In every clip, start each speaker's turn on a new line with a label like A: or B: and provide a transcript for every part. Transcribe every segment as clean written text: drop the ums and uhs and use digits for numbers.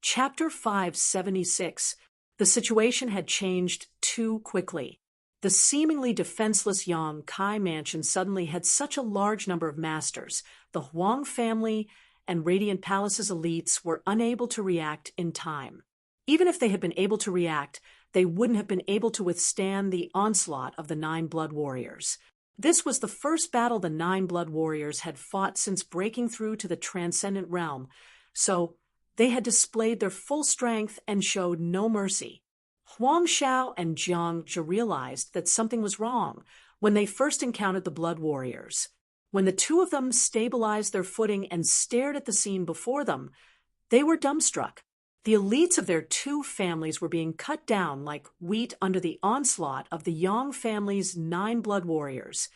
A: Chapter 576. The situation had changed too quickly. The seemingly defenseless Yang Kai mansion suddenly had such a large number of masters. The Huang family and Radiant Palace's elites were unable to react in time. Even if they had been able to react, they wouldn't have been able to withstand the onslaught of the Nine Blood Warriors. This was the first battle the Nine Blood Warriors had fought since breaking through to the Transcendent Realm, so they had displayed their full strength and showed no mercy. Huang Xiao and Jiang Zhe realized that something was wrong when they first encountered the Blood Warriors. When the two of them stabilized their footing and stared at the scene before them, they were dumbstruck. The elites of their two families were being cut down like wheat under the onslaught of the Yang family's 9 Blood Warriors,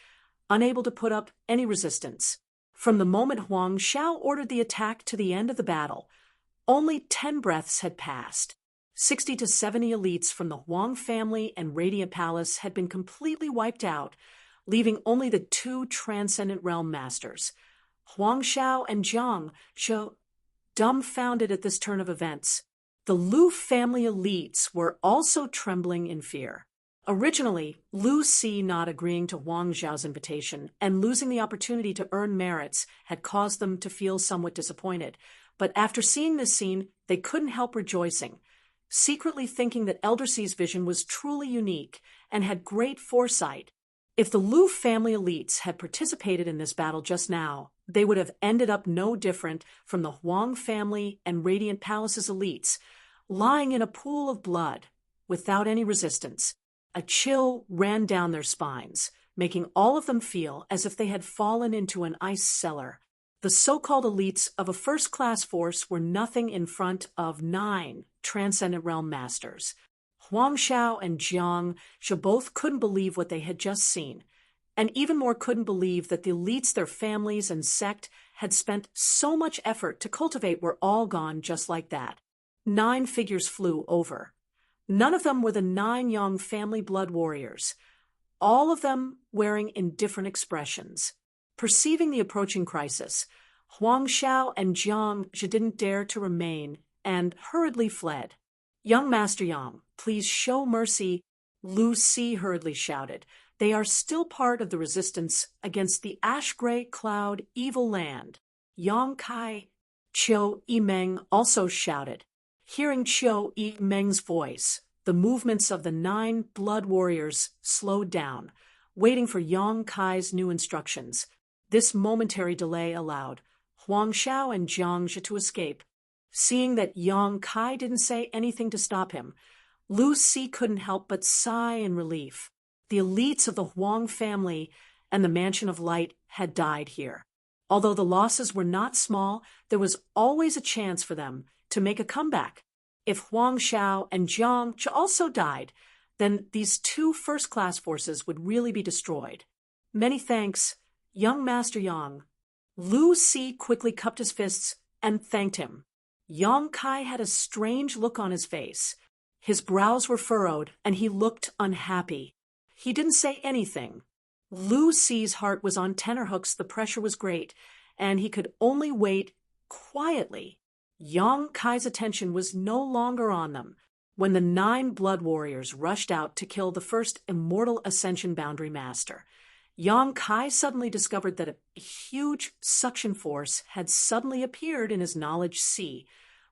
A: unable to put up any resistance. From the moment Huang Xiao ordered the attack to the end of the battle, only 10 breaths had passed. 60 to 70 elites from the Huang family and Radiant Palace had been completely wiped out, leaving only the 2 Transcendent Realm Masters. Huang Xiao and Jiang Zhe, dumbfounded at this turn of events. The Lu family elites were also trembling in fear. Originally, Lu Si not agreeing to Huang Xiao's invitation and losing the opportunity to earn merits had caused them to feel somewhat disappointed. But after seeing this scene, they couldn't help rejoicing, secretly thinking that Elder Si's vision was truly unique and had great foresight. If the Lu family elites had participated in this battle just now, they would have ended up no different from the Huang family and Radiant Palace's elites, lying in a pool of blood, without any resistance. A chill ran down their spines, making all of them feel as if they had fallen into an ice cellar. The so-called elites of a first-class force were nothing in front of 9 Transcendent Realm Masters. Huang Xiao and Jiang Zhe both couldn't believe what they had just seen, and even more couldn't believe that the elites their families and sect had spent so much effort to cultivate were all gone just like that. 9 figures flew over. None of them were the 9 Yang family blood warriors, all of them wearing indifferent expressions. Perceiving the approaching crisis, Huang Xiao and Jiang Zhe didn't dare to remain and hurriedly fled. "Young Master Yang, please show mercy," Lu Si hurriedly shouted. "They are still part of the resistance against the ash-gray cloud evil land." Yang Kai, Qiu Yimeng also shouted. Hearing Qiu Yimeng's voice, the movements of the 9 blood warriors slowed down, waiting for Yang Kai's new instructions. This momentary delay allowed Huang Xiao and Jiang Zhe to escape. Seeing that Yang Kai didn't say anything to stop him, Lu Si couldn't help but sigh in relief. The elites of the Huang family and the Mansion of Light had died here. Although the losses were not small, there was always a chance for them to make a comeback. If Huang Xiao and Jiang Zhe also died, then these 2 first-class forces would really be destroyed. "Many thanks, young Master Yang." Lu Si quickly cupped his fists and thanked him. Yang Kai had a strange look on his face. His brows were furrowed, and he looked unhappy. He didn't say anything. Lu Si's heart was on tenterhooks, the pressure was great, and he could only wait quietly. Yang Kai's attention was no longer on them when the 9 blood warriors rushed out to kill the first Immortal Ascension Boundary Master. Yang Kai suddenly discovered that a huge suction force had suddenly appeared in his knowledge sea,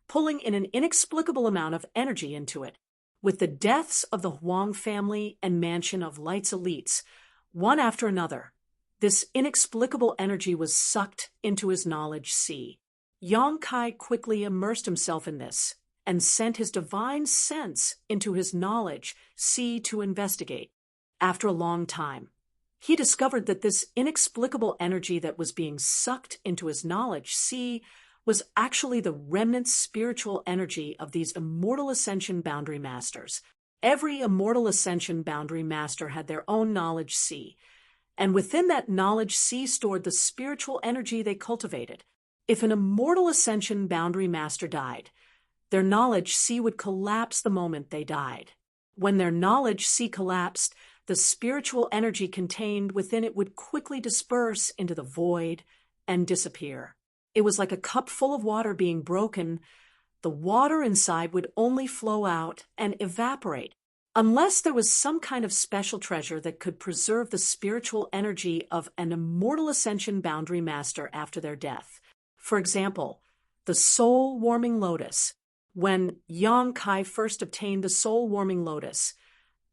A: pulling in an inexplicable amount of energy into it. With the deaths of the Huang family and Mansion of Light's elites, one after another, this inexplicable energy was sucked into his knowledge sea. Yang Kai quickly immersed himself in this and sent his divine sense into his knowledge sea to investigate. After a long time, he discovered that this inexplicable energy that was being sucked into his knowledge sea was actually the remnant spiritual energy of these Immortal Ascension Boundary Masters. Every Immortal Ascension Boundary Master had their own knowledge sea, and within that knowledge sea stored the spiritual energy they cultivated. If an Immortal Ascension Boundary Master died, their knowledge sea would collapse the moment they died. When their knowledge sea collapsed, the spiritual energy contained within it would quickly disperse into the void and disappear. It was like a cup full of water being broken, the water inside would only flow out and evaporate, unless there was some kind of special treasure that could preserve the spiritual energy of an immortal ascension boundary master after their death. For example, the soul-warming lotus. When Yang Kai first obtained the soul-warming lotus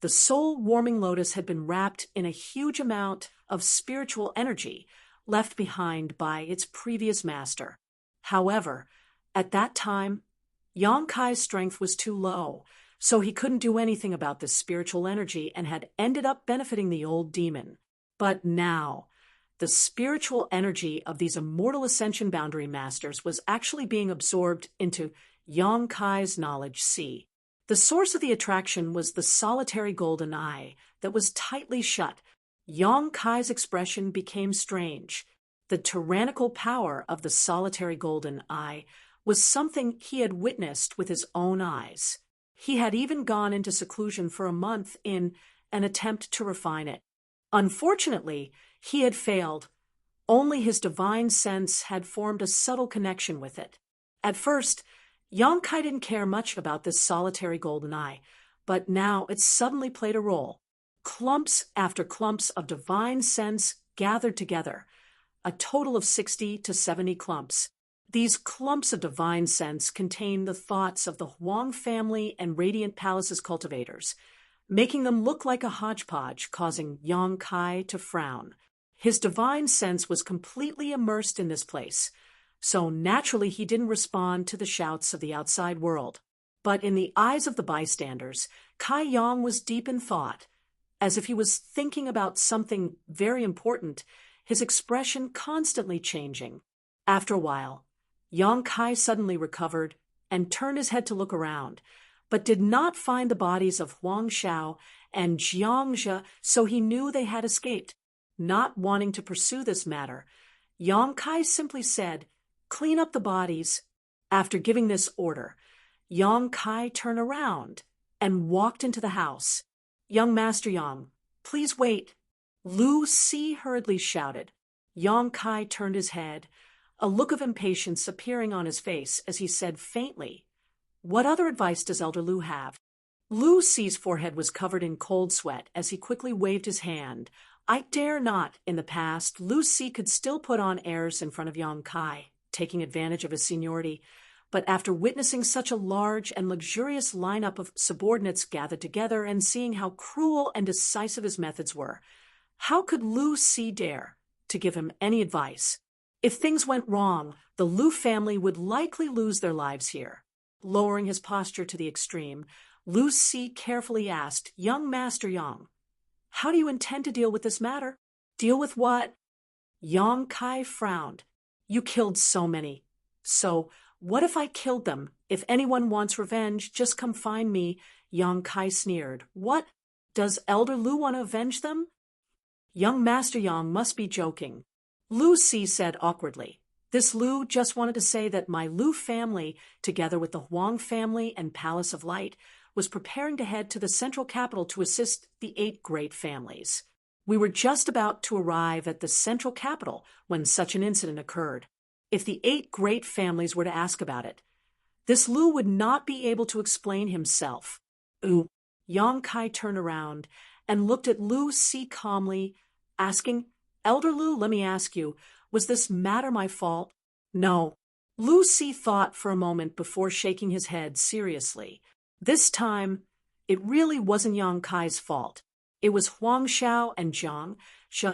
A: had been wrapped in a huge amount of spiritual energy left behind by its previous master. However, at that time, Yang Kai's strength was too low, so he couldn't do anything about this spiritual energy and had ended up benefiting the old demon. But now, the spiritual energy of these immortal ascension boundary masters was actually being absorbed into Yang Kai's knowledge sea. The source of the attraction was the solitary golden eye that was tightly shut. Yang Kai's expression became strange. The tyrannical power of the solitary golden eye was something he had witnessed with his own eyes. He had even gone into seclusion for a month in an attempt to refine it. Unfortunately, he had failed. Only his divine sense had formed a subtle connection with it. At first, Yang Kai didn't care much about this solitary golden eye, but now it suddenly played a role. Clumps after clumps of divine sense gathered together, a total of 60 to 70 clumps. These clumps of divine sense contained the thoughts of the Huang family and Radiant Palace's cultivators, making them look like a hodgepodge, causing Yang Kai to frown. His divine sense was completely immersed in this place, so naturally he didn't respond to the shouts of the outside world. But in the eyes of the bystanders, Kai Yang was deep in thought. As if he was thinking about something very important, his expression constantly changing. After a while, Yang Kai suddenly recovered and turned his head to look around, but did not find the bodies of Huang Xiao and Jiang Zhe, so he knew they had escaped. Not wanting to pursue this matter, Yang Kai simply said, "Clean up the bodies." After giving this order, Yang Kai turned around and walked into the house. "Young Master Yang, please wait," Lu Si hurriedly shouted. Yang Kai turned his head, a look of impatience appearing on his face as he said faintly, "What other advice does Elder Lu have?" Lu Si's forehead was covered in cold sweat as he quickly waved his hand. I dare not. In the past, Lu Si could still put on airs in front of Yang Kai, taking advantage of his seniority, but after witnessing such a large and luxurious lineup of subordinates gathered together and seeing how cruel and decisive his methods were, how could Lu Si dare to give him any advice? If things went wrong, the Lu family would likely lose their lives here. Lowering his posture to the extreme, Lu Si carefully asked, "Young Master Yang, how do you intend to deal with this matter?" "Deal with what?" Yang Kai frowned. "You killed so many. So, what if I killed them? If anyone wants revenge, just come find me." Yang Kai sneered. "What? Does Elder Lu want to avenge them?" Young Master Yang must be joking. Lu Si said awkwardly. This Lu just wanted to say that my Lu family, together with the Huang family and Palace of Light, was preparing to head to the central capital to assist the 8 great families. We were just about to arrive at the central capital when such an incident occurred. If the 8 great families were to ask about it, this Lu would not be able to explain himself. Ooh. Yang Kai turned around and looked at Lu Si calmly, asking, "Elder Lu, let me ask you, was this matter my fault?" "No." Lu Si thought for a moment before shaking his head seriously. This time, it really wasn't Yang Kai's fault. It was Huang Xiao and Jiang Zhe,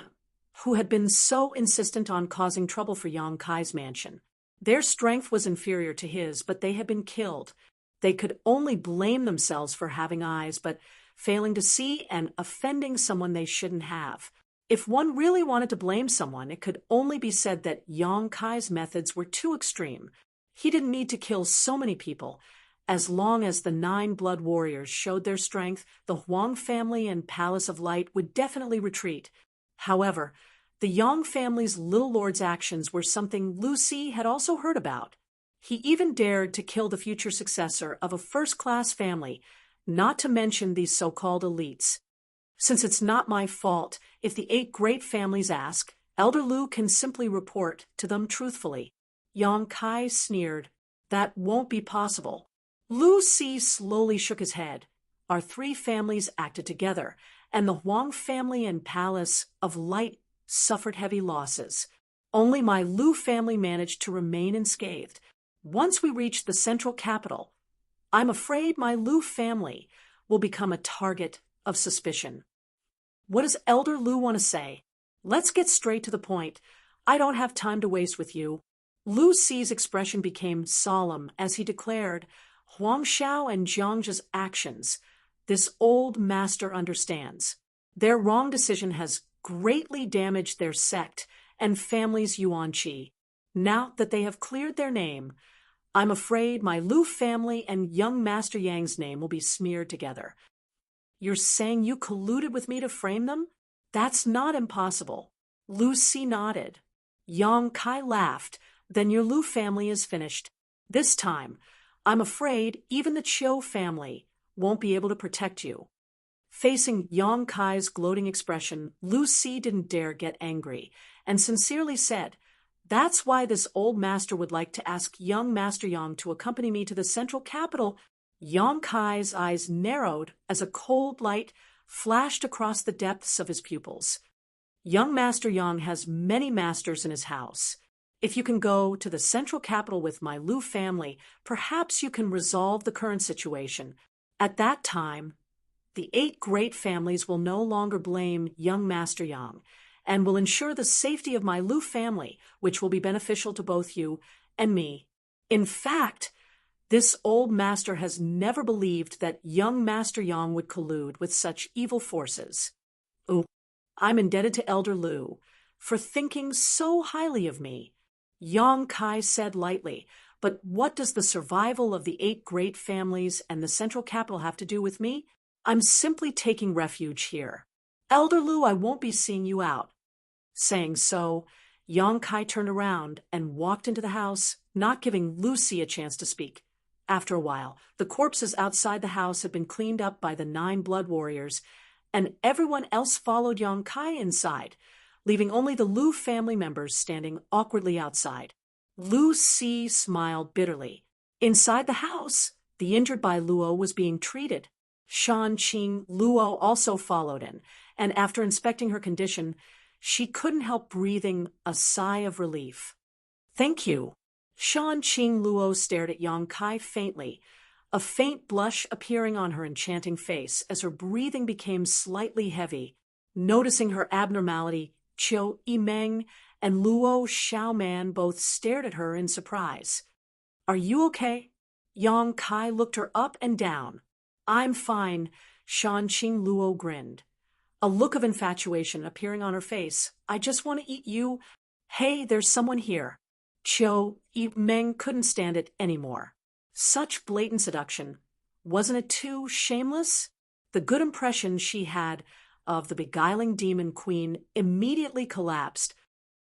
A: who had been so insistent on causing trouble for Yang Kai's mansion. Their strength was inferior to his, but they had been killed. They could only blame themselves for having eyes, but failing to see and offending someone they shouldn't have. If one really wanted to blame someone, it could only be said that Yang Kai's methods were too extreme. He didn't need to kill so many people. As long as the 9 blood warriors showed their strength, the Huang family and Palace of Light would definitely retreat. However, the Yang family's little lord's actions were something Lu Si had also heard about. He even dared to kill the future successor of a first-class family, not to mention these so-called elites. Since it's not my fault, if the 8 great families ask, Elder Lu can simply report to them truthfully. Yang Kai sneered. That won't be possible. Lu Si slowly shook his head. Our three families acted together, and the Huang family and Palace of Light suffered heavy losses. Only my Lu family managed to remain unscathed. Once we reached the central capital, I'm afraid my Lu family will become a target of suspicion. What does Elder Lu want to say? Let's get straight to the point. I don't have time to waste with you. Lu Si's expression became solemn as he declared, Huang Xiao and Jiangzhe's actions. This old master understands. Their wrong decision has greatly damaged their sect and family's Yuanqi. Now that they have cleared their name, I'm afraid my Lu family and young Master Yang's name will be smeared together. You're saying you colluded with me to frame them? That's not impossible. Lu Si nodded. Yang Kai laughed. Then your Lu family is finished. This time, I'm afraid even the Chiu family won't be able to protect you. Facing Yang Kai's gloating expression, Lu Si didn't dare get angry, and sincerely said, That's why this old master would like to ask young Master Yang to accompany me to the central capital. Yang Kai's eyes narrowed as a cold light flashed across the depths of his pupils. Young Master Yang has many masters in his house. If you can go to the central capital with my Lu family, perhaps you can resolve the current situation. At that time, the 8 great families will no longer blame young Master Yang and will ensure the safety of my Lu family, which will be beneficial to both you and me. In fact, this old master has never believed that young Master Yang would collude with such evil forces. Ooh, I'm indebted to Elder Lu for thinking so highly of me. Yang Kai said lightly, but what does the survival of the 8 great families and the central capital have to do with me? I'm simply taking refuge here. Elder Lu, I won't be seeing you out. Saying so, Yang Kai turned around and walked into the house, not giving Lu Si a chance to speak. After a while, the corpses outside the house had been cleaned up by the 9 blood warriors, and everyone else followed Yang Kai inside, leaving only the Lu family members standing awkwardly outside. Lu Si smiled bitterly. Inside the house, the injured Bai Luo was being treated. Shan Qing Luo also followed in, and after inspecting her condition, she couldn't help breathing a sigh of relief. Thank you. Shan Qing Luo stared at Yang Kai faintly, a faint blush appearing on her enchanting face as her breathing became slightly heavy. Noticing her abnormality, Qiu Yimeng and Luo Xiaoman both stared at her in surprise. Are you okay? Yang Kai looked her up and down. I'm fine, Shan Qing Luo grinned, a look of infatuation appearing on her face. I just want to eat you. Hey, there's someone here. Qiu Yimeng couldn't stand it anymore. Such blatant seduction. Wasn't it too shameless? The good impression she had of the beguiling demon queen immediately collapsed.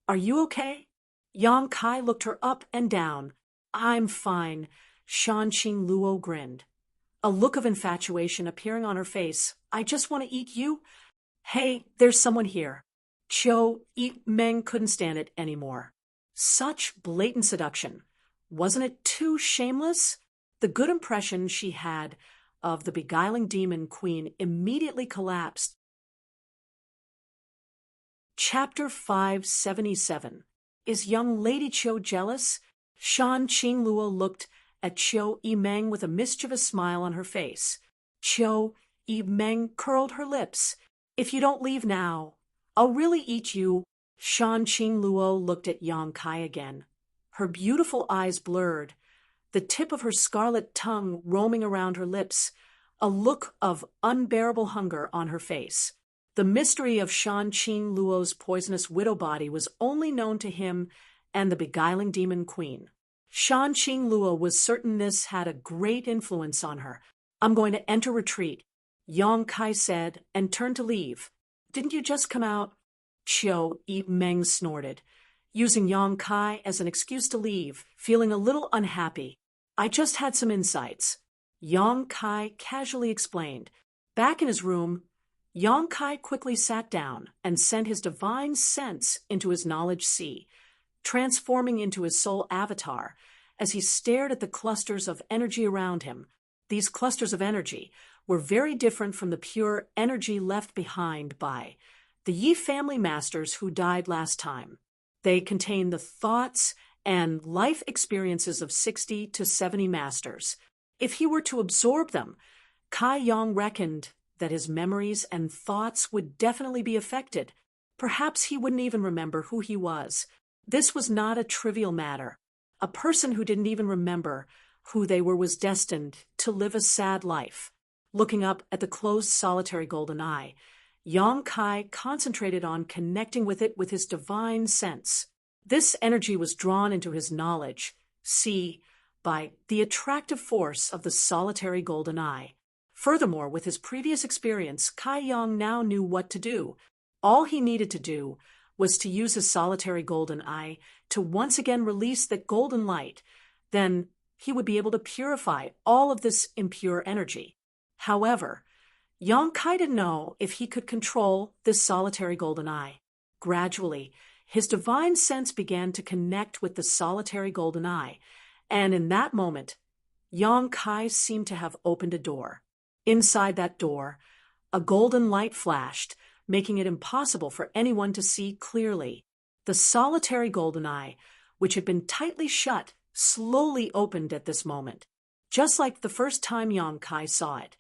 A: Are you okay? Yang Kai looked her up and down. I'm fine, Shan Qing Luo grinned, a look of infatuation appearing on her face. I just want to eat you. Hey, there's someone here. Qiu Yimeng couldn't stand it anymore. Such blatant seduction. Wasn't it too shameless? The good impression she had of the beguiling demon queen immediately collapsed. Chapter 577. Is young Lady Qiu jealous? Shan Qing Luo looked at Qiu Yimeng with a mischievous smile on her face. Qiu Yimeng curled her lips. If you don't leave now, I'll really eat you. Shan Qing Luo looked at Yang Kai again. Her beautiful eyes blurred, the tip of her scarlet tongue roaming around her lips, a look of unbearable hunger on her face. The mystery of Shan Qing Luo's poisonous widow body was only known to him and the beguiling demon queen. Shan Qing Luo was certain this had a great influence on her. I'm going to enter retreat, Yang Kai said, and turned to leave. Didn't you just come out? Qiu Yimeng snorted, using Yang Kai as an excuse to leave, feeling a little unhappy. I just had some insights, Yang Kai casually explained. Back in his room, Yang Kai quickly sat down and sent his divine sense into his knowledge sea, transforming into his soul avatar as he stared at the clusters of energy around him. These clusters of energy were very different from the pure energy left behind by the Yi family masters who died last time. They contained the thoughts and life experiences of 60 to 70 masters. If he were to absorb them, Kai Yang reckoned that his memories and thoughts would definitely be affected. Perhaps he wouldn't even remember who he was. This was not a trivial matter. A person who didn't even remember who they were was destined to live a sad life. Looking up at the closed solitary golden eye, Yang Kai concentrated on connecting with it with his divine sense. This energy was drawn into his knowledge, by the attractive force of the solitary golden eye. Furthermore, with his previous experience, Kai Yang now knew what to do. All he needed to do was to use his solitary golden eye to once again release that golden light. Then he would be able to purify all of this impure energy. However, Yang Kai didn't know if he could control this solitary golden eye. Gradually, his divine sense began to connect with the solitary golden eye, and in that moment, Yang Kai seemed to have opened a door. Inside that door, a golden light flashed, making it impossible for anyone to see clearly. The solitary golden eye, which had been tightly shut, slowly opened at this moment. Just like the first time Yang Kai saw it,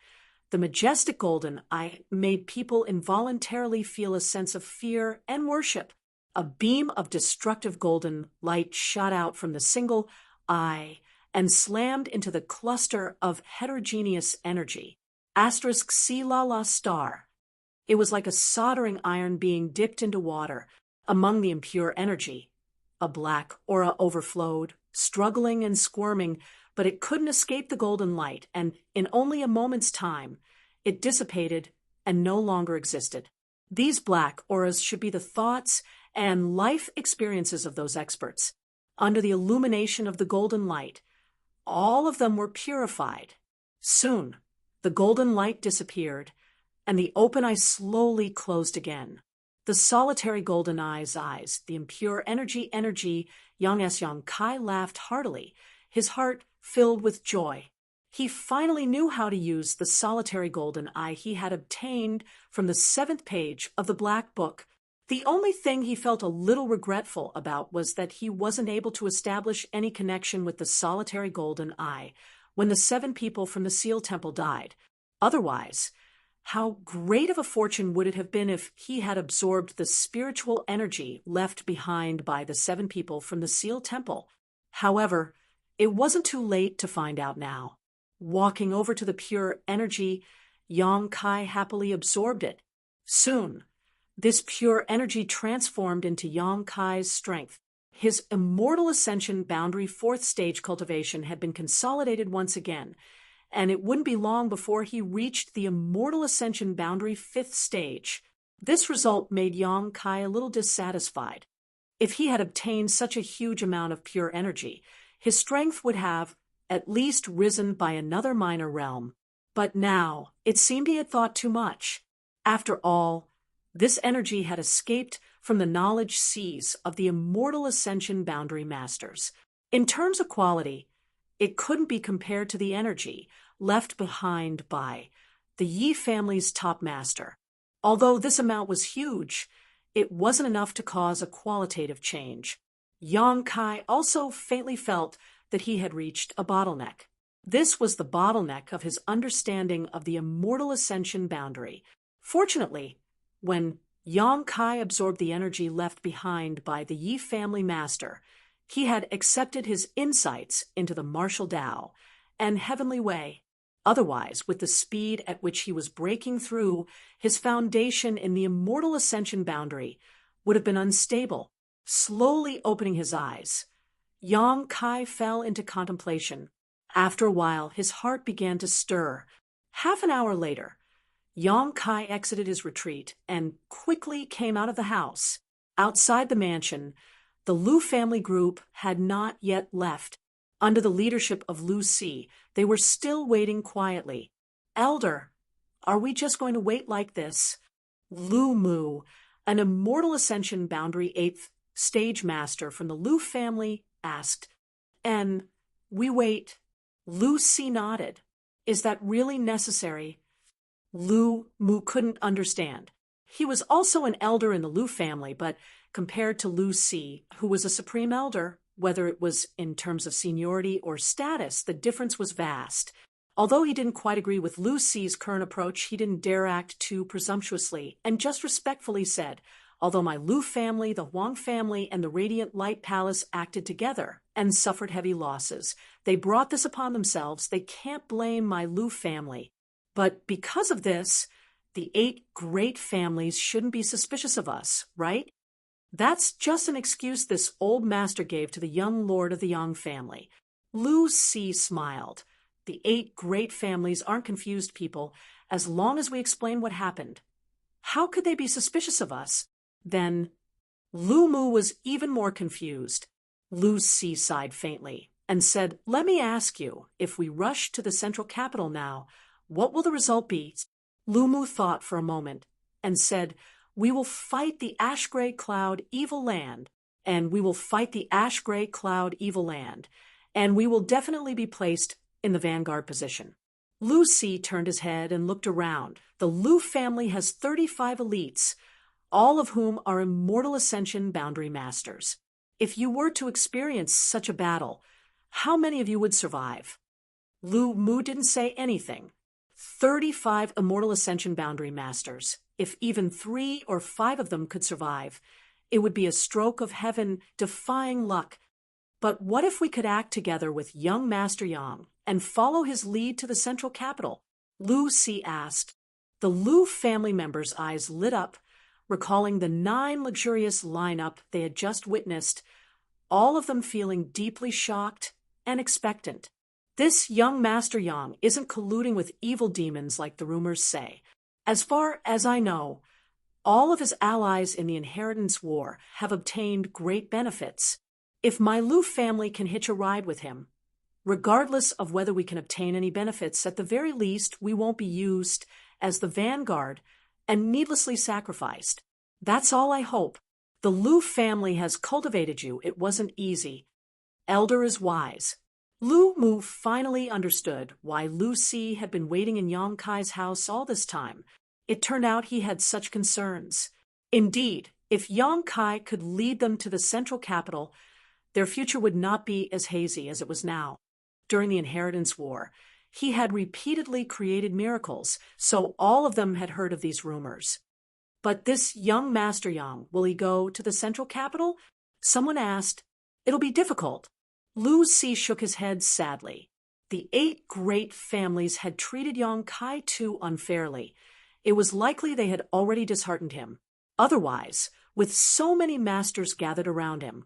A: the majestic golden eye made people involuntarily feel a sense of fear and worship. A beam of destructive golden light shot out from the single eye and slammed into the cluster of heterogeneous energy. *C star. It was like a soldering iron being dipped into water among the impure energy. A black aura overflowed, struggling and squirming, but it couldn't escape the golden light, and in only a moment's time, it dissipated and no longer existed. These black auras should be the thoughts and life experiences of those experts. Under the illumination of the golden light, all of them were purified. Soon, the golden light disappeared, and the open eye slowly closed again. The solitary golden eye's eyes, the impure energy, Yang Kai laughed heartily, his heart filled with joy. He finally knew how to use the solitary golden eye he had obtained from the 7th page of the Black Book. The only thing he felt a little regretful about was that he wasn't able to establish any connection with the solitary golden eye when the 7 people from the Seal Temple died. Otherwise, how great of a fortune would it have been if he had absorbed the spiritual energy left behind by the 7 people from the Seal Temple. However, it wasn't too late to find out now. Walking over to the pure energy, Yang Kai happily absorbed it. Soon, this pure energy transformed into Yang Kai's strength. His immortal ascension boundary 4th stage cultivation had been consolidated once again, and it wouldn't be long before he reached the immortal ascension boundary 5th stage. This result made Yang Kai a little dissatisfied. If he had obtained such a huge amount of pure energy, his strength would have at least risen by another minor realm. But now, it seemed he had thought too much. After all, this energy had escaped from the knowledge seas of the immortal ascension boundary masters. In terms of quality, it couldn't be compared to the energy left behind by the Yi family's top master. Although this amount was huge, it wasn't enough to cause a qualitative change. Yang Kai also faintly felt that he had reached a bottleneck. This was the bottleneck of his understanding of the immortal ascension boundary. Fortunately, when Yang Kai absorbed the energy left behind by the Yi family master, he had accepted his insights into the martial Tao and heavenly way. Otherwise, with the speed at which he was breaking through, his foundation in the immortal ascension boundary would have been unstable. Slowly opening his eyes, Yang Kai fell into contemplation. After a while, his heart began to stir. Half an hour later, Yang Kai exited his retreat and quickly came out of the house. Outside the mansion, the Lu family group had not yet left. Under the leadership of Lu Si, they were still waiting quietly. "Elder, are we just going to wait like this?" Lu Mu, an immortal ascension boundary 8th stage master from the Lu family, asked. "And We wait. Lu Si nodded. Is that really necessary? Lu Mu couldn't understand. He was also an elder in the Lu family, but compared to Lu Si, who was a supreme elder, whether it was in terms of seniority or status, the difference was vast. Although he didn't quite agree with Lu Si's current approach, he didn't dare act too presumptuously, and just respectfully said, although my Lu family, the Huang family, and the Radiant Light Palace acted together and suffered heavy losses, they brought this upon themselves. They can't blame my Lu family. But because of this, the 8 great families shouldn't be suspicious of us, right? That's just an excuse this old master gave to the young lord of the Yang family. Lu Si smiled. The 8 great families aren't confused people, as long as we explain what happened. How could they be suspicious of us? Then Lu Mu was even more confused. Lu Si sighed faintly and said, let me ask you, if we rush to the central capital now, what will the result be? Lu Mu thought for a moment and said, we will fight the ash-gray cloud evil land, and we will fight the ash-gray cloud evil land, and we will definitely be placed in the vanguard position. Lu Si turned his head and looked around. The Lu family has 35 elites, all of whom are immortal ascension boundary masters. If you were to experience such a battle, how many of you would survive? Lu Mu didn't say anything. 35 immortal ascension boundary masters. If even 3 or 5 of them could survive, it would be a stroke of heaven defying luck. But what if we could act together with young Master Yang and follow his lead to the central capital? Lu Si asked. The Lu family members' eyes lit up, recalling the 9 luxurious lineup they had just witnessed, all of them feeling deeply shocked and expectant. This young Master Yang isn't colluding with evil demons like the rumors say. As far as I know, all of his allies in the Inheritance War have obtained great benefits. If my Lu family can hitch a ride with him, regardless of whether we can obtain any benefits, at the very least we won't be used as the vanguard and needlessly sacrificed. That's all I hope. The Lu family has cultivated you. It wasn't easy. Elder is wise. Lu Mu finally understood why Lu Si had been waiting in Yang Kai's house all this time. It turned out he had such concerns. Indeed, if Yang Kai could lead them to the central capital, their future would not be as hazy as it was now. During the Inheritance War, he had repeatedly created miracles, so all of them had heard of these rumors. But this young Master Yang, will he go to the central capital? Someone asked. It'll be difficult. Lu Si shook his head sadly. The 8 great families had treated Yang Kai too unfairly. It was likely they had already disheartened him. Otherwise, with so many masters gathered around him,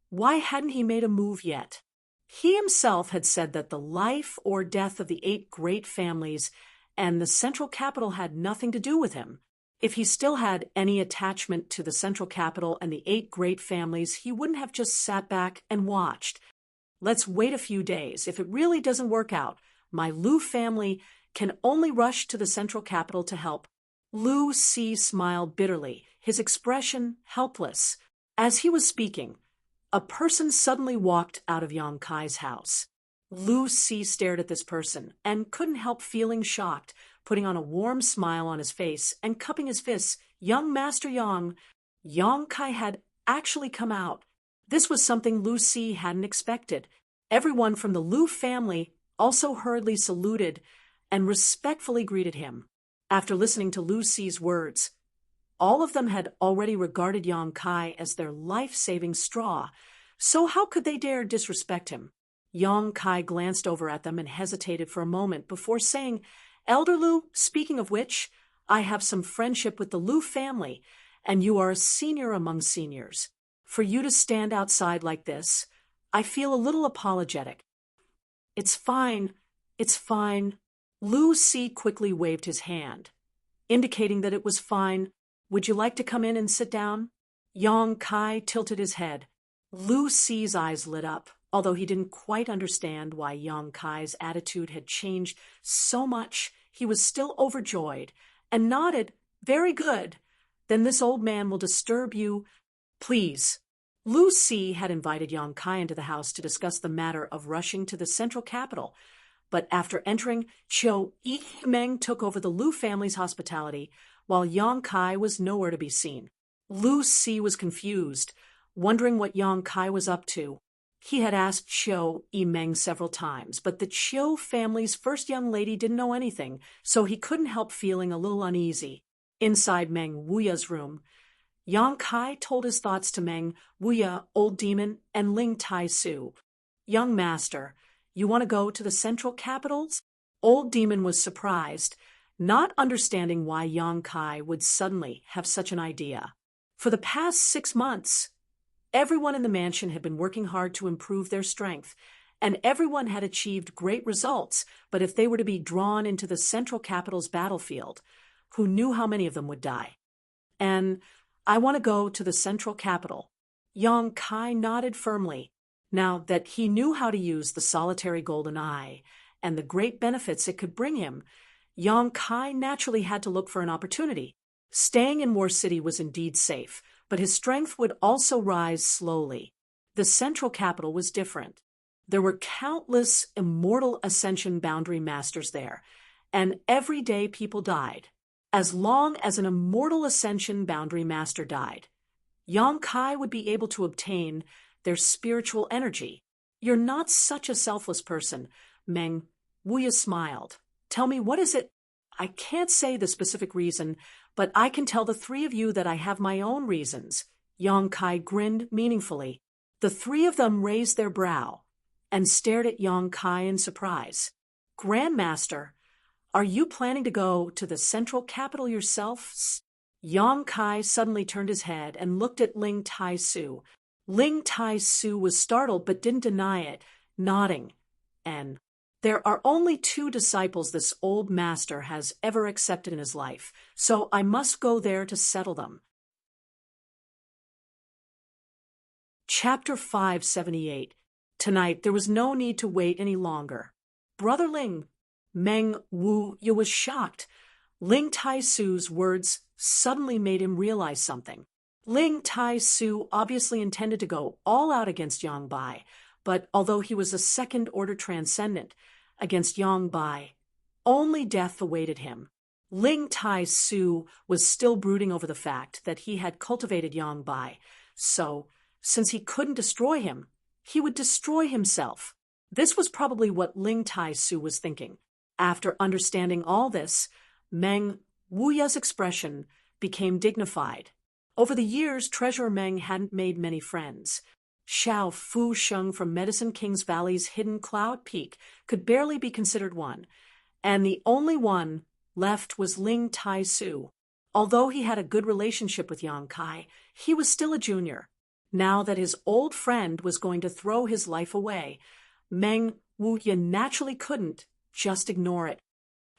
A: why hadn't he made a move yet? He himself had said that the life or death of the 8 great families and the central capital had nothing to do with him. If he still had any attachment to the central capital and the 8 great families, he wouldn't have just sat back and watched. Let's wait a few days. If it really doesn't work out, my Lu family can only rush to the central capital to help. Lu Si smiled bitterly, his expression helpless. As he was speaking, a person suddenly walked out of Yang Kai's house. Lu Si stared at this person and couldn't help feeling shocked, putting on a warm smile on his face and cupping his fists. Young Master Yang. Yang Kai had actually come out. This was something Lu Si hadn't expected. Everyone from the Lu family also hurriedly saluted and respectfully greeted him. After listening to Lu Si's words, all of them had already regarded Yang Kai as their life-saving straw, so how could they dare disrespect him? Yang Kai glanced over at them and hesitated for a moment before saying, Elder Lu, speaking of which, I have some friendship with the Lu family, and you are a senior among seniors. For you to stand outside like this, I feel a little apologetic. It's fine. It's fine. Lu Si quickly waved his hand, indicating that it was fine. Would you like to come in and sit down? Yang Kai tilted his head. Lu Si's eyes lit up, although he didn't quite understand why Yang Kai's attitude had changed so much. He was still overjoyed and nodded, very good. Then this old man will disturb you. Please. Lu Si had invited Yang Kai into the house to discuss the matter of rushing to the central capital, but after entering, Chiu Meng took over the Lu family's hospitality, while Yang Kai was nowhere to be seen. Lu Si was confused, wondering what Yang Kai was up to. He had asked Chiu Meng several times, but the Chiu family's first young lady didn't know anything, so he couldn't help feeling a little uneasy. Inside Meng Wuya's room, Yang Kai told his thoughts to Meng Wuya, Old Demon, and Ling Tai Su. Young master, you want to go to the central capitals? Old Demon was surprised, not understanding why Yang Kai would suddenly have such an idea. For the past 6 months, everyone in the mansion had been working hard to improve their strength, and everyone had achieved great results, but if they were to be drawn into the central capital's battlefield, who knew how many of them would die? And I want to go to the central capital. Yang Kai nodded firmly. Now that he knew how to use the solitary golden eye and the great benefits it could bring him, Yang Kai naturally had to look for an opportunity. Staying in War City was indeed safe, but his strength would also rise slowly. The central capital was different. There were countless immortal ascension boundary masters there, and every day people died. As long as an immortal ascension boundary master died, Yang Kai would be able to obtain their spiritual energy. You're not such a selfless person, Meng Wuya smiled. Tell me, what is it? I can't say the specific reason, but I can tell the three of you that I have my own reasons. Yang Kai grinned meaningfully. The three of them raised their brow and stared at Yang Kai in surprise. Grandmaster, are you planning to go to the central capital yourself? Yang Kai suddenly turned his head and looked at Ling Tai Su. Ling Tai Su was startled but didn't deny it, nodding. And there are only 2 disciples this old master has ever accepted in his life, so I must go there to settle them. Chapter 578. Tonight there was no need to wait any longer. Brother Ling, Meng Wuya was shocked. Ling Tai Su's words suddenly made him realize something. Ling Tai Su obviously intended to go all out against Yang Bai, but although he was a second-order transcendent against Yang Bai, only death awaited him. Ling Tai Su was still brooding over the fact that he had cultivated Yang Bai, so, since he couldn't destroy him, he would destroy himself. This was probably what Ling Tai Su was thinking. After understanding all this, Meng Wuya's expression became dignified. Over the years, Treasurer Meng hadn't made many friends. Xiao Fu Sheng from Medicine King's Valley's hidden cloud peak could barely be considered one, and the only one left was Ling Tai Su. Although he had a good relationship with Yang Kai, he was still a junior. Now that his old friend was going to throw his life away, Meng Wuya naturally couldn't just ignore it.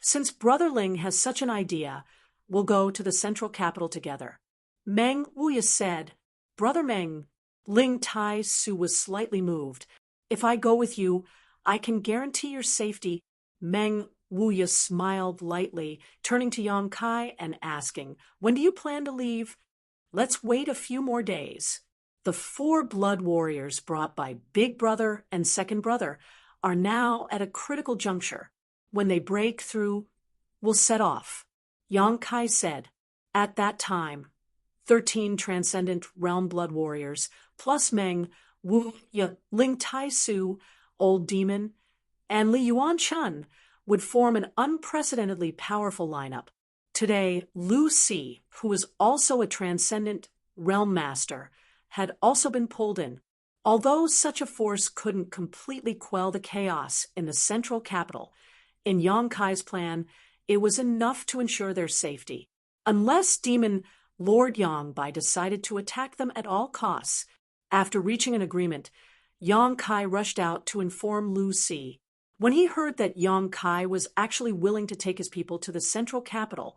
A: Since Brother Ling has such an idea, we'll go to the central capital together. Meng Wuya said. Brother Meng, Ling Tai Su was slightly moved. If I go with you, I can guarantee your safety. Meng Wuya smiled lightly, turning to Yang Kai and asking, when do you plan to leave? Let's wait a few more days. The 4 blood warriors brought by Big Brother and Second Brother are now at a critical juncture. When they break through, we'll set off. Yang Kai said. At that time, 13 transcendent realm blood warriors, plus Meng Wuya, Ling Tai Su, Old Demon, and Li Yuan Chun would form an unprecedentedly powerful lineup. Today, Lu Si, who was also a transcendent realm master, had also been pulled in. Although such a force couldn't completely quell the chaos in the central capital, in Yang Kai's plan, it was enough to ensure their safety. Unless Demon Lord Yang Bai decided to attack them at all costs, after reaching an agreement, Yang Kai rushed out to inform Lu Si. When he heard that Yang Kai was actually willing to take his people to the central capital,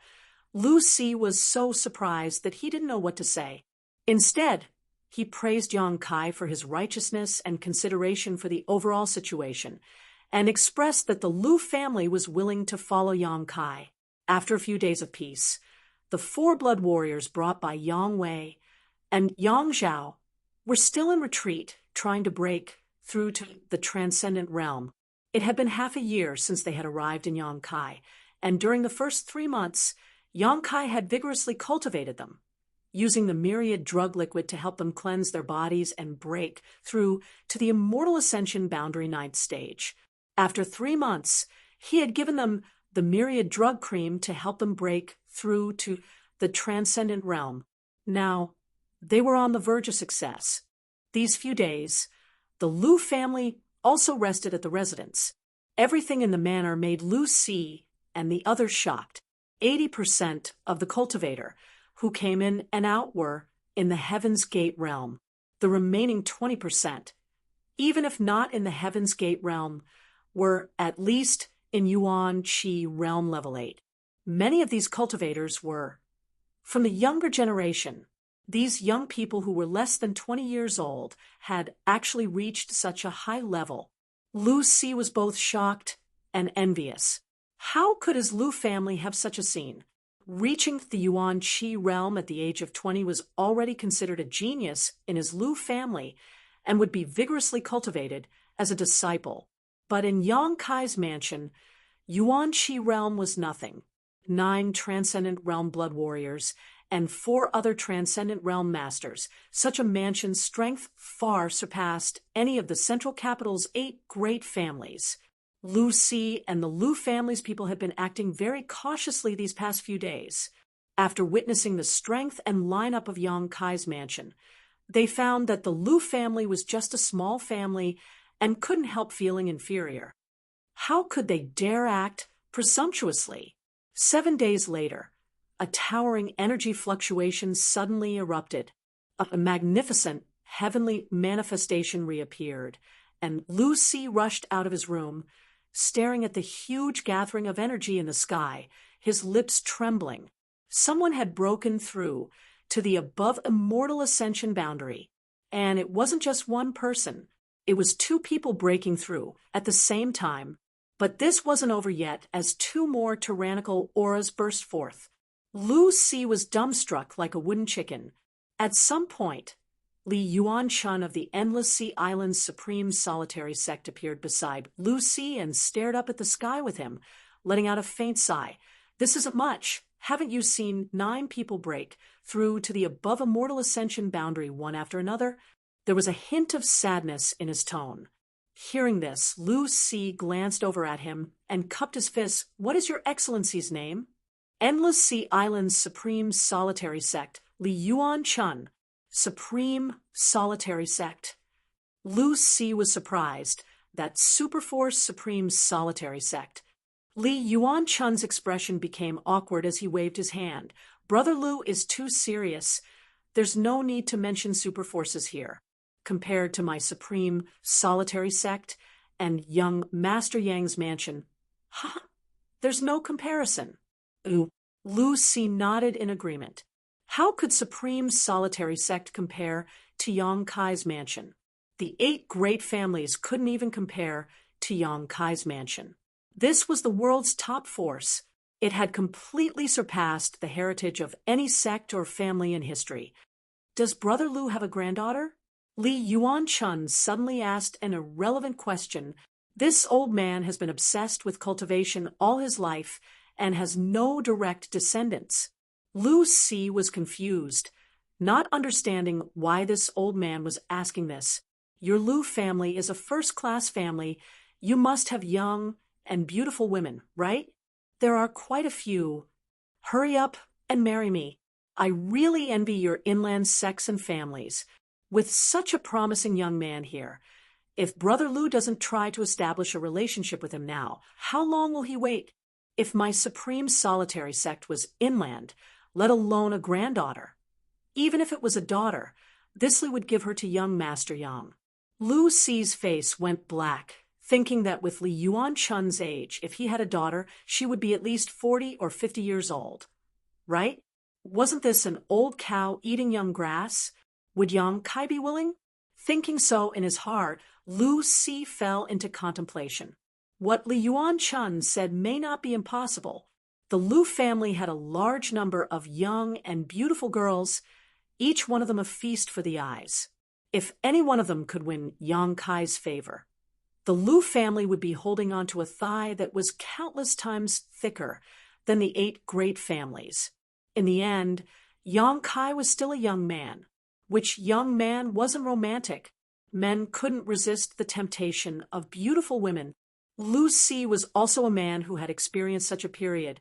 A: Lu Si was so surprised that he didn't know what to say. Instead, he praised Yang Kai for his righteousness and consideration for the overall situation, and expressed that the Lu family was willing to follow Yang Kai. After a few days of peace, the 4 blood warriors brought by Yang Wei and Yang Zhao were still in retreat, trying to break through to the transcendent realm. It had been half a year since they had arrived in Yongkai, and during the first 3 months, Yongkai had vigorously cultivated them, using the myriad drug liquid to help them cleanse their bodies and break through to the immortal ascension boundary 9th stage. After 3 months, he had given them the myriad drug cream to help them break through to the transcendent realm. Now, they were on the verge of success. These few days, the Lu family also rested at the residence. Everything in the manor made Lu Si and the others shocked. 80% of the cultivator who came in and out were in the Heaven's Gate realm. The remaining 20%, even if not in the Heaven's Gate realm, were at least in Yuan Qi realm level 8. Many of these cultivators were from the younger generation. These young people who were less than 20 years old had actually reached such a high level. Lu Si was both shocked and envious. How could his Lu family have such a scene? Reaching the Yuan Qi realm at the age of 20 was already considered a genius in his Lu family and would be vigorously cultivated as a disciple. But in Yang Kai's mansion, Yuan Qi realm was nothing. 9 transcendent realm blood warriors and 4 other transcendent realm masters. Such a mansion's strength far surpassed any of the central capital's 8 great families. Lu Si and the Lu family's people had been acting very cautiously these past few days. After witnessing the strength and lineup of Yang Kai's mansion, they found that the Lu family was just a small family and couldn't help feeling inferior. How could they dare act presumptuously? 7 days later, a towering energy fluctuation suddenly erupted. A magnificent heavenly manifestation reappeared, and Lu Si rushed out of his room, staring at the huge gathering of energy in the sky, his lips trembling. Someone had broken through to the above immortal ascension boundary, and it wasn't just one person. It was 2 people breaking through at the same time. But this wasn't over yet, as 2 more tyrannical auras burst forth. Lu Si was dumbstruck like a wooden chicken. At some point, Li Yuan-chun of the Endless Sea Island's Supreme Solitary Sect appeared beside Lu Si and stared up at the sky with him, letting out a faint sigh. "This isn't much. Haven't you seen 9 people break through to the above immortal ascension boundary one after another?" There was a hint of sadness in his tone. Hearing this, Lu Si glanced over at him and cupped his fists. "What is your excellency's name?" "Endless Sea Island's Supreme Solitary Sect, Li Yuan-chun, Supreme Solitary Sect." Lu Si was surprised. That Superforce Supreme Solitary Sect. Li Yuan-chun's expression became awkward as he waved his hand. "Brother Lu is too serious. There's no need to mention superforces here. Compared to my Supreme Solitary Sect and young Master Yang's mansion, there's no comparison." Lu Si nodded in agreement. How could Supreme Solitary Sect compare to Yang Kai's mansion? The 8 great families couldn't even compare to Yang Kai's mansion. This was the world's top force. It had completely surpassed the heritage of any sect or family in history. "Does Brother Lu have a granddaughter?" Li Yuan-chun suddenly asked an irrelevant question. This old man has been obsessed with cultivation all his life and has no direct descendants. Lu Si was confused, not understanding why this old man was asking this. "Your Lu family is a first-class family. You must have young and beautiful women, right?" "There are quite a few. Hurry up and marry me. I really envy your inland sects and families. With such a promising young man here, if Brother Lu doesn't try to establish a relationship with him now, how long will he wait? If my Supreme Solitary Sect was inland, let alone a granddaughter, even if it was a daughter, this would give her to young Master Yang." Lu Si's face went black, thinking that with Li Yuan-chun's age, if he had a daughter, she would be at least 40 or 50 years old. Right? Wasn't this an old cow eating young grass? Would Yang Kai be willing? Thinking so in his heart, Lu Si fell into contemplation. What Li Yuan-chun said may not be impossible. The Lu family had a large number of young and beautiful girls, each one of them a feast for the eyes. If any one of them could win Yang Kai's favor, the Lu family would be holding onto a thigh that was countless times thicker than the 8 great families. In the end, Yang Kai was still a young man. Which young man wasn't romantic? Men couldn't resist the temptation of beautiful women. Lu Si was also a man who had experienced such a period,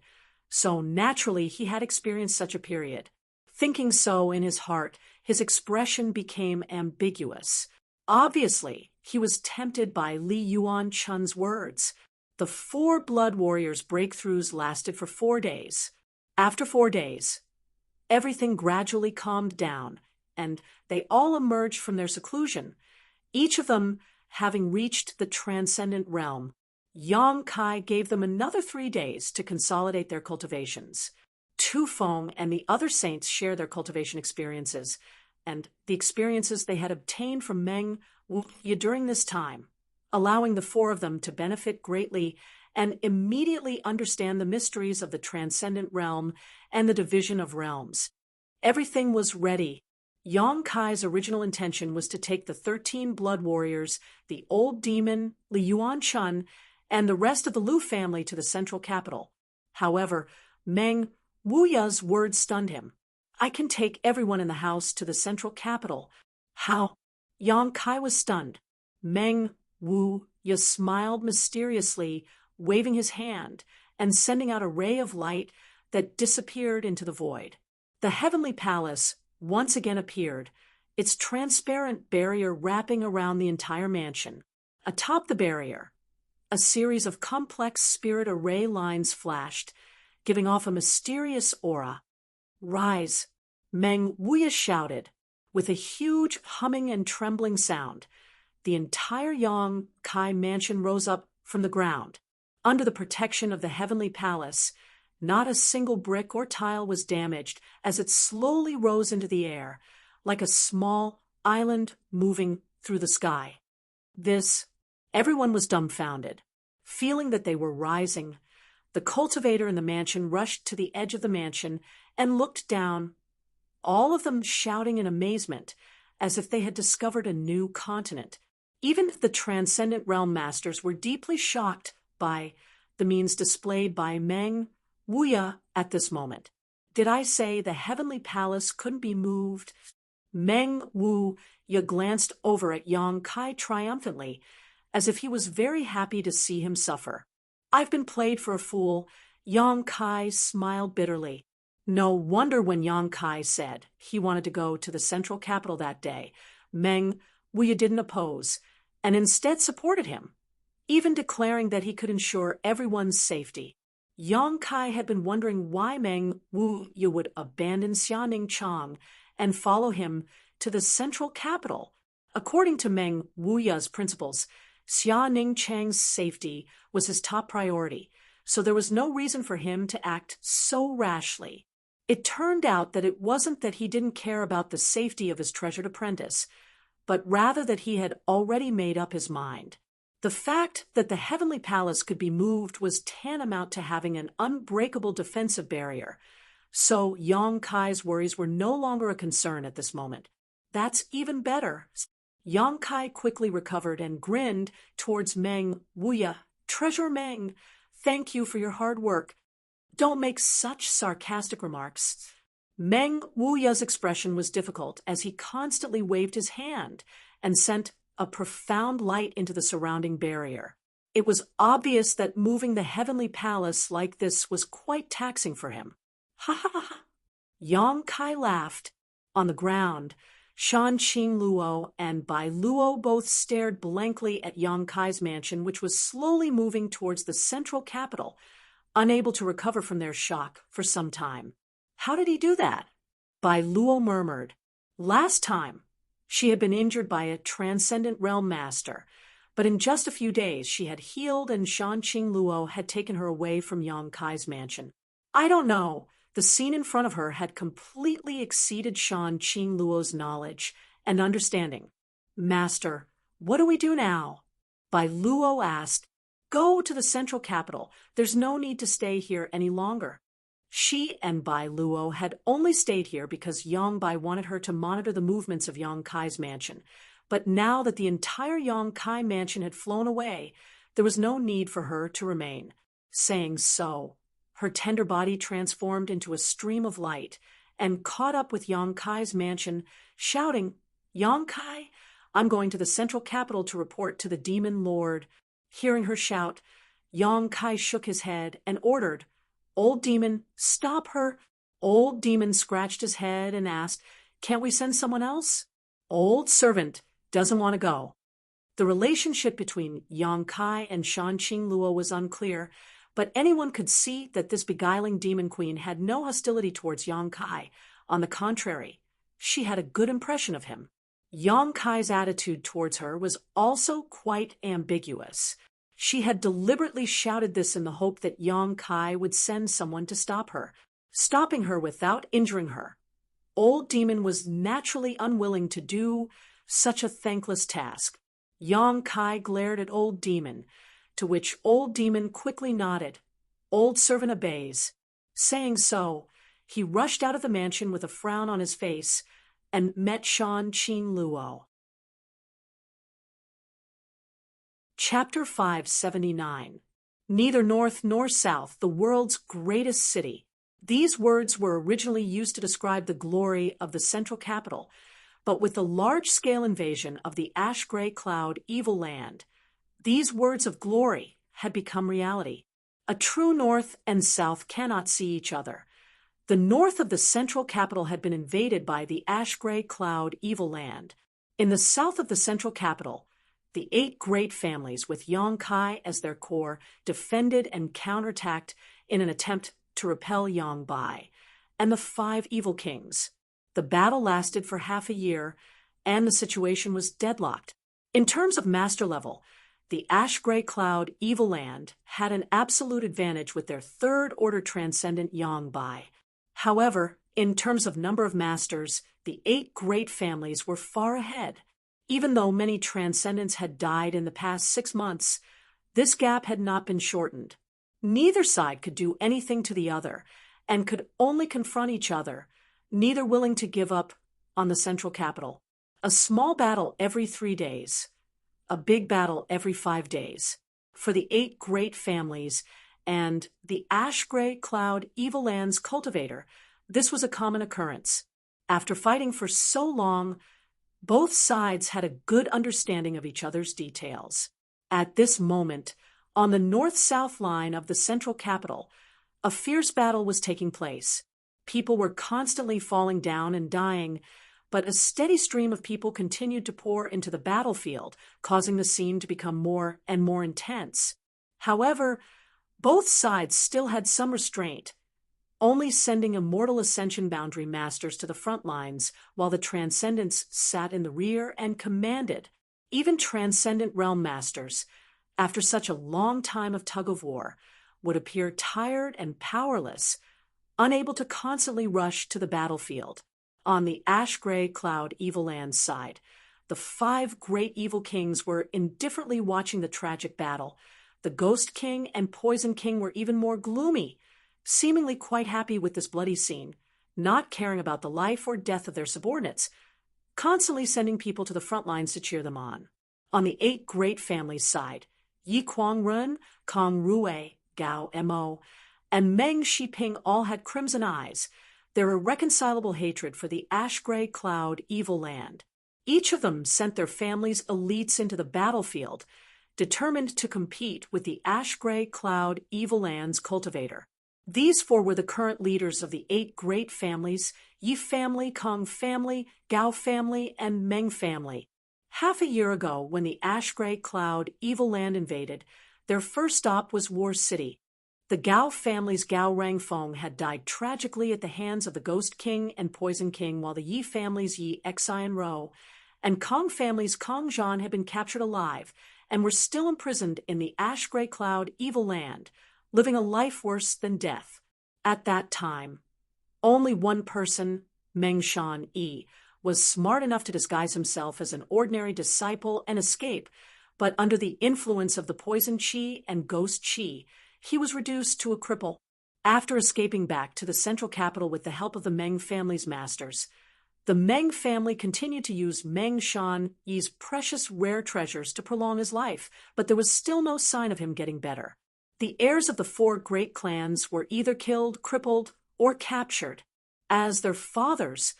A: so naturally he had experienced such a period. Thinking so in his heart, his expression became ambiguous. Obviously, he was tempted by Li Yuan Chun's words. The 4 blood warriors' breakthroughs lasted for 4 days. After 4 days, everything gradually calmed down, and they all emerged from their seclusion, each of them having reached the transcendent realm. Yang Kai gave them another 3 days to consolidate their cultivations. Tu Feng and the other saints shared their cultivation experiences, and the experiences they had obtained from Meng Wuya during this time, allowing the 4 of them to benefit greatly and immediately understand the mysteries of the transcendent realm and the division of realms. Everything was ready. Yang Kai's original intention was to take the 13 blood warriors, the old demon, Li Yuan Chun, and the rest of the Lu family to the central capital. However, Meng Wuya's words stunned him. I can take everyone in the house to the central capital. How? Yang Kai was stunned. Meng Wuya smiled mysteriously, waving his hand and sending out a ray of light that disappeared into the void. The heavenly palace once again appeared, its transparent barrier wrapping around the entire mansion. Atop the barrier, a series of complex spirit array lines flashed, giving off a mysterious aura. Rise, Meng Wuya shouted, with a huge humming and trembling sound. The entire Yang Kai mansion rose up from the ground. Under the protection of the heavenly palace, not a single brick or tile was damaged as it slowly rose into the air, like a small island moving through the sky. Everyone was dumbfounded. Feeling that they were rising, the cultivator in the mansion rushed to the edge of the mansion and looked down, all of them shouting in amazement, as if they had discovered a new continent. Even the transcendent realm masters were deeply shocked by the means displayed by Meng Wuya at this moment. Did I say the heavenly palace couldn't be moved? Meng Wuya glanced over at Yang Kai triumphantly, as if he was very happy to see him suffer. I've been played for a fool. Yang Kai smiled bitterly. No wonder when Yang Kai said he wanted to go to the central capital that day, Meng Wuya didn't oppose, and instead supported him, even declaring that he could ensure everyone's safety. Yang Kai had been wondering why Meng Wuya would abandon Xianing Chang and follow him to the central capital. According to Meng Wuya's principles, Xianing Chang's safety was his top priority, so there was no reason for him to act so rashly. It turned out that it wasn't that he didn't care about the safety of his treasured apprentice, but rather that he had already made up his mind. The fact that the heavenly palace could be moved was tantamount to having an unbreakable defensive barrier, so Yang Kai's worries were no longer a concern at this moment. That's even better. Yang Kai quickly recovered and grinned towards Meng Wuya. Treasurer Meng, thank you for your hard work. Don't make such sarcastic remarks. Meng Wuya's expression was difficult as he constantly waved his hand and sent a profound light into the surrounding barrier. It was obvious that moving the heavenly palace like this was quite taxing for him. Ha ha ha! Yang Kai laughed. On the ground, Shan Qing Luo and Bai Luo both stared blankly at Yang Kai's mansion, which was slowly moving towards the central capital, unable to recover from their shock for some time. How did he do that? Bai Luo murmured. Last time, she had been injured by a transcendent realm master, but in just a few days she had healed and Shan Qing Luo had taken her away from Yang Kai's mansion. I don't know. The scene in front of her had completely exceeded Shan Qing Luo's knowledge and understanding. Master, what do we do now? Bai Luo asked. Go to the central capital. There's no need to stay here any longer. She and Bai Luo had only stayed here because Yong Bai wanted her to monitor the movements of Yong Kai's mansion. But now that the entire Yong Kai mansion had flown away, there was no need for her to remain. Saying so, her tender body transformed into a stream of light and caught up with Yong Kai's mansion, shouting, "Yong Kai, I'm going to the central capital to report to the demon lord." Hearing her shout, Yong Kai shook his head and ordered, "Old demon, stop her." Old demon scratched his head and asked, "Can't we send someone else?" Old servant doesn't want to go. The relationship between Yong Kai and Shan Qing Luo was unclear, but anyone could see that this beguiling demon queen had no hostility towards Yong Kai. On the contrary, she had a good impression of him. Yong Kai's attitude towards her was also quite ambiguous. She had deliberately shouted this in the hope that Yong Kai would send someone to stop her, stopping her without injuring her. Old demon was naturally unwilling to do such a thankless task. Yong Kai glared at old demon, to which old demon quickly nodded. Old servant obeys. Saying so, he rushed out of the mansion with a frown on his face and met Shan Qing Luo. Chapter 579. Neither north nor south, the world's greatest city. These words were originally used to describe the glory of the central capital, but with the large-scale invasion of the ash-gray cloud evil land, these words of glory had become reality. A true north and south cannot see each other. The north of the central capital had been invaded by the ash-gray cloud evil land. In the south of the central capital, the 8 great families with Yong Kai as their core defended and counterattacked in an attempt to repel Yong Bai and the 5 evil kings. The battle lasted for half a year, and the situation was deadlocked. In terms of master level, the ash-gray cloud evil land had an absolute advantage with their 3rd-order transcendent Yong Bai. However, in terms of number of masters, the 8 great families were far ahead. Even though many transcendents had died in the past 6 months, this gap had not been shortened. Neither side could do anything to the other, and could only confront each other, neither willing to give up on the central capital. A small battle every 3 days, a big battle every 5 days. For the 8 great families and the ash-gray cloud evil land's cultivator, this was a common occurrence. After fighting for so long, both sides had a good understanding of each other's details. At this moment, on the north-south line of the central capital, a fierce battle was taking place. People were constantly falling down and dying, but a steady stream of people continued to pour into the battlefield, causing the scene to become more and more intense. However, both sides still had some restraint, only sending immortal ascension boundary masters to the front lines while the transcendents sat in the rear and commanded. Even transcendent realm masters, after such a long time of tug-of-war, would appear tired and powerless, unable to constantly rush to the battlefield. On the ash-gray cloud evil land side, the 5 great evil kings were indifferently watching the tragic battle. The Ghost King and Poison King were even more gloomy, seemingly quite happy with this bloody scene, not caring about the life or death of their subordinates, constantly sending people to the front lines to cheer them on. On the 8 great families side, Yi Kuangrun, Kong Rue, Gao Mo, and Meng Shiping all had crimson eyes, their irreconcilable hatred for the ash-gray cloud evil land. Each of them sent their family's elites into the battlefield, determined to compete with the ash-gray cloud evil land's cultivator. These 4 were the current leaders of the 8 great families: Yi family, Kong family, Gao family, and Meng family. Half a year ago, when the ash-gray cloud evil land invaded, their first stop was War City. The Gao family's Gao Rangfeng had died tragically at the hands of the Ghost King and Poison King, while the Yi family's Yi Xian Ro and Kong family's Kong Zhan had been captured alive and were still imprisoned in the ash-gray cloud evil land, living a life worse than death. At that time, only one person, Meng Shan Yi, was smart enough to disguise himself as an ordinary disciple and escape, but under the influence of the poison qi and ghost qi, he was reduced to a cripple. After escaping back to the central capital with the help of the Meng family's masters, the Meng family continued to use Meng Shan Yi's precious rare treasures to prolong his life, but there was still no sign of him getting better. The heirs of the four great clans were either killed, crippled, or captured. As their fathers,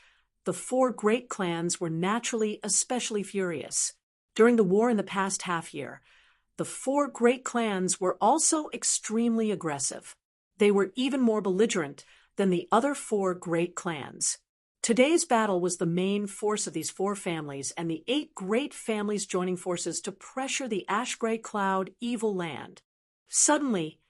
A: the four great clans were naturally especially furious. During the war in the past half-year, the four great clans were also extremely aggressive. They were even more belligerent than the other four great clans. Today's battle was the main force of these four families and the 8 great families joining forces to pressure the ash-gray cloud evil land. Suddenly,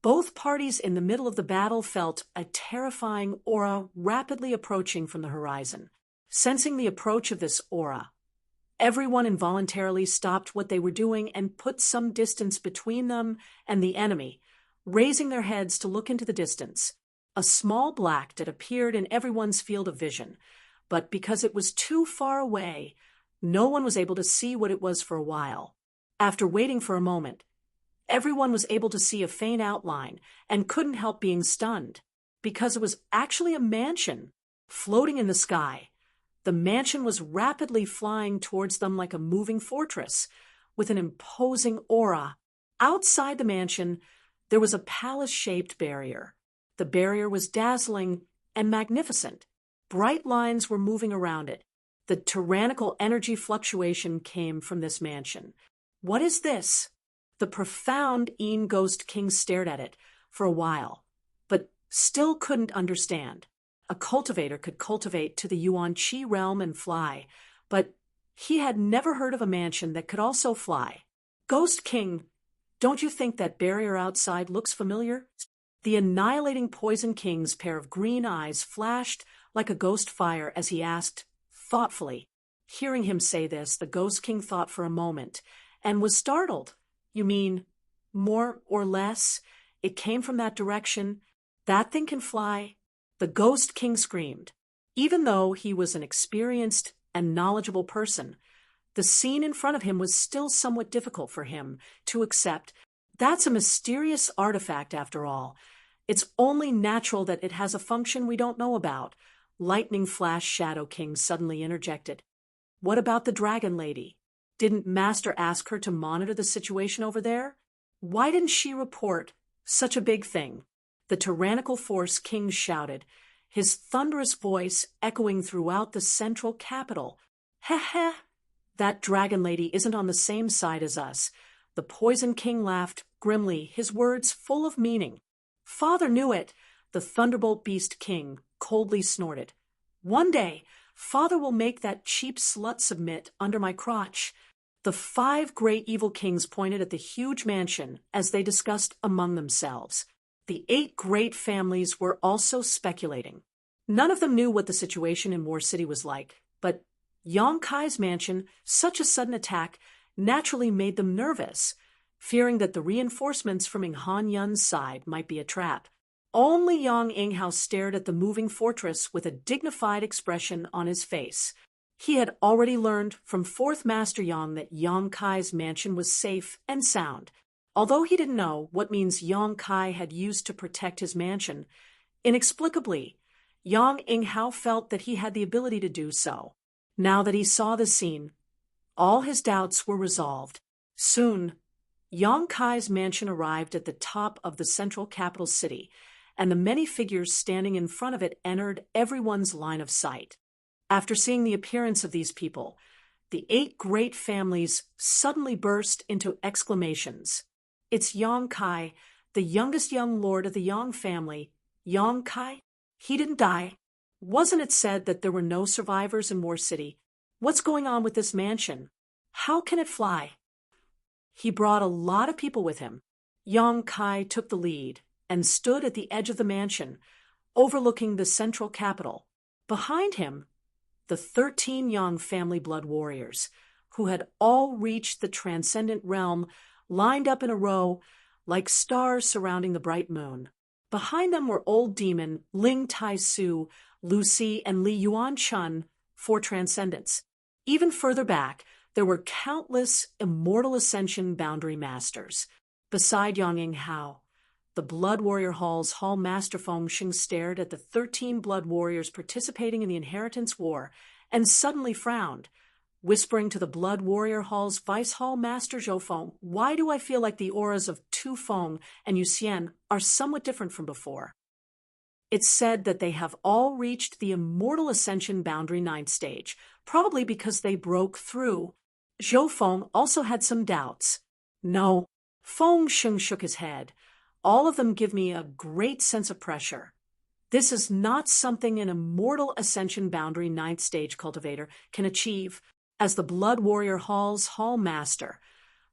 A: both parties in the middle of the battle felt a terrifying aura rapidly approaching from the horizon. Sensing the approach of this aura, everyone involuntarily stopped what they were doing and put some distance between them and the enemy, raising their heads to look into the distance. A small black dot appeared in everyone's field of vision, but because it was too far away, no one was able to see what it was for a while. After waiting for a moment, everyone was able to see a faint outline and couldn't help being stunned, because it was actually a mansion floating in the sky. The mansion was rapidly flying towards them like a moving fortress, with an imposing aura. Outside the mansion, there was a palace-shaped barrier. The barrier was dazzling and magnificent. Bright lines were moving around it. The tyrannical energy fluctuation came from this mansion. What is this? The profound Ghost King stared at it for a while, but still couldn't understand. A cultivator could cultivate to the Yuan Qi realm and fly, but he had never heard of a mansion that could also fly. Ghost King, don't you think that barrier outside looks familiar? The annihilating Poison King's pair of green eyes flashed like a ghost fire as he asked, thoughtfully. Hearing him say this, the Ghost King thought for a moment and was startled. You mean, more or less, it came from that direction? That thing can fly? The Ghost King screamed. Even though he was an experienced and knowledgeable person, the scene in front of him was still somewhat difficult for him to accept. That's a mysterious artifact after all. It's only natural that it has a function we don't know about. Lightning Flash Shadow King suddenly interjected. What about the Dragon Lady? Didn't Master ask her to monitor the situation over there? Why didn't she report such a big thing? The tyrannical force King shouted, his thunderous voice echoing throughout the central capital. Heh heh! That Dragon Lady isn't on the same side as us. The Poison King laughed grimly, his words full of meaning. Father knew it, the Thunderbolt Beast King coldly snorted. One day, Father will make that cheap slut submit under my crotch. The 5 great evil kings pointed at the huge mansion as they discussed among themselves. The 8 great families were also speculating. None of them knew what the situation in War City was like, but Yang Kai's mansion, such a sudden attack, naturally made them nervous, fearing that the reinforcements from Han Yun's side might be a trap. Only Yang Inghao stared at the moving fortress with a dignified expression on his face. He had already learned from 4th Master Yang that Yang Kai's mansion was safe and sound. Although he didn't know what means Yang Kai had used to protect his mansion, inexplicably, Yang Inghao felt that he had the ability to do so. Now that he saw the scene, all his doubts were resolved. Soon, Yang Kai's mansion arrived at the top of the central capital city, and the many figures standing in front of it entered everyone's line of sight. After seeing the appearance of these people, the 8 great families suddenly burst into exclamations. It's Yang Kai, the youngest young lord of the Yang family. Yang Kai? He didn't die. Wasn't it said that there were no survivors in War City? What's going on with this mansion? How can it fly? He brought a lot of people with him. Yang Kai took the lead and stood at the edge of the mansion, overlooking the central capital. Behind him, the 13 Yang family blood warriors, who had all reached the transcendent realm, lined up in a row like stars surrounding the bright moon. Behind them were Old Demon, Ling Tai Su, Lucy, and Li Yuan Chun, 4 transcendents. Even further back, there were countless immortal ascension boundary masters. Beside Yang Inghao, The Blood Warrior Hall's Hall Master Feng Xing stared at the 13 blood warriors participating in the Inheritance War and suddenly frowned, whispering to the Blood Warrior Hall's Vice Hall Master Zhou Feng, "Why do I feel like the auras of Tu Feng and Yu Xian are somewhat different from before?" It's said that they have all reached the Immortal Ascension Boundary 9th stage, probably because they broke through. Zhou Feng also had some doubts. "No." Feng Xing shook his head. "All of them give me a great sense of pressure. This is not something an Immortal Ascension Boundary 9th stage cultivator can achieve. As the Blood Warrior Hall's Hall Master,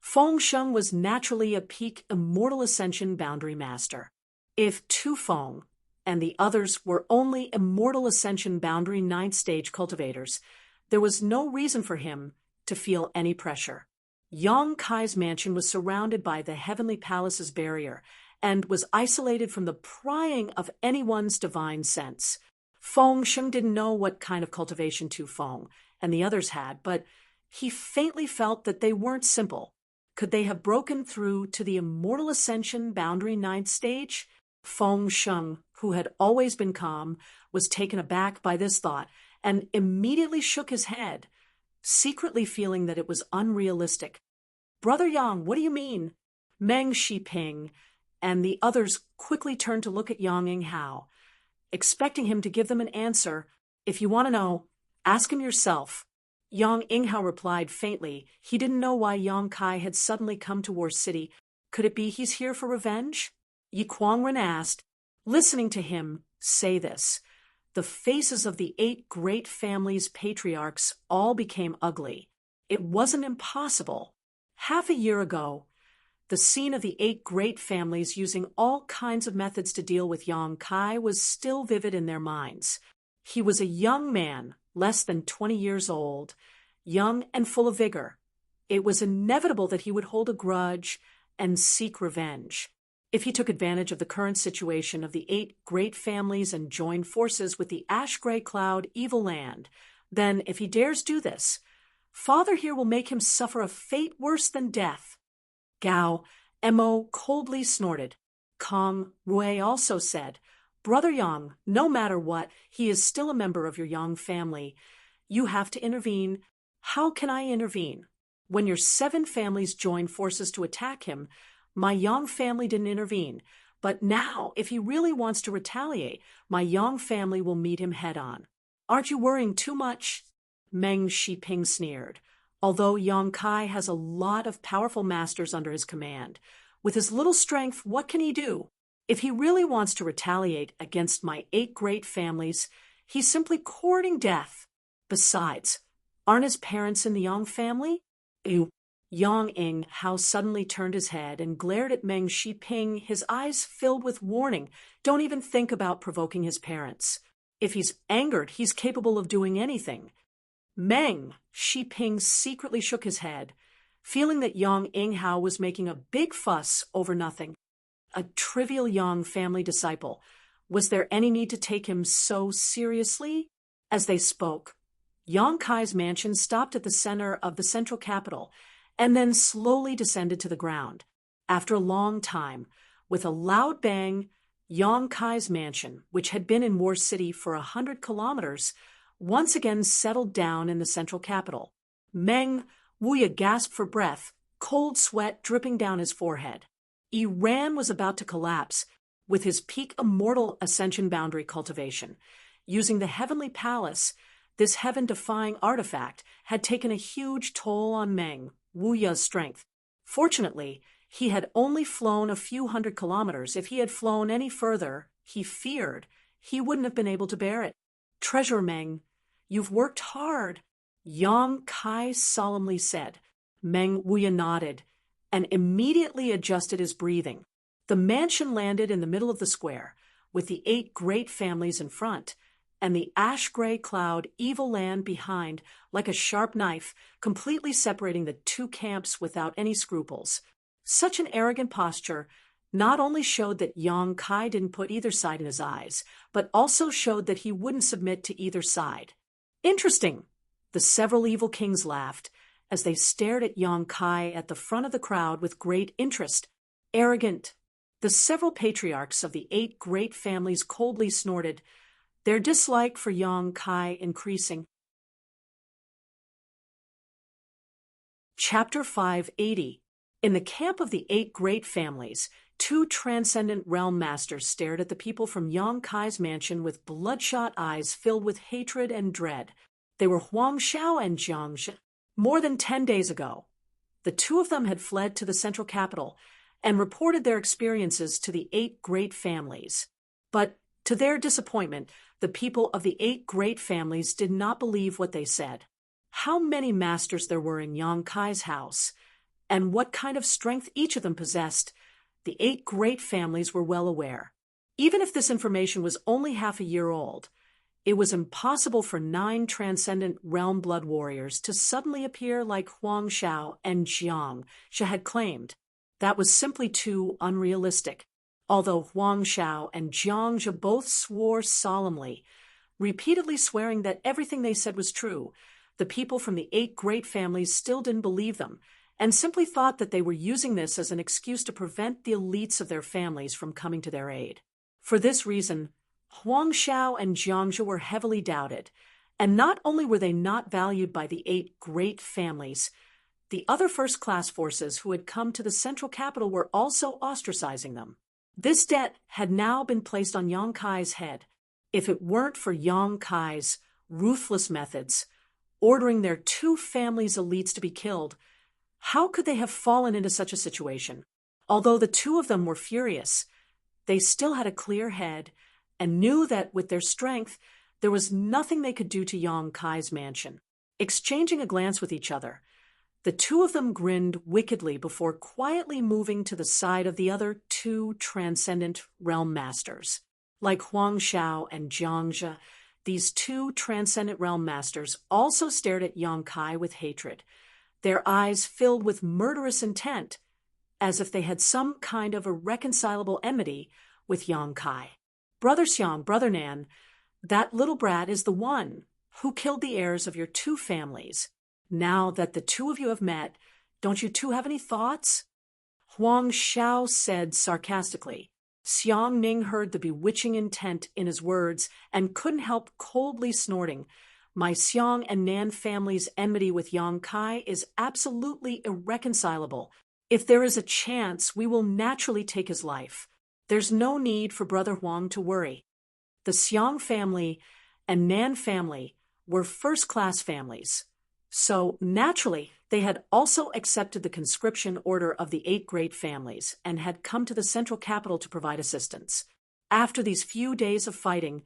A: Feng Xing was naturally a peak Immortal Ascension Boundary Master. If Tu Feng and the others were only Immortal Ascension Boundary 9th stage cultivators, there was no reason for him to feel any pressure. Yang Kai's mansion was surrounded by the Heavenly Palace's barrier and was isolated from the prying of anyone's divine sense. Feng Xing didn't know what kind of cultivation Tu Feng and the others had, but he faintly felt that they weren't simple. Could they have broken through to the Immortal Ascension Boundary 9th stage? Feng Xing, who had always been calm, was taken aback by this thought and immediately shook his head, secretly feeling that it was unrealistic. "Brother Yang, what do you mean?" Meng Shiping and the others quickly turned to look at Yang Yinghao, expecting him to give them an answer. "If you want to know, ask him yourself." Yang Yinghao replied faintly. He didn't know why Yang Kai had suddenly come to War City. Could it be he's here for revenge? Yi Kuangren asked, listening to him say this. The faces of the 8 great families' patriarchs all became ugly. It wasn't impossible. Half a year ago, the scene of the 8 great families using all kinds of methods to deal with Yang Kai was still vivid in their minds. He was a young man, less than 20 years old, young and full of vigor. It was inevitable that he would hold a grudge and seek revenge. If he took advantage of the current situation of the 8 great families and joined forces with the ash-gray cloud evil land, then if he dares do this, Father here will make him suffer a fate worse than death. Gao Mo coldly snorted. Kong Rui also said, "Brother Yang, no matter what, he is still a member of your Yang family. You have to intervene." "How can I intervene? When your 7 families joined forces to attack him, my Yang family didn't intervene. But now, if he really wants to retaliate, my Yang family will meet him head-on. Aren't you worrying too much?" Meng Shiping sneered. Although Yang Kai has a lot of powerful masters under his command, with his little strength, what can he do? If he really wants to retaliate against my 8 great families, he's simply courting death. Besides, aren't his parents in the Yang family? Ew. Yang Yinghao suddenly turned his head and glared at Meng Shiping, his eyes filled with warning. Don't even think about provoking his parents. If he's angered, he's capable of doing anything. Meng Shiping secretly shook his head, feeling that Yang Yinghao was making a big fuss over nothing. A trivial Yang family disciple. Was there any need to take him so seriously? As they spoke, Yang Kai's mansion stopped at the center of the central capital and then slowly descended to the ground. After a long time, with a loud bang, Yang Kai's mansion, which had been in War City for 100 kilometers, once again settled down in the central capital. Meng Wuya gasped for breath, cold sweat dripping down his forehead. Iran was about to collapse with his peak Immortal Ascension Boundary cultivation. Using the Heavenly Palace, this heaven-defying artifact had taken a huge toll on Meng Wuya's strength. Fortunately, he had only flown a few hundred kilometers. If he had flown any further, he feared he wouldn't have been able to bear it. "Treasure Meng, you've worked hard," Yang Kai solemnly said. Meng Wuya nodded and immediately adjusted his breathing. The mansion landed in the middle of the square, with the 8 great families in front, and the ash-gray cloud evil land behind like a sharp knife, completely separating the 2 camps without any scruples. Such an arrogant posture not only showed that Yang Kai didn't put either side in his eyes, but also showed that he wouldn't submit to either side. "Interesting," the several evil kings laughed, as they stared at Yang Kai at the front of the crowd with great interest. "Arrogant," The several patriarchs of the 8 great families coldly snorted, their dislike for Yang Kai increasing. Chapter 580. In the camp of the 8 great families, 2 transcendent realm masters stared at the people from Yang Kai's mansion with bloodshot eyes filled with hatred and dread. They were Huang Xiao and Jiang Zhe. More than 10 days ago, the 2 of them had fled to the central capital and reported their experiences to the 8 great families. But, to their disappointment, the people of the 8 great families did not believe what they said. How many masters there were in Yang Kai's house, and what kind of strength each of them possessed, the 8 great families were well aware. Even if this information was only half a year old, it was impossible for 9 transcendent realm blood warriors to suddenly appear like Huang Xiao and Jiang Zhe had claimed. That was simply too unrealistic. Although Huang Xiao and Jiang Zhe both swore solemnly, repeatedly swearing that everything they said was true, the people from the 8 great families still didn't believe them, and simply thought that they were using this as an excuse to prevent the elites of their families from coming to their aid. For this reason, Huang Xiao and Jiang Zhe were heavily doubted, and not only were they not valued by the 8 great families, the other first-class forces who had come to the central capital were also ostracizing them. This debt had now been placed on Yang Kai's head. If it weren't for Yang Kai's ruthless methods, ordering their 2 families' elites to be killed, how could they have fallen into such a situation? Although the 2 of them were furious, they still had a clear head and knew that with their strength, there was nothing they could do to Yang Kai's mansion. Exchanging a glance with each other, the 2 of them grinned wickedly before quietly moving to the side of the other 2 transcendent realm masters. Like Huang Xiao and Jiang Zhe, these 2 transcendent realm masters also stared at Yang Kai with hatred, their eyes filled with murderous intent, as if they had some kind of irreconcilable enmity with Yang Kai. Brother Xiang, Brother Nan, that little brat is the one who killed the heirs of your 2 families. Now that the 2 of you have met, don't you 2 have any thoughts? Huang Xiao said sarcastically. Xiang Ning heard the bewitching intent in his words and couldn't help coldly snorting. My Xiang and Nan family's enmity with Yang Kai is absolutely irreconcilable. If there is a chance, we will naturally take his life. There's no need for Brother Huang to worry. The Xiang family and Nan family were first-class families, so naturally they had also accepted the conscription order of the 8 great families and had come to the central capital to provide assistance. After these few days of fighting,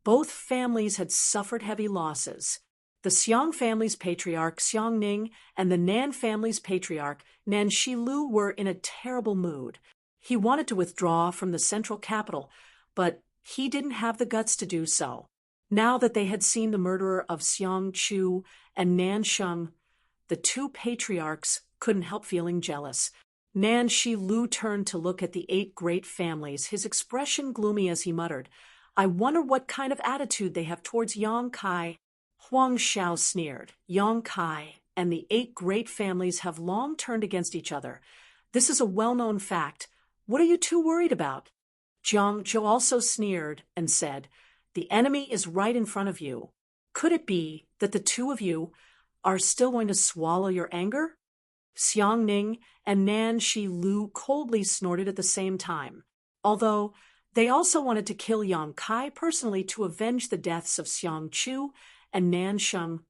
A: both families had suffered heavy losses. The Xiang family's patriarch, Xiang Ning, and the Nan family's patriarch, Nan Shilu, were in a terrible mood. He wanted to withdraw from the central capital, but he didn't have the guts to do so. Now that they had seen the murderer of Xiang Chu and Nan Sheng, the 2 patriarchs couldn't help feeling jealous. Nan Shilu turned to look at the 8 great families, his expression gloomy as he muttered, I wonder what kind of attitude they have towards Yang Kai. Huang Xiao sneered. Yang Kai and the 8 great families have long turned against each other. This is a well-known fact. What are you 2 worried about? Jiang Zhe also sneered and said, The enemy is right in front of you. Could it be that the 2 of you are still going to swallow your anger? Xiang Ning and Nan Shilu coldly snorted at the same time, although they also wanted to kill Yang Kai personally to avenge the deaths of Xiang Chu and Nan Sheng.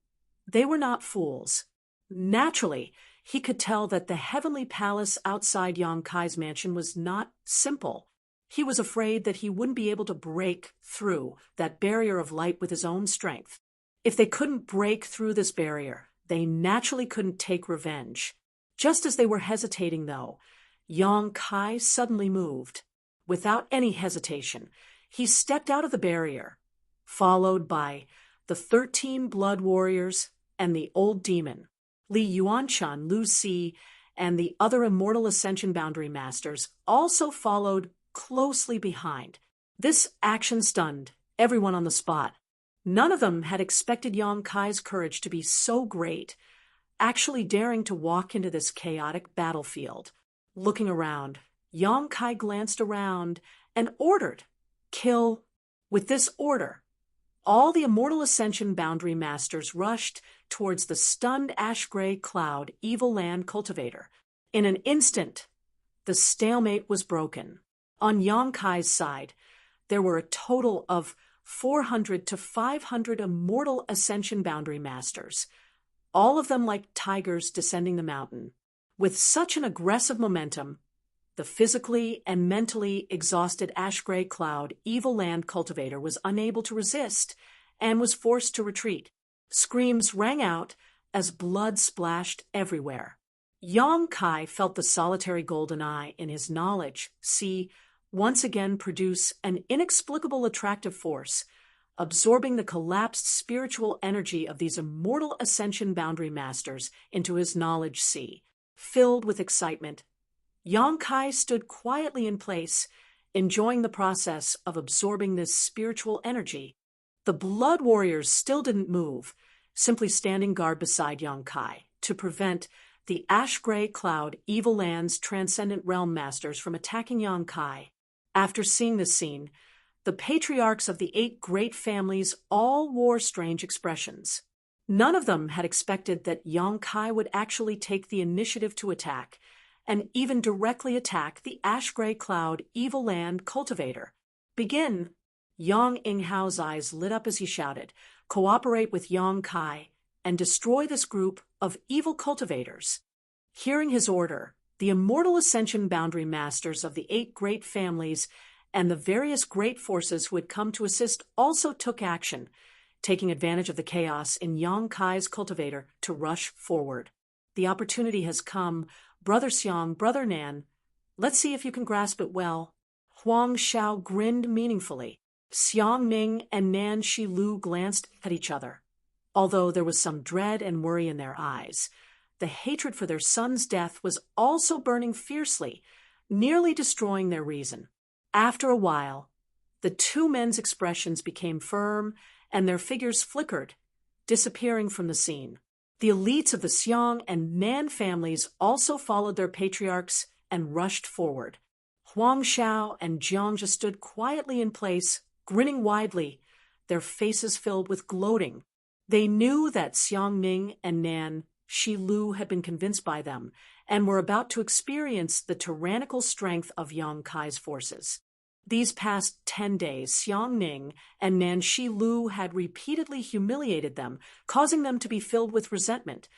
A: They were not fools. Naturally, he could tell that the heavenly palace outside Yang Kai's mansion was not simple. He was afraid that he wouldn't be able to break through that barrier of light with his own strength. If they couldn't break through this barrier, they naturally couldn't take revenge. Just as they were hesitating, though, Yang Kai suddenly moved. Without any hesitation, he stepped out of the barrier, followed by the 13 blood warriors and the old demon. Li Yuanchan, Lu Si, and the other immortal ascension boundary masters also followed closely behind. This action stunned everyone on the spot. None of them had expected Yang Kai's courage to be so great, actually daring to walk into this chaotic battlefield. Looking around, Yang Kai glanced around and ordered, "Kill." With this order, all the Immortal Ascension Boundary Masters rushed towards the stunned ash-gray cloud Evil Land Cultivator. In an instant, the stalemate was broken. On Yang Kai's side, there were a total of 400 to 500 Immortal Ascension Boundary Masters, all of them like tigers descending the mountain. With such an aggressive momentum, the physically and mentally exhausted ash-gray cloud Evil Land Cultivator was unable to resist and was forced to retreat. Screams rang out as blood splashed everywhere. Yang Kai felt the solitary golden eye in his knowledge once again produce an inexplicable attractive force, absorbing the collapsed spiritual energy of these Immortal Ascension Boundary Masters into his knowledge sea. Filled with excitement, Yang Kai stood quietly in place, enjoying the process of absorbing this spiritual energy. The Blood Warriors still didn't move, simply standing guard beside Yang Kai to prevent the ash-gray cloud Evil Land's Transcendent Realm Masters from attacking Yang Kai. After seeing this scene, the patriarchs of the 8 great families all wore strange expressions. None of them had expected that Yang Kai would actually take the initiative to attack, and even directly attack the ash-gray cloud Evil Land Cultivator. "Begin!" Yang Inghao's eyes lit up as he shouted, "Cooperate with Yang Kai and destroy this group of evil cultivators." Hearing his order, the Immortal Ascension Boundary Masters of the 8 great families and the various great forces who had come to assist also took action, taking advantage of the chaos in Yang Kai's cultivator to rush forward. "The opportunity has come, Brother Xiang, Brother Nan. Let's see if you can grasp it well." Huang Xiao grinned meaningfully. Xiang Ning and Nan Shilu glanced at each other. Although there was some dread and worry in their eyes, the hatred for their son's death was also burning fiercely, nearly destroying their reason. After a while, the 2 men's expressions became firm and their figures flickered, disappearing from the scene. The elites of the Xiang and Nan families also followed their patriarchs and rushed forward. Huang Xiao and Jiangzhe stood quietly in place, grinning widely, their faces filled with gloating. They knew that Xiang Ning and Nan Shilu had been convinced by them and were about to experience the tyrannical strength of Yang Kai's forces. These past 10 days, Xiang Ning and Nan Shilu had repeatedly humiliated them, causing them to be filled with resentment.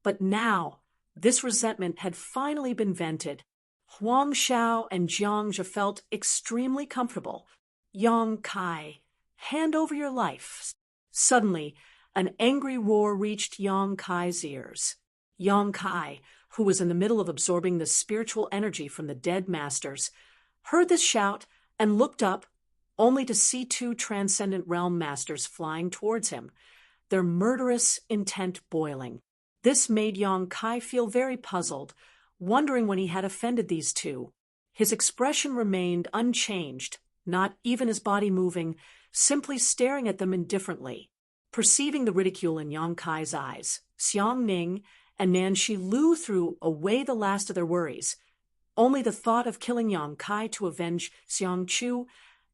A: But now, this resentment had finally been vented. Huang Xiao and Jiangzhe felt extremely comfortable. "Yang Kai, hand over your life." Suddenly, an angry roar reached Yang Kai's ears. Yang Kai, who was in the middle of absorbing the spiritual energy from the dead masters, heard this shout and looked up, only to see 2 Transcendent Realm Masters flying towards him, their murderous intent boiling. This made Yang Kai feel very puzzled, wondering when he had offended these 2. His expression remained unchanged, not even his body moving, simply staring at them indifferently. Perceiving the ridicule in Yang Kai's eyes, Xiang Ning and Nan Shilu threw away the last of their worries. Only the thought of killing Yang Kai to avenge Xiang Chu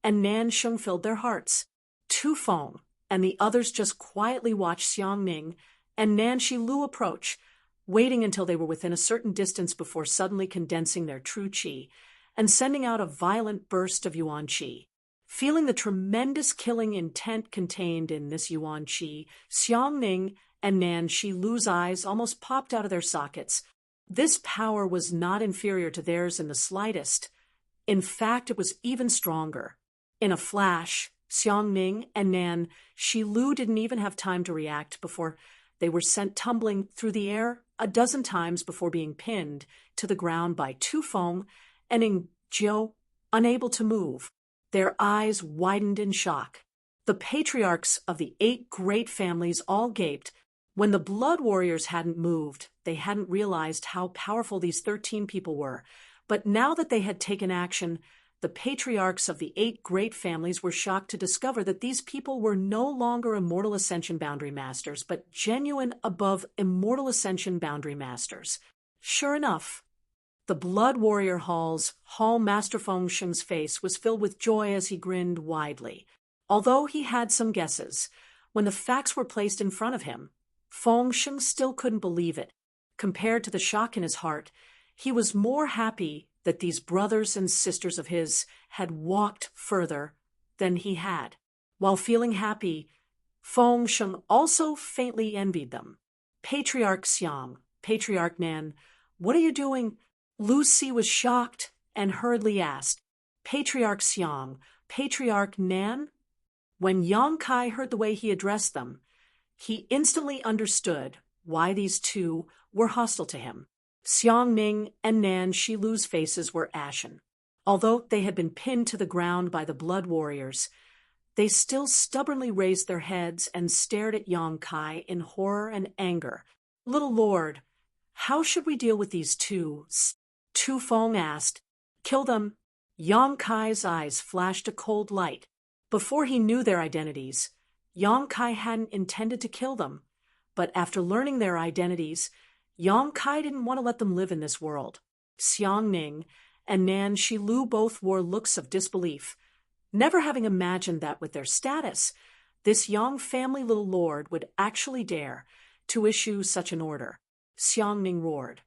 A: and Nan Sheng filled their hearts. Tu Feng and the others just quietly watched Xiang Ning and Nan Shilu approach, waiting until they were within a certain distance before suddenly condensing their true qi and sending out a violent burst of yuan qi. Feeling the tremendous killing intent contained in this yuan qi, Xiang Ning and Nan Shilu's eyes almost popped out of their sockets. This power was not inferior to theirs in the slightest. In fact, it was even stronger. In a flash, Xiang Ning and Nan Shilu didn't even have time to react before they were sent tumbling through the air a dozen times before being pinned to the ground by Tu Feng and Ning Jiu, unable to move. Their eyes widened in shock. The patriarchs of the 8 great families all gaped. When the Blood Warriors hadn't moved, they hadn't realized how powerful these 13 people were. But now that they had taken action, the patriarchs of the 8 great families were shocked to discover that these people were no longer Immortal Ascension Boundary Masters, but genuine above Immortal Ascension Boundary Masters. Sure enough, The Blood Warrior Hall Master Feng Sheng's face was filled with joy as he grinned widely. Although he had some guesses, when the facts were placed in front of him, Feng Sheng still couldn't believe it. Compared to the shock in his heart, he was more happy that these brothers and sisters of his had walked further than he had. While feeling happy, Feng Sheng also faintly envied them. Patriarch Xiang, Patriarch Nan, what are you doing? Lucy was shocked and hurriedly asked, Patriarch Xiang, Patriarch Nan? When Yang Kai heard the way he addressed them, he instantly understood why these two were hostile to him. Xiang Ning and Nan Shilu's faces were ashen. Although they had been pinned to the ground by the Blood Warriors, they still stubbornly raised their heads and stared at Yang Kai in horror and anger. Little Lord, how should we deal with these two? Tu Feng asked. Kill them. Yang Kai's eyes flashed a cold light. Before he knew their identities, Yang Kai hadn't intended to kill them. But after learning their identities, Yang Kai didn't want to let them live in this world. Xiang Ning and Nan Shilu both wore looks of disbelief, never having imagined that with their status, this Yang family little lord would actually dare to issue such an order. Xiang Ning roared,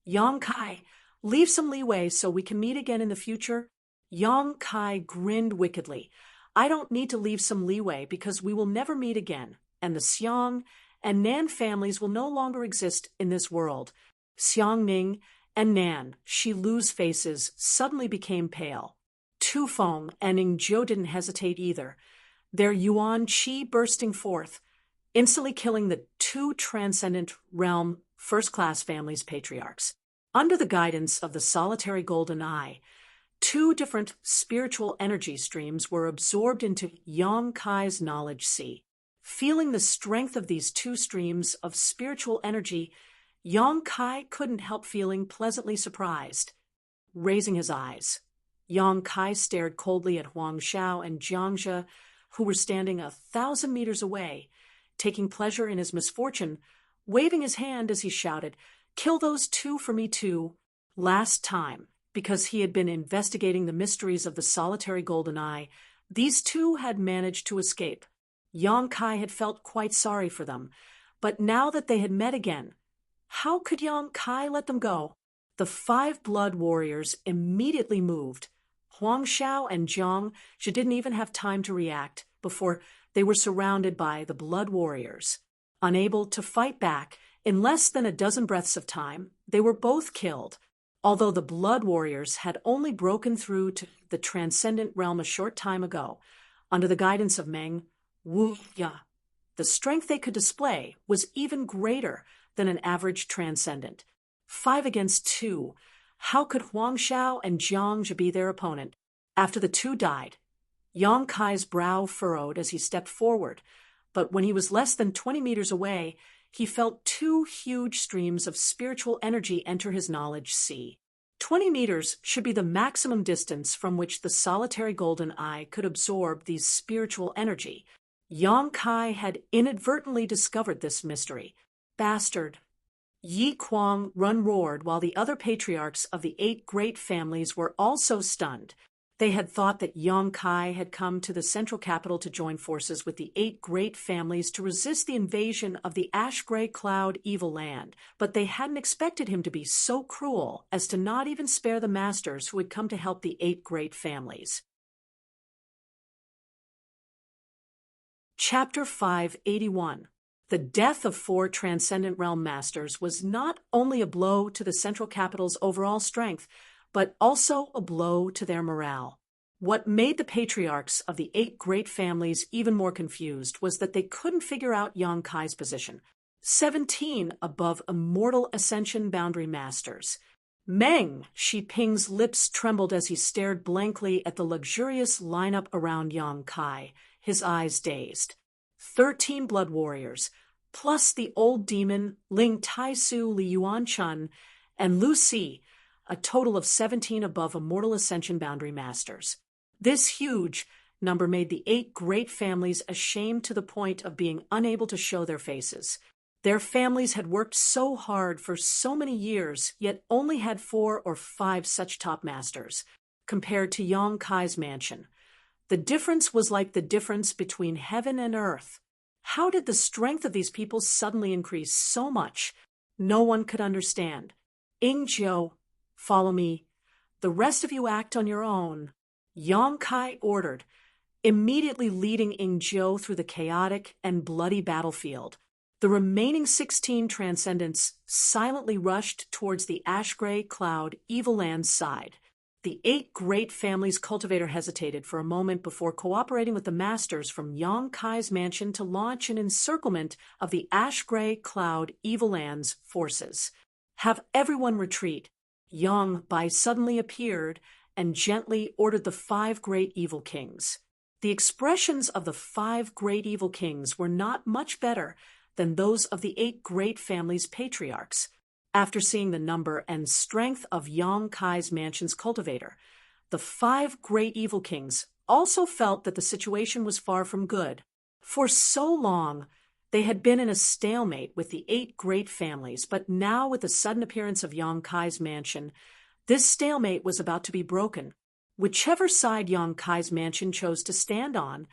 A: Yang Kai, leave some leeway so we can meet again in the future. Yang Kai grinned wickedly. I don't need to leave some leeway because we will never meet again, and the Xiang and Nan families will no longer exist in this world. Xiang Ning and Nan Shilu's faces suddenly became pale. Tu Feng and Ning Jiu didn't hesitate either, their Yuan Qi bursting forth, instantly killing the two Transcendent Realm first-class families' patriarchs. Under the guidance of the solitary golden eye, two different spiritual energy streams were absorbed into Yang Kai's knowledge sea. Feeling the strength of these two streams of spiritual energy, Yang Kai couldn't help feeling pleasantly surprised. Raising his eyes, Yang Kai stared coldly at Huang Xiao and Jiangzhe, who were standing 1,000 meters away, taking pleasure in his misfortune, waving his hand as he shouted, Kill those two for me too. Last time, because he had been investigating the mysteries of the solitary golden eye, these two had managed to escape. Yang Kai had felt quite sorry for them, but now that they had met again, how could Yang Kai let them go? The 5 Blood Warriors immediately moved. Huang Xiao and Jiang didn't even have time to react before they were surrounded by the Blood Warriors. Unable to fight back, in less than a dozen breaths of time, they were both killed. Although the Blood Warriors had only broken through to the Transcendent Realm a short time ago, under the guidance of Meng Wuya, the strength they could display was even greater than an average Transcendent. 5 against 2. How could Huang Xiao and Jiang be their opponent? After the two died, Yang Kai's brow furrowed as he stepped forward, but when he was less than 20 meters away, he felt 2 huge streams of spiritual energy enter his knowledge sea. 20 meters should be the maximum distance from which the solitary golden eye could absorb these spiritual energy. Yang Kai had inadvertently discovered this mystery. Bastard! Yi Kuang roared while the other patriarchs of the 8 great families were also stunned. They had thought that Yang Kai had come to the central capital to join forces with the 8 great families to resist the invasion of the ash-gray cloud evil land, but they hadn't expected him to be so cruel as to not even spare the masters who had come to help the 8 great families. Chapter 581. The death of 4 Transcendent Realm Masters was not only a blow to the central capital's overall strength, but also a blow to their morale. What made the patriarchs of the 8 great families even more confused was that they couldn't figure out Yang Kai's position. 17 above Immortal Ascension Boundary Masters. Meng Shiping's lips trembled as he stared blankly at the luxurious lineup around Yang Kai, his eyes dazed. 13 Blood Warriors, plus the old demon Ling Taisu Li Yuan Chun and Lu Si, a total of 17 above Immortal Ascension Boundary Masters. This huge number made the 8 great families ashamed to the point of being unable to show their faces. Their families had worked so hard for so many years, yet only had 4 or 5 such top masters, compared to Yang Kai's mansion. The difference was like the difference between heaven and earth. How did the strength of these people suddenly increase so much? No one could understand. Ingjiu, follow me. The rest of you act on your own. Yang Kai ordered, immediately leading Ingjiu through the chaotic and bloody battlefield. The remaining 16 transcendents silently rushed towards the ash-gray cloud Evil Land's side. The 8 great families cultivator hesitated for a moment before cooperating with the masters from Yang Kai's mansion to launch an encirclement of the ash-gray cloud Evil Land's forces. Have everyone retreat. Yang Bai suddenly appeared and gently ordered the 5 great evil kings. The expressions of the 5 great evil kings were not much better than those of the 8 great families' patriarchs. After seeing the number and strength of Yang Kai's mansion's cultivator, the 5 great evil kings also felt that the situation was far from good. For so long, they had been in a stalemate with the 8 great families, but now with the sudden appearance of Yang Kai's mansion, this stalemate was about to be broken. Whichever side Yang Kai's mansion chose to stand on,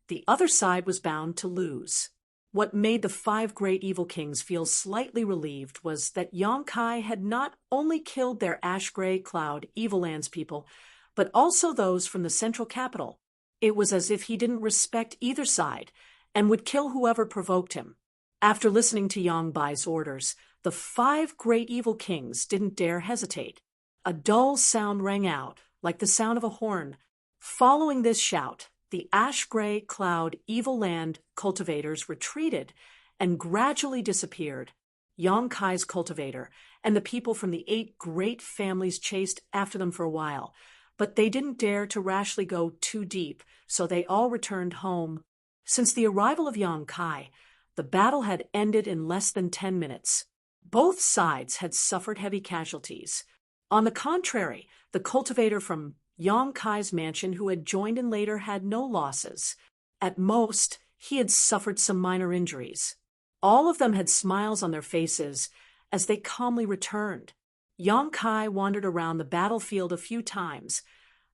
A: the other side was bound to lose. What made the 5 great evil kings feel slightly relieved was that Yang Kai had not only killed their ash-gray cloud Evil Land's people, but also those from the central capital. It was as if he didn't respect either side and would kill whoever provoked him. After listening to Yang Bai's orders, the 5 great evil kings didn't dare hesitate. A dull sound rang out, like the sound of a horn. Following this shout, the ash-gray cloud Evil Land cultivators retreated and gradually disappeared. Yang Kai's cultivator and the people from the 8 great families chased after them for a while, but they didn't dare to rashly go too deep, so they all returned home. Since the arrival of Yang Kai, the battle had ended in less than 10 minutes. Both sides had suffered heavy casualties. On the contrary, the cultivator from Yang Kai's mansion who had joined in later had no losses. At most, he had suffered some minor injuries. All of them had smiles on their faces as they calmly returned. Yang Kai wandered around the battlefield a few times,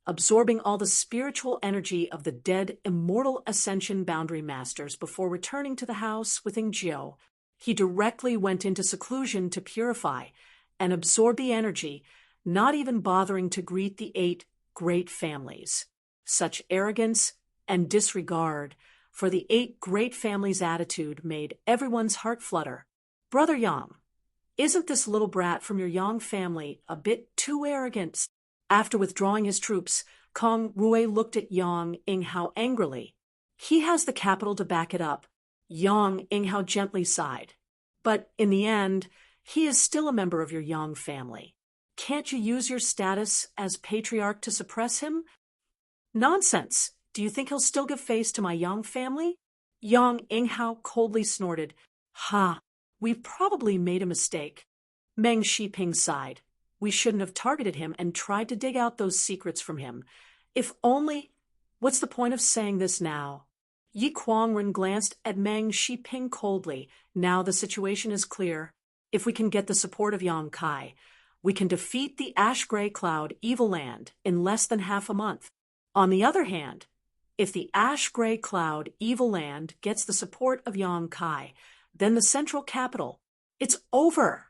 A: absorbing all the spiritual energy of the dead immortal Ascension Boundary Masters before returning to the house with Ingjiu. He directly went into seclusion to purify and absorb the energy, not even bothering to greet the 8 great families. Such arrogance and disregard for the 8 great families' attitude made everyone's heart flutter. Brother Yang, isn't this little brat from your Yang family a bit too arrogant? After withdrawing his troops, Kong Rui looked at Yang Inghao angrily. He has the capital to back it up. Yang Inghao gently sighed. But in the end, he is still a member of your Yang family. Can't you use your status as patriarch to suppress him? Nonsense! Do you think he'll still give face to my Yang family? Yang Inghao coldly snorted. Ha! We've probably made a mistake. Meng Shiping sighed. We shouldn't have targeted him and tried to dig out those secrets from him. If only... What's the point of saying this now? Yi Kuangren glanced at Meng Shiping coldly. Now the situation is clear. If we can get the support of Yang Kai, we can defeat the ash-gray cloud Evil Land in less than half a month. On the other hand, if the ash-gray cloud Evil Land gets the support of Yang Kai, then the central capital, it's over.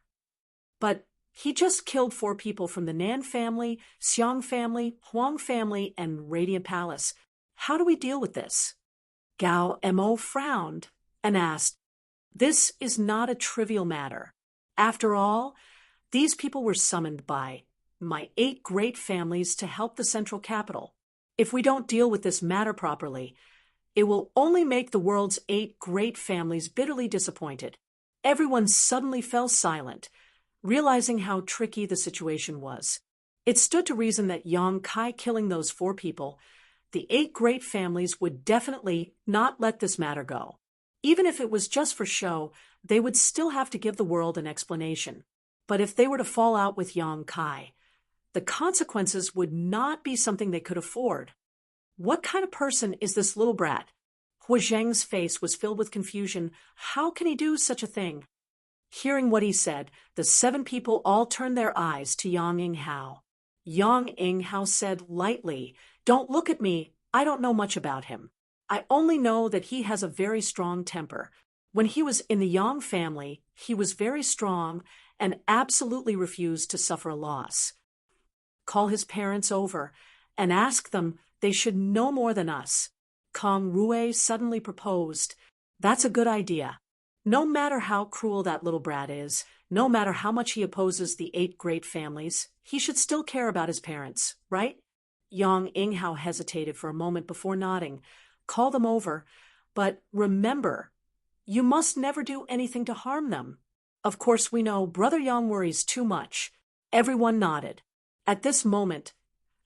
A: But he just killed 4 people from the Nan family, Xiang family, Huang family, and Radiant Palace. How do we deal with this? Gao Mo frowned and asked, This is not a trivial matter. After all, these people were summoned by my 8 great families to help the central capital. If we don't deal with this matter properly, it will only make the world's 8 great families bitterly disappointed. Everyone suddenly fell silent, realizing how tricky the situation was. It stood to reason that Yang Kai killing those 4 people, the 8 great families would definitely not let this matter go. Even if it was just for show, they would still have to give the world an explanation. But if they were to fall out with Yang Kai, the consequences would not be something they could afford. What kind of person is this little brat? Hua Zheng's face was filled with confusion. How can he do such a thing? Hearing what he said, the 7 people all turned their eyes to Yang Inghao. Yang Inghao said lightly, "Don't look at me, I don't know much about him. I only know that he has a very strong temper. When he was in the Yang family, he was very strong and absolutely refused to suffer a loss. Call his parents over and ask them they should know more than us." Kong Rui suddenly proposed. "That's a good idea. No matter how cruel that little brat is, no matter how much he opposes the 8 great families, he should still care about his parents, right?" Yang Inghao hesitated for a moment before nodding. "Call them over, but remember, you must never do anything to harm them." "Of course we know Brother Yang worries too much." Everyone nodded. At this moment,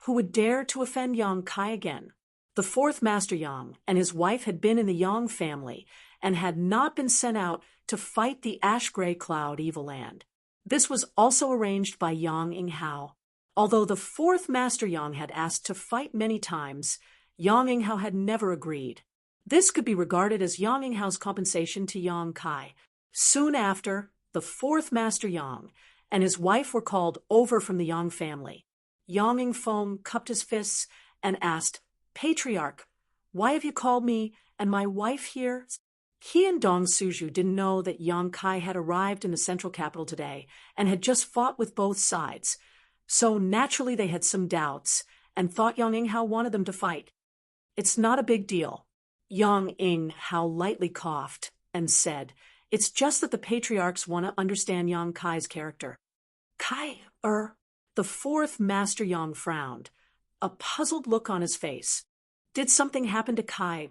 A: who would dare to offend Yang Kai again? The 4th Master Yang and his wife had been in the Yang family and had not been sent out to fight the ash-gray cloud evil land. This was also arranged by Yang Inghao. Although the 4th Master Yang had asked to fight many times, Yang Inghao had never agreed. This could be regarded as Yang Inghao's compensation to Yang Kai. Soon after, the 4th Master Yang and his wife were called over from the Yang family. Yang Ingfeng cupped his fists and asked, "Patriarch, why have you called me and my wife here?" He and Dong Suju didn't know that Yang Kai had arrived in the central capital today and had just fought with both sides, so naturally they had some doubts and thought Yang Inghao wanted them to fight. "It's not a big deal." Yang Inghao lightly coughed and said, "It's just that the patriarchs want to understand Yang Kai's character." The 4th Master Yang frowned, a puzzled look on his face. Did something happen to Kai?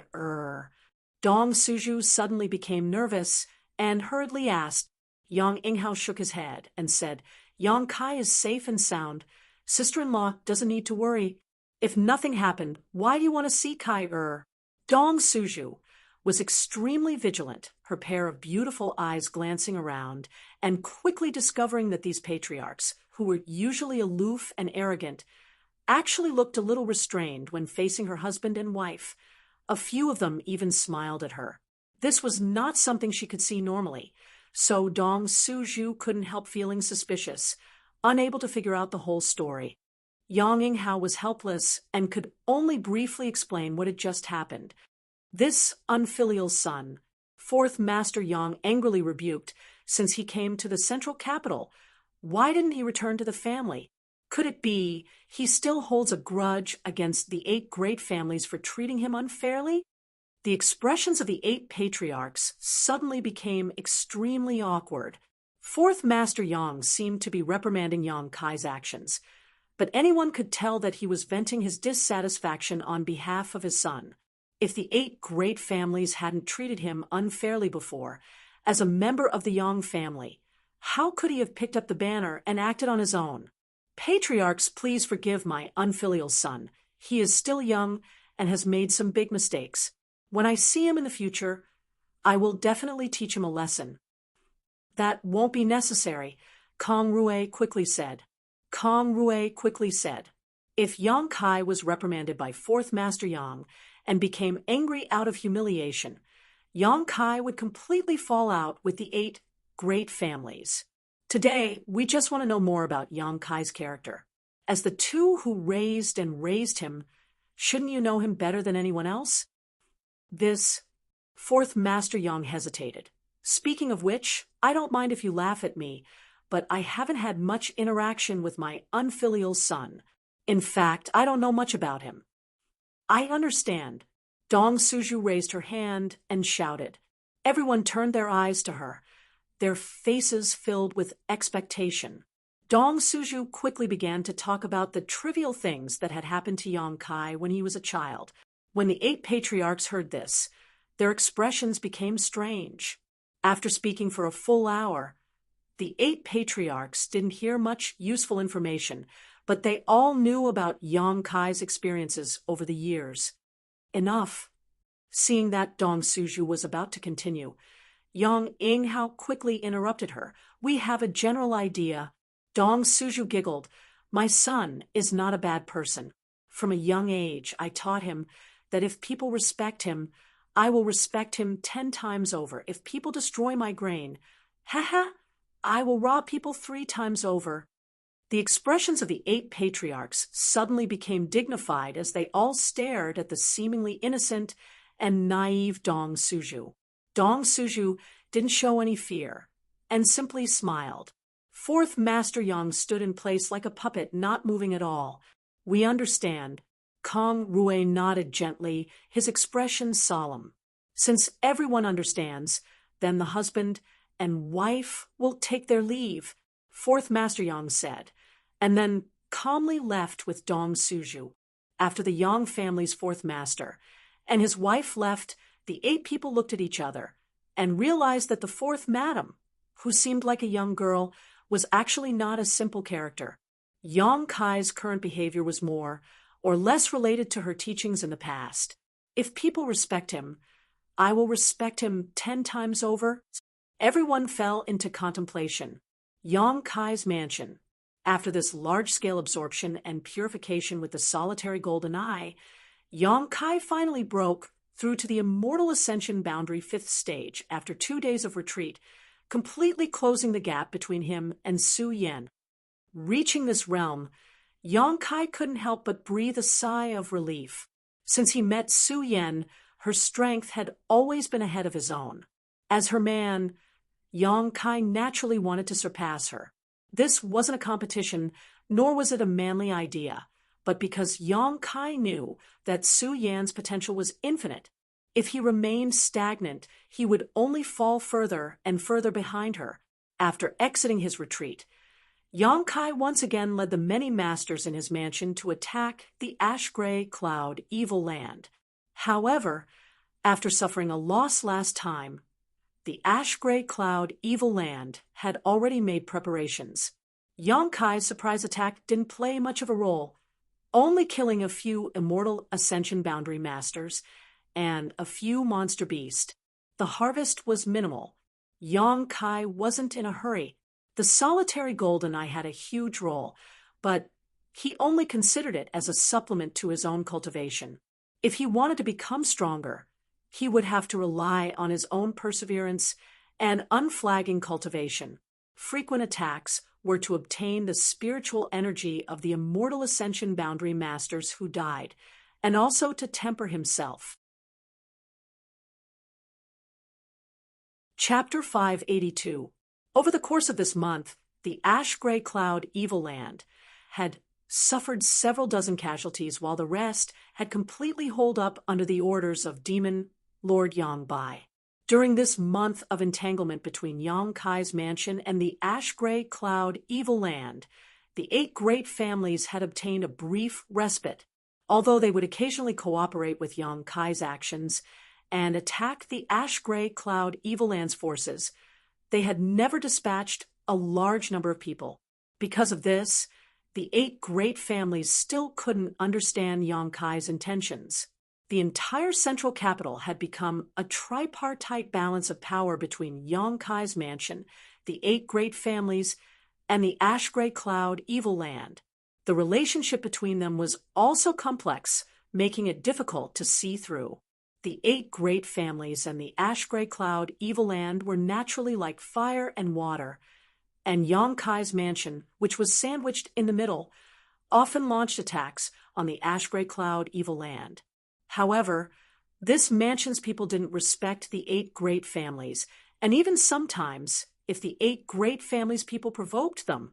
A: Dong Suju suddenly became nervous and hurriedly asked. Yang Inghao shook his head and said, "Yang Kai is safe and sound. Sister-in-law doesn't need to worry. If nothing happened, why do you want to see Kai? Dong Suju was extremely vigilant, her pair of beautiful eyes glancing around and quickly discovering that these patriarchs, who were usually aloof and arrogant, actually looked a little restrained when facing her husband and wife. A few of them even smiled at her. This was not something she could see normally, so Dong Suju couldn't help feeling suspicious, unable to figure out the whole story. Yang Inghao was helpless and could only briefly explain what had just happened. This unfilial son, 4th Master Yang angrily rebuked, since he came to the central capital. Why didn't he return to the family? Could it be he still holds a grudge against the 8 great families for treating him unfairly? The expressions of the 8 patriarchs suddenly became extremely awkward. 4th Master Yang seemed to be reprimanding Yang Kai's actions, but anyone could tell that he was venting his dissatisfaction on behalf of his son. If the 8 great families hadn't treated him unfairly before, as a member of the Yang family, how could he have picked up the banner and acted on his own? "Patriarchs, please forgive my unfilial son. He is still young and has made some big mistakes. When I see him in the future, I will definitely teach him a lesson." "That won't be necessary," Kong Rui quickly said. If Yang Kai was reprimanded by 4th Master Yang and became angry out of humiliation, Yang Kai would completely fall out with the 8 great families. Today, we just want to know more about Yang Kai's character. As the 2 who raised him, shouldn't you know him better than anyone else? This 4th Master Yang hesitated. "Speaking of which, I don't mind if you laugh at me, but I haven't had much interaction with my unfilial son. In fact, I don't know much about him." "I understand." Dong Suju raised her hand and shouted. Everyone turned their eyes to her, their faces filled with expectation. Dong Suju quickly began to talk about the trivial things that had happened to Yang Kai when he was a child. When the 8 patriarchs heard this, their expressions became strange. After speaking for a full hour, the 8 patriarchs didn't hear much useful information, but they all knew about Yang Kai's experiences over the years. Enough. Seeing that Dong Suju was about to continue, Yang Inghao quickly interrupted her. "We have a general idea." Dong Suju giggled. "My son is not a bad person. From a young age, I taught him that if people respect him, I will respect him 10 times over. If people destroy my grain, haha, I will rob people 3 times over. The expressions of the 8 patriarchs suddenly became dignified as they all stared at the seemingly innocent and naive Dong Suju. Dong Suju didn't show any fear and simply smiled. Fourth Master Yang stood in place like a puppet, not moving at all. We understand. Kong Rue nodded gently, his expression solemn. Since everyone understands, then the husband and wife will take their leave, Fourth Master Yang said, and then calmly left with Dong Suju. After the Yang family's fourth master and his wife left, the 8 people looked at each other and realized that the fourth madam, who seemed like a young girl, was actually not a simple character. Yang Kai's current behavior was more or less related to her teachings in the past. If people respect him, I will respect him 10 times over. Everyone fell into contemplation. Yang Kai's mansion. After this large-scale absorption and purification with the solitary golden eye, Yang Kai finally broke through to the immortal ascension boundary 5th stage after 2 days of retreat, completely closing the gap between him and Su Yan. Reaching this realm, Yang Kai couldn't help but breathe a sigh of relief. Since he met Su Yan, her strength had always been ahead of his own. As her man, Yang Kai naturally wanted to surpass her. This wasn't a competition, nor was it a manly idea, but because Yang Kai knew that Su Yan's potential was infinite. If he remained stagnant, he would only fall further and further behind her. After exiting his retreat, Yang Kai once again led the many masters in his mansion to attack the ash-gray cloud evil land. However, after suffering a loss last time, the ash-gray cloud evil land had already made preparations. Yang Kai's surprise attack didn't play much of a role, only killing a few immortal ascension boundary masters and a few monster beasts. The harvest was minimal. Yang Kai wasn't in a hurry. The solitary golden eye had a huge role, but he only considered it as a supplement to his own cultivation. If he wanted to become stronger, he would have to rely on his own perseverance and unflagging cultivation. Frequent attacks were to obtain the spiritual energy of the immortal ascension boundary masters who died, and also to temper himself. Chapter 582. Over the course of this month, the ash-gray cloud evil land had suffered several dozen casualties, while the rest had completely holed up under the orders of Demon Lord Yang Bai. During this month of entanglement between Yang Kai's mansion and the ash-gray cloud evil land, the 8 great families had obtained a brief respite. Although they would occasionally cooperate with Yang Kai's actions and attack the ash-gray cloud evil land's forces, they had never dispatched a large number of people. Because of this, the 8 great families still couldn't understand Yang Kai's intentions. The entire central capital had become a tripartite balance of power between Yang Kai's mansion, the 8 great families, and the ash-gray cloud evil land. The relationship between them was also complex, making it difficult to see through. The 8 great families and the ash-gray cloud evil land were naturally like fire and water, and Yang Kai's mansion, which was sandwiched in the middle, often launched attacks on the ash-gray cloud evil land. However, this mansion's people didn't respect the 8 great families, and even sometimes, if the 8 great families' people provoked them,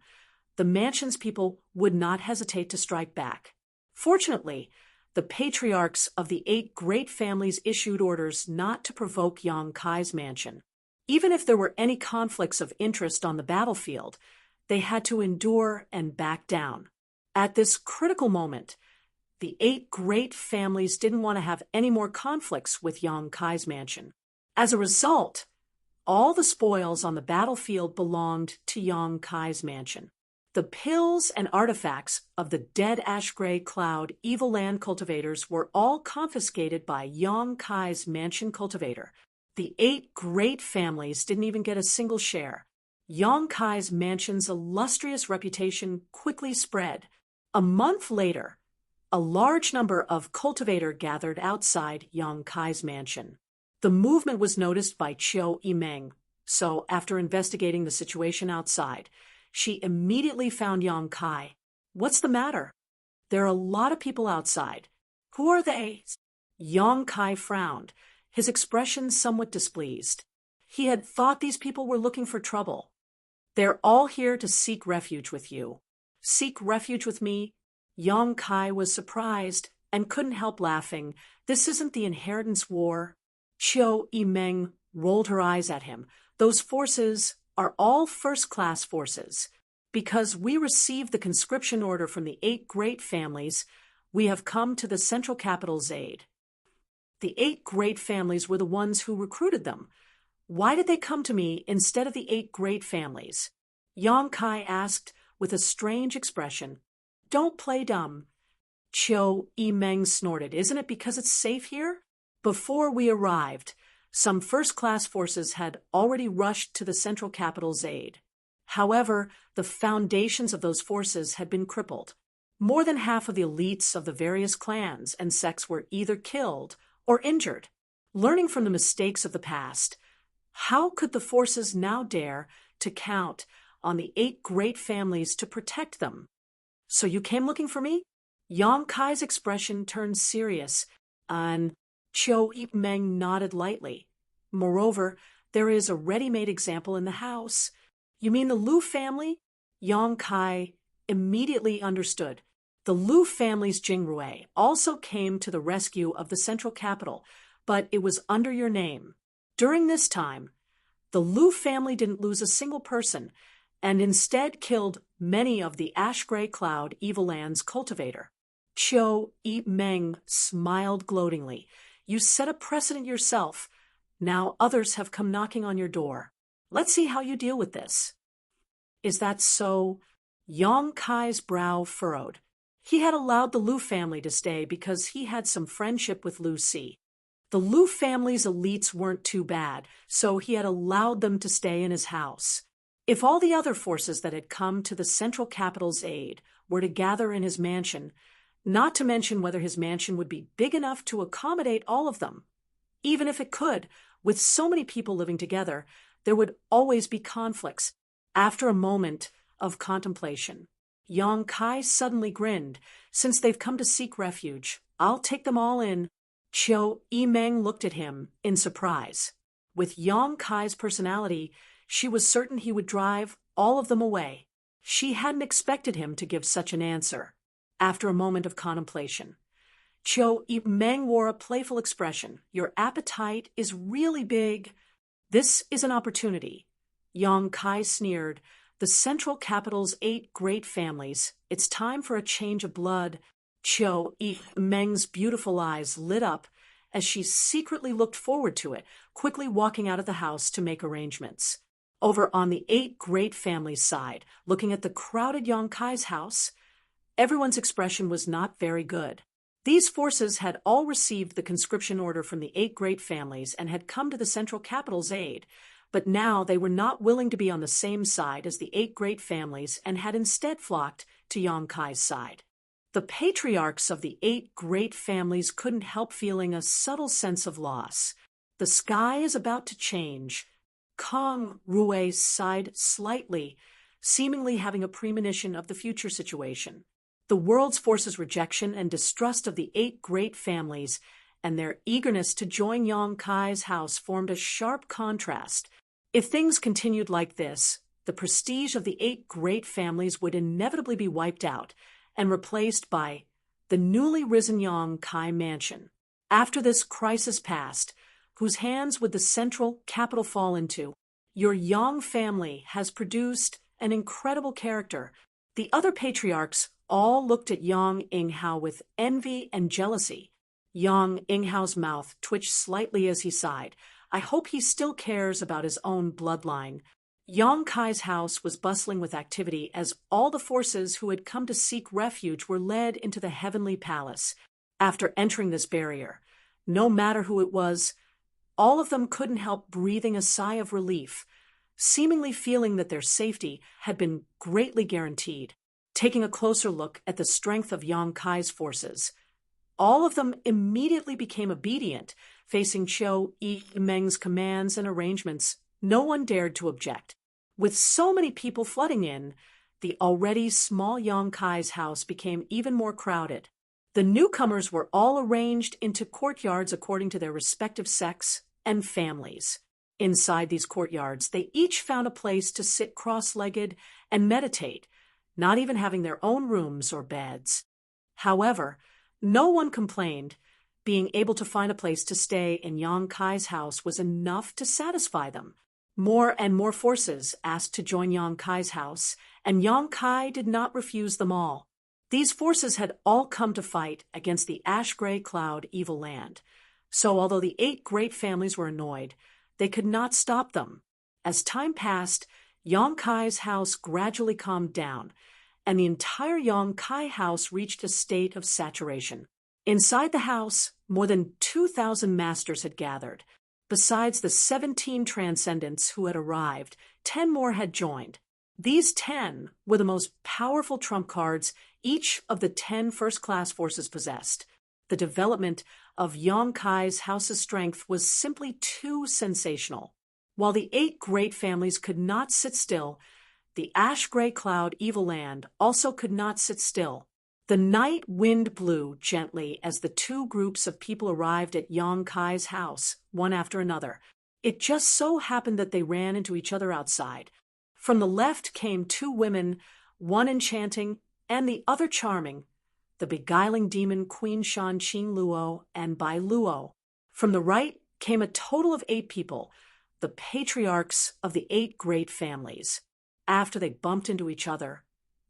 A: the mansion's people would not hesitate to strike back. Fortunately, the patriarchs of the 8 great families issued orders not to provoke Yang Kai's mansion. Even if there were any conflicts of interest on the battlefield, they had to endure and back down. At this critical moment, the 8 great families didn't want to have any more conflicts with Yang Kai's mansion. As a result, all the spoils on the battlefield belonged to Yang Kai's mansion. The pills and artifacts of the dead ash-gray cloud evil land cultivators were all confiscated by Yang Kai's mansion cultivator. The 8 great families didn't even get a single share. Yang Kai's mansion's illustrious reputation quickly spread. A month later, a large number of cultivators gathered outside Yang Kai's mansion. The movement was noticed by Chiu Yimeng, So, after investigating the situation outside, she immediately found Yang Kai. What's the matter? There are a lot of people outside. Who are they? Yang Kai frowned, his expression somewhat displeased. He had thought these people were looking for trouble. They're all here to seek refuge with you. Seek refuge with me? Yang Kai was surprised and couldn't help laughing. This isn't the inheritance war. Qiu Yimeng rolled her eyes at him. Those forces are all first-class forces. Because we received the conscription order from the 8 great families, we have come to the central capital's aid. The 8 great families were the ones who recruited them. Why did they come to me instead of the 8 great families? Yang Kai asked with a strange expression. Don't play dumb. Qiu Yimeng snorted. Isn't it because it's safe here? Before we arrived, some first-class forces had already rushed to the central capital's aid. However, the foundations of those forces had been crippled. More than half of the elites of the various clans and sects were either killed or injured. Learning from the mistakes of the past, how could the forces now dare to count on the 8 great families to protect them? So you came looking for me? Yang Kai's expression turned serious, and Qiu Yimeng nodded lightly. Moreover, there is a ready-made example in the house. You mean the Lu family? Yang Kai immediately understood. The Lu family's Jingrui also came to the rescue of the central capital, but it was under your name. During this time, the Lu family didn't lose a single person, and instead killed many of the Ash-Gray Cloud Evil Land's cultivator. Qiu Yimeng smiled gloatingly. You set a precedent yourself. Now others have come knocking on your door. Let's see how you deal with this. Is that so? Yang Kai's brow furrowed. He had allowed the Lu family to stay because he had some friendship with Lu Si. The Lu family's elites weren't too bad, so he had allowed them to stay in his house. If all the other forces that had come to the central capital's aid were to gather in his mansion, not to mention whether his mansion would be big enough to accommodate all of them. Even if it could, with so many people living together, there would always be conflicts. After a moment of contemplation, Yang Kai suddenly grinned. Since they've come to seek refuge, I'll take them all in. Qiu Yimeng looked at him in surprise. With Yang Kai's personality, she was certain he would drive all of them away. She hadn't expected him to give such an answer. After a moment of contemplation, Qiu Yimeng wore a playful expression. Your appetite is really big. This is an opportunity. Yang Kai sneered. The central capital's 8 great families. It's time for a change of blood. Qiu Yimeng's beautiful eyes lit up as she secretly looked forward to it, quickly walking out of the house to make arrangements. Over on the 8 great families' side, looking at the crowded Yang Kai's house, everyone's expression was not very good. These forces had all received the conscription order from the 8 great families and had come to the central capital's aid, but now they were not willing to be on the same side as the 8 great families and had instead flocked to Yang Kai's side. The patriarchs of the 8 great families couldn't help feeling a subtle sense of loss. The sky is about to change. Kong Rui sighed slightly, seemingly having a premonition of the future situation. The world's forces' rejection and distrust of the 8 great families and their eagerness to join Yang Kai's house formed a sharp contrast. If things continued like this, the prestige of the 8 great families would inevitably be wiped out and replaced by the newly risen Yang Kai mansion. After this crisis passed, whose hands would the central capital fall into? Your Yang family has produced an incredible character. The other patriarchs all looked at Yang Yinghao with envy and jealousy. Yang Yinghao's mouth twitched slightly as he sighed. I hope he still cares about his own bloodline. Yang Kai's house was bustling with activity as all the forces who had come to seek refuge were led into the heavenly palace. After entering this barrier, no matter who it was, all of them couldn't help breathing a sigh of relief, seemingly feeling that their safety had been greatly guaranteed. Taking a closer look at the strength of Yang Kai's forces, all of them immediately became obedient, facing Qiu Yimeng's commands and arrangements No one dared to object. With so many people flooding in, the already small Yang Kai's house became even more crowded. The newcomers were all arranged into courtyards according to their respective sex and families. Inside these courtyards, they each found a place to sit cross-legged and meditate, not even having their own rooms or beds. However, no one complained. Being able to find a place to stay in Yang Kai's house was enough to satisfy them. More and more forces asked to join Yang Kai's house, and Yang Kai did not refuse them all. These forces had all come to fight against the ash-gray cloud evil land. So although the 8 great families were annoyed, they could not stop them. As time passed, Yang Kai's house gradually calmed down, and the entire Yang Kai house reached a state of saturation. Inside the house, more than 2,000 masters had gathered. Besides the 17 transcendents who had arrived, 10 more had joined. These 10 were the most powerful trump cards each of the 10 first-class forces possessed. The development of Yang Kai's house's strength was simply too sensational. While the 8 great families could not sit still, the ash-gray cloud evil land also could not sit still. The night wind blew gently as the 2 groups of people arrived at Yang Kai's house, one after another. It just so happened that they ran into each other outside. From the left came 2 women, one enchanting and the other charming, the beguiling demon Queen Shan Qing Luo and Bai Luo. From the right came a total of 8 people, the patriarchs of the 8 great families. After they bumped into each other,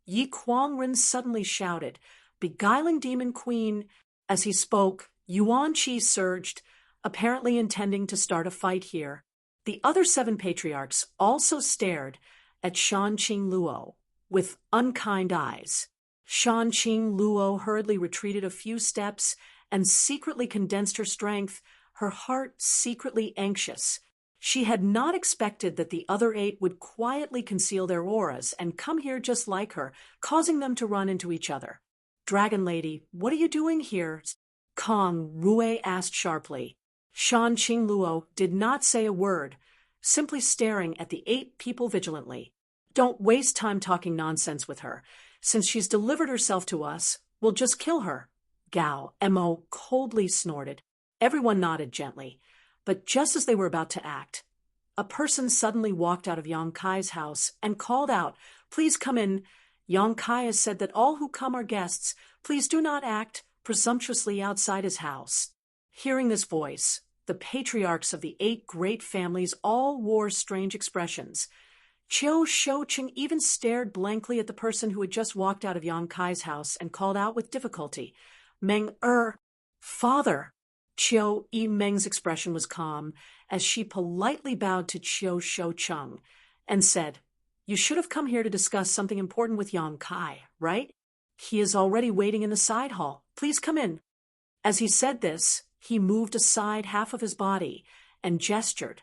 A: Yi Kuangren suddenly shouted, "Beguiling demon queen!" As he spoke, Yuan Qi surged, apparently intending to start a fight here. The other 7 patriarchs also stared at Shan Qing Luo with unkind eyes. Shan Qing Luo hurriedly retreated a few steps and secretly condensed her strength, her heart secretly anxious. She had not expected that the other 8 would quietly conceal their auras and come here just like her, causing them to run into each other. "Dragon Lady, what are you doing here?" Kong Rue asked sharply. Shan Qing Luo did not say a word, simply staring at the 8 people vigilantly. "Don't waste time talking nonsense with her. Since she's delivered herself to us, we'll just kill her," Gao Mo coldly snorted. Everyone nodded gently. But just as they were about to act, a person suddenly walked out of Yang Kai's house and called out, "Please come in. Yang Kai has said that all who come are guests. Please do not act presumptuously outside his house." Hearing this voice, the patriarchs of the 8 great families all wore strange expressions. Qiu Shouqing even stared blankly at the person who had just walked out of Yang Kai's house and called out with difficulty, "Meng father." Qiu Yimeng's expression was calm as she politely bowed to Qiu Shoucheng and said, "You should have come here to discuss something important with Yang Kai, right? He is already waiting in the side hall. Please come in." As he said this, he moved aside half of his body and gestured.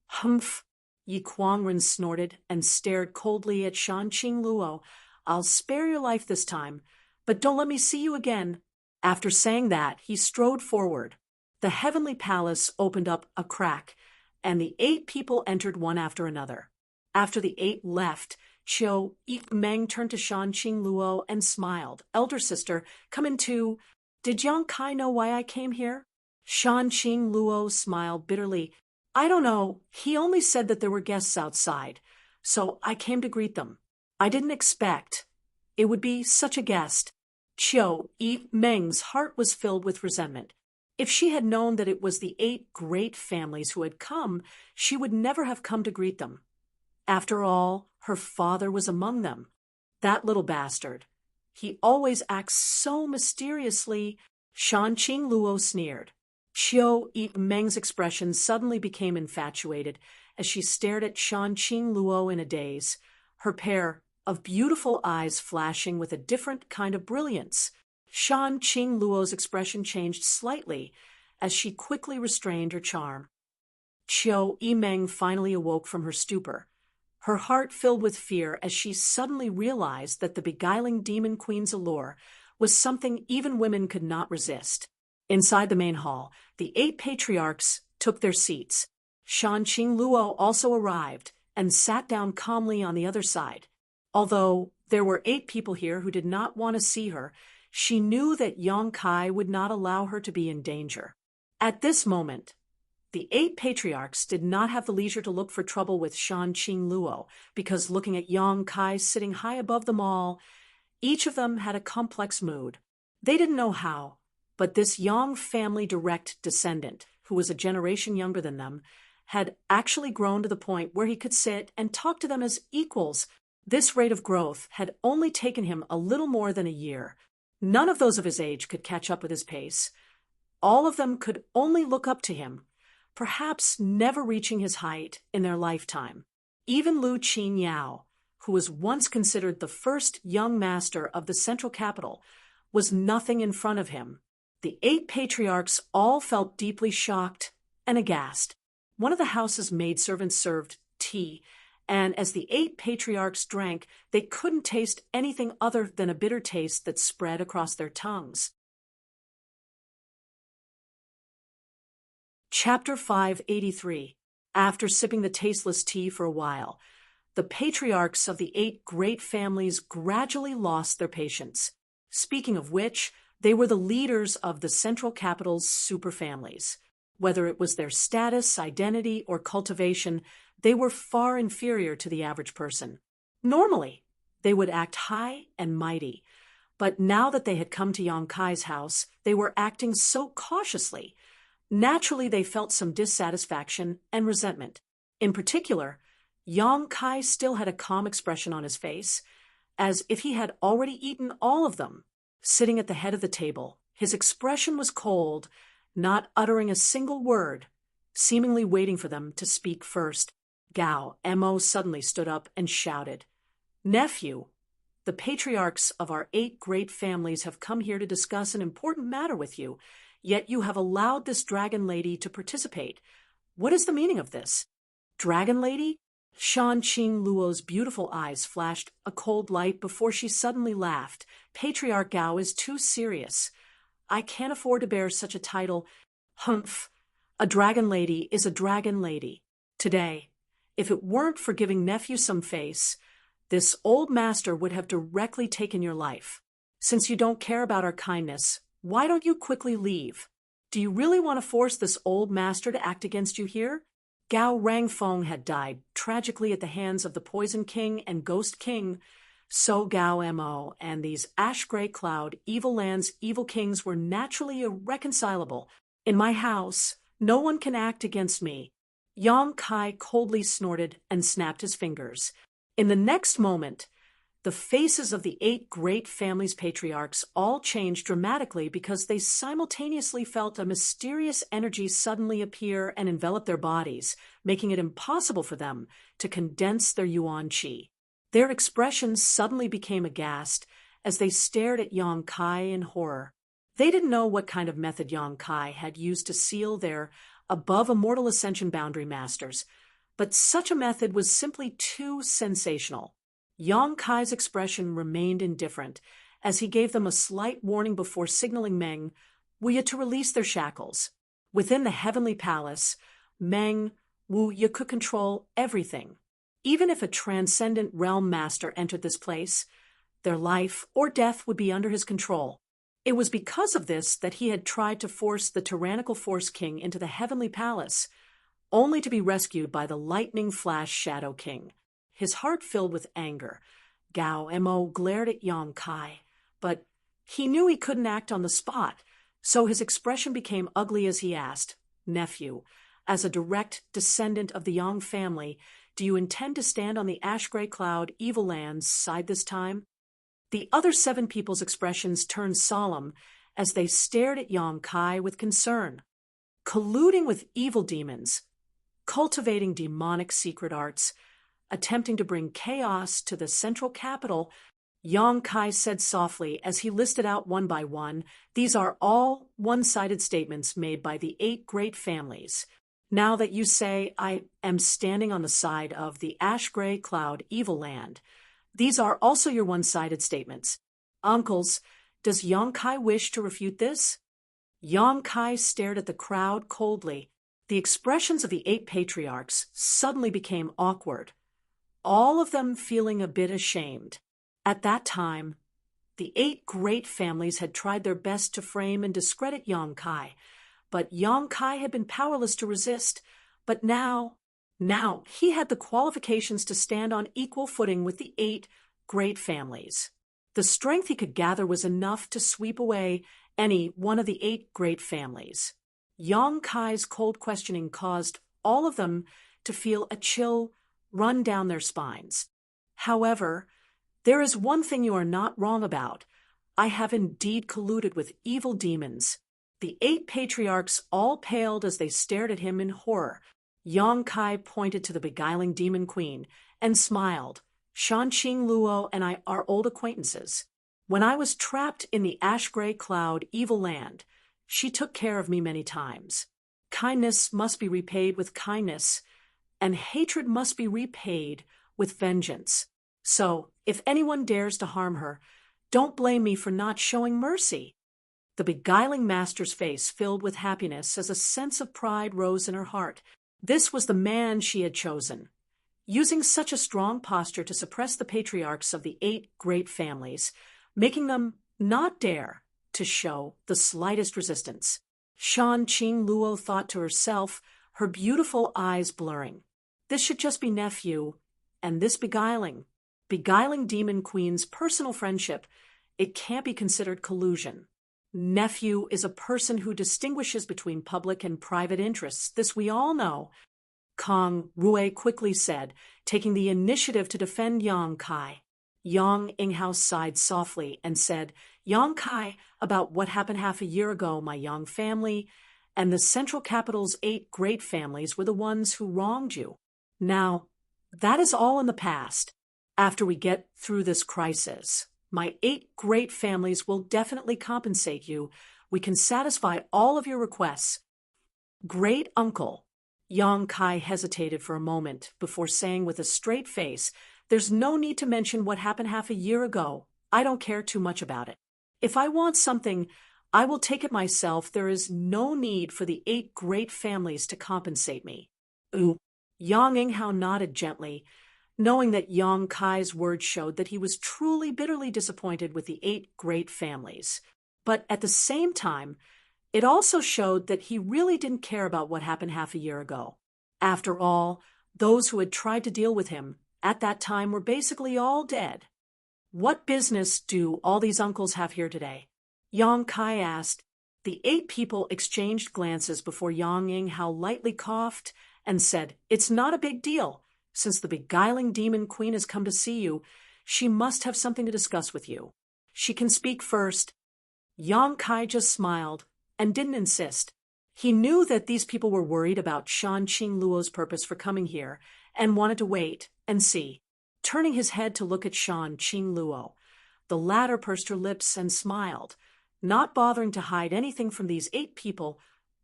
A: "Humph," Yi Kuangren snorted and stared coldly at Shan Qing Luo. "I'll spare your life this time, but don't let me see you again." After saying that, he strode forward. The heavenly palace opened up a crack, and the 8 people entered one after another. After the 8 left, Qiu Yimeng turned to Shan Qing Luo and smiled. "Elder sister, come in too. Did Yang Kai know why I came here?" Shan Qing Luo smiled bitterly. "I don't know. He only said that there were guests outside, so I came to greet them. I didn't expect it would be such a guest." Qiu Yimeng's heart was filled with resentment. If she had known that it was the 8 great families who had come, she would never have come to greet them. After all, her father was among them. That little bastard. He always acts so mysteriously. Shan Qing Luo sneered. Qiu Yimeng's expression suddenly became infatuated as she stared at Shan Qing Luo in a daze, her pair of beautiful eyes flashing with a different kind of brilliance. Shan Qing Luo's expression changed slightly as she quickly restrained her charm. Qiu Yimeng finally awoke from her stupor, her heart filled with fear as she suddenly realized that the beguiling demon queen's allure was something even women could not resist. Inside the main hall, the 8 patriarchs took their seats. Shan Qing Luo also arrived and sat down calmly on the other side. Although there were 8 people here who did not want to see her, she knew that Yang Kai would not allow her to be in danger. At this moment, the 8 patriarchs did not have the leisure to look for trouble with Shan Qing Luo, because looking at Yang Kai sitting high above them all, each of them had a complex mood. They didn't know how, but this Yang family direct descendant, who was a generation younger than them, had actually grown to the point where he could sit and talk to them as equals. This rate of growth had only taken him a little more than a year. None of those of his age could catch up with his pace. All of them could only look up to him, perhaps never reaching his height in their lifetime. Even Lu Qingyao, who was once considered the first young master of the central capital, was nothing in front of him. The 8 patriarchs all felt deeply shocked and aghast. One of the house's maidservants served tea, and as the 8 patriarchs drank, they couldn't taste anything other than a bitter taste that spread across their tongues. Chapter 583. After sipping the tasteless tea for a while, the patriarchs of the 8 great families gradually lost their patience. Speaking of which, they were the leaders of the central capital's superfamilies. Whether it was their status, identity, or cultivation, they were far inferior to the average person. Normally, they would act high and mighty, but now that they had come to Yang Kai's house, they were acting so cautiously. Naturally, they felt some dissatisfaction and resentment. In particular, Yang Kai still had a calm expression on his face, as if he had already eaten all of them. Sitting at the head of the table, his expression was cold, not uttering a single word, seemingly waiting for them to speak first. Gao Mo suddenly stood up and shouted, "Nephew, the patriarchs of our 8 great families have come here to discuss an important matter with you, yet you have allowed this dragon lady to participate. What is the meaning of this?" "Dragon lady?" Shan Qing Luo's beautiful eyes flashed a cold light before she suddenly laughed. "Patriarch Gao is too serious. I can't afford to bear such a title. Humph. A dragon lady is a dragon lady. Today, if it weren't for giving nephew some face, this old master would have directly taken your life. Since you don't care about our kindness, why don't you quickly leave? Do you really want to force this old master to act against you here?" Gao Rangfeng had died tragically at the hands of the Poison King and Ghost King, so Gao Mo and these ash-gray cloud evil lands' evil kings were naturally irreconcilable. "In my house, no one can act against me." Yang Kai coldly snorted and snapped his fingers. In the next moment, the faces of the 8 great families' patriarchs all changed dramatically because they simultaneously felt a mysterious energy suddenly appear and envelop their bodies, making it impossible for them to condense their yuan qi. Their expressions suddenly became aghast as they stared at Yang Kai in horror. They didn't know what kind of method Yang Kai had used to seal their above-immortal ascension boundary masters, but such a method was simply too sensational. Yang Kai's expression remained indifferent, as he gave them a slight warning before signaling Meng Wu to release their shackles. Within the heavenly palace, Meng Wu could control everything. Even if a transcendent realm master entered this place, their life or death would be under his control. It was because of this that he had tried to force the tyrannical Force King into the heavenly palace, only to be rescued by the lightning flash Shadow King. His heart filled with anger, Gao Mo glared at Yang Kai, but he knew he couldn't act on the spot, so his expression became ugly as he asked, "Nephew, as a direct descendant of the Yang family, do you intend to stand on the ash-gray cloud evil land's side this time?" The other 7 people's expressions turned solemn as they stared at Yang Kai with concern. Colluding with evil demons, cultivating demonic secret arts, attempting to bring chaos to the central capital, Yang Kai said softly as he listed out one by one, "These are all one-sided statements made by the 8 great families. Now that you say I am standing on the side of the ash-gray cloud evil land, these are also your one-sided statements. Uncles, does Yang Kai wish to refute this?" Yang Kai stared at the crowd coldly. The expressions of the 8 patriarchs suddenly became awkward, all of them feeling a bit ashamed. At that time, the 8 great families had tried their best to frame and discredit Yang Kai, but Yang Kai had been powerless to resist. But now he had the qualifications to stand on equal footing with the 8 great families. The strength he could gather was enough to sweep away any one of the 8 great families. Yang Kai's cold questioning caused all of them to feel a chill run down their spines. However, there is one thing you are not wrong about. I have indeed colluded with evil demons. The 8 patriarchs all paled as they stared at him in horror. Yang Kai pointed to the beguiling demon queen and smiled. Shanqing Luo and I are old acquaintances. When I was trapped in the ash-gray cloud evil land, she took care of me many times. Kindness must be repaid with kindness, and hatred must be repaid with vengeance. So, if anyone dares to harm her, don't blame me for not showing mercy. The beguiling master's face filled with happiness as a sense of pride rose in her heart. This was the man she had chosen. Using such a strong posture to suppress the patriarchs of the 8 great families, making them not dare to show the slightest resistance. Shanqing Luo thought to herself, her beautiful eyes blurring. This should just be nephew, and this beguiling demon queen's personal friendship. It can't be considered collusion. Nephew is a person who distinguishes between public and private interests. This we all know. Kong Rui quickly said, taking the initiative to defend Yang Kai. Yang Inghao sighed softly and said, Yang Kai, about what happened half a year ago, my Yang family and the central capital's 8 great families were the ones who wronged you. Now, that is all in the past. After we get through this crisis, my 8 great families will definitely compensate you. We can satisfy all of your requests. Great uncle. Yang Kai hesitated for a moment before saying with a straight face, there's no need to mention what happened half a year ago. I don't care too much about it. If I want something, I will take it myself. There is no need for the 8 great families to compensate me. Ooh. Yang Inghao nodded gently, knowing that Yang Kai's words showed that he was truly bitterly disappointed with the 8 great families. But at the same time, it also showed that he really didn't care about what happened half a year ago. After all, those who had tried to deal with him at that time were basically all dead. What business do all these uncles have here today? Yang Kai asked. The 8 people exchanged glances before Yang Inghao lightly coughed and said, it's not a big deal. Since the beguiling demon queen has come to see you, she must have something to discuss with you. She can speak first. Yang Kai just smiled and didn't insist. He knew that these people were worried about Shanqing Luo's purpose for coming here and wanted to wait and see. Turning his head to look at Shanqing Luo, the latter pursed her lips and smiled, not bothering to hide anything from these 8 people,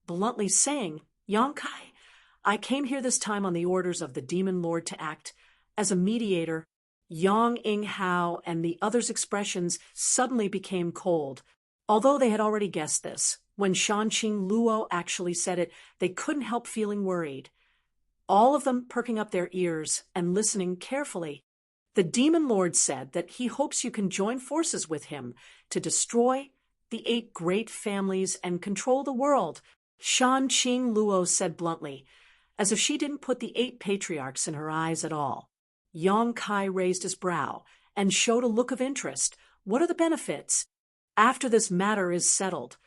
A: bluntly saying, Yang Kai, I came here this time on the orders of the demon lord to act as a mediator. Yang Inghao and the others' expressions suddenly became cold. Although they had already guessed this, when Shanqing Luo actually said it, they couldn't help feeling worried. All of them perking up their ears and listening carefully. The demon lord said that he hopes you can join forces with him to destroy the 8 great families and control the world. Shanqing Luo said bluntly, as if she didn't put the 8 patriarchs in her eyes at all. Yang Kai raised his brow and showed a look of interest. What are the benefits? After this matter is settled,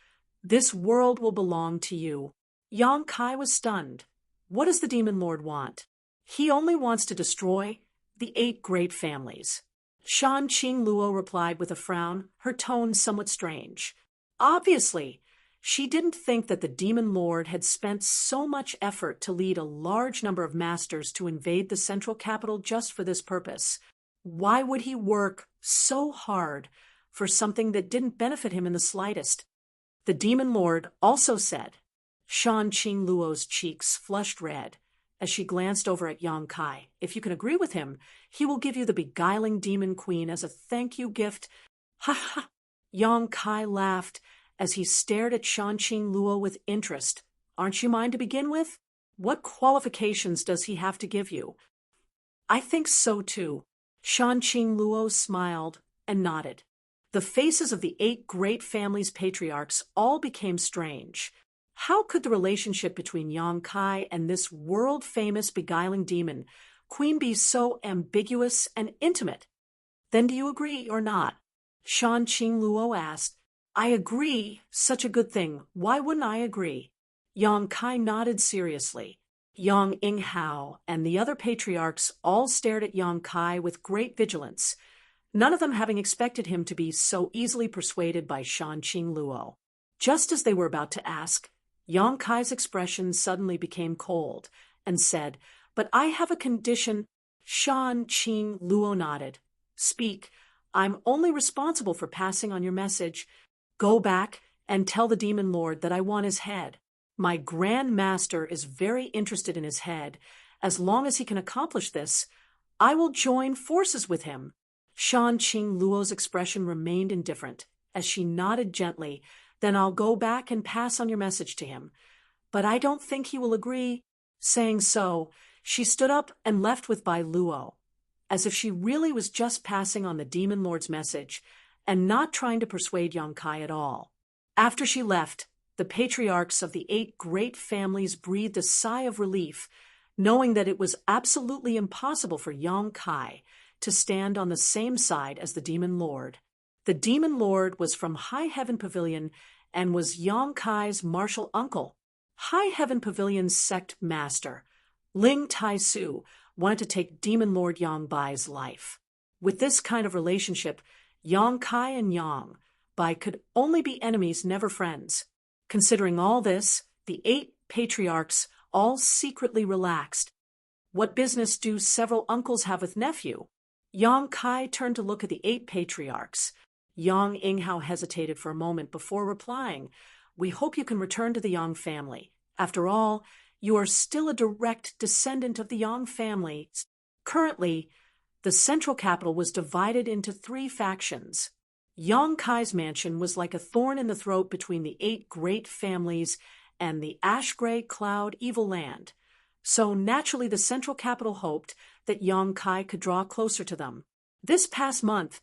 A: this world will belong to you. Yang Kai was stunned. What does the demon lord want? He only wants to destroy the 8 great families. Shanqing Luo replied with a frown, her tone somewhat strange. Obviously, she didn't think that the demon lord had spent so much effort to lead a large number of masters to invade the central capital just for this purpose. Why would he work so hard for something that didn't benefit him in the slightest? The demon lord also said. Shanqing Luo's cheeks flushed red as she glanced over at Yang Kai. If you can agree with him, he will give you the beguiling demon queen as a thank you gift. Ha ha! Yang Kai laughed as he stared at Shanqing Luo with interest. Aren't you mine to begin with? What qualifications does he have to give you? I think so too. Shan Qing Luo smiled and nodded. The faces of the 8 great families' patriarchs all became strange. How could the relationship between Yang Kai and this world-famous beguiling demon queen be so ambiguous and intimate? Then do you agree or not? Shan Qing Luo asked. I agree. Such a good thing. Why wouldn't I agree? Yang Kai nodded seriously. Yang Inghao and the other patriarchs all stared at Yang Kai with great vigilance, none of them having expected him to be so easily persuaded by Shan Qing Luo. Just as they were about to ask, Yang Kai's expression suddenly became cold and said, But I have a condition. Shan Qing Luo nodded. Speak. I'm only responsible for passing on your message. Go back and tell the demon lord that I want his head. My Grand Master is very interested in his head. As long as he can accomplish this, I will join forces with him. Shan Qing Luo's expression remained indifferent as she nodded gently. Then I'll go back and pass on your message to him. But I don't think he will agree. Saying so, she stood up and left with Bai Luo, as if she really was just passing on the demon lord's message and not trying to persuade Yang Kai at all. After she left, the patriarchs of the 8 great families breathed a sigh of relief, knowing that it was absolutely impossible for Yang Kai to stand on the same side as the demon lord. The demon lord was from High Heaven Pavilion and was Yang Kai's martial uncle. High Heaven Pavilion's sect master, Ling Tai Su, wanted to take demon lord Yang Bai's life. With this kind of relationship, Yang Kai and Yang Bai could only be enemies, never friends. Considering all this, the 8 patriarchs all secretly relaxed. What business do several uncles have with nephew? Yang Kai turned to look at the 8 patriarchs. Yang Inghao hesitated for a moment before replying, We hope you can return to the Yang family. After all, you are still a direct descendant of the Yang family. Currently, the central capital was divided into 3 factions. Yang Kai's mansion was like a thorn in the throat between the 8 great families and the ash-gray cloud evil land. So naturally the central capital hoped that Yang Kai could draw closer to them. This past month,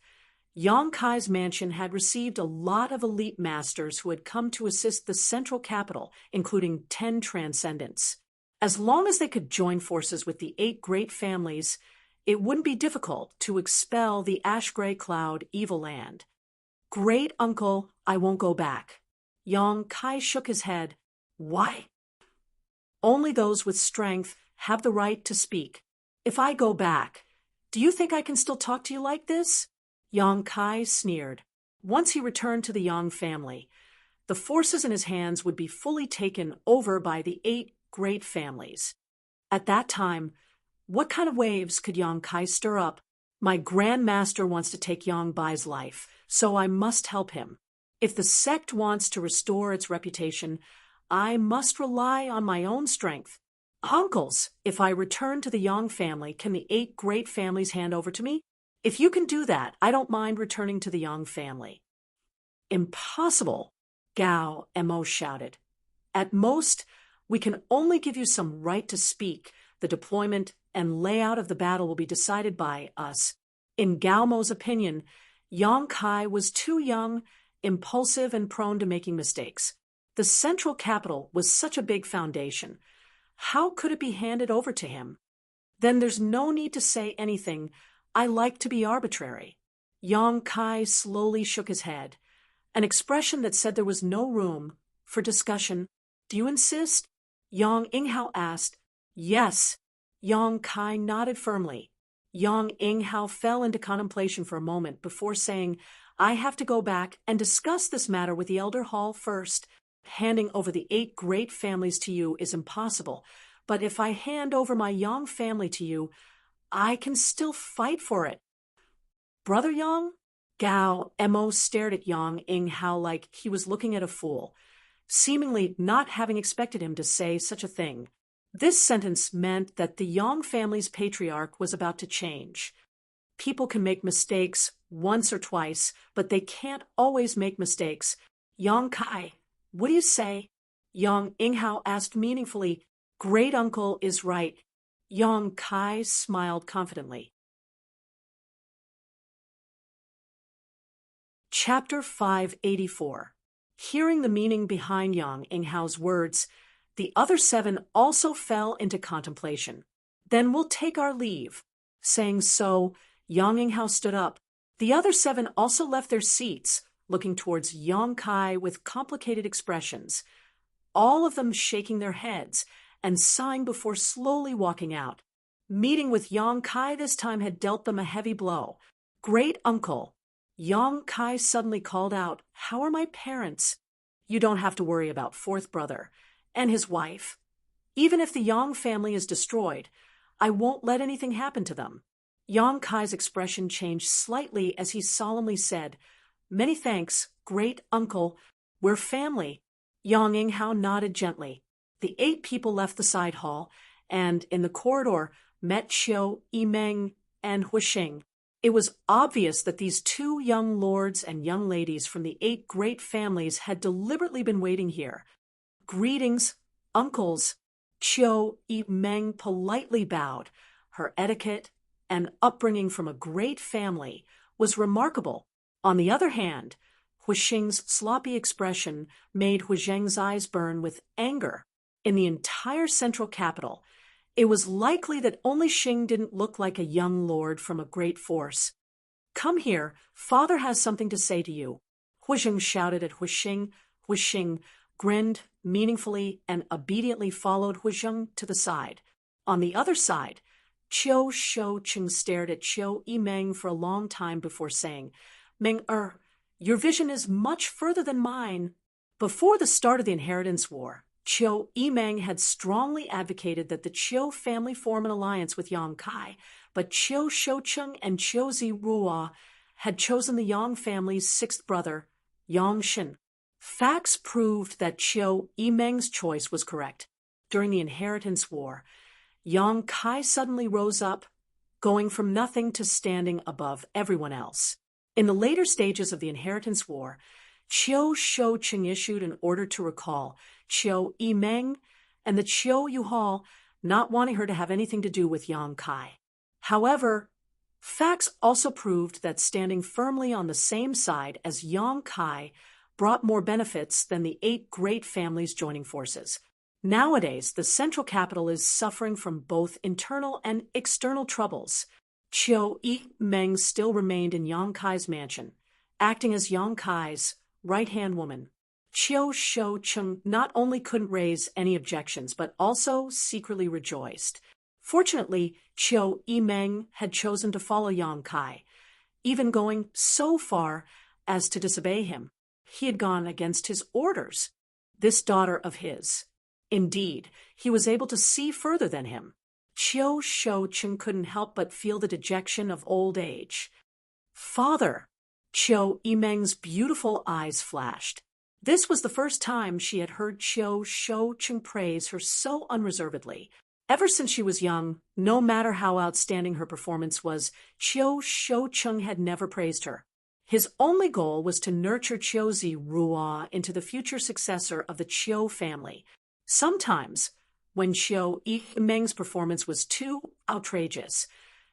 A: Yang Kai's mansion had received a lot of elite masters who had come to assist the central capital, including 10 transcendents. As long as they could join forces with the 8 great families, it wouldn't be difficult to expel the ash-gray cloud evil land. Great uncle, I won't go back. Yang Kai shook his head. Why? Only those with strength have the right to speak. If I go back, do you think I can still talk to you like this? Yang Kai sneered. Once he returned to the Yang family, the forces in his hands would be fully taken over by the 8 great families. At that time, what kind of waves could Yang Kai stir up? My Grand Master wants to take Yang Bai's life, so I must help him. If the sect wants to restore its reputation, I must rely on my own strength. Uncles, if I return to the Yang family, can the 8 great families hand over to me? If you can do that, I don't mind returning to the Yang family. Impossible, Gao Mo shouted. At most, we can only give you some right to speak. The deployment and layout of the battle will be decided by us. In Gao Mo's opinion, Yang Kai was too young, impulsive, and prone to making mistakes. The central capital was such a big foundation. How could it be handed over to him? Then there's no need to say anything. I like to be arbitrary. Yang Kai slowly shook his head, an expression that said there was no room for discussion. Do you insist? Yang Inghao asked. Yes. Yang Kai nodded firmly. Yang Inghao fell into contemplation for a moment before saying, I have to go back and discuss this matter with the Elder Hall first. Handing over the 8 great families to you is impossible, but if I hand over my Yang family to you, I can still fight for it. Brother Yang? Gao Mo stared at Yang Inghao like he was looking at a fool, seemingly not having expected him to say such a thing. This sentence meant that the Yang family's patriarch was about to change. People can make mistakes once or twice, but they can't always make mistakes. Yang Kai, what do you say? Yang Inghao asked meaningfully. Great uncle is right. Yang Kai smiled confidently. Chapter 584. Hearing the meaning behind Yang Inghao's words, the other 7 also fell into contemplation. Then we'll take our leave. Saying so, Yang Inghao stood up. The other 7 also left their seats, looking towards Yang Kai with complicated expressions, all of them shaking their heads and sighing before slowly walking out. Meeting with Yang Kai this time had dealt them a heavy blow. Great uncle. Yang Kai suddenly called out, "How are my parents?" "You don't have to worry about fourth brother and his wife. Even if the Yang family is destroyed, I won't let anything happen to them." Yang Kai's expression changed slightly as he solemnly said, "Many thanks, great uncle. We're family." Yang Inghao nodded gently. The 8 people left the side hall and, in the corridor, met Qiu, Yimeng, and Huixing. It was obvious that these 2 young lords and young ladies from the 8 great families had deliberately been waiting here. "Greetings, uncles." Qiu Yimeng politely bowed. Her etiquette and upbringing from a great family was remarkable. On the other hand, Huixing's sloppy expression made Hu Zheng's eyes burn with anger. In the entire central capital, it was likely that only Xing didn't look like a young lord from a great force. "Come here, father has something to say to you." Hu Zheng shouted at Huixing. Huixing grinned meaningfully and obediently followed Hu Zheng to the side. On the other side, Qiu Shouqing stared at Qiu Yimeng for a long time before saying, "Meng your vision is much further than mine." Before the start of the Inheritance War, Qiu Yimeng had strongly advocated that the Qiu family form an alliance with Yang Kai, but Qiu Shouqing and Qiu Ziruo had chosen the Yang family's 6th brother, Yang Shen. Facts proved that Qiu Yimeng's choice was correct. During the Inheritance War, Yang Kai suddenly rose up, going from nothing to standing above everyone else. In the later stages of the Inheritance War, Qiu Shouqing issued an order to recall Qiu Yimeng and the Qiu Yuhao, not wanting her to have anything to do with Yang Kai. However, facts also proved that standing firmly on the same side as Yang Kai brought more benefits than the 8 great families joining forces. Nowadays, the central capital is suffering from both internal and external troubles. Qiu Yimeng still remained in Yang Kai's mansion, acting as Yang Kai's right-hand woman. Qiu Shouqing not only couldn't raise any objections, but also secretly rejoiced. Fortunately, Qiu Yimeng had chosen to follow Yang Kai, even going so far as to disobey him. He had gone against his orders. This daughter of his. Indeed, he was able to see further than him. Qiu Shouqing couldn't help but feel the dejection of old age. "Father!" Qiu Yimeng's beautiful eyes flashed. This was the first time she had heard Qiu Shouqing praise her so unreservedly. Ever since she was young, no matter how outstanding her performance was, Qiu Shouqing had never praised her. His only goal was to nurture Qiu Ziruo into the future successor of the Qiu family. Sometimes, when Qiu Yimeng's performance was too outrageous,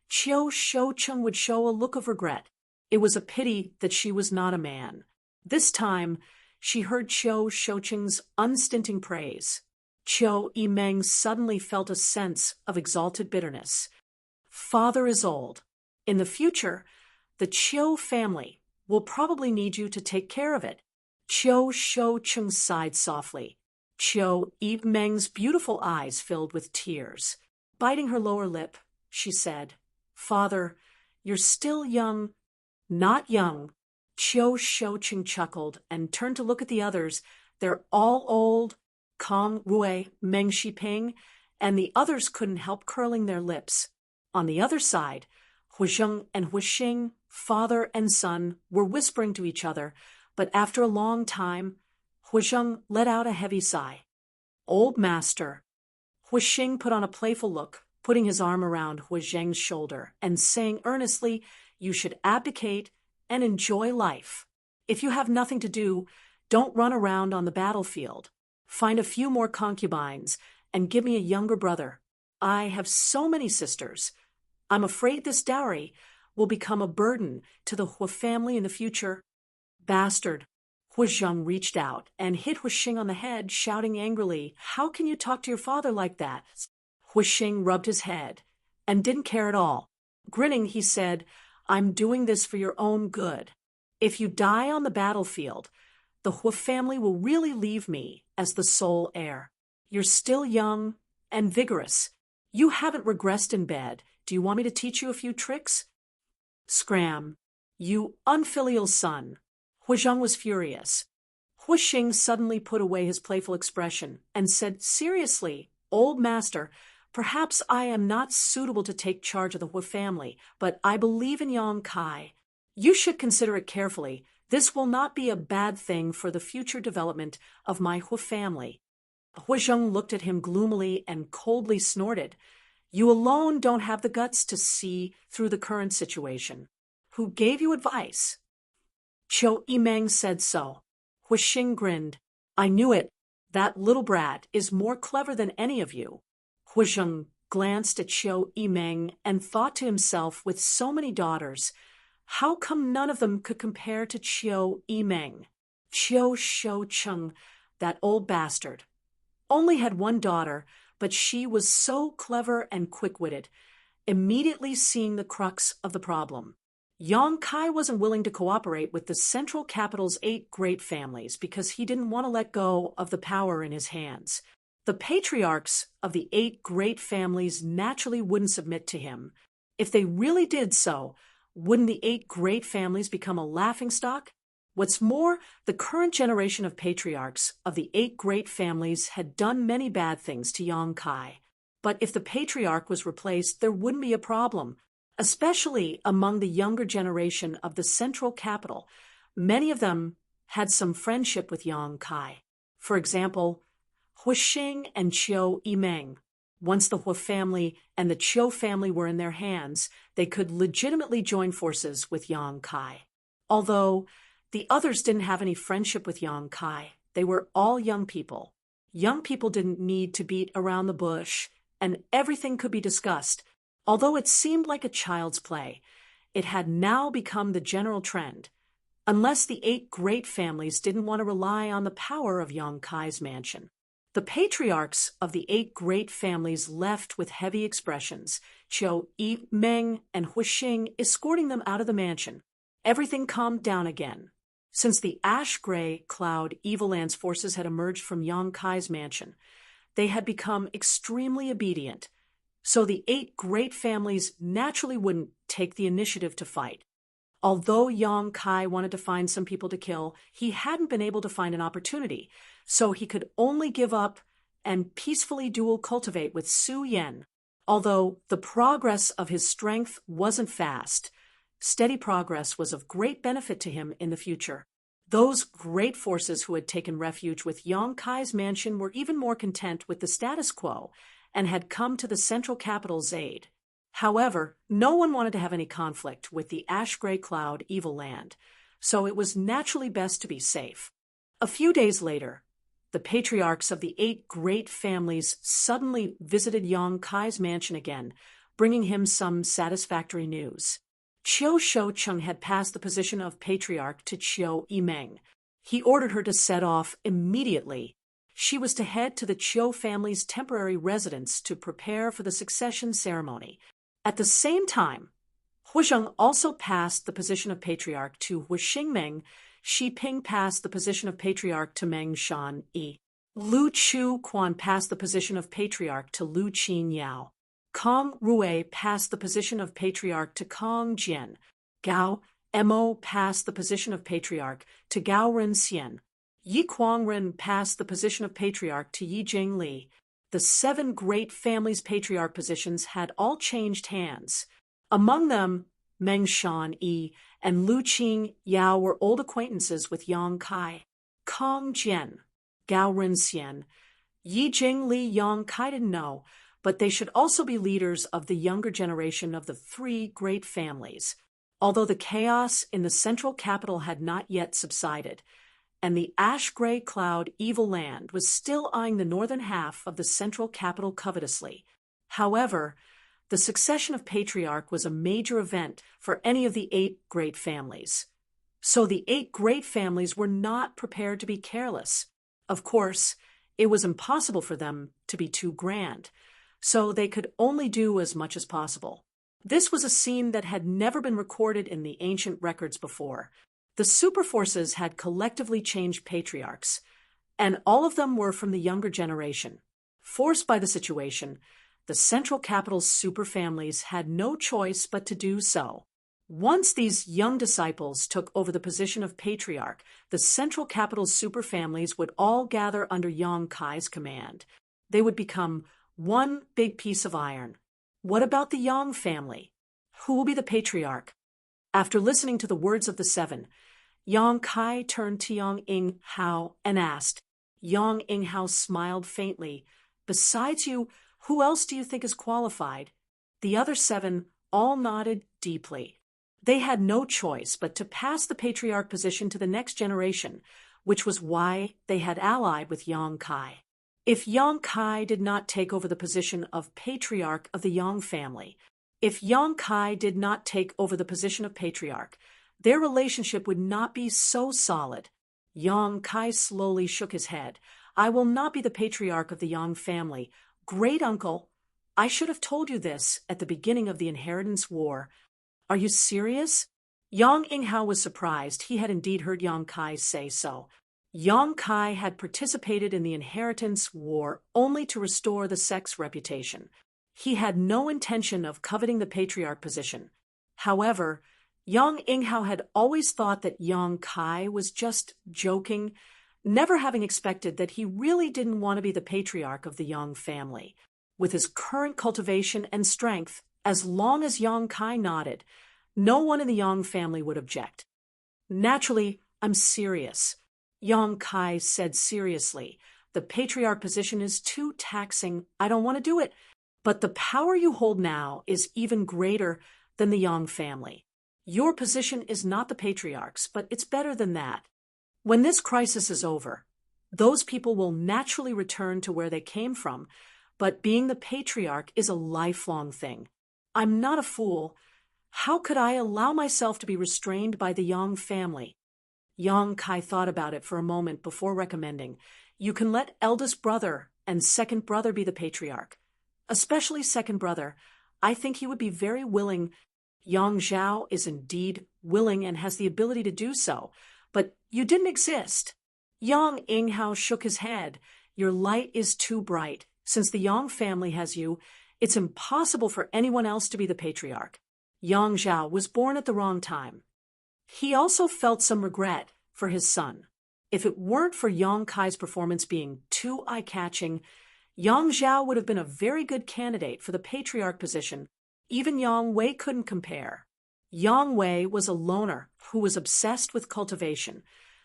A: Qiu Shouqing would show a look of regret. It was a pity that she was not a man. This time, she heard Qiu Shouqing's unstinting praise. Qiu Yimeng suddenly felt a sense of exalted bitterness. "Father is old. In the future, the Qiu family will probably need you to take care of it." Qiu Shouqing sighed softly. Qiu Yimeng's beautiful eyes filled with tears. Biting her lower lip, she said, "Father, you're still young." "Not young." Qiu Shouqing chuckled and turned to look at the others. "They're all old." Kong Rui, Meng Shiping, and the others couldn't help curling their lips. On the other side, Hu Zheng and Huixing, father and son, were whispering to each other, but after a long time, Hu Zheng let out a heavy sigh. "Old master." Huixing put on a playful look, putting his arm around Hu Zheng's shoulder and saying earnestly, "You should abdicate and enjoy life. If you have nothing to do, don't run around on the battlefield. Find a few more concubines and give me a younger brother. I have so many sisters. I'm afraid this dowry will become a burden to the Hua family in the future. Bastard. Hua Zheng reached out and hit Hua Xing on the head, shouting angrily, "How can you talk to your father like that?" Hua Xing rubbed his head and didn't care at all. Grinning, he said, "I'm doing this for your own good. If you die on the battlefield, the Hua family will really leave me as the sole heir. You're still young and vigorous. You haven't regressed in bed. Do you want me to teach you a few tricks?" Scram. You unfilial son. Hua Zheng was furious. Hua Xing suddenly put away his playful expression and said, "Seriously, old master, perhaps I am not suitable to take charge of the Hua family, but I believe in Yang Kai. You should consider it carefully. This will not be a bad thing for the future development of my Hua family." Hua Zheng looked at him gloomily and coldly snorted, "You alone don't have the guts to see through the current situation. Who gave you advice?" Qiu Yimeng said so. Hua Xing grinned. "I knew it. That little brat is more clever than any of you." Hua Zheng glanced at Qiu Yimeng and thought to himself, with so many daughters, how come none of them could compare to Qiu Yimeng? Qiu Shoucheng, that old bastard, only had one daughter, but she was so clever and quick-witted, immediately seeing the crux of the problem. Yang Kai wasn't willing to cooperate with the central capital's 8 great families because he didn't want to let go of the power in his hands. The patriarchs of the 8 great families naturally wouldn't submit to him. If they really did so, wouldn't the 8 great families become a laughingstock? What's more, the current generation of patriarchs of the 8 great families had done many bad things to Yang Kai. But if the patriarch was replaced, there wouldn't be a problem. Especially among the younger generation of the central capital, many of them had some friendship with Yang Kai. For example, Hua Xing and Qiu Yimeng. Once the Hua family and the Qiu family were in their hands, they could legitimately join forces with Yang Kai. Although the others didn't have any friendship with Yang Kai, they were all young people. Young people didn't need to beat around the bush, and everything could be discussed. Although it seemed like a child's play, it had now become the general trend. Unless the 8 great families didn't want to rely on the power of Yang Kai's mansion. The patriarchs of the 8 great families left with heavy expressions, Qiu Yimeng and Hua Xing escorting them out of the mansion. Everything calmed down again. Since the ash-gray cloud Evil Land's forces had emerged from Yang Kai's mansion, they had become extremely obedient. So the 8 great families naturally wouldn't take the initiative to fight. Although Yang Kai wanted to find some people to kill, he hadn't been able to find an opportunity, so he could only give up and peacefully dual cultivate with Su Yan. Although the progress of his strength wasn't fast, steady progress was of great benefit to him in the future. Those great forces who had taken refuge with Yang Kai's mansion were even more content with the status quo and had come to the central capital's aid. However, no one wanted to have any conflict with the ash-gray cloud Evil Land, so it was naturally best to be safe. A few days later, the patriarchs of the 8 great families suddenly visited Yang Kai's mansion again, bringing him some satisfactory news. Qiu Shoucheng had passed the position of patriarch to Qiu Yimeng. He ordered her to set off immediately. She was to head to the Qiu family's temporary residence to prepare for the succession ceremony. At the same time, Hua Zheng also passed the position of patriarch to Hua Xingmeng. Shi Ping passed the position of patriarch to Meng Shan Yi. Lu Chu Quan passed the position of patriarch to Lu Qin Yao. Kong Rui passed the position of patriarch to Kong Jian. Gao Mo passed the position of patriarch to Gao Ren Xian. Yi Kuangren passed the position of patriarch to Yi Jingli. The 7 great families' patriarch positions had all changed hands. Among them, Meng Shan Yi and Lu Qing Yao were old acquaintances with Yang Kai. Kong Jian, Gao Ren Xian, Yi Jingli Yang Kai didn't know, but they should also be leaders of the younger generation of the 3 great families. Although the chaos in the central capital had not yet subsided, and the ash-gray cloud evil land was still eyeing the northern half of the central capital covetously. However, the succession of patriarch was a major event for any of the 8 great families. So the 8 great families were not prepared to be careless. Of course, it was impossible for them to be too grand, so they could only do as much as possible. This was a scene that had never been recorded in the ancient records before. The superforces had collectively changed patriarchs, and all of them were from the younger generation. Forced by the situation, the central capital's superfamilies had no choice but to do so. Once these young disciples took over the position of patriarch, the central capital's superfamilies would all gather under Yang Kai's command. They would become one big piece of iron. What about the Yang family? Who will be the patriarch? After listening to the words of the 7, Yang Kai turned to Yang Inghao and asked. Yang Inghao smiled faintly. Besides you, who else do you think is qualified? The other 7 all nodded deeply. They had no choice but to pass the patriarch position to the next generation, which was why they had allied with Yang Kai. If Yang Kai did not take over the position of patriarch of the Yang family, their relationship would not be so solid. Yang Kai slowly shook his head. I will not be the patriarch of the Yang family. Great uncle, I should have told you this at the beginning of the inheritance war. Are you serious? Yang Inghao was surprised. He had indeed heard Yang Kai say so. Yang Kai had participated in the inheritance war only to restore the sect's reputation. He had no intention of coveting the patriarch position. However, Yang Inghao had always thought that Yang Kai was just joking, never having expected that he really didn't want to be the patriarch of the Yang family. With his current cultivation and strength, as long as Yang Kai nodded, no one in the Yang family would object. Naturally, I'm serious. Yang Kai said seriously. The patriarch position is too taxing. I don't want to do it. But the power you hold now is even greater than the Yang family. Your position is not the patriarch's, but it's better than that. When this crisis is over, those people will naturally return to where they came from, but being the patriarch is a lifelong thing. I'm not a fool. How could I allow myself to be restrained by the Yang family? Yang Kai thought about it for a moment before recommending, you can let eldest brother and second brother be the patriarch. Especially second brother. I think he would be very willing. Yang Zhao is indeed willing and has the ability to do so, but you didn't exist. Yang Inghao shook his head. Your light is too bright. Since the Yang family has you, it's impossible for anyone else to be the patriarch. Yang Zhao was born at the wrong time. He also felt some regret for his son. If it weren't for Yang Kai's performance being too eye-catching, Yang Zhao would have been a very good candidate for the patriarch position. Even Yang Wei couldn't compare. Yang Wei was a loner who was obsessed with cultivation.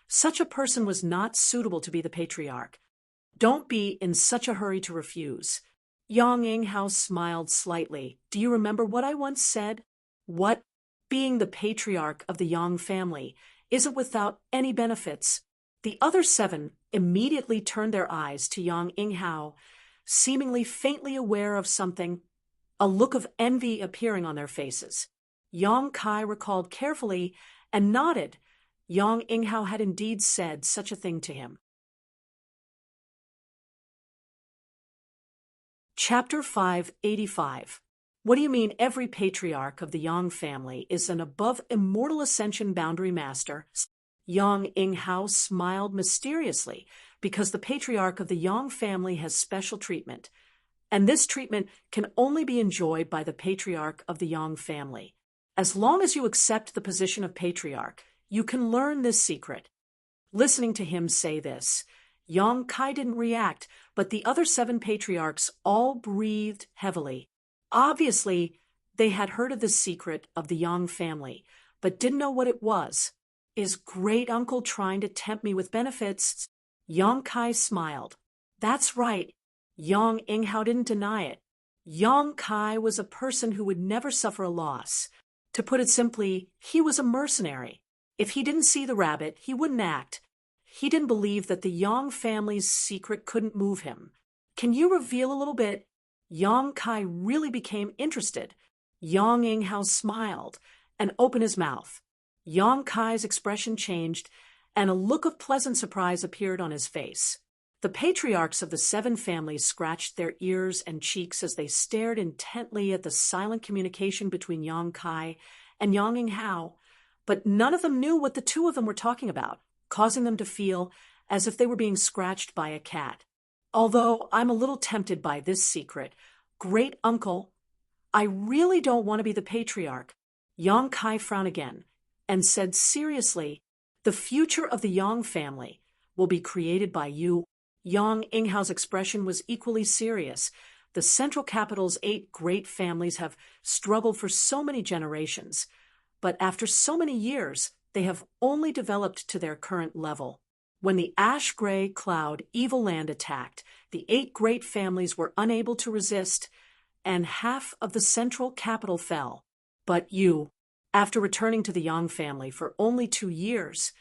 A: Such a person was not suitable to be the patriarch. Don't be in such a hurry to refuse. Yang Inghao smiled slightly. Do you remember what I once said? What? Being the patriarch of the Yang family isn't without any benefits. The other 7 immediately turned their eyes to Yang Inghao, seemingly faintly aware of something, a look of envy appearing on their faces. Yang Kai recalled carefully and nodded. Yang Inghao had indeed said such a thing to him. Chapter 585. What do you mean every patriarch of the Yang family is an above immortal ascension boundary master? Yang Inghao smiled mysteriously because the patriarch of the Yang family has special treatment, and this treatment can only be enjoyed by the patriarch of the Yang family. As long as you accept the position of patriarch, you can learn this secret. Listening to him say this, Yang Kai didn't react, but the other 7 patriarchs all breathed heavily. Obviously, they had heard of the secret of the Yang family, but didn't know what it was. Is great uncle trying to tempt me with benefits? Yang Kai smiled. That's right. Yang Inghao didn't deny it. Yang Kai was a person who would never suffer a loss. To put it simply, he was a mercenary. If he didn't see the rabbit, he wouldn't act. He didn't believe that the Yang family's secret couldn't move him. Can you reveal a little bit? Yang Kai really became interested. Yang Inghao smiled and opened his mouth. Yang Kai's expression changed, and a look of pleasant surprise appeared on his face. The patriarchs of the 7 families scratched their ears and cheeks as they stared intently at the silent communication between Yang Kai and Yang Inghao, but none of them knew what the two of them were talking about, causing them to feel as if they were being scratched by a cat. Although I'm a little tempted by this secret, great uncle, I really don't want to be the patriarch. Yang Kai frowned again and said seriously, the future of the Yang family will be created by you. Yang Inghao's expression was equally serious. The central capital's 8 great families have struggled for so many generations, but after so many years, they have only developed to their current level. When the ash-gray cloud evil land attacked, the 8 great families were unable to resist, and half of the central capital fell. But you, after returning to the Yang family for only 2 years,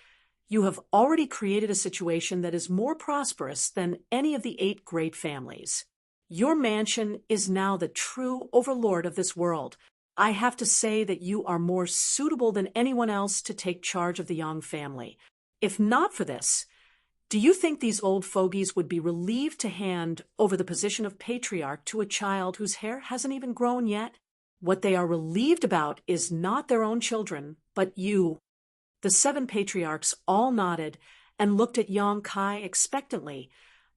A: you have already created a situation that is more prosperous than any of the 8 great families. Your mansion is now the true overlord of this world. I have to say that you are more suitable than anyone else to take charge of the Yang family. If not for this, do you think these old fogies would be relieved to hand over the position of patriarch to a child whose hair hasn't even grown yet? What they are relieved about is not their own children, but you. The 7 patriarchs all nodded and looked at Yang Kai expectantly,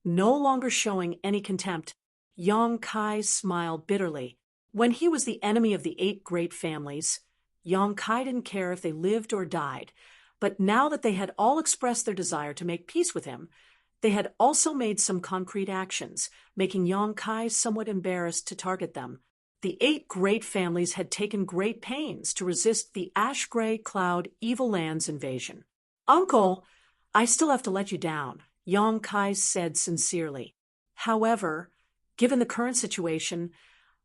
A: no longer showing any contempt. Yang Kai smiled bitterly. When he was the enemy of the 8 great families, Yang Kai didn't care if they lived or died, but now that they had all expressed their desire to make peace with him, they had also made some concrete actions, making Yang Kai somewhat embarrassed to target them. The 8 great families had taken great pains to resist the ash-gray cloud evil land's invasion. Uncle, I still have to let you down, Yang Kai said sincerely. However, given the current situation,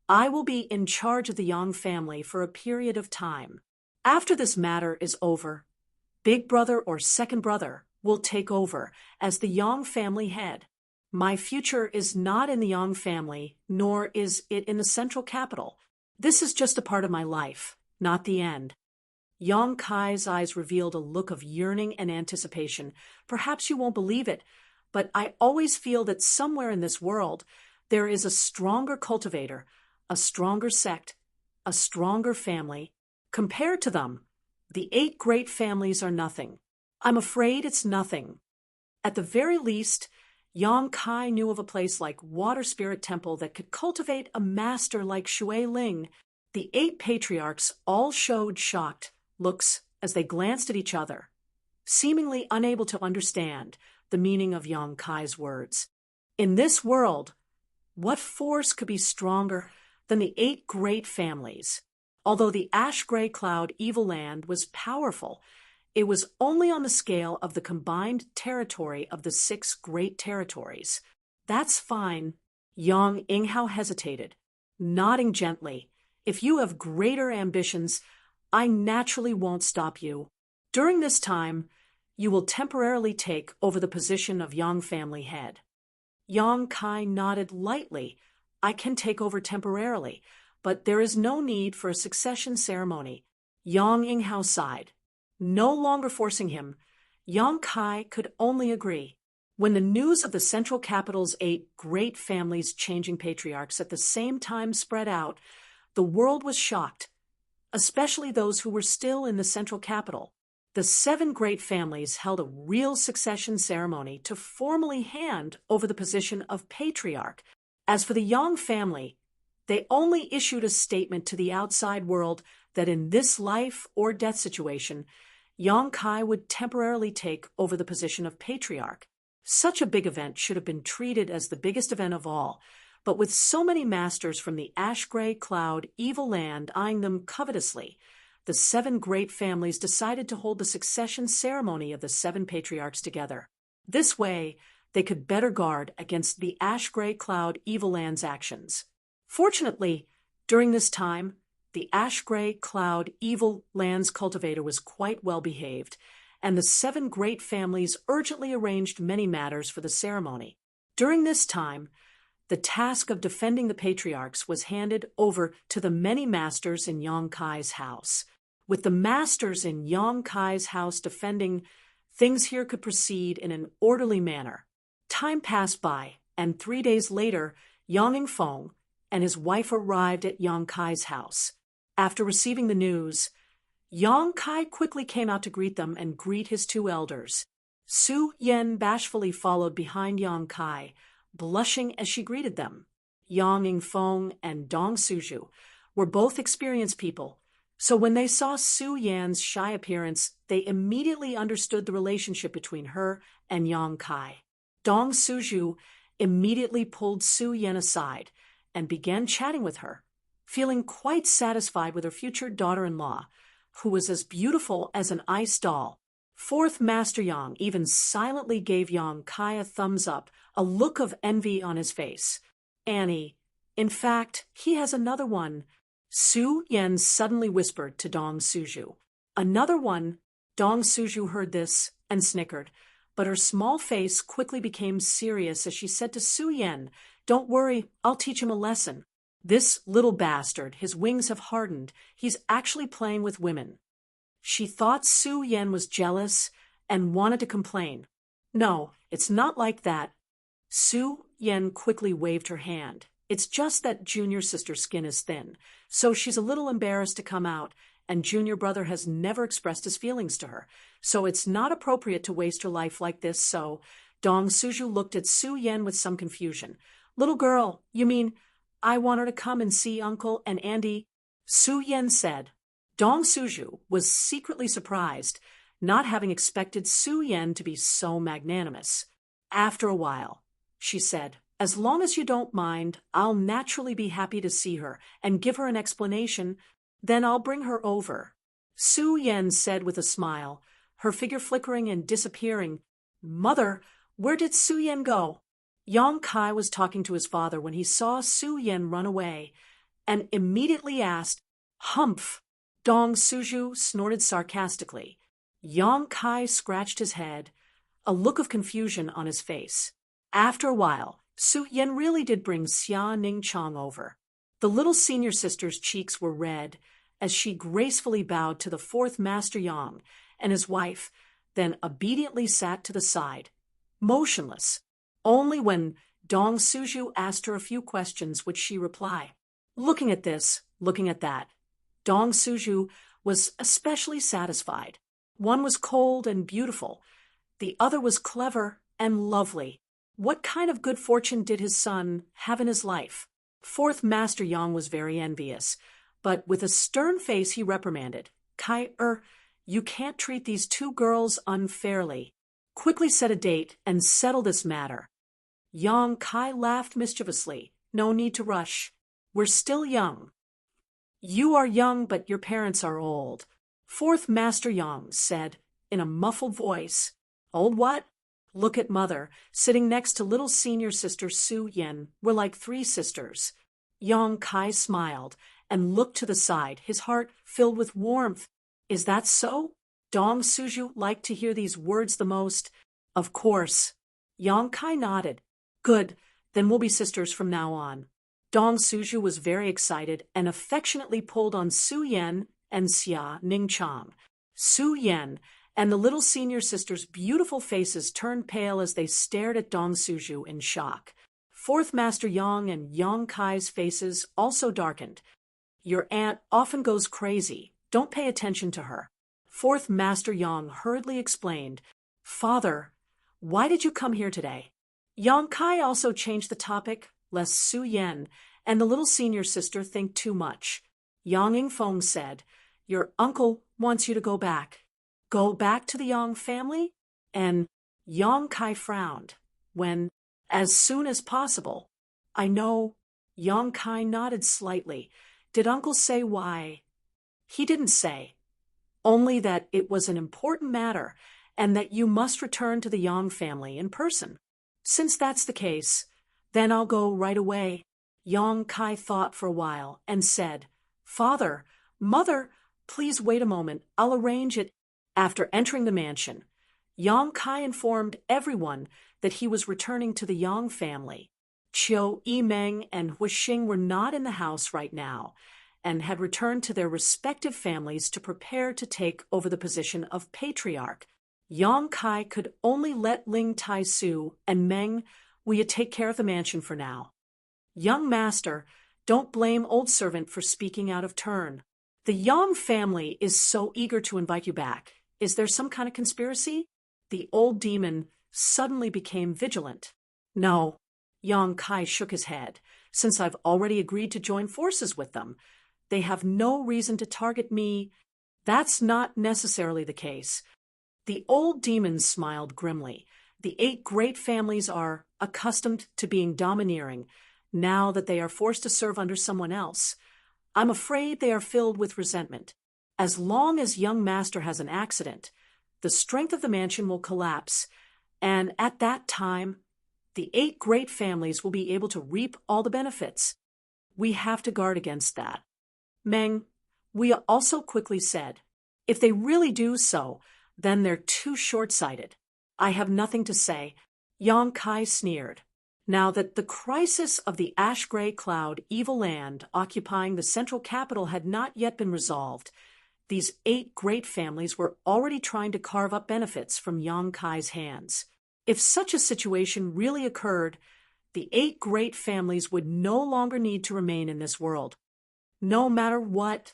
A: I will be in charge of the Yang family for a period of time. After this matter is over, Big Brother or Second Brother will take over as the Yang family head. My future is not in the Yang family, nor is it in the central capital. This is just a part of my life, not the end. Yang Kai's eyes revealed a look of yearning and anticipation. Perhaps you won't believe it, but I always feel that somewhere in this world there is a stronger cultivator, a stronger sect, a stronger family. Compared to them, the 8 great families are nothing. I'm afraid it's nothing. At the very least, Yang Kai knew of a place like Water Spirit Temple that could cultivate a master like Shui Ling. The 8 patriarchs all showed shocked looks as they glanced at each other, seemingly unable to understand the meaning of Yang Kai's words. In this world, what force could be stronger than the 8 great families? Although the ash-gray cloud evil land was powerful, it was only on the scale of the combined territory of the 6 great territories. That's fine. Yang Inghao hesitated, nodding gently. If you have greater ambitions, I naturally won't stop you. During this time, you will temporarily take over the position of Yang family head. Yang Kai nodded lightly. I can take over temporarily, but there is no need for a succession ceremony. Yang Inghao sighed. No longer forcing him, Yang Kai could only agree. When the news of the central capital's 8 great families changing patriarchs at the same time spread out, the world was shocked, especially those who were still in the central capital. The 7 great families held a real succession ceremony to formally hand over the position of patriarch. As for the Yang family, they only issued a statement to the outside world that in this life or death situation, Yang Kai would temporarily take over the position of patriarch. Such a big event should have been treated as the biggest event of all, but with so many masters from the ash-gray cloud evil land eyeing them covetously, the 7 great families decided to hold the succession ceremony of the 7 patriarchs together. This way, they could better guard against the ash-gray cloud evil land's actions. Fortunately, during this time, the ash-gray cloud evil land's cultivator was quite well behaved, and the 7 great families urgently arranged many matters for the ceremony. During this time, the task of defending the patriarchs was handed over to the many masters in Yang Kai's house. With the masters in Yang Kai's house defending, things here could proceed in an orderly manner. Time passed by, and 3 days later, Yang Yingfeng and his wife arrived at Yang Kai's house. After receiving the news, Yang Kai quickly came out to greet them and greet his 2 elders. Su Yan bashfully followed behind Yang Kai, blushing as she greeted them. Yang Yingfeng and Dong Suju were both experienced people, so when they saw Su Yan's shy appearance, they immediately understood the relationship between her and Yang Kai. Dong Suju immediately pulled Su Yan aside and began chatting with her, feeling quite satisfied with her future daughter-in-law, who was as beautiful as an ice doll. 4th Master Yang even silently gave Yang Kai a thumbs up, a look of envy on his face. Annie, in fact, he has another one. Su Yan suddenly whispered to Dong Suju. Another one? Dong Suju heard this and snickered, but her small face quickly became serious as she said to Su Yan, "Don't worry, I'll teach him a lesson. This little bastard, his wings have hardened. He's actually playing with women." She thought Su Yan was jealous and wanted to complain. "No, it's not like that." Su Yan quickly waved her hand. "It's just that junior sister's skin is thin, so she's a little embarrassed to come out, and junior brother has never expressed his feelings to her, so it's not appropriate to waste her life like this, so—" Dong Suju looked at Su Yan with some confusion. "Little girl, you mean I want her to come and see Uncle and Andy?" Su Yan said. Dong Suju was secretly surprised, not having expected Su Yan to be so magnanimous. After a while, she said, "As long as you don't mind, I'll naturally be happy to see her and give her an explanation, then I'll bring her over." Su Yan said with a smile, her figure flickering and disappearing. "Mother, where did Su Yan go?" Yang Kai was talking to his father when he saw Su Yan run away, and immediately asked, "Humph!" Dong Suju snorted sarcastically. Yang Kai scratched his head, a look of confusion on his face. After a while, Su Yan really did bring Xia Ningchang over. The little senior sister's cheeks were red as she gracefully bowed to the 4th Master Yang and his wife, then obediently sat to the side, motionless. Only when Dong Suju asked her a few questions would she reply. Looking at this, looking at that, Dong Suju was especially satisfied. One was cold and beautiful. The other was clever and lovely. What kind of good fortune did his son have in his life? 4th Master Yang was very envious, but with a stern face he reprimanded. You can't treat these 2 girls unfairly. Quickly set a date and settle this matter." Yang Kai laughed mischievously. "No need to rush. We're still young." "You are young, but your parents are old," 4th Master Yang said in a muffled voice. "Old what?" "Look at Mother, sitting next to little senior sister Su Yan. We're like 3 sisters." Yang Kai smiled and looked to the side, his heart filled with warmth. "Is that so?" Dong Suju liked to hear these words the most. "Of course." Yang Kai nodded. "Good, then we'll be sisters from now on." Dong Suju was very excited and affectionately pulled on Su Yan and Xia Ningchang. Su Yan and the little senior sister's beautiful faces turned pale as they stared at Dong Suju in shock. 4th Master Yang and Yang Kai's faces also darkened. "Your aunt often goes crazy. Don't pay attention to her." 4th Master Yang hurriedly explained, "Father, why did you come here today?" Yang Kai also changed the topic, lest Su Yan and the little senior sister think too much. Yang Yingfeng said, "Your uncle wants you to go back." "Go back to the Yang family?" And Yang Kai frowned. "When, as soon as possible." "I know." Yang Kai nodded slightly. "Did uncle say why?" "He didn't say. Only that it was an important matter and that you must return to the Yang family in person." "Since that's the case, then I'll go right away." Yang Kai thought for a while and said, "Father, Mother, please wait a moment. I'll arrange it." After entering the mansion, Yang Kai informed everyone that he was returning to the Yang family. Qiu Yimeng and Huixing were not in the house right now and had returned to their respective families to prepare to take over the position of patriarch. Yang Kai could only let Ling Tai Su and Meng, will you take care of the mansion for now? Young master, don't blame old servant for speaking out of turn. The Yang family is so eager to invite you back. Is there some kind of conspiracy? The old demon suddenly became vigilant. No. Yang Kai shook his head. Since I've already agreed to join forces with them, they have no reason to target me. That's not necessarily the case. The old demon smiled grimly. The 8 great families are accustomed to being domineering now that they are forced to serve under someone else. I'm afraid they are filled with resentment. As long as young master has an accident, the strength of the mansion will collapse, and at that time, the 8 great families will be able to reap all the benefits. We have to guard against that. Meng, we also quickly said, if they really do so, then they're too short-sighted. I have nothing to say. Yang Kai sneered. Now that the crisis of the ash-gray cloud evil land occupying the central capital had not yet been resolved, these 8 great families were already trying to carve up benefits from Yang Kai's hands. If such a situation really occurred, the 8 great families would no longer need to remain in this world. No matter what,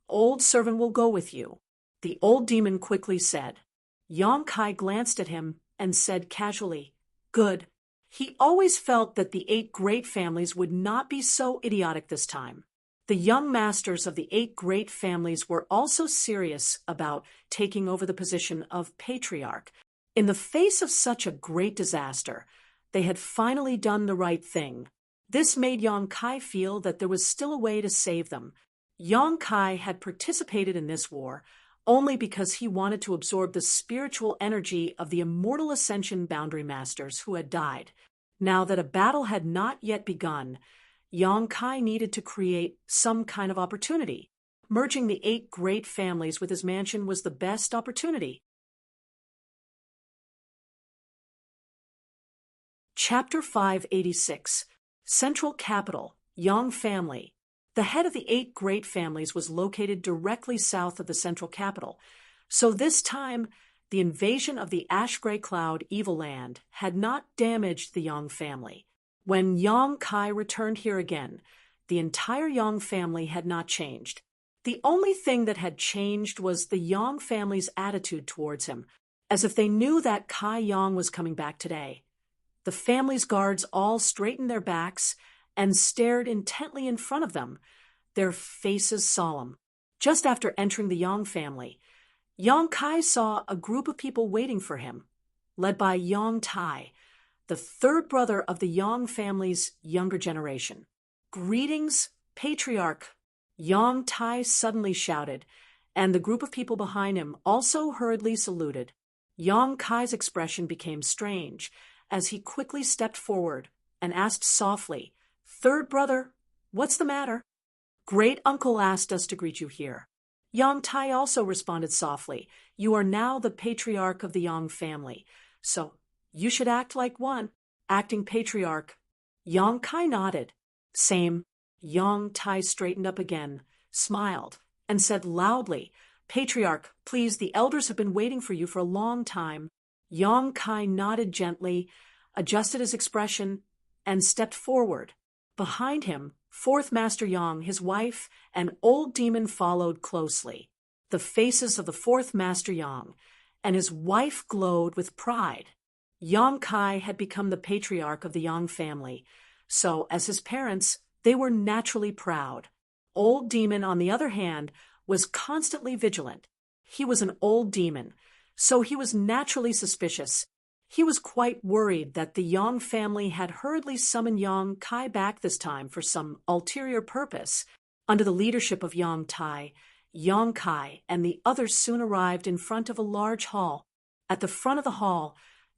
A: old servant will go with you, the old demon quickly said. Yang Kai glanced at him and said casually, good. He always felt that the 8 great families would not be so idiotic this time. The young masters of the 8 great families were also serious about taking over the position of patriarch. In the face of such a great disaster, they had finally done the right thing. This made Yang Kai feel that there was still a way to save them. Yang Kai had participated in this war only because he wanted to absorb the spiritual energy of the immortal Ascension Boundary Masters who had died. Now that a battle had not yet begun, Yang Kai needed to create some kind of opportunity. Merging the 8 great families with his mansion was the best opportunity. Chapter 586. Central Capital, Yang Family. The head of the 8 great families was located directly south of the central capital, so this time the invasion of the ash-gray cloud evil land had not damaged the Yang family. When Yang Kai returned here again, the entire Yang family had not changed. The only thing that had changed was the Yang family's attitude towards him, as if they knew that Kai Yang was coming back today. The family's guards all straightened their backs and stared intently in front of them, their faces solemn. Just after entering the Yang family, Yang Kai saw a group of people waiting for him, led by Yang Tai, the 3rd brother of the Yang family's younger generation. Greetings, patriarch, Yang Tai suddenly shouted, and the group of people behind him also hurriedly saluted. Yang Kai's expression became strange as he quickly stepped forward and asked softly, 3rd brother, what's the matter? Great uncle asked us to greet you here. Yang Tai also responded softly, you are now the patriarch of the Yang family, so you should act like one, acting patriarch. Yang Kai nodded. Same. Yang Tai straightened up again, smiled, and said loudly, patriarch, please, the elders have been waiting for you for a long time. Yang Kai nodded gently, adjusted his expression, and stepped forward. Behind him, 4th Master Yang, his wife, and old demon followed closely. The faces of the 4th Master Yang and his wife glowed with pride. Yang Kai had become the patriarch of the Yang family, so as his parents, they were naturally proud. Old demon, on the other hand, was constantly vigilant. He was an old demon, so he was naturally suspicious. He was quite worried that the Yang family had hurriedly summoned Yang Kai back this time for some ulterior purpose. Under the leadership of Yang Tai, Yang Kai and the others soon arrived in front of a large hall. At the front of the hall,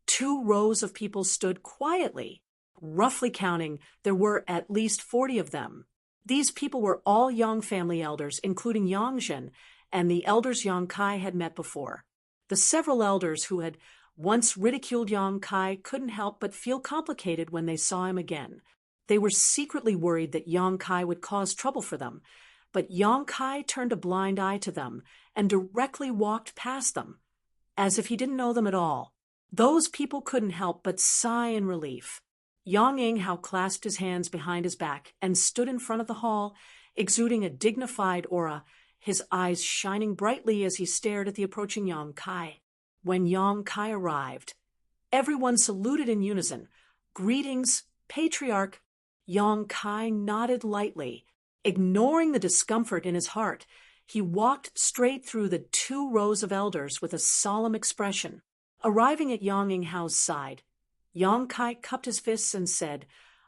A: 2 rows of people stood quietly. Roughly counting, there were at least 40 of them. These people were all Yang family elders, including Yang Zhen and the elders Yang Kai had met before. The several elders who had once ridiculed Yang Kai couldn't help but feel complicated when they saw him again. They were secretly worried that Yang Kai would cause trouble for them, but Yang Kai turned a blind eye to them and directly walked past them, as if he didn't know them at all. Those people couldn't help but sigh in relief. Yang Inghao clasped his hands behind his back and stood in front of the hall, exuding a dignified aura, his eyes shining brightly as he stared at the approaching Yang Kai. When Yang Kai arrived, everyone saluted in unison. "Greetings, Patriarch." Yang Kai nodded lightly. Ignoring the discomfort in his heart, he walked straight through the 2 rows of elders with a solemn expression. Arriving at Yang Inghao's side, Yang Kai cupped his fists and said,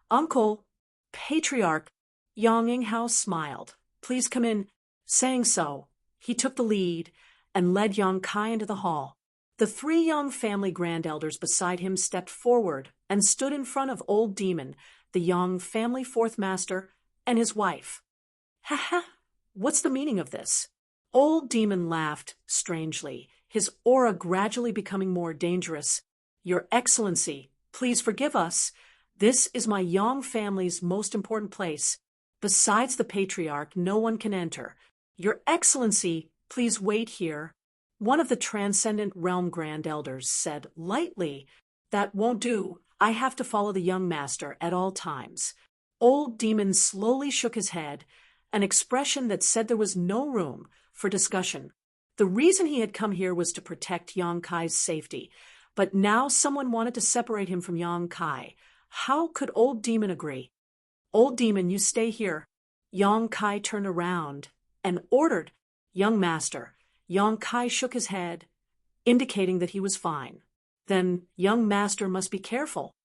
A: "Uncle, Patriarch." Yang Inghao smiled. "Please come in." Saying so, he took the lead and led Yang Kai into the hall. The 3 young family grand elders beside him stepped forward and stood in front of Old Demon, the Yang family 4th master, and his wife. "Ha ha, what's the meaning of this?" Old Demon laughed strangely, his aura gradually becoming more dangerous. "Your Excellency, please forgive us. This is my Yang family's most important place. Besides the Patriarch, no one can enter. Your Excellency, please wait here." One of the Transcendent Realm Grand Elders said lightly, "That won't do. I have to follow the young master at all times." Old Demon slowly shook his head, an expression that said there was no room for discussion. The reason he had come here was to protect Yang Kai's safety, but now someone wanted to separate him from Yang Kai. How could Old Demon agree? "Old Demon, you stay here." Yang Kai turned around and ordered, "Young master." Yang Kai shook his head, indicating that he was fine. "Then young master must be careful."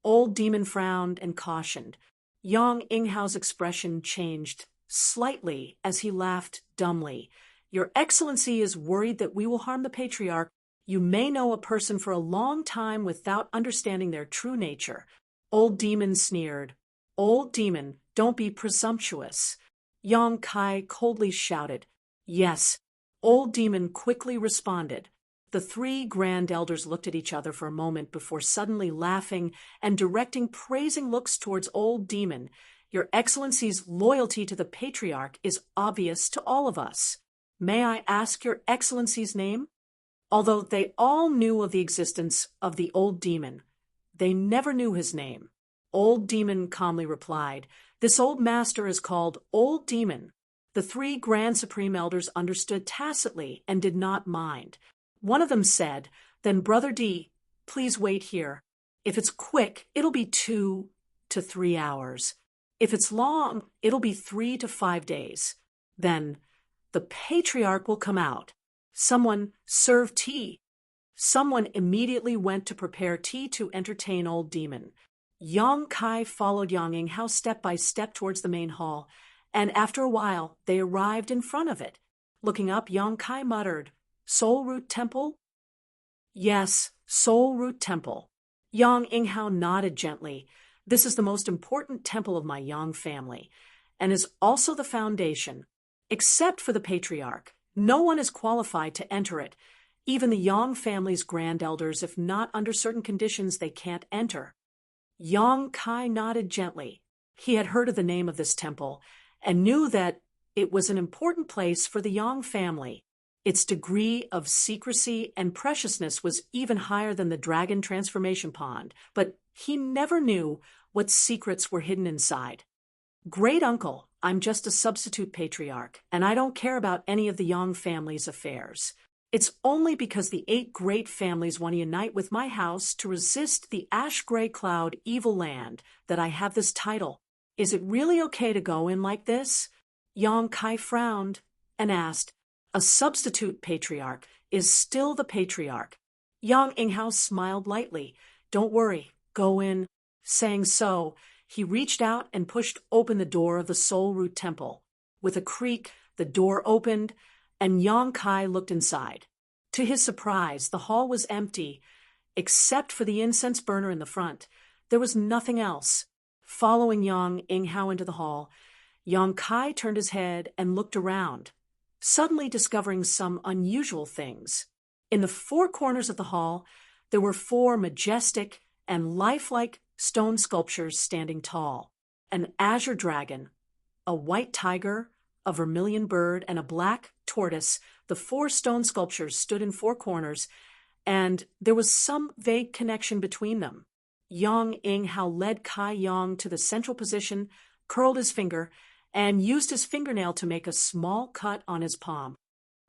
A: Old Demon frowned and cautioned. Yang Inghao's expression changed slightly as he laughed dumbly. "Your Excellency is worried that we will harm the Patriarch. You may know a person for a long time without understanding their true nature." Old Demon sneered. "Old Demon, don't be presumptuous." Yang Kai coldly shouted, "Yes." Old Demon quickly responded. The 3 grand elders looked at each other for a moment before suddenly laughing and directing praising looks towards Old Demon. "Your Excellency's loyalty to the Patriarch is obvious to all of us. May I ask your Excellency's name?" Although they all knew of the existence of the Old Demon, they never knew his name. Old Demon calmly replied, "This old master is called Old Demon." The 3 Grand Supreme Elders understood tacitly and did not mind. One of them said, "Then Brother D, please wait here. If it's quick, it'll be 2 to 3 hours. If it's long, it'll be 3 to 5 days. Then the Patriarch will come out. Someone serve tea." Someone immediately went to prepare tea to entertain Old Demon. Yang Kai followed Yang Inghao step by step towards the main hall, and after a while they arrived in front of it. Looking up, Yang Kai muttered, "Soul Root Temple?" "Yes, Soul Root Temple." Yang Inghao nodded gently. "This is the most important temple of my Yang family, and is also the foundation. Except for the Patriarch, no one is qualified to enter it. Even the Yang family's grand elders, if not under certain conditions, they can't enter." Yang Kai nodded gently. He had heard of the name of this temple, and knew that it was an important place for the Yang family. Its degree of secrecy and preciousness was even higher than the dragon transformation pond, but he never knew what secrets were hidden inside. "Great uncle, I'm just a substitute Patriarch, and I don't care about any of the Yang family's affairs. It's only because the 8 great families want to unite with my house to resist the ash-gray cloud evil land that I have this title. Is it really okay to go in like this?" Yang Kai frowned and asked, "A substitute Patriarch is still the Patriarch." Yang Inghao smiled lightly. "Don't worry, go in." Saying so, he reached out and pushed open the door of the Soul Root Temple. With a creak, the door opened, and Yang Kai looked inside. To his surprise, the hall was empty. Except for the incense burner in the front, there was nothing else. Following Yang Inghao into the hall, Yang Kai turned his head and looked around, suddenly discovering some unusual things. In the four corners of the hall, there were four majestic and lifelike stone sculptures standing tall: an azure dragon, a white tiger, a vermilion bird, and a black tortoise. The four stone sculptures stood in four corners, and there was some vague connection between them. Yang Inghao led Kai Yang to the central position, curled his finger, and used his fingernail to make a small cut on his palm.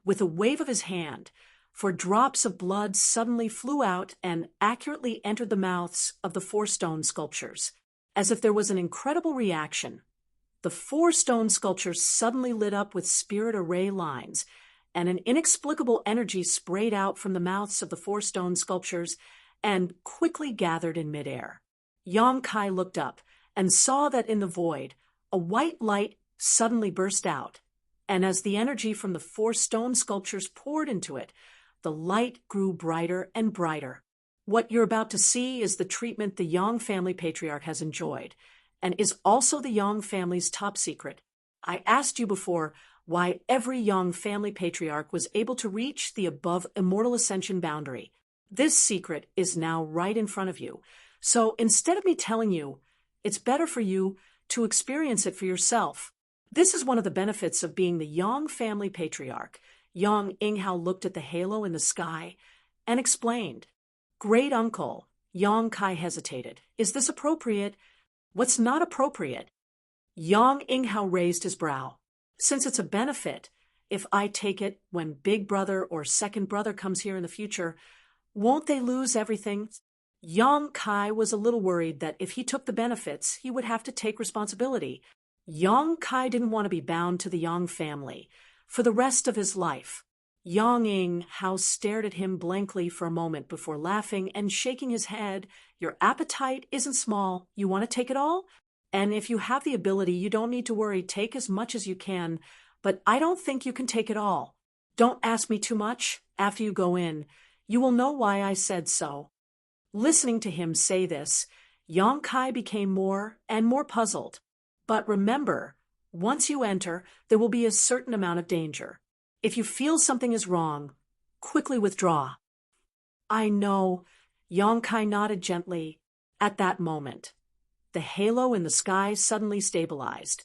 A: With a wave of his hand, for drops of blood suddenly flew out and accurately entered the mouths of the four stone sculptures. As if there was an incredible reaction, the four stone sculptures suddenly lit up with spirit array lines, and an inexplicable energy sprayed out from the mouths of the four stone sculptures and quickly gathered in midair. Yang Kai looked up and saw that in the void, a white light suddenly burst out, and as the energy from the four stone sculptures poured into it, the light grew brighter and brighter. What you're about to see is the treatment the Yang family patriarch has enjoyed, and is also the Yang family's top secret. I asked you before why every Yang family patriarch was able to reach the above immortal ascension boundary. This secret is now right in front of you. So instead of me telling you, it's better for you to experience it for yourself. This is one of the benefits of being the Yang family patriarch. Yang Inghao looked at the halo in the sky and explained. Great uncle, Yang Kai hesitated. Is this appropriate? What's not appropriate? Yang Inghao raised his brow. Since it's a benefit, if I take it when big brother or second brother comes here in the future, won't they lose everything? Yang Kai was a little worried that if he took the benefits, he would have to take responsibility. Yang Kai didn't want to be bound to the Yang family for the rest of his life. Yang Inghao stared at him blankly for a moment before laughing and shaking his head. Your appetite isn't small. You want to take it all? And if you have the ability, you don't need to worry. Take as much as you can, but I don't think you can take it all. Don't ask me too much. After you go in, you will know why I said so. Listening to him say this, Yang Kai became more and more puzzled. But remember, once you enter, there will be a certain amount of danger. If you feel something is wrong, quickly withdraw. I know, Yang Kai nodded gently. At that moment, the halo in the sky suddenly stabilized,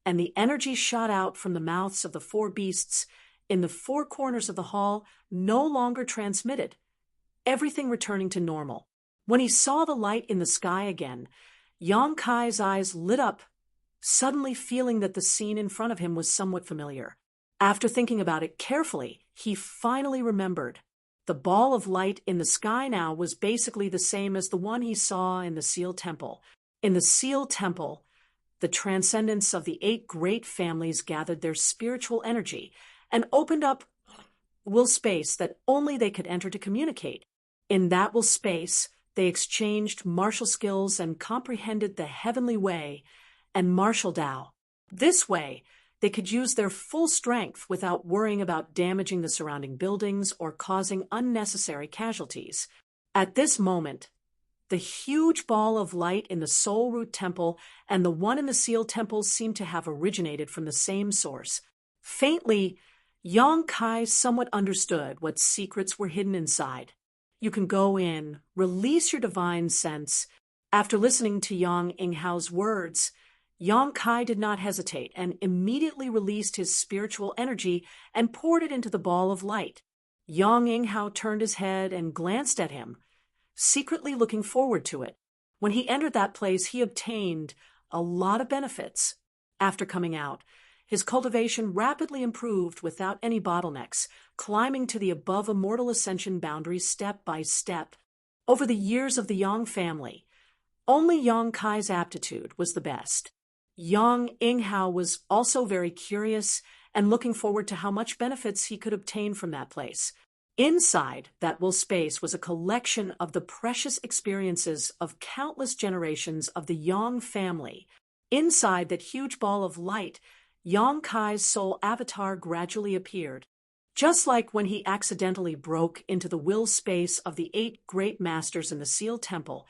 A: and the energy shot out from the mouths of the four beasts in the four corners of the hall, no longer transmitted, everything returning to normal. When he saw the light in the sky again, Yang Kai's eyes lit up, suddenly feeling that the scene in front of him was somewhat familiar. After thinking about it carefully, he finally remembered. The ball of light in the sky now was basically the same as the one he saw in the Seal Temple. In the Seal Temple, the transcendents of the 8 great families gathered their spiritual energy and opened up will space that only they could enter to communicate. In that will space, they exchanged martial skills and comprehended the heavenly way and martial Tao. This way, they could use their full strength without worrying about damaging the surrounding buildings or causing unnecessary casualties. At this moment, the huge ball of light in the Soul Root Temple and the one in the Seal Temple seemed to have originated from the same source. Faintly, Yang Kai somewhat understood what secrets were hidden inside. You can go in, release your divine sense. After listening to Yang Inghao's words, Yang Kai did not hesitate and immediately released his spiritual energy and poured it into the ball of light. Yang Inghao turned his head and glanced at him, secretly looking forward to it. When he entered that place, he obtained a lot of benefits. After coming out, his cultivation rapidly improved without any bottlenecks, climbing to the above immortal ascension boundary step by step. Over the years of the Yang family, only Yang Kai's aptitude was the best. Yang Inghao was also very curious and looking forward to how much benefits he could obtain from that place. Inside that will space was a collection of the precious experiences of countless generations of the Yang family. Inside that huge ball of light, Yang Kai's soul avatar gradually appeared. Just like when he accidentally broke into the will space of the 8 great masters in the Seal Temple,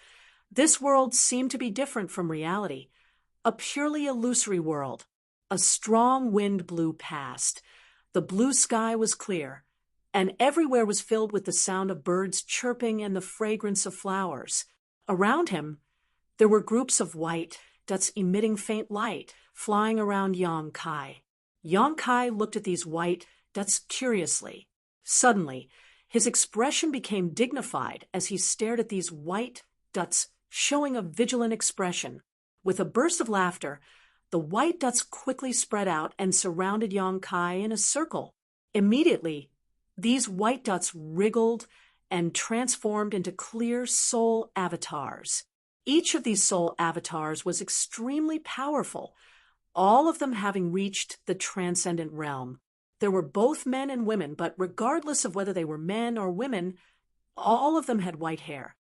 A: this world seemed to be different from reality. A purely illusory world. A strong wind blew past. The blue sky was clear, and everywhere was filled with the sound of birds chirping and the fragrance of flowers. Around him, there were groups of white dots emitting faint light, flying around Yang Kai. Yang Kai looked at these white dots curiously. Suddenly, his expression became dignified as he stared at these white dots, showing a vigilant expression. With a burst of laughter, the white dots quickly spread out and surrounded Yang Kai in a circle. Immediately, these white dots wriggled and transformed into clear soul avatars. Each of these soul avatars was extremely powerful, all of them having reached the transcendent realm. There were both men and women, but regardless of whether they were men or women, all of them had white hair.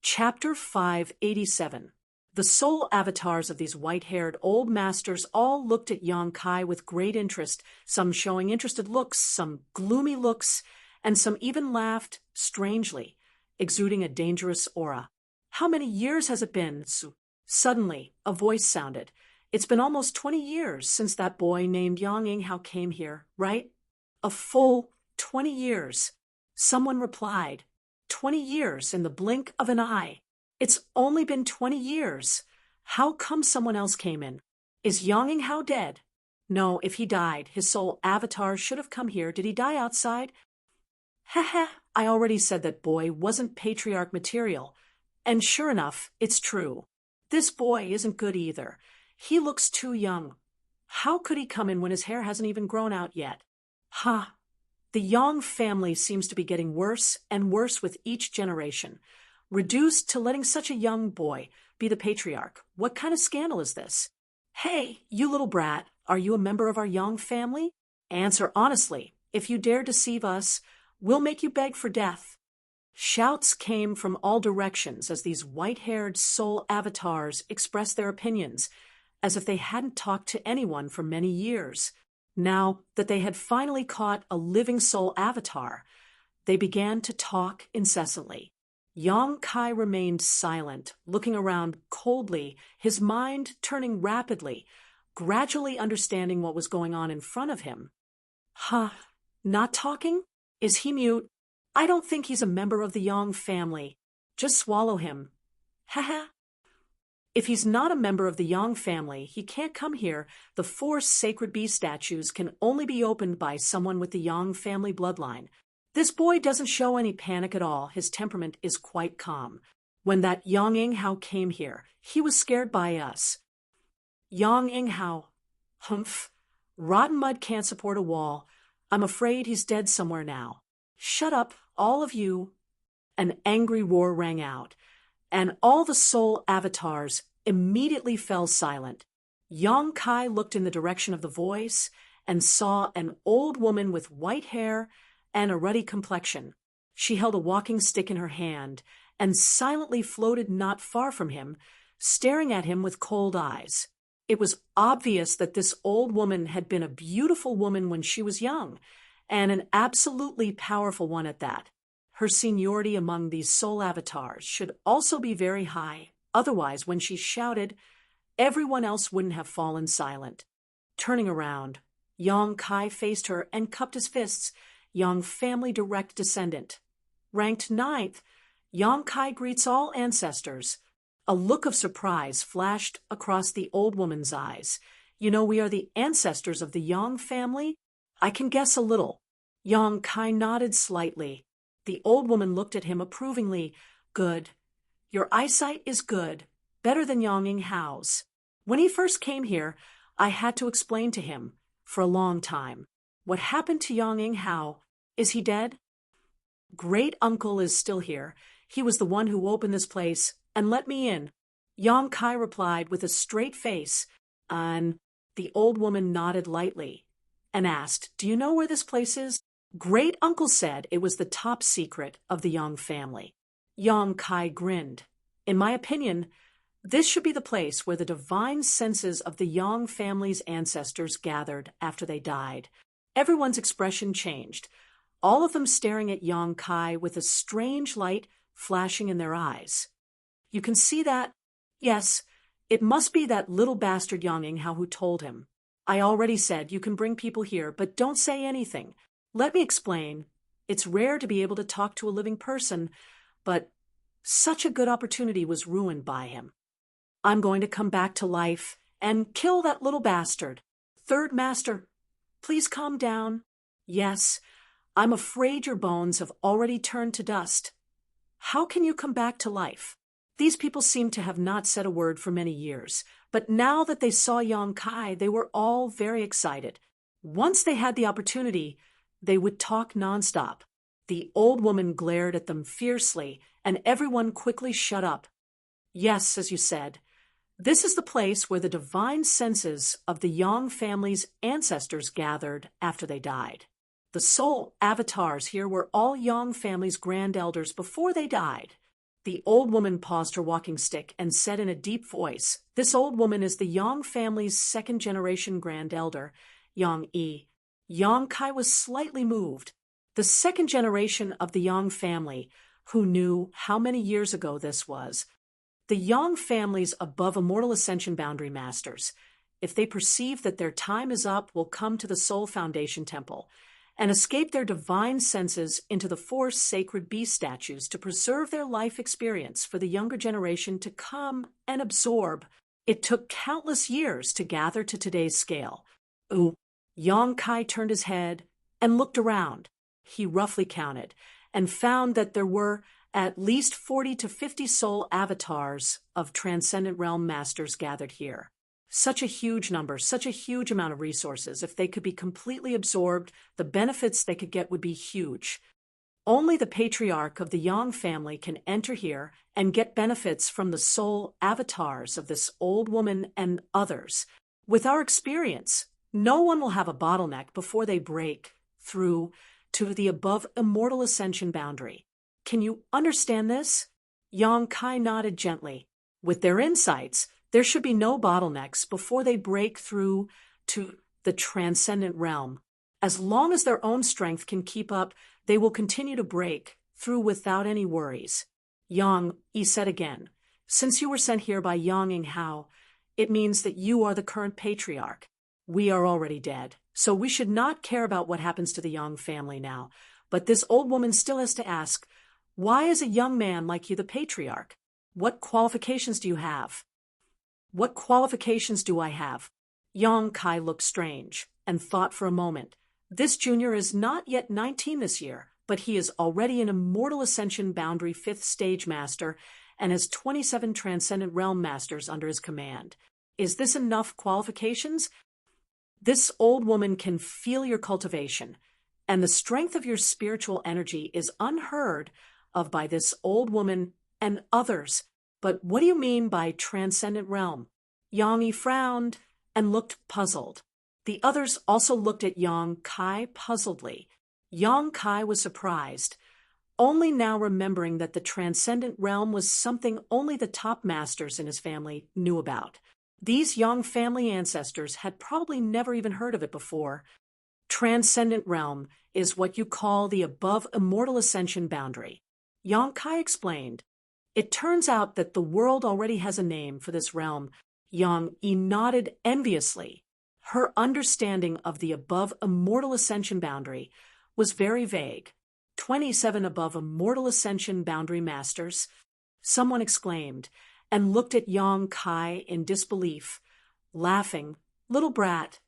A: Chapter 587. The soul avatars of these white-haired old masters all looked at Yang Kai with great interest, some showing interested looks, some gloomy looks, and some even laughed strangely, exuding a dangerous aura. "How many years has it been?" Suddenly, a voice sounded. "It's been almost 20 years since that boy named Yang Yinghao came here, right?" "A full 20 years," someone replied. 20 years in the blink of an eye. It's only been 20 years. How come someone else came in? Is Yang Yinghao dead? No, if he died, his soul avatar should have come here. Did he die outside? Heh, I already said that boy wasn't patriarch material. And sure enough, it's true. This boy isn't good either. He looks too young. How could he come in when his hair hasn't even grown out yet? Ha! The Yang family seems to be getting worse and worse with each generation, reduced to letting such a young boy be the patriarch. What kind of scandal is this? Hey, you little brat, are you a member of our Yang family? Answer honestly. If you dare deceive us, we'll make you beg for death. Shouts came from all directions as these white-haired soul avatars expressed their opinions, as if they hadn't talked to anyone for many years. Now that they had finally caught a living soul avatar, they began to talk incessantly. Yang Kai remained silent, looking around coldly, his mind turning rapidly, gradually understanding what was going on in front of him. Not talking? Is he mute? I don't think he's a member of the Yang family. Just swallow him. Haha. If he's not a member of the Yang family, he can't come here. The 4 sacred bee statues can only be opened by someone with the Yang family bloodline. This boy doesn't show any panic at all. His temperament is quite calm. When that Yang Yinghao came here, he was scared by us. Yang Yinghao. Humph. Rotten mud can't support a wall. I'm afraid he's dead somewhere now. Shut up, all of you. An angry roar rang out, and all the soul avatars immediately fell silent. Yang Kai looked in the direction of the voice and saw an old woman with white hair and a ruddy complexion. She held a walking stick in her hand and silently floated not far from him, staring at him with cold eyes. It was obvious that this old woman had been a beautiful woman when she was young, and an absolutely powerful one at that. Her seniority among these soul avatars should also be very high. Otherwise, when she shouted, everyone else wouldn't have fallen silent. Turning around, Yang Kai faced her and cupped his fists. Yang family direct descendant. Ranked 9th, Yang Kai greets all ancestors. A look of surprise flashed across the old woman's eyes. You know, we are the ancestors of the Yang family? I can guess a little. Yang Kai nodded slightly. The old woman looked at him approvingly. Good. Your eyesight is good. Better than Yang Yinghao's. When he first came here, I had to explain to him, for a long time, what happened to Yang Yinghao. Is he dead? Great uncle is still here. He was the one who opened this place and let me in. Yang Kai replied with a straight face, and the old woman nodded lightly and asked, Do you know where this place is? Great uncle said it was the top secret of the Yang family. Yang Kai grinned. In my opinion, this should be the place where the divine senses of the Yang family's ancestors gathered after they died. Everyone's expression changed, all of them staring at Yang Kai with a strange light flashing in their eyes. You can see that? Yes, it must be that little bastard Yang Yinghao who told him. I already said you can bring people here, but don't say anything. Let me explain. It's rare to be able to talk to a living person, but such a good opportunity was ruined by him. I'm going to come back to life and kill that little bastard. Third master, please calm down. Yes, I'm afraid your bones have already turned to dust. How can you come back to life? These people seemed to have not said a word for many years, but now that they saw Yang Kai, they were all very excited. Once they had the opportunity, they would talk nonstop. The old woman glared at them fiercely, and everyone quickly shut up. Yes, as you said, this is the place where the divine senses of the Yang family's ancestors gathered after they died. The soul avatars here were all Yang family's grand elders before they died. The old woman paused her walking stick and said in a deep voice, "This old woman is the Yang family's second-generation grand elder, Yang Yi." Yang Kai was slightly moved. The second generation of the Yang family, who knew how many years ago this was. The Yang family's above immortal ascension boundary masters, if they perceive that their time is up, will come to the Soul Foundation Temple and escape their divine senses into the four sacred beast statues to preserve their life experience for the younger generation to come and absorb. It took countless years to gather to today's scale. Ooh, Yang Kai turned his head and looked around. He roughly counted and found that there were at least 40 to 50 soul avatars of Transcendent Realm Masters gathered here. Such a huge number, such a huge amount of resources. If they could be completely absorbed, the benefits they could get would be huge. Only the patriarch of the Yang family can enter here and get benefits from the soul avatars of this old woman and others. With our experience, no one will have a bottleneck before they break through to the above immortal ascension boundary. Can you understand this? Yang Kai nodded gently. With their insights, there should be no bottlenecks before they break through to the transcendent realm. As long as their own strength can keep up, they will continue to break through without any worries. Yang Yi said again, "Since you were sent here by Yang Ying Hao, it means that you are the current patriarch. We are already dead, so we should not care about what happens to the Yang family now. But this old woman still has to ask, why is a young man like you the patriarch? What qualifications do you have?" "What qualifications do I have?" Yang Kai looked strange and thought for a moment. This junior is not yet 19 this year, but he is already an immortal ascension boundary 5th stage master and has 27 transcendent realm masters under his command. Is this enough qualifications? This old woman can feel your cultivation, and the strength of your spiritual energy is unheard of by this old woman and others. But what do you mean by transcendent realm? Yang Yi frowned and looked puzzled. The others also looked at Yang Kai puzzledly. Yang Kai was surprised, only now remembering that the transcendent realm was something only the top masters in his family knew about. These Yang family ancestors had probably never even heard of it before. Transcendent realm is what you call the above immortal ascension boundary. Yang Kai explained. It turns out that the world already has a name for this realm. Yang Yi nodded enviously. Her understanding of the above immortal ascension boundary was very vague. 27 above immortal ascension boundary masters, someone exclaimed, and looked at Yang Kai in disbelief, laughing. "Little brat,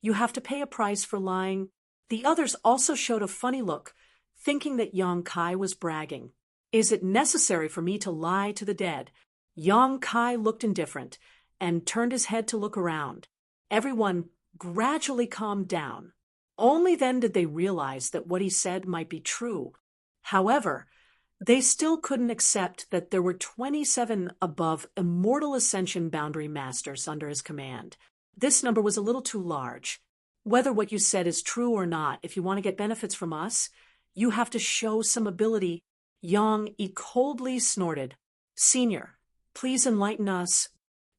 A: you have to pay a price for lying." The others also showed a funny look, thinking that Yang Kai was bragging. "Is it necessary for me to lie to the dead?" Yang Kai looked indifferent and turned his head to look around. Everyone gradually calmed down. Only then did they realize that what he said might be true. However, they still couldn't accept that there were 27 above immortal ascension boundary masters under his command. This number was a little too large. Whether what you said is true or not, if you want to get benefits from us, you have to show some ability. Yang Yi coldly snorted. "Senior, please enlighten us."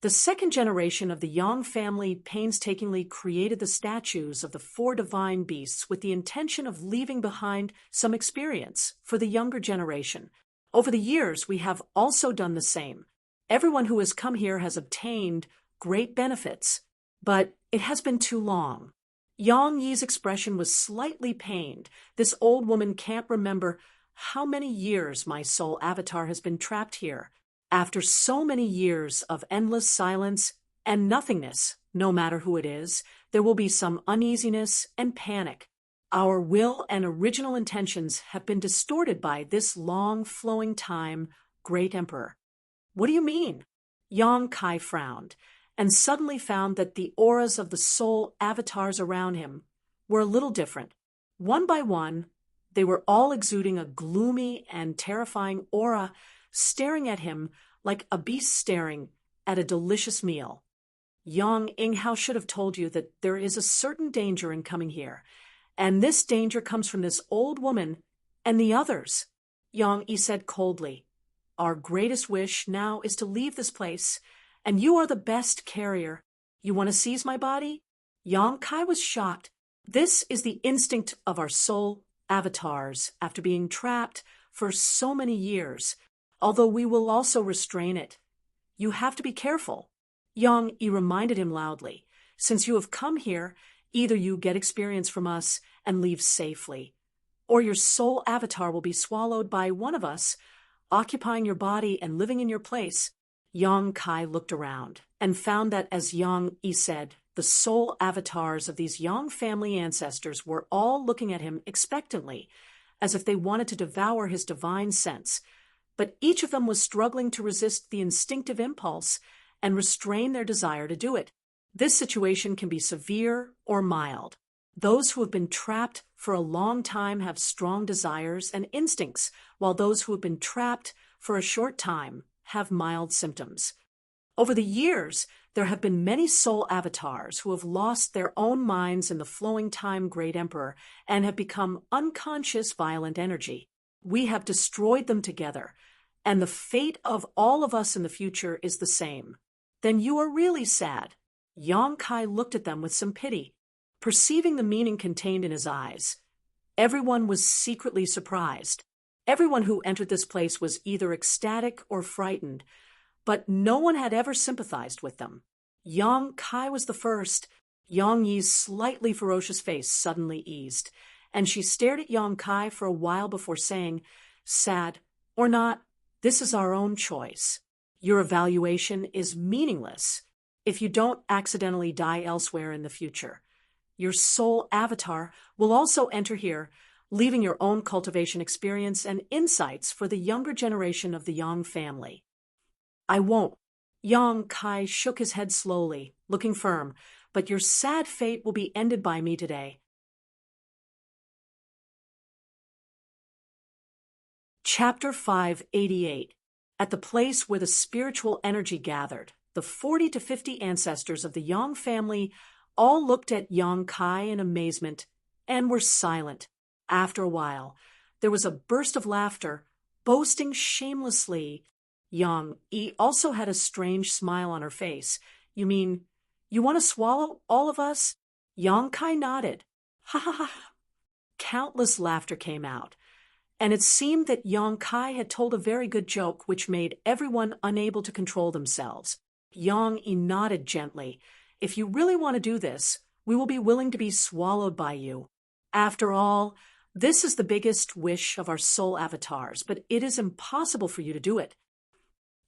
A: The second generation of the Yang family painstakingly created the statues of the 4 divine beasts with the intention of leaving behind some experience for the younger generation. Over the years, we have also done the same. Everyone who has come here has obtained great benefits. But it has been too long. Yang Yi's expression was slightly pained. This old woman can't remember how many years my soul avatar has been trapped here. After so many years of endless silence and nothingness, no matter who it is, there will be some uneasiness and panic. Our will and original intentions have been distorted by this long flowing time, Great Emperor. What do you mean? Yang Kai frowned, and suddenly found that the auras of the soul avatars around him were a little different. One by one, they were all exuding a gloomy and terrifying aura, staring at him like a beast staring at a delicious meal. Yang Inghao should have told you that there is a certain danger in coming here, and this danger comes from this old woman and the others. Yang Yi said coldly, "Our greatest wish now is to leave this place, and you are the best carrier. You want to seize my body?" Yang Kai was shocked. This is the instinct of our soul avatars after being trapped for so many years, although we will also restrain it. You have to be careful. Yang Yi reminded him loudly, "Since you have come here, either you get experience from us and leave safely, or your soul avatar will be swallowed by one of us, occupying your body and living in your place." Yang Kai looked around and found that, as Yang Yi said, the soul avatars of these Yang family ancestors were all looking at him expectantly, as if they wanted to devour his divine sense. But each of them was struggling to resist the instinctive impulse and restrain their desire to do it. This situation can be severe or mild. Those who have been trapped for a long time have strong desires and instincts, while those who have been trapped for a short time have mild symptoms. Over the years, there have been many soul avatars who have lost their own minds in the flowing time Great Emperor and have become unconscious violent energy. We have destroyed them together, and the fate of all of us in the future is the same. Then you are really sad. Yang Kai looked at them with some pity, perceiving the meaning contained in his eyes. Everyone was secretly surprised. Everyone who entered this place was either ecstatic or frightened, but no one had ever sympathized with them. Yang Kai was the first. Yang Yi's slightly ferocious face suddenly eased, and she stared at Yang Kai for a while before saying, "Sad or not, this is our own choice. Your evaluation is meaningless if you don't accidentally die elsewhere in the future. Your soul avatar will also enter here, leaving your own cultivation experience and insights for the younger generation of the Yang family." "I won't." Yang Kai shook his head slowly, looking firm, "but your sad fate will be ended by me today." Chapter 588. At the place where the spiritual energy gathered, the 40 to 50 ancestors of the Yang family all looked at Yang Kai in amazement and were silent. After a while, there was a burst of laughter, boasting shamelessly. Yang Yi also had a strange smile on her face. "You mean, you want to swallow all of us?" Yang Kai nodded. "Ha ha ha." Countless laughter came out, and it seemed that Yang Kai had told a very good joke which made everyone unable to control themselves. Yang Yi nodded gently. "If you really want to do this, we will be willing to be swallowed by you. After all, this is the biggest wish of our soul avatars, but it is impossible for you to do it."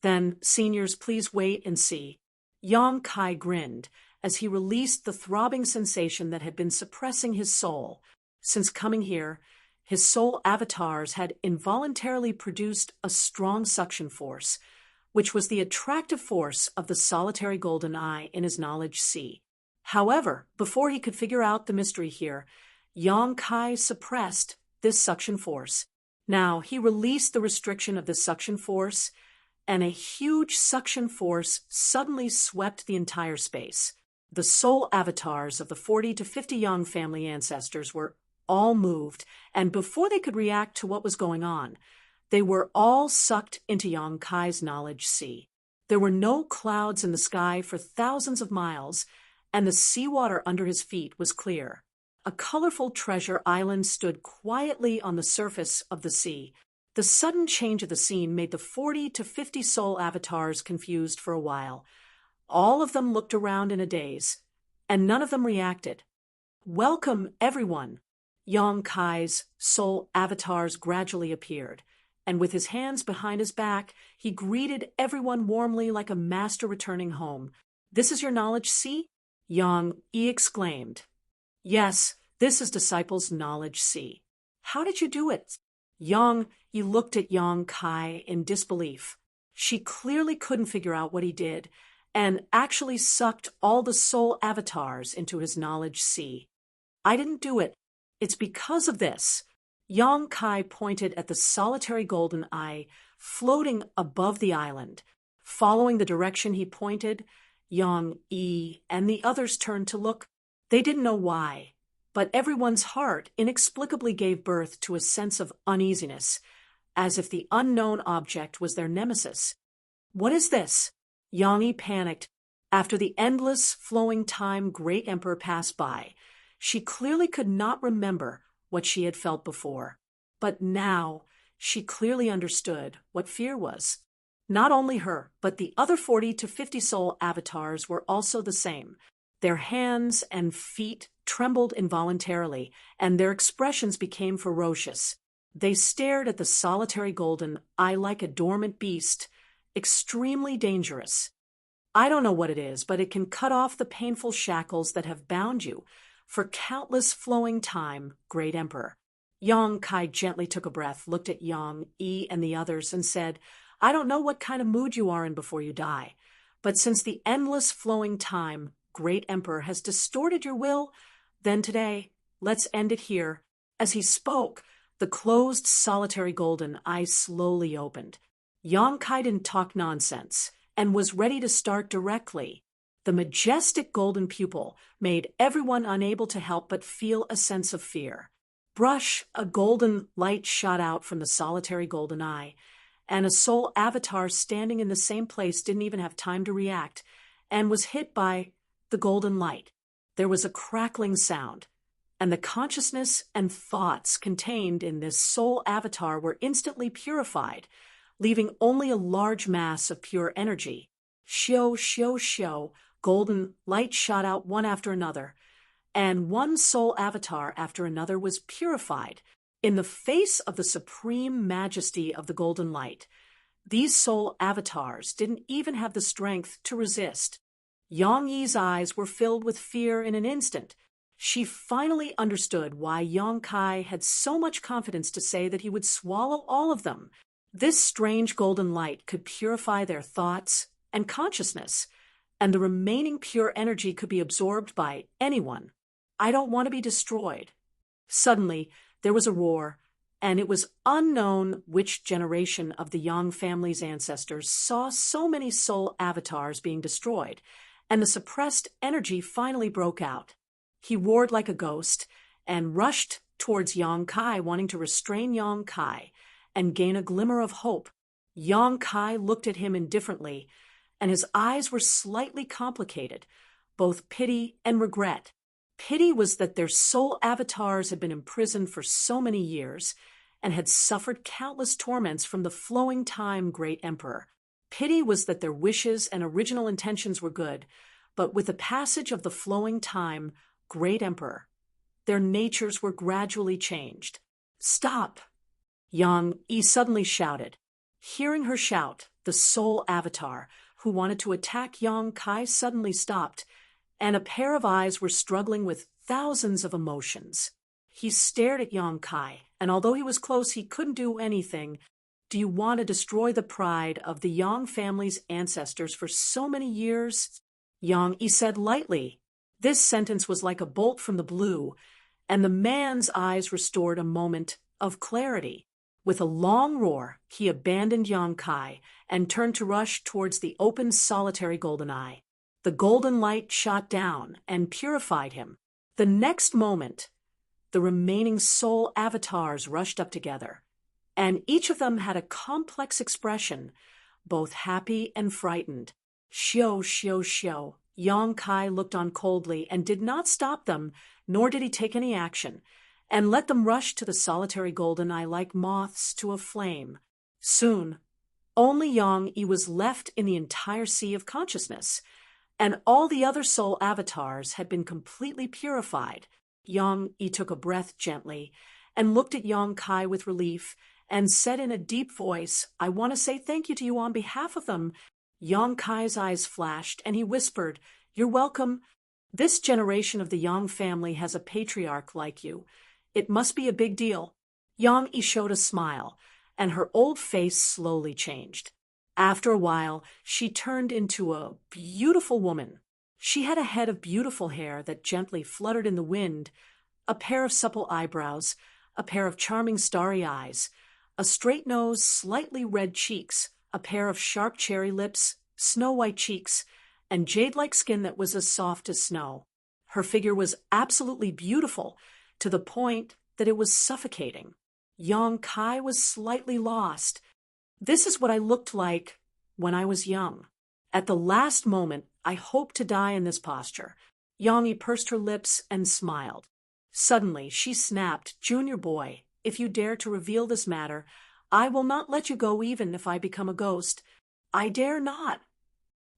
A: "Then, seniors, please wait and see." Yang Kai grinned as he released the throbbing sensation that had been suppressing his soul. Since coming here, his soul avatars had involuntarily produced a strong suction force, which was the attractive force of the solitary golden eye in his knowledge sea. However, before he could figure out the mystery here, Yang Kai suppressed this suction force. Now he released the restriction of the suction force, and a huge suction force suddenly swept the entire space. The soul avatars of the 40 to 50 Yang family ancestors were all moved, and before they could react to what was going on, they were all sucked into Yang Kai's knowledge sea. There were no clouds in the sky for thousands of miles, and the seawater under his feet was clear. A colorful treasure island stood quietly on the surface of the sea. The sudden change of the scene made the 40 to 50 soul avatars confused for a while. All of them looked around in a daze. and none of them reacted. "Welcome, everyone." Yang Kai's soul avatars gradually appeared, and with his hands behind his back, he greeted everyone warmly like a master returning home. "This is your knowledge sea?" Yang Yi exclaimed. "Yes, this is Disciples' knowledge sea." "How did you do it?" Yang Yi looked at Yang Kai in disbelief. She clearly couldn't figure out what he did, and actually sucked all the soul avatars into his knowledge sea. "I didn't do it. It's because of this." Yang Kai pointed at the solitary golden eye floating above the island. Following the direction he pointed, Yang Yi and the others turned to look. They didn't know why, but everyone's heart inexplicably gave birth to a sense of uneasiness, as if the unknown object was their nemesis. "What is this?" Yang Yi panicked. After the endless, flowing time Great Emperor passed by, she clearly could not remember what she had felt before. But now she clearly understood what fear was. Not only her, but the other 40 to 50 soul avatars were also the same. Their hands and feet trembled involuntarily, and their expressions became ferocious. They stared at the solitary golden eye like a dormant beast, extremely dangerous. "I don't know what it is, but it can cut off the painful shackles that have bound you for countless flowing time, Great Emperor." Yang Kai gently took a breath, looked at Yang Yi and the others, and said, "I don't know what kind of mood you are in before you die, but since the endless flowing time, Great Emperor, has distorted your will, then today, let's end it here." As he spoke, the closed solitary golden eye slowly opened. Yang Kai didn't talk nonsense and was ready to start directly. The majestic golden pupil made everyone unable to help but feel a sense of fear. Brush, a golden light shot out from the solitary golden eye, and a soul avatar standing in the same place didn't even have time to react, and was hit by the golden light. There was a crackling sound, and the consciousness and thoughts contained in this soul avatar were instantly purified, leaving only a large mass of pure energy. Shio, shio, shio, golden light shot out one after another, and one soul avatar after another was purified in the face of the supreme majesty of the golden light. These soul avatars didn't even have the strength to resist. Yang Yi's eyes were filled with fear in an instant. She finally understood why Yang Kai had so much confidence to say that he would swallow all of them. This strange golden light could purify their thoughts and consciousness, and the remaining pure energy could be absorbed by anyone. "I don't want to be destroyed." Suddenly, there was a roar, and it was unknown which generation of the Yang family's ancestors saw so many soul avatars being destroyed, and the suppressed energy finally broke out. He roared like a ghost and rushed towards Yang Kai, wanting to restrain Yang Kai and gain a glimmer of hope. Yang Kai looked at him indifferently, and his eyes were slightly complicated, both pity and regret. Pity was that their soul avatars had been imprisoned for so many years and had suffered countless torments from the flowing time Great Emperor. Pity was that their wishes and original intentions were good, but with the passage of the flowing time Great Emperor, their natures were gradually changed. "Stop!" Yang Yi suddenly shouted. Hearing her shout, the soul avatar, who wanted to attack Yang Kai, suddenly stopped, and a pair of eyes were struggling with thousands of emotions. He stared at Yang Kai, and although he was close, he couldn't do anything. "Do you want to destroy the pride of the Yang family's ancestors for so many years?" Yang Yi said lightly. This sentence was like a bolt from the blue, and the man's eyes restored a moment of clarity. With a long roar, he abandoned Yang Kai and turned to rush towards the open solitary golden eye. The golden light shot down and purified him. The next moment, the remaining soul avatars rushed up together, and each of them had a complex expression, both happy and frightened. "Shio, shio, shio." Yang Kai looked on coldly and did not stop them, nor did he take any action, and let them rush to the solitary golden eye like moths to a flame. Soon, only Yang Yi was left in the entire sea of consciousness, and all the other soul avatars had been completely purified. Yang Yi took a breath gently and looked at Yang Kai with relief and said in a deep voice, "I want to say thank you to you on behalf of them." Yang Kai's eyes flashed and he whispered, "You're welcome. This generation of the Yang family has a patriarch like you. It must be a big deal." Yang Yi showed a smile, and her old face slowly changed. After a while, she turned into a beautiful woman. She had a head of beautiful hair that gently fluttered in the wind, a pair of supple eyebrows, a pair of charming starry eyes, a straight nose, slightly red cheeks, a pair of sharp cherry lips, snow-white cheeks, and jade-like skin that was as soft as snow. Her figure was absolutely beautiful, to the point that it was suffocating. Yang Kai was slightly lost. "This is what I looked like when I was young. At the last moment, I hoped to die in this posture." Yang Yi pursed her lips and smiled. Suddenly, she snapped, "Junior boy, if you dare to reveal this matter, I will not let you go even if I become a ghost. I dare not."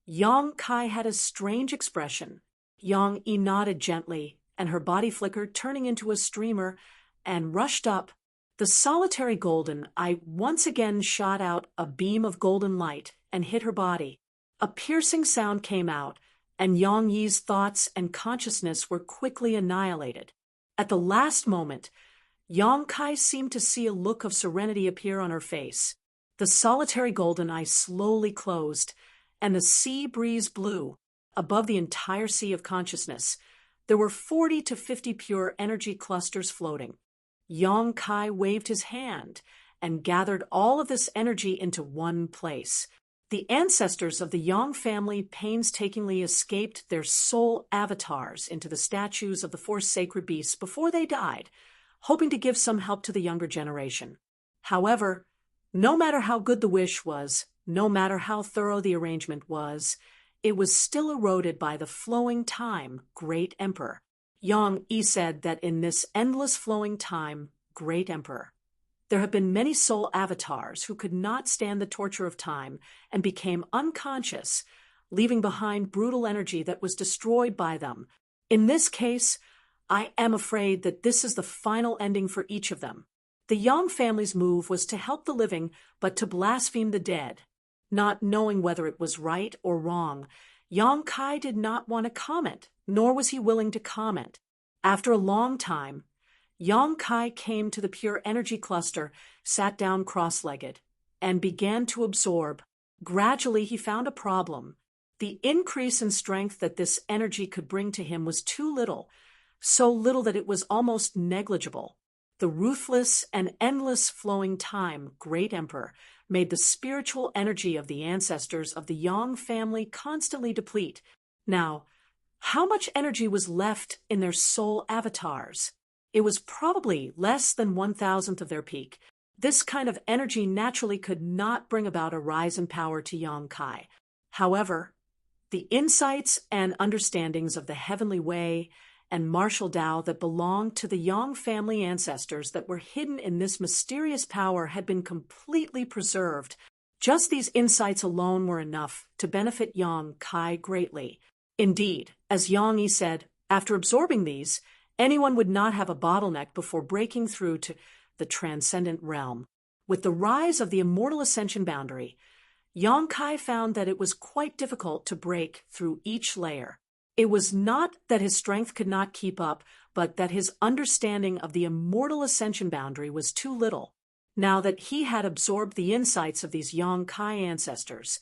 A: Yang Kai had a strange expression. Yang Yi nodded gently, and her body flickered, turning into a streamer, and rushed up. The solitary golden eye once again shot out a beam of golden light and hit her body. A piercing sound came out, and Yang Yi's thoughts and consciousness were quickly annihilated. At the last moment, Yang Kai seemed to see a look of serenity appear on her face. The solitary golden eye slowly closed, and the sea breeze blew above the entire sea of consciousness. There were 40 to 50 pure energy clusters floating. Yang Kai waved his hand and gathered all of this energy into one place. The ancestors of the Yang family painstakingly escaped their soul avatars into the statues of the four sacred beasts before they died, hoping to give some help to the younger generation. However, no matter how good the wish was, no matter how thorough the arrangement was, it was still eroded by the flowing time, Great Emperor. Yang Yi said that in this endless flowing time, Great Emperor, there have been many soul avatars who could not stand the torture of time and became unconscious, leaving behind brutal energy that was destroyed by them. In this case, I am afraid that this is the final ending for each of them. The Yang family's move was to help the living, but to blaspheme the dead. Not knowing whether it was right or wrong, Yang Kai did not want to comment, nor was he willing to comment. After a long time, Yang Kai came to the pure energy cluster, sat down cross-legged, and began to absorb. Gradually, he found a problem. The increase in strength that this energy could bring to him was too little, so little that it was almost negligible. The ruthless and endless flowing time, Great Emperor, made the spiritual energy of the ancestors of the Yang family constantly deplete. Now, how much energy was left in their soul avatars? It was probably less than 1,000th of their peak. This kind of energy naturally could not bring about a rise in power to Yang Kai. However, the insights and understandings of the heavenly way and martial Tao that belonged to the Yang family ancestors that were hidden in this mysterious power had been completely preserved. Just these insights alone were enough to benefit Yang Kai greatly. Indeed, as Yang Yi said, after absorbing these, anyone would not have a bottleneck before breaking through to the transcendent realm. With the rise of the immortal ascension boundary, Yang Kai found that it was quite difficult to break through each layer. It was not that his strength could not keep up, but that his understanding of the immortal ascension boundary was too little. Now that he had absorbed the insights of these Yang Kai ancestors,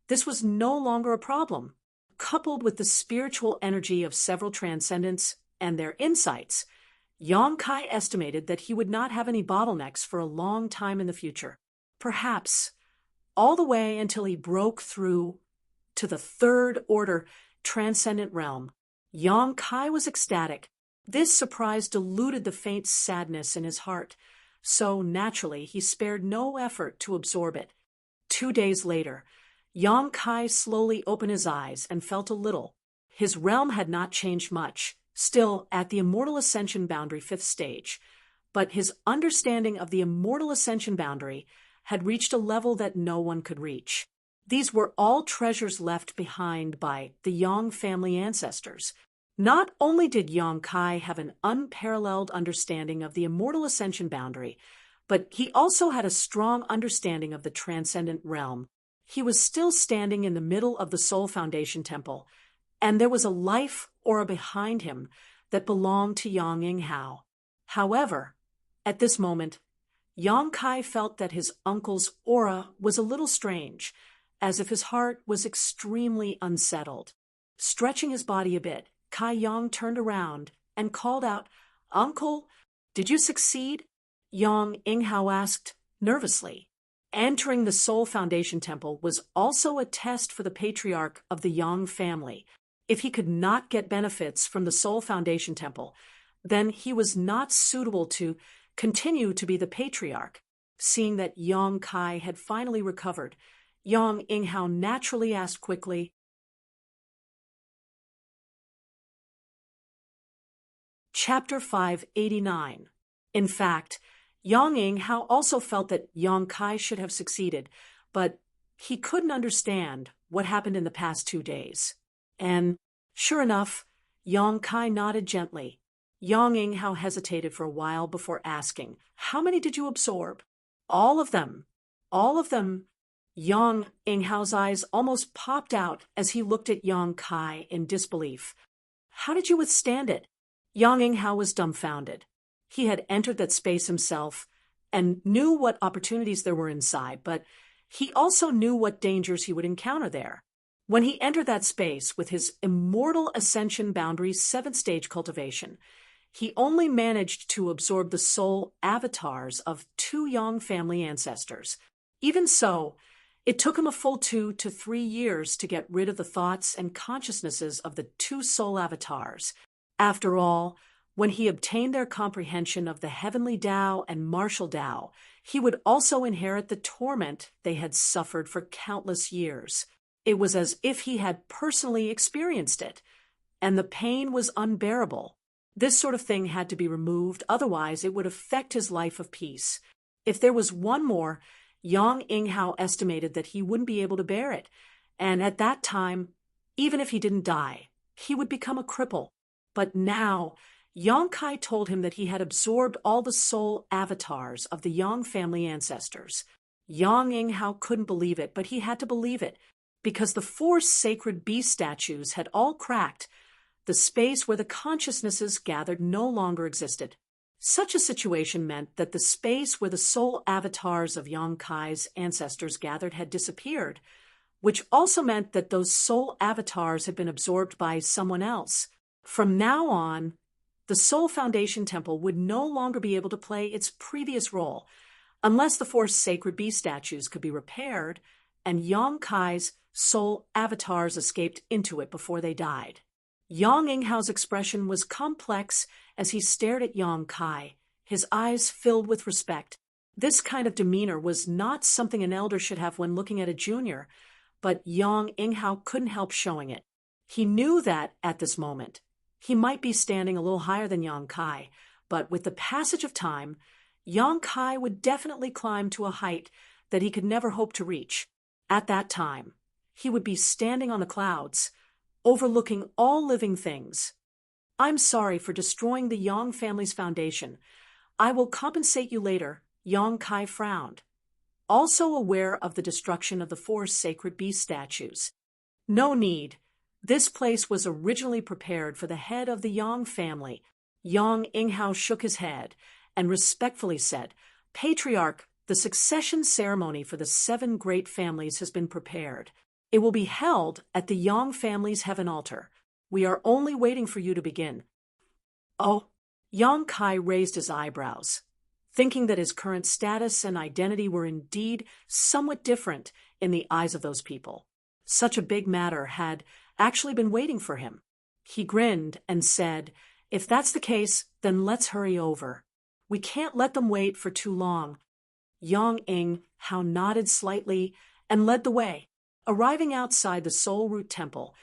A: this was no longer a problem. Coupled with the spiritual energy of several transcendents and their insights, Yang Kai estimated that he would not have any bottlenecks for a long time in the future. Perhaps all the way until he broke through to the third order transcendent realm. Yang Kai was ecstatic. This surprise diluted the faint sadness in his heart, so naturally he spared no effort to absorb it. 2 days later, Yang Kai slowly opened his eyes and felt a little. His realm had not changed much, still at the immortal ascension boundary 5th stage, but his understanding of the immortal ascension boundary had reached a level that no one could reach. These were all treasures left behind by the Yang family ancestors. Not only did Yang Kai have an unparalleled understanding of the immortal ascension boundary, but he also had a strong understanding of the transcendent realm. He was still standing in the middle of the Soul Foundation Temple, and there was a life aura behind him that belonged to Yang Yinghao. However, at this moment, Yang Kai felt that his uncle's aura was a little strange, as if his heart was extremely unsettled. Stretching his body a bit, Kai Yang turned around and called out, "Uncle, did you succeed?" Yang Yinghao asked nervously. Entering the Soul Foundation Temple was also a test for the patriarch of the Yang family. If he could not get benefits from the Soul Foundation Temple, then he was not suitable to continue to be the patriarch. Seeing that Yang Kai had finally recovered, Yang Yinghao naturally asked quickly, Chapter 589. In fact, Yang Yinghao also felt that Yang Kai should have succeeded, but he couldn't understand what happened in the past 2 days. And sure enough, Yang Kai nodded gently. Yang Yinghao hesitated for a while before asking, "How many did you absorb?" "All of them. All of them." Yang Yinghao's eyes almost popped out as he looked at Yang Kai in disbelief. "How did you withstand it?" Yang Yinghao was dumbfounded. He had entered that space himself and knew what opportunities there were inside, but he also knew what dangers he would encounter there. When he entered that space with his immortal ascension boundaries 7th-stage cultivation, he only managed to absorb the soul avatars of 2 Yang family ancestors. Even so, it took him a full 2 to 3 years to get rid of the thoughts and consciousnesses of the 2 soul avatars. After all, when he obtained their comprehension of the heavenly Tao and martial Tao, he would also inherit the torment they had suffered for countless years. It was as if he had personally experienced it, and the pain was unbearable. This sort of thing had to be removed, otherwise it would affect his life of peace. If there was one more, Yang Yinghao estimated that he wouldn't be able to bear it, and at that time, even if he didn't die, he would become a cripple. But now, Yang Kai told him that he had absorbed all the soul avatars of the Yang family ancestors. Yang Yinghao couldn't believe it, but he had to believe it, because the 4 sacred beast statues had all cracked. The space where the consciousnesses gathered no longer existed. Such a situation meant that the space where the soul avatars of Yang Kai's ancestors gathered had disappeared, which also meant that those soul avatars had been absorbed by someone else. From now on, the Soul Foundation Temple would no longer be able to play its previous role, unless the 4 sacred beast statues could be repaired and Yang Kai's soul avatars escaped into it before they died. Yang Yinghao's expression was complex as he stared at Yang Kai, his eyes filled with respect. This kind of demeanor was not something an elder should have when looking at a junior, but Yang Yinghao couldn't help showing it. He knew that, at this moment, he might be standing a little higher than Yang Kai, but with the passage of time, Yang Kai would definitely climb to a height that he could never hope to reach. At that time, he would be standing on the clouds, overlooking all living things. "I'm sorry for destroying the Yang family's foundation. I will compensate you later," Yang Kai frowned, also aware of the destruction of the 4 sacred beast statues. "No need. This place was originally prepared for the head of the Yang family." Yang Yinghao shook his head and respectfully said, "Patriarch, the succession ceremony for the 7 great families has been prepared. It will be held at the Yang family's heaven altar. We are only waiting for you to begin." "Oh?" Yang Kai raised his eyebrows, thinking that his current status and identity were indeed somewhat different in the eyes of those people. Such a big matter had actually been waiting for him. He grinned and said, "If that's the case, then let's hurry over. We can't let them wait for too long." Yang Yinghao nodded slightly and led the way. Arriving outside the Soul Root Temple,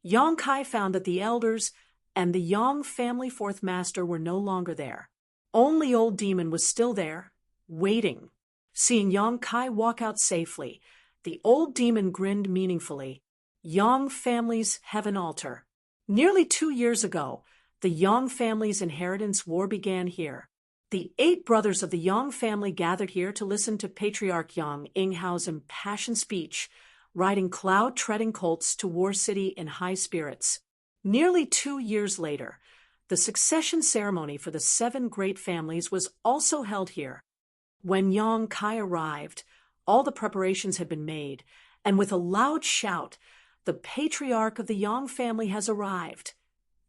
A: Yang Kai found that the elders and the Yang family 4th master were no longer there. Only Old Demon was still there, waiting. Seeing Yang Kai walk out safely, The old demon grinned meaningfully. Yang family's heaven altar. Nearly 2 years ago, the Yang family's inheritance war began here. The 8 brothers of the Yang family gathered here to listen to Patriarch Yang Inghao's impassioned speech, riding cloud-treading colts to War City in high spirits. Nearly 2 years later, the succession ceremony for the 7 great families was also held here. When Yang Kai arrived, all the preparations had been made, and with a loud shout, "The patriarch of the Yang family has arrived."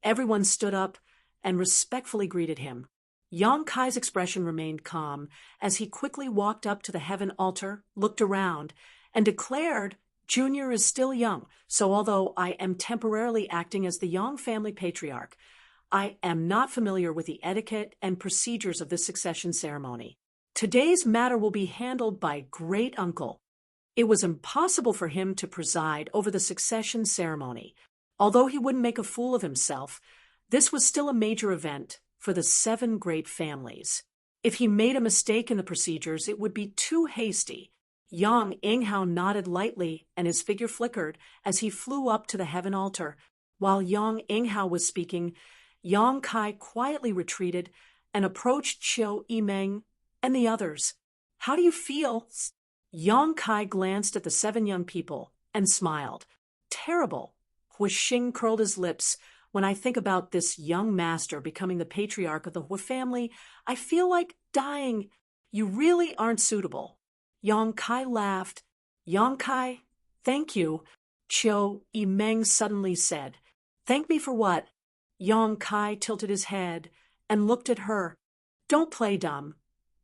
A: Everyone stood up and respectfully greeted him. Yang Kai's expression remained calm as he quickly walked up to the heaven altar, looked around, and declared, "Junior is still young, so although I am temporarily acting as the Yang family patriarch, I am not familiar with the etiquette and procedures of this succession ceremony. Today's matter will be handled by great uncle." It was impossible for him to preside over the succession ceremony. Although he wouldn't make a fool of himself, this was still a major event for the 7 great families. If he made a mistake in the procedures, it would be too hasty. Yang Inghao nodded lightly, and his figure flickered as he flew up to the heaven altar. While Yang Inghao was speaking, Yang Kai quietly retreated and approached Qiu Yimeng and the others. "How do you feel?" Yang Kai glanced at the 7 young people and smiled. "Terrible." Hui Xing curled his lips. "When I think about this young master becoming the patriarch of the Hui family, I feel like dying. You really aren't suitable." Yang Kai laughed. "Yang Kai, thank you," Qiu Yimeng suddenly said. "Thank me for what?" Yang Kai tilted his head and looked at her. "Don't play dumb.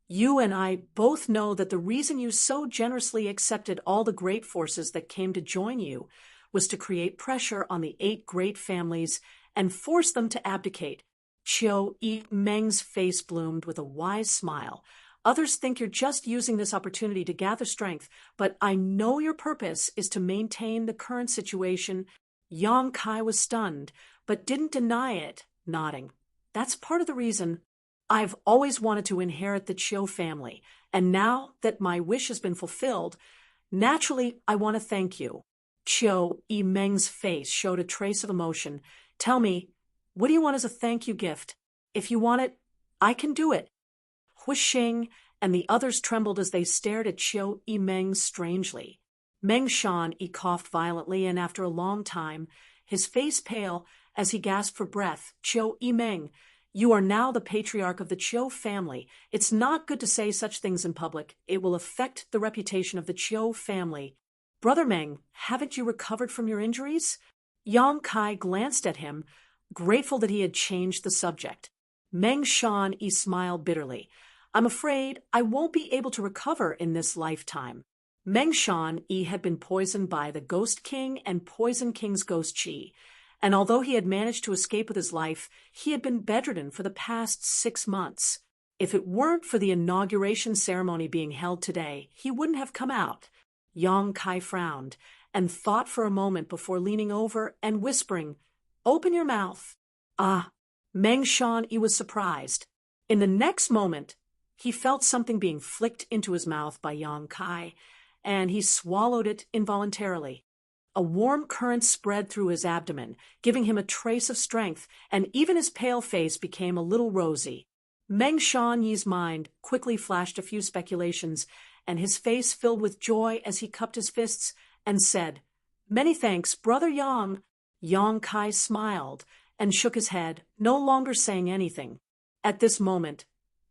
A: You and I both know that the reason you so generously accepted all the great forces that came to join you was to create pressure on the 8 great families and force them to abdicate." Qiu Yimeng's face bloomed with a wise smile. "Others think you're just using this opportunity to gather strength, but I know your purpose is to maintain the current situation." Yang Kai was stunned, but didn't deny it, nodding. "That's part of the reason. I've always wanted to inherit the Qiu family, and now that my wish has been fulfilled, naturally I want to thank you." Qiu Yimeng's face showed a trace of emotion. "Tell me, what do you want as a thank you gift? If you want it, I can do it." Hui Xing and the others trembled as they stared at Qiu Yimeng strangely. Meng Shan coughed violently, and after a long time, his face pale as he gasped for breath, "Qiu Yimeng, you are now the patriarch of the Qiu family. It's not good to say such things in public. It will affect the reputation of the Qiu family." "Brother Meng, haven't you recovered from your injuries?" Yang Kai glanced at him, grateful that he had changed the subject. Meng Shan smiled bitterly. "I'm afraid I won't be able to recover in this lifetime." Meng Shan had been poisoned by the Ghost King and Poison King's ghost chi, and although he had managed to escape with his life, he had been bedridden for the past 6 months. If it weren't for the inauguration ceremony being held today, he wouldn't have come out. Yang Kai frowned and thought for a moment before leaning over and whispering, "Open your mouth." "Ah." Meng Shan was surprised. In the next moment, he felt something being flicked into his mouth by Yang Kai, and he swallowed it involuntarily. A warm current spread through his abdomen, giving him a trace of strength, and even his pale face became a little rosy. Meng Shan's mind quickly flashed a few speculations, and his face filled with joy as he cupped his fists and said, "Many thanks, Brother Yang." Yang Kai smiled and shook his head, no longer saying anything. At this moment,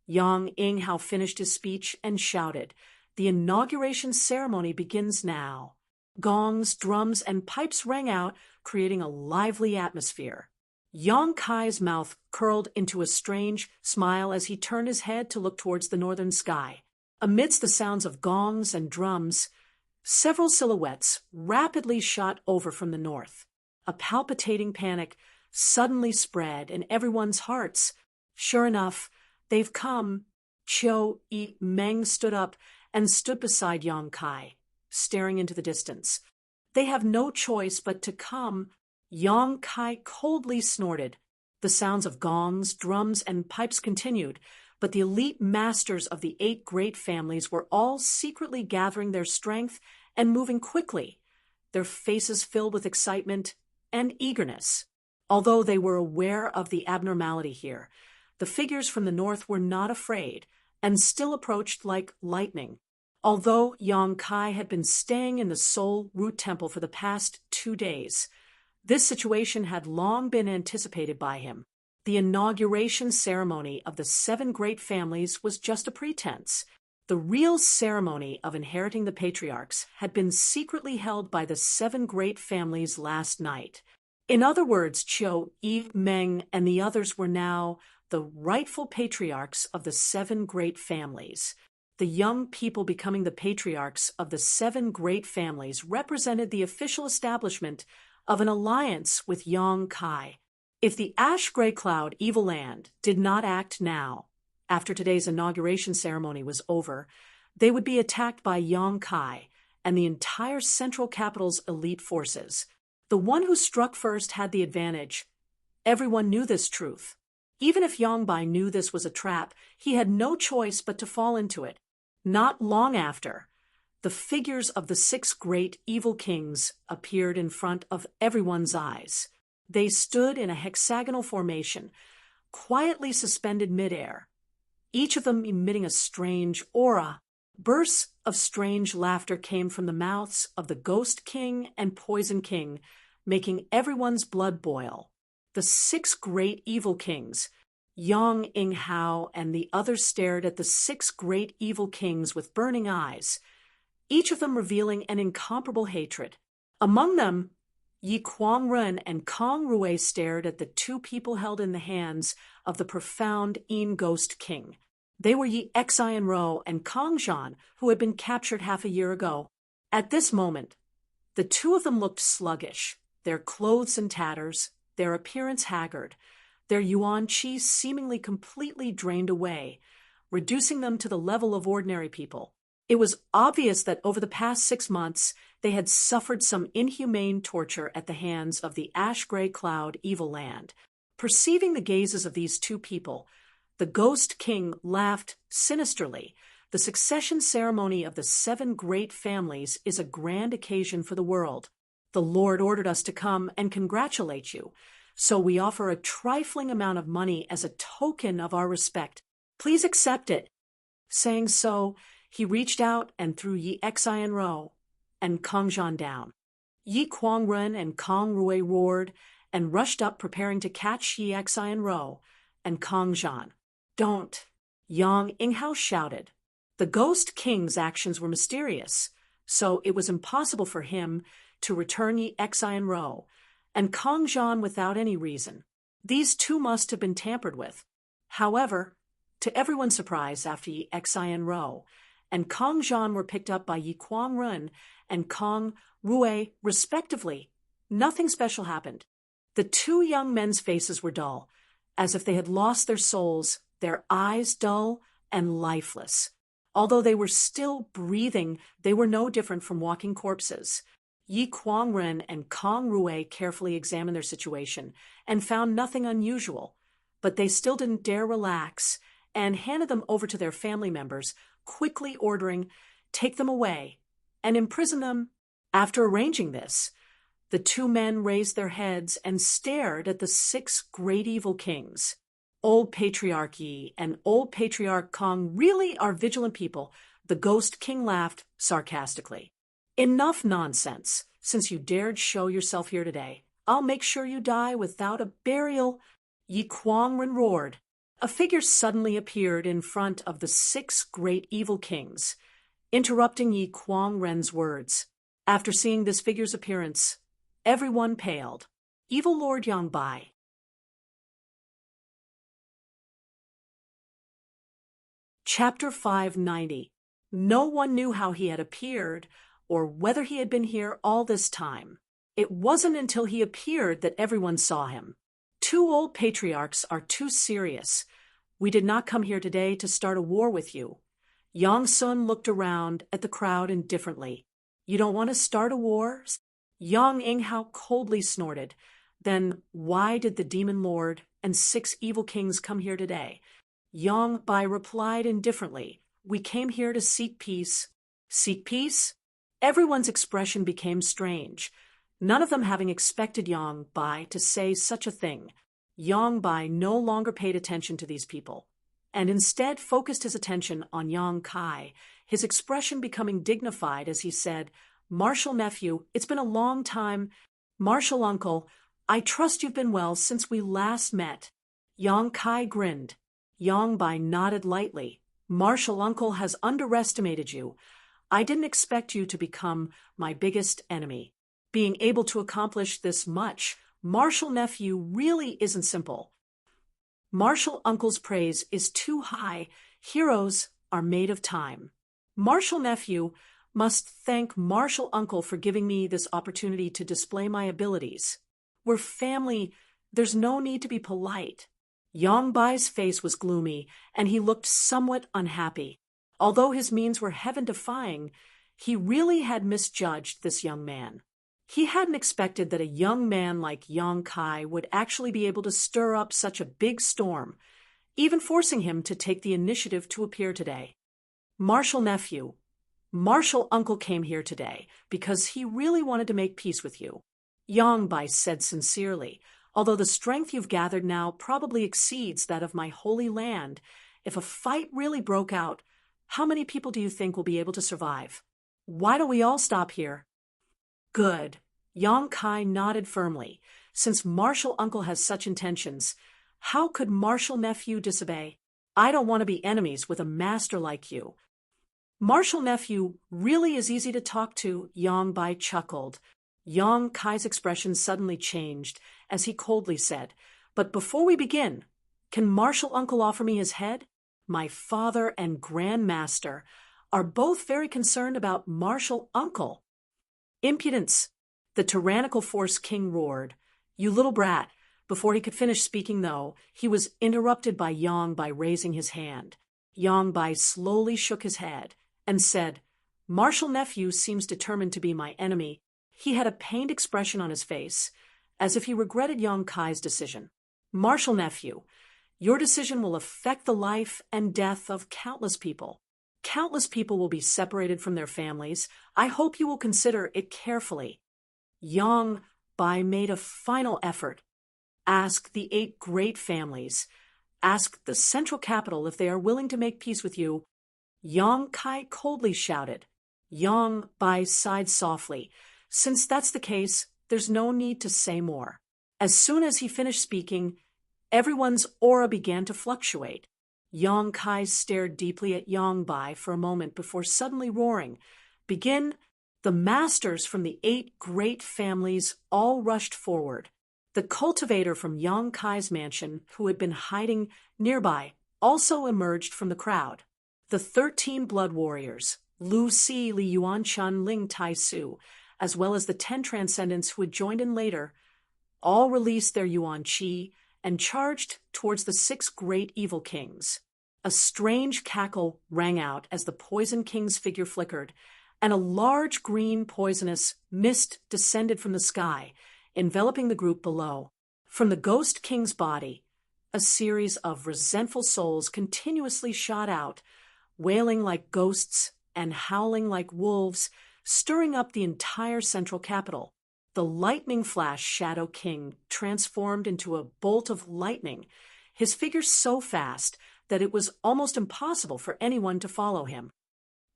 A: Yang Inghao finished his speech and shouted, "The inauguration ceremony begins now." Gongs, drums, and pipes rang out, creating a lively atmosphere. Yang Kai's mouth curled into a strange smile as he turned his head to look towards the northern sky. Amidst the sounds of gongs and drums, several silhouettes rapidly shot over from the north. A palpitating panic suddenly spread in everyone's hearts. "Sure enough, they've come." Qiu Yimeng stood up and stood beside Yang Kai, staring into the distance. "They have no choice but to come." Yang Kai coldly snorted. The sounds of gongs, drums, and pipes continued, but the elite masters of the 8 great families were all secretly gathering their strength and moving quickly, their faces filled with excitement and eagerness. Although they were aware of the abnormality here, the figures from the north were not afraid and still approached like lightning. Although Yang Kai had been staying in the Seoul Root Temple for the past 2 days, this situation had long been anticipated by him. The inauguration ceremony of the 7 great families was just a pretense. The real ceremony of inheriting the patriarchs had been secretly held by the 7 great families last night. In other words, Chiu, Yi, Meng, and the others were now the rightful patriarchs of the 7 great families. The young people becoming the patriarchs of the 7 great families represented the official establishment of an alliance with Yang Kai. If the ash-gray cloud evil land did not act now, after today's inauguration ceremony was over, they would be attacked by Yang Kai and the entire central capital's elite forces. The one who struck first had the advantage. Everyone knew this truth. Even if Yang Bai knew this was a trap, he had no choice but to fall into it. Not long after, the figures of the 6 great evil kings appeared in front of everyone's eyes. They stood in a hexagonal formation, quietly suspended midair, each of them emitting a strange aura. Bursts of strange laughter came from the mouths of the Ghost King and Poison King, making everyone's blood boil. The 6 great evil kings, Yang Inghao and the others, stared at the 6 great evil kings with burning eyes, each of them revealing an incomparable hatred. Among them, Yi Kuangren and Kong Rui stared at the 2 people held in the hands of the profound Yin Ghost King. They were Yi Xianro and Kong Zhan, who had been captured half a year ago. At this moment, the 2 of them looked sluggish, their clothes in tatters, their appearance haggard, their yuan qi seemingly completely drained away, reducing them to the level of ordinary people. It was obvious that over the past 6 months, they had suffered some inhumane torture at the hands of the ash-gray cloud evil land. Perceiving the gazes of these 2 people, the Ghost King laughed sinisterly. The succession ceremony of the 7 great families is a grand occasion for the world. The Lord ordered us to come and congratulate you, so we offer a trifling amount of money as a token of our respect. Please accept it. Saying so, he reached out and threw Yi Xianro and Kong Zhan down. Yi Kuangren and Kong Rui roared and rushed up, preparing to catch Yi Xianro and Kong Zhan. Don't! Yang Inghao shouted. The Ghost King's actions were mysterious, so it was impossible for him to return Yi Xianro and Kong Zhan without any reason. These 2 must have been tampered with. However, to everyone's surprise, after Yi Xianro and Kong Zhan were picked up by Yi Kuangren and Kong Rui, respectively, nothing special happened. The 2 young men's faces were dull, as if they had lost their souls, their eyes dull and lifeless. Although they were still breathing, they were no different from walking corpses. Yi Kuangren and Kong Rui carefully examined their situation and found nothing unusual, but they still didn't dare relax and handed them over to their family members, quickly ordering, "Take them away and imprison them." After arranging this, the 2 men raised their heads and stared at the 6 great evil kings. Old Patriarch Yi and Old Patriarch Kong really are vigilant people, the Ghost King laughed sarcastically. Enough nonsense. Since you dared show yourself here today, I'll make sure you die without a burial. Yi Kuangren roared. A figure suddenly appeared in front of the 6 great evil kings, interrupting Yi Kuangren's words. After seeing this figure's appearance, everyone paled. Evil Lord Yang Bai. Chapter 590. No one knew how he had appeared, or whether he had been here all this time. It wasn't until he appeared that everyone saw him. 2 old patriarchs are too serious. We did not come here today to start a war with you. Yang Sun looked around at the crowd indifferently. You don't want to start a war? Yang Inghao coldly snorted. Then why did the Demon Lord and 6 evil kings come here today? Yang Bai replied indifferently. We came here to seek peace. Seek peace? Everyone's expression became strange, none of them having expected Yang Bai to say such a thing. Yang Bai no longer paid attention to these people, and instead focused his attention on Yang Kai, his expression becoming dignified as he said, "Martial nephew, it's been a long time. Martial uncle, I trust you've been well since we last met." Yang Kai grinned. Yang Bai nodded lightly. "Martial uncle has underestimated you. I didn't expect you to become my biggest enemy. Being able to accomplish this much, martial nephew, really isn't simple. Martial uncle's praise is too high. Heroes are made of time. Martial nephew must thank martial uncle for giving me this opportunity to display my abilities. We're family. There's no need to be polite." Yang Bai's face was gloomy, and he looked somewhat unhappy. Although his means were heaven-defying, he really had misjudged this young man. He hadn't expected that a young man like Yang Kai would actually be able to stir up such a big storm, even forcing him to take the initiative to appear today. "Martial nephew, martial uncle came here today because he really wanted to make peace with you," Yang Bai said sincerely. "Although the strength you've gathered now probably exceeds that of my holy land, if a fight really broke out, how many people do you think will be able to survive? Why don't we all stop here?" "Good." Yang Kai nodded firmly. "Since martial uncle has such intentions, how could martial nephew disobey? I don't want to be enemies with a master like you." "Martial nephew really is easy to talk to," Yang Bai chuckled. Yang Kai's expression suddenly changed as he coldly said, "But before we begin, can martial uncle offer me his head? My father and Grand Master are both very concerned about martial uncle." "Impudence!" the tyrannical Force King roared. "You little brat." Before he could finish speaking, though, he was interrupted by Yang Bai raising his hand. Yang Bai slowly shook his head and said, "Martial nephew seems determined to be my enemy." He had a pained expression on his face, as if he regretted Yang Kai's decision. "Martial nephew, your decision will affect the life and death of countless people. Countless people will be separated from their families. I hope you will consider it carefully." Yang Bai made a final effort. "Ask the 8 great families. Ask the central capital if they are willing to make peace with you." Yang Kai coldly shouted. Yang Bai sighed softly. "Since that's the case, there's no need to say more." As soon as he finished speaking, everyone's aura began to fluctuate. Yang Kai stared deeply at Yang Bai for a moment before suddenly roaring, "Begin!" The masters from the 8 great families all rushed forward. The cultivator from Yang Kai's mansion, who had been hiding nearby, also emerged from the crowd. The 13 blood warriors, Lu Si, Li Yuan Chun, Ling Tai Su, as well as the 10 transcendents who had joined in later, all released their Yuan Qi and charged towards the 6 great evil kings. A strange cackle rang out as the Poison King's figure flickered, and a large green poisonous mist descended from the sky, enveloping the group below. From the Ghost King's body, a series of resentful souls continuously shot out, wailing like ghosts and howling like wolves, stirring up the entire central capital. The lightning flash Shadow King transformed into a bolt of lightning, his figure so fast that it was almost impossible for anyone to follow him.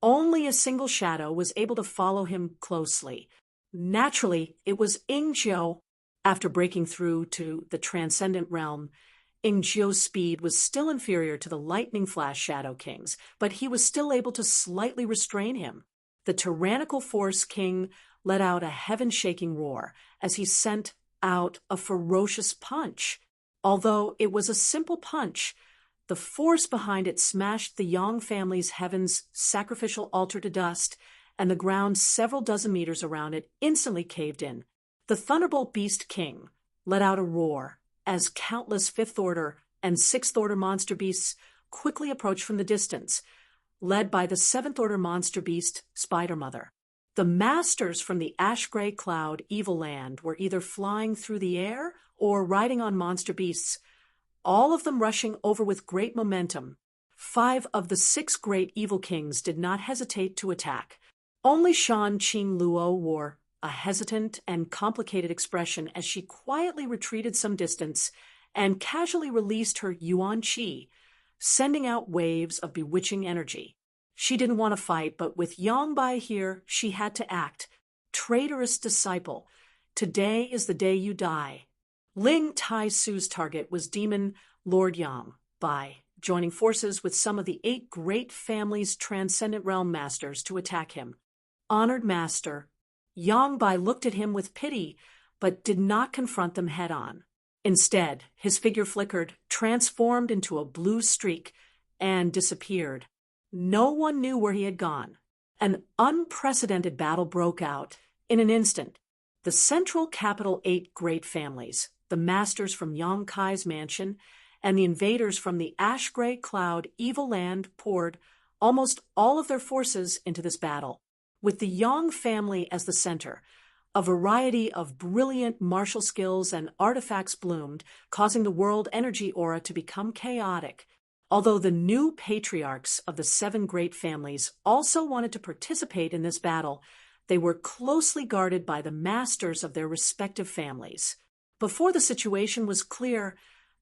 A: Only a single shadow was able to follow him closely. Naturally, it was Ingjiu. After breaking through to the transcendent realm, Ingjiu's speed was still inferior to the lightning flash Shadow King's, but he was still able to slightly restrain him. The tyrannical Force King let out a heaven-shaking roar as he sent out a ferocious punch. Although it was a simple punch, the force behind it smashed the Yang family's heaven's sacrificial altar to dust, and the ground several dozen meters around it instantly caved in. The Thunderbolt Beast King let out a roar as countless 5th Order and 6th Order monster beasts quickly approached from the distance, led by the 7th Order monster beast Spider Mother. The masters from the ash-gray cloud Evil Land were either flying through the air or riding on monster beasts, all of them rushing over with great momentum. 5 of the 6 great evil kings did not hesitate to attack. Only Shan Qing Luo wore a hesitant and complicated expression as she quietly retreated some distance and casually released her yuan qi, sending out waves of bewitching energy. She didn't want to fight, but with Yang Bai here, she had to act. Traitorous disciple, today is the day you die. Ling Tai Su's target was Demon Lord Yang Bai, joining forces with some of the 8 great families' transcendent realm masters to attack him. Honored master, Yang Bai looked at him with pity, but did not confront them head-on. Instead, his figure flickered, transformed into a blue streak, and disappeared. No one knew where he had gone. An unprecedented battle broke out in an instant. The central capital 8 great families, the masters from Yang Kai's mansion, and the invaders from the ash-gray cloud evil land poured almost all of their forces into this battle. With the Yang family as the center, a variety of brilliant martial skills and artifacts bloomed, causing the world energy aura to become chaotic. Although the new patriarchs of the 7 great families also wanted to participate in this battle, they were closely guarded by the masters of their respective families. Before the situation was clear,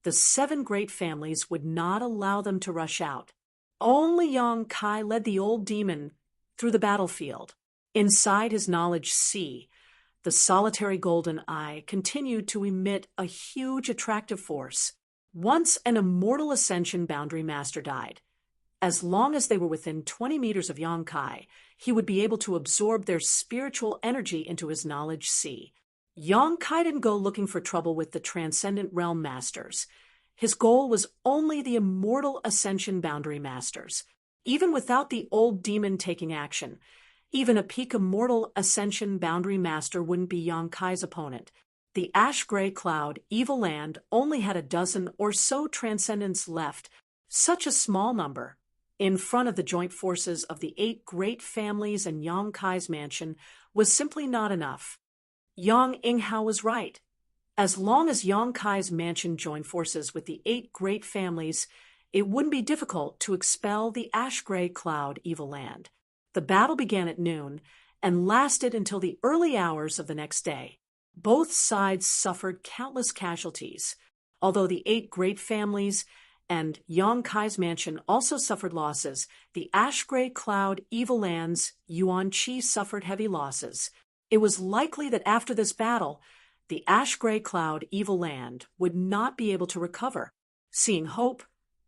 A: the 7 great families would not allow them to rush out. Only Yang Kai led the old demon through the battlefield. Inside his knowledge sea, the solitary golden eye continued to emit a huge attractive force. Once an immortal ascension boundary master died, as long as they were within 20 meters of Yang Kai, he would be able to absorb their spiritual energy into his knowledge sea. Yang Kai didn't go looking for trouble with the transcendent realm masters. His goal was only the immortal ascension boundary masters. Even without the old demon taking action, even a peak immortal ascension boundary master wouldn't be Yang Kai's opponent. The ash-gray cloud evil land only had a dozen or so transcendents left, such a small number. In front of the joint forces of the 8 great families and Yang Kai's mansion was simply not enough. Yang Inghao was right. As long as Yang Kai's mansion joined forces with the 8 great families, it wouldn't be difficult to expel the ash-gray cloud evil land. The battle began at noon and lasted until the early hours of the next day. Both sides suffered countless casualties. Although the 8 great families and Yang Kai's mansion also suffered losses, the ash-gray cloud evil land's yuan qi suffered heavy losses. It was likely that after this battle, the ash-gray cloud evil land would not be able to recover. Seeing hope,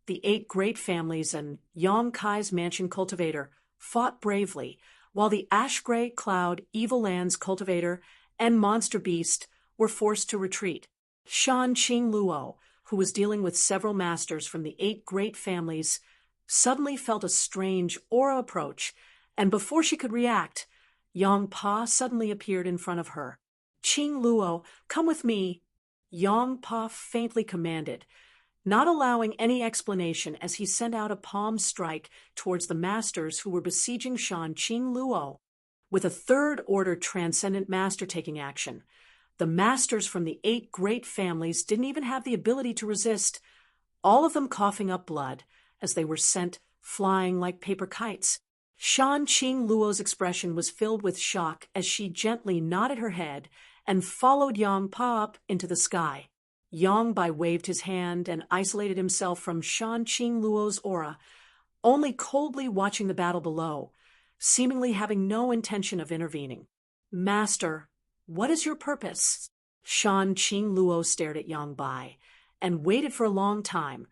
A: the 8 great families and Yang Kai's mansion cultivator fought bravely, while the ash-gray cloud evil land's cultivator and monster beast were forced to retreat. Shan Qing Luo, who was dealing with several masters from the 8 great families, suddenly felt a strange aura approach, and before she could react, Yang Pa suddenly appeared in front of her. Qing Luo, come with me, Yang Pa faintly commanded, not allowing any explanation as he sent out a palm strike towards the masters who were besieging Shan Qing Luo. With a third-order transcendent master taking action, the masters from the 8 great families didn't even have the ability to resist, all of them coughing up blood as they were sent flying like paper kites. Shan Qing Luo's expression was filled with shock as she gently nodded her head and followed Yang Pa up into the sky. Yang Bai waved his hand and isolated himself from Shan Qing Luo's aura, only coldly watching the battle below, seemingly having no intention of intervening. Master, what is your purpose? Shan Qing Luo stared at Yang Bai and waited for a long time,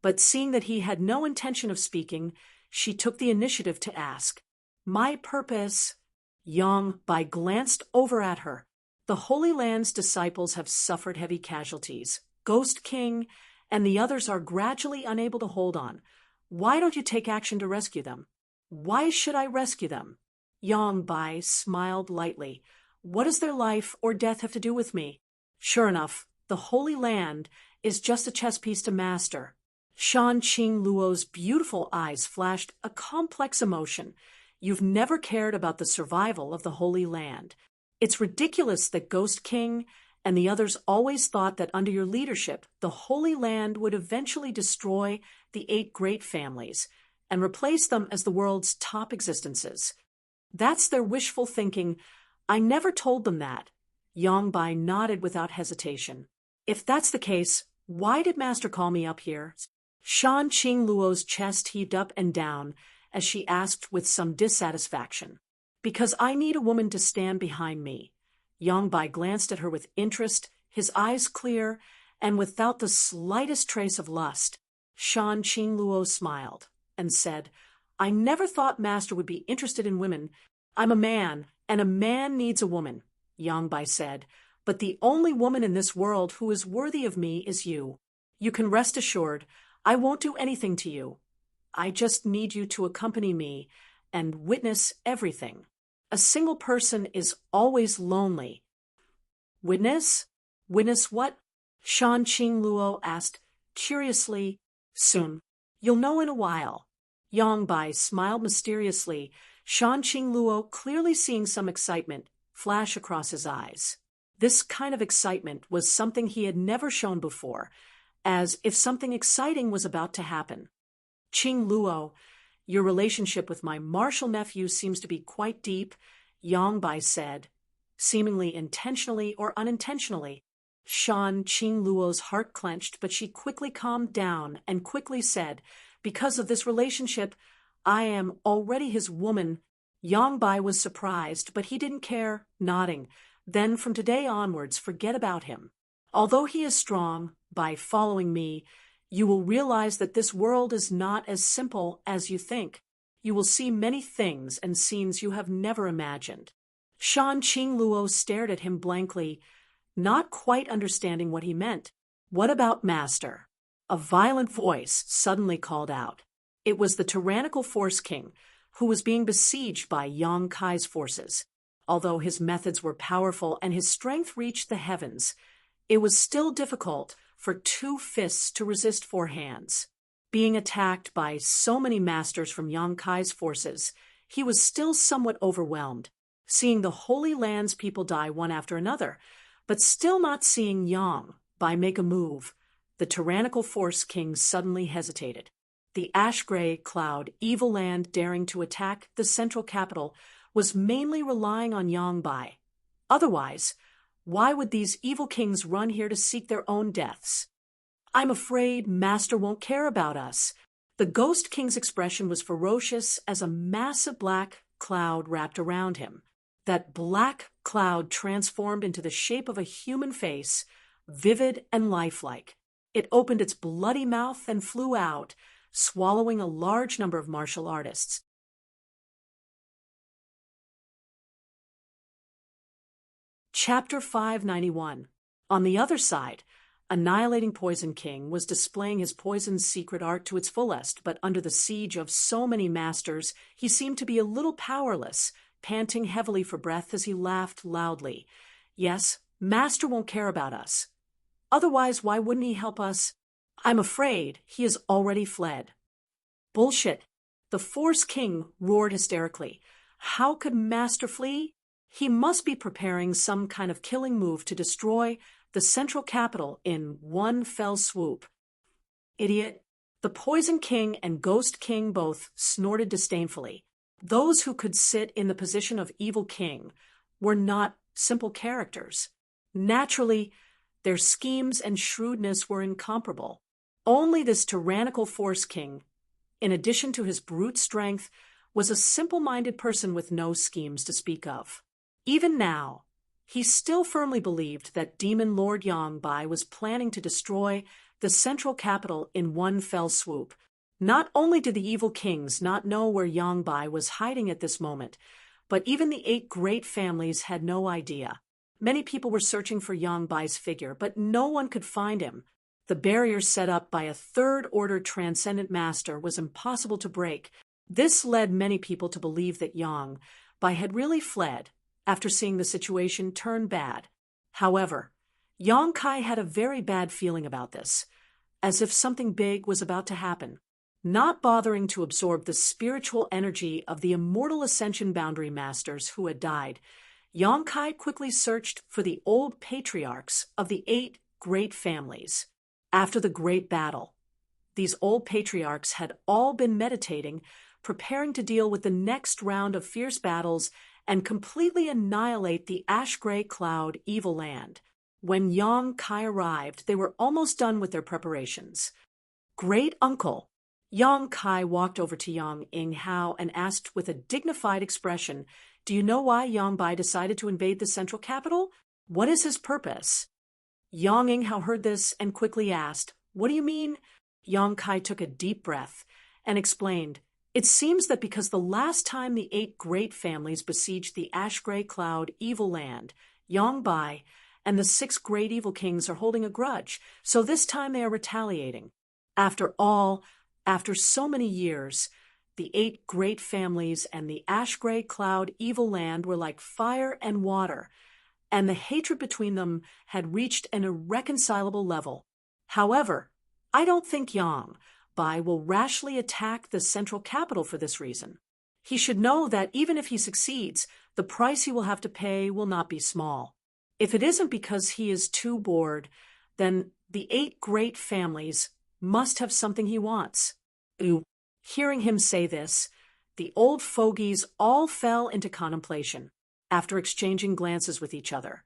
A: but seeing that he had no intention of speaking, she took the initiative to ask. My purpose? Yang Bai glanced over at her. The Holy Land's disciples have suffered heavy casualties. Ghost King and the others are gradually unable to hold on. Why don't you take action to rescue them? Why should I rescue them? Yang Bai smiled lightly. What does their life or death have to do with me? Sure enough, the Holy Land is just a chess piece to master. Shan Qing Luo's beautiful eyes flashed a complex emotion. You've never cared about the survival of the Holy Land. It's ridiculous that Ghost King and the others always thought that under your leadership, the Holy Land would eventually destroy the 8 great families and replace them as the world's top existences. That's their wishful thinking. I never told them that. Yongbai nodded without hesitation. If that's the case, why did Master call me up here? Shan Qingluo's chest heaved up and down as she asked with some dissatisfaction. Because I need a woman to stand behind me. Yongbai glanced at her with interest, his eyes clear, and without the slightest trace of lust. Shan Qingluo smiled and said, I never thought Master would be interested in women. I'm a man, and a man needs a woman, Yongbai said, but the only woman in this world who is worthy of me is you. You can rest assured, I won't do anything to you. I just need you to accompany me and witness everything. A single person is always lonely. Witness? Witness what? Shan Qingluo asked curiously. Soon. You'll know in a while. Yongbai smiled mysteriously, Shan Qingluo clearly seeing some excitement flash across his eyes. This kind of excitement was something he had never shown before, as if something exciting was about to happen. Qingluo, your relationship with my martial nephew seems to be quite deep, Yongbai said, seemingly intentionally or unintentionally. Shan Qingluo's heart clenched, but she quickly calmed down and quickly said, because of this relationship, I am already his woman. Yongbai was surprised, but he didn't care, nodding. Then from today onwards, forget about him. Although he is strong, by following me, you will realize that this world is not as simple as you think. You will see many things and scenes you have never imagined. Shan Qingluo stared at him blankly, not quite understanding what he meant. What about Master? A violent voice suddenly called out. It was the tyrannical Force King, who was being besieged by Yang Kai's forces. Although his methods were powerful and his strength reached the heavens, it was still difficult for 2 fists to resist 4 hands. Being attacked by so many masters from Yang Kai's forces, he was still somewhat overwhelmed, seeing the Holy Land's people die one after another, but still not seeing Yang Bai make a move. The tyrannical Force King suddenly hesitated. The ash-gray cloud evil land daring to attack the central capital was mainly relying on Yang Bai. Otherwise, why would these evil kings run here to seek their own deaths? I'm afraid Master won't care about us. The Ghost King's expression was ferocious as a massive black cloud wrapped around him. That black cloud transformed into the shape of a human face, vivid and lifelike. It opened its bloody mouth and flew out, swallowing a large number of martial artists. Chapter 591. On the other side, Annihilating Poison King was displaying his poison's secret art to its fullest, but under the siege of so many masters, he seemed to be a little powerless, panting heavily for breath as he laughed loudly. Yes, Master won't care about us. Otherwise, why wouldn't he help us? I'm afraid he has already fled. Bullshit! The Force King roared hysterically. How could Master flee? He must be preparing some kind of killing move to destroy the central capital in one fell swoop. Idiot! The Poison King and Ghost King both snorted disdainfully. Those who could sit in the position of Evil King were not simple characters. Naturally, their schemes and shrewdness were incomparable. Only this tyrannical Force King, in addition to his brute strength, was a simple-minded person with no schemes to speak of. Even now, he still firmly believed that Demon Lord Yang Bai was planning to destroy the central capital in one fell swoop. Not only did the evil kings not know where Yang Bai was hiding at this moment, but even the 8 great families had no idea. Many people were searching for Yang Bai's figure, but no one could find him. The barrier set up by a third-order transcendent master was impossible to break. This led many people to believe that Yang Bai had really fled after seeing the situation turn bad. However, Yang Kai had a very bad feeling about this, as if something big was about to happen. Not bothering to absorb the spiritual energy of the immortal Ascension Boundary Masters who had died, Yang Kai quickly searched for the old patriarchs of the 8 great families. After the great battle, these old patriarchs had all been meditating, preparing to deal with the next round of fierce battles and completely annihilate the ash-gray cloud evil land. When Yang Kai arrived, they were almost done with their preparations. Great uncle! Yang Kai walked over to Yang Inghao and asked with a dignified expression, "Do you know why Yang Bai decided to invade the central capital? What is his purpose?" Yang Inghao heard this and quickly asked, "What do you mean?" Yang Kai took a deep breath and explained, "It seems that because the last time the 8 great families besieged the ash-gray cloud evil land, Yang Bai and the 6 great evil kings are holding a grudge, so this time they are retaliating. After all, after so many years, the 8 great families and the ash-gray cloud evil land were like fire and water, and the hatred between them had reached an irreconcilable level. However, I don't think Yang Bai will rashly attack the central capital for this reason. He should know that even if he succeeds, the price he will have to pay will not be small. If it isn't because he is too bored, then the 8 great families must have something he wants." Ooh. Hearing him say this, the old fogies all fell into contemplation. After exchanging glances with each other,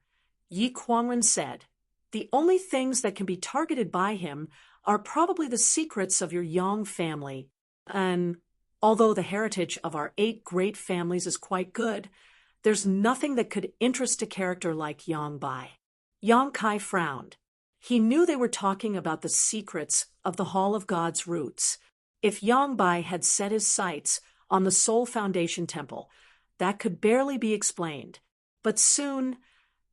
A: Yi Kuangren said, "The only things that can be targeted by him are probably the secrets of your Yang family, and although the heritage of our 8 great families is quite good, there's nothing that could interest a character like Yang Bai." Yang Kai frowned. He knew they were talking about the secrets of the Hall of God's roots. If Yang Bai had set his sights on the Soul Foundation Temple, that could barely be explained. But soon,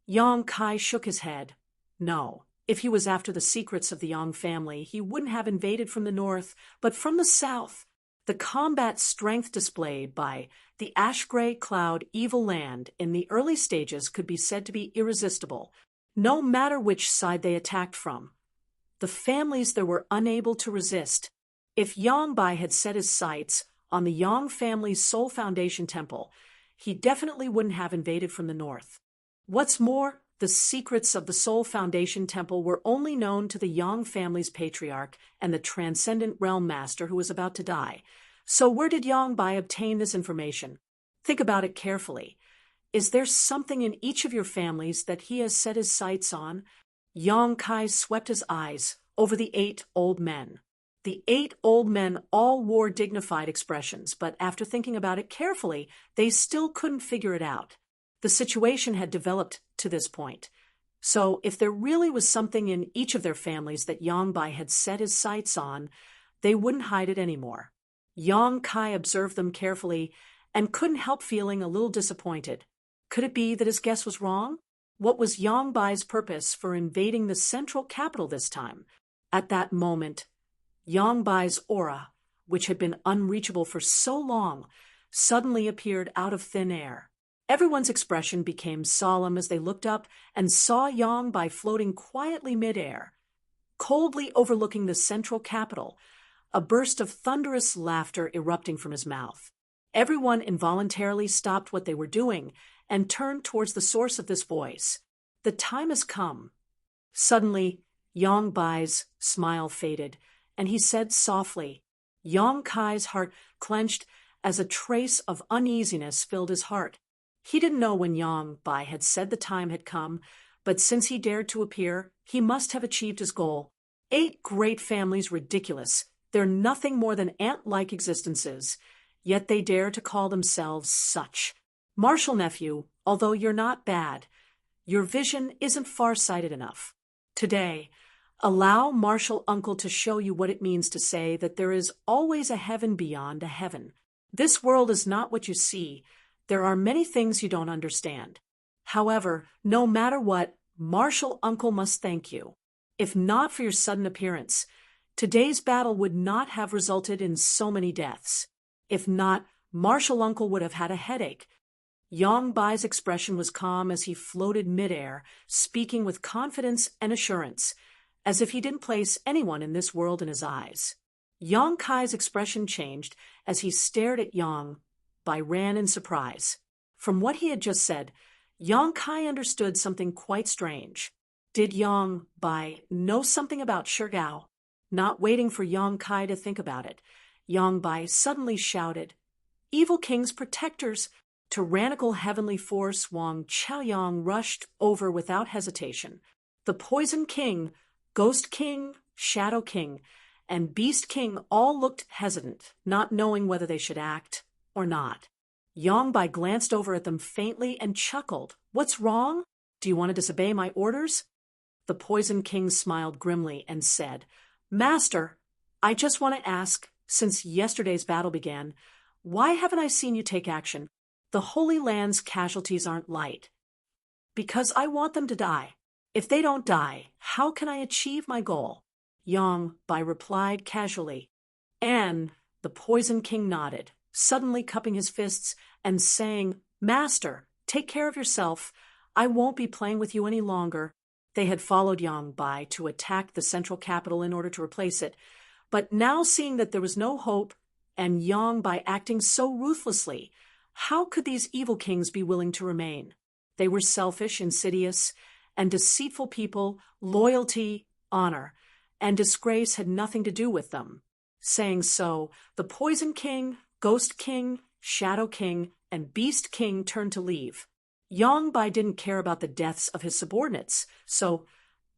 A: Yang Kai shook his head. No, if he was after the secrets of the Yang family, he wouldn't have invaded from the north, but from the south. The combat strength displayed by the ash-gray cloud evil land in the early stages could be said to be irresistible, no matter which side they attacked from. The families there were unable to resist. If Yang Bai had set his sights on the Yang family's Soul Foundation Temple, he definitely wouldn't have invaded from the north. What's more, the secrets of the Soul Foundation Temple were only known to the Yang family's patriarch and the Transcendent Realm Master who was about to die. So where did Yang Bai obtain this information? Think about it carefully. Is there something in each of your families that he has set his sights on? Yang Kai swept his eyes over the 8 old men. The 8 old men all wore dignified expressions, but after thinking about it carefully, they still couldn't figure it out. The situation had developed to this point. So if there really was something in each of their families that Yang Bai had set his sights on, they wouldn't hide it anymore. Yang Kai observed them carefully and couldn't help feeling a little disappointed. Could it be that his guess was wrong? What was Yang Bai's purpose for invading the central capital this time? At that moment, Yang Bai's aura, which had been unreachable for so long, suddenly appeared out of thin air. Everyone's expression became solemn as they looked up and saw Yang Bai floating quietly midair, coldly overlooking the central capital, a burst of thunderous laughter erupting from his mouth. Everyone involuntarily stopped what they were doing and turned towards the source of this voice. The time has come. Suddenly, Yang Bai's smile faded, and he said softly. Yang Kai's heart clenched as a trace of uneasiness filled his heart. He didn't know when Yang Bai had said the time had come, but since he dared to appear, he must have achieved his goal. 8 great families ridiculous. They're nothing more than ant-like existences, yet they dare to call themselves such. Marshal nephew, although you're not bad, your vision isn't far-sighted enough. Today, allow Marshal Uncle to show you what it means to say that there is always a heaven beyond a heaven. This world is not what you see. There are many things you don't understand. However, no matter what, Marshal Uncle must thank you. If not for your sudden appearance, today's battle would not have resulted in so many deaths. If not, Marshal Uncle would have had a headache. Yang Bai's expression was calm as he floated midair, speaking with confidence and assurance, as if he didn't place anyone in this world in his eyes. Yang Kai's expression changed as he stared at Yang Bai ran in surprise. From what he had just said, Yang Kai understood something quite strange. Did Yang Bai know something about Shigao? Not waiting for Yang Kai to think about it, Yang Bai suddenly shouted, evil king's protectors. Tyrannical heavenly force Wang Chaoyang rushed over without hesitation. The Poison King, Ghost King, Shadow King, and Beast King all looked hesitant, not knowing whether they should act or not. Yongbai glanced over at them faintly and chuckled. "What's wrong? Do you want to disobey my orders?" The Poison King smiled grimly and said, "Master, I just want to ask, since yesterday's battle began, why haven't I seen you take action? The Holy Land's casualties aren't light. Because I want them to die. If they don't die, how can I achieve my goal?" Yongbai replied casually. And the Poison King nodded, suddenly cupping his fists and saying, "Master, take care of yourself. I won't be playing with you any longer." They had followed Yongbai to attack the central capital in order to replace it, but now seeing that there was no hope, and Yongbai acting so ruthlessly, how could these evil kings be willing to remain? They were selfish, insidious, and deceitful people. Loyalty, honor, and disgrace had nothing to do with them. Saying so, the Poison King, Ghost King, Shadow King, and Beast King turned to leave. Yongbai didn't care about the deaths of his subordinates, so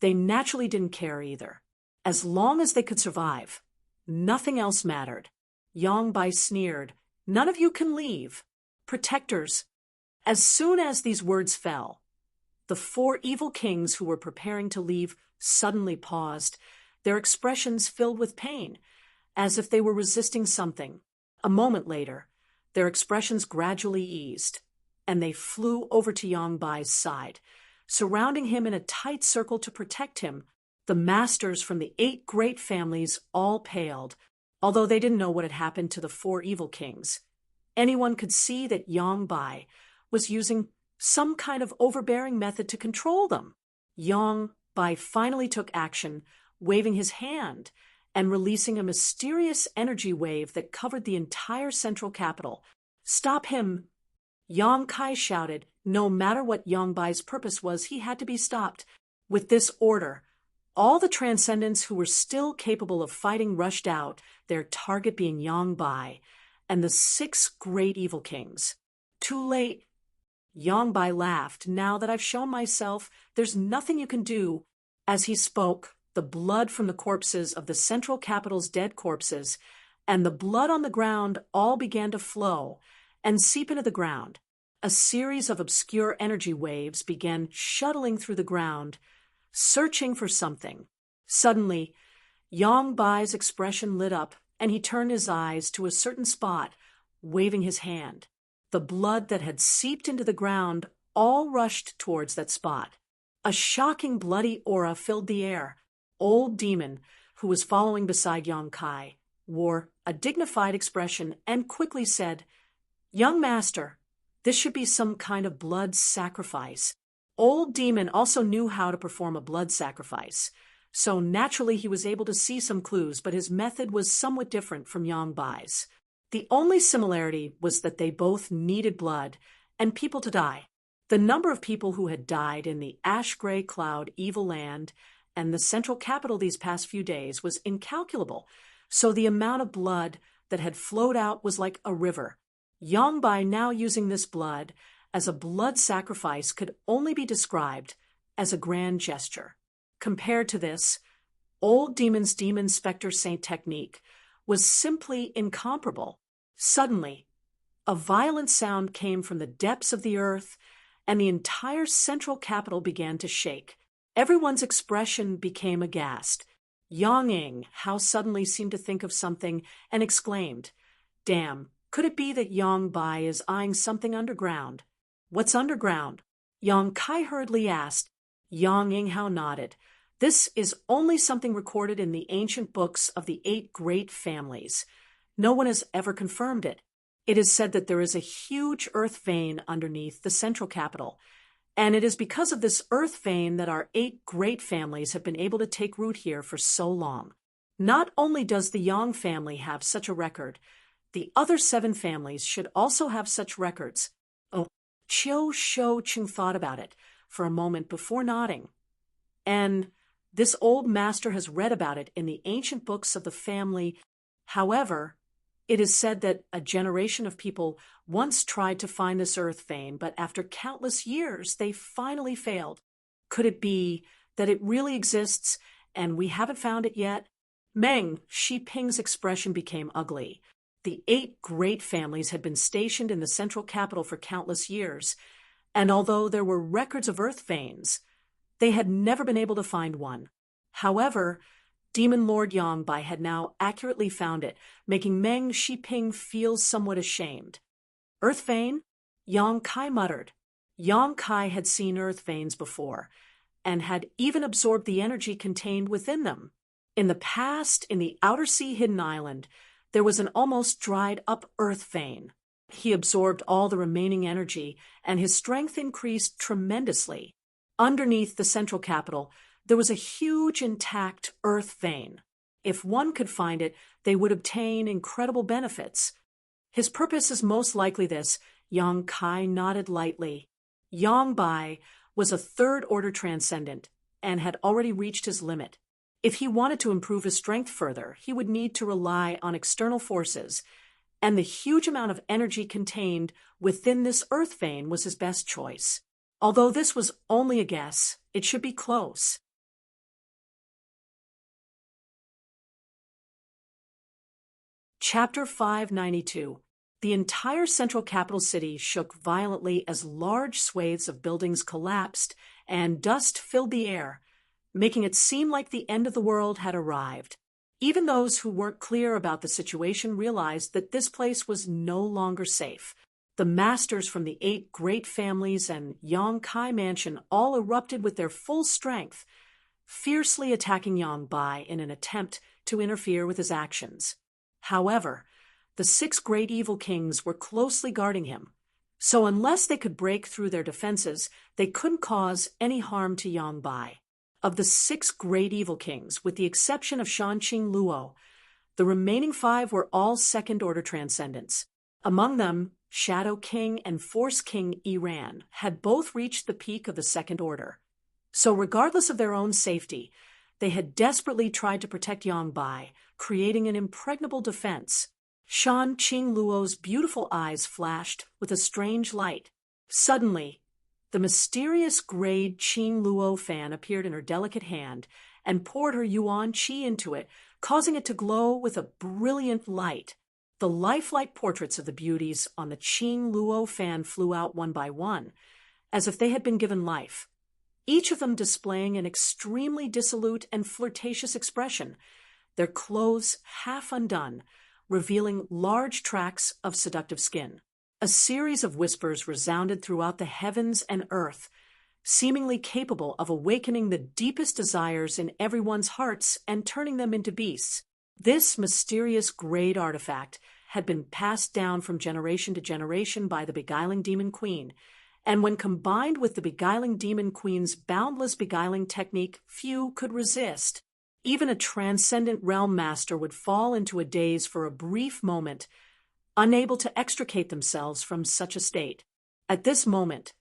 A: they naturally didn't care either. As long as they could survive, nothing else mattered. Yongbai sneered, "None of you can leave. Protectors." As soon as these words fell, the four evil kings who were preparing to leave suddenly paused, their expressions filled with pain, as if they were resisting something. A moment later, their expressions gradually eased, and they flew over to Yongbai's side, surrounding him in a tight circle to protect him. The masters from the 8 great families all paled, although they didn't know what had happened to the 4 evil kings. Anyone could see that Yongbai was using some kind of overbearing method to control them. Yongbai finally took action, waving his hand and releasing a mysterious energy wave that covered the entire central capital. "Stop him!" Yang Kai shouted. No matter what Yongbai's purpose was, he had to be stopped. With this order, all the transcendents who were still capable of fighting rushed out, their target being Yongbai and the 6 great evil kings. "Too late." Yongbai laughed. "Now that I've shown myself, there's nothing you can do." As he spoke, the blood from the corpses of the central capital's dead corpses and the blood on the ground all began to flow and seep into the ground. A series of obscure energy waves began shuttling through the ground, searching for something. Suddenly, Yongbai's expression lit up, and he turned his eyes to a certain spot, waving his hand. The blood that had seeped into the ground all rushed towards that spot. A shocking bloody aura filled the air. Old Demon, who was following beside Yang Kai, wore a dignified expression and quickly said, "Young master, this should be some kind of blood sacrifice." Old Demon also knew how to perform a blood sacrifice, so naturally he was able to see some clues, but his method was somewhat different from Yongbai's. The only similarity was that they both needed blood and people to die. The number of people who had died in the ash-gray cloud evil land and the central capital these past few days was incalculable, so the amount of blood that had flowed out was like a river. Yongbai, now using this blood as a blood sacrifice, could only be described as a grand gesture. Compared to this, Old Demon's Demon Spectre Saint technique was simply incomparable. Suddenly, a violent sound came from the depths of the earth, and the entire central capital began to shake. Everyone's expression became aghast. Yang Ying, how suddenly, seemed to think of something and exclaimed, "Damn, could it be that Yongbai is eyeing something underground?" "What's underground?" Yang Kai hurriedly asked. Yang Ying Hao nodded. "This is only something recorded in the ancient books of the 8 great families. No one has ever confirmed it. It is said that there is a huge earth vein underneath the central capital, and it is because of this earth vein that our 8 great families have been able to take root here for so long. Not only does the Yang family have such a record, the other 7 families should also have such records." Oh, Chiu Shou Ching thought about it for a moment before nodding. "And this old master has read about it in the ancient books of the family. However, It is said that a generation of people once tried to find this earth vein, but after countless years, they finally failed. Could it be that it really exists and we haven't found it yet? Meng Shiping's expression became ugly. The 8 great families had been stationed in the central capital for countless years, and although there were records of earth veins, they had never been able to find one. However, Demon Lord Yangbai had now accurately found it, making Meng Shiping feel somewhat ashamed. Earth vein? Yang Kai muttered. Yang Kai had seen earth veins before, and had even absorbed the energy contained within them. In the past, in the outer sea hidden island, there was an almost dried-up earth vein. He absorbed all the remaining energy, and his strength increased tremendously. Underneath the central capital, there was a huge intact earth vein. If one could find it, they would obtain incredible benefits. His purpose is most likely this. Yang Kai nodded lightly. Yang Bai was a third-order transcendent and had already reached his limit. If he wanted to improve his strength further, he would need to rely on external forces, and the huge amount of energy contained within this earth vein was his best choice. Although this was only a guess, it should be close. Chapter 592. The entire central capital city shook violently as large swathes of buildings collapsed and dust filled the air, making it seem like the end of the world had arrived. Even those who weren't clear about the situation realized that this place was no longer safe. The masters from the 8 great families and Yang Kai mansion all erupted with their full strength, fiercely attacking Yang Bai in an attempt to interfere with his actions. However, the 6 great evil kings were closely guarding him, so unless they could break through their defenses, they couldn't cause any harm to Yang Bai. Of the 6 great evil kings, with the exception of Shanqing Luo, the remaining 5 were all second-order transcendents. Among them, Shadow King and Force King Iran had both reached the peak of the second order. So regardless of their own safety, they had desperately tried to protect Yang Bai, creating an impregnable defense. Shanqing Luo's beautiful eyes flashed with a strange light. Suddenly, the mysterious grade Qing Luo fan appeared in her delicate hand and poured her yuan qi into it, causing it to glow with a brilliant light. The lifelike portraits of the beauties on the Qing Luo fan flew out one by one, as if they had been given life, each of them displaying an extremely dissolute and flirtatious expression, their clothes half undone, revealing large tracts of seductive skin. A series of whispers resounded throughout the heavens and earth, seemingly capable of awakening the deepest desires in everyone's hearts and turning them into beasts. This mysterious grade artifact had been passed down from generation to generation by the beguiling demon queen, and when combined with the beguiling demon queen's boundless beguiling technique, few could resist. Even a transcendent realm master would fall into a daze for a brief moment, unable to extricate themselves from such a state. At this moment,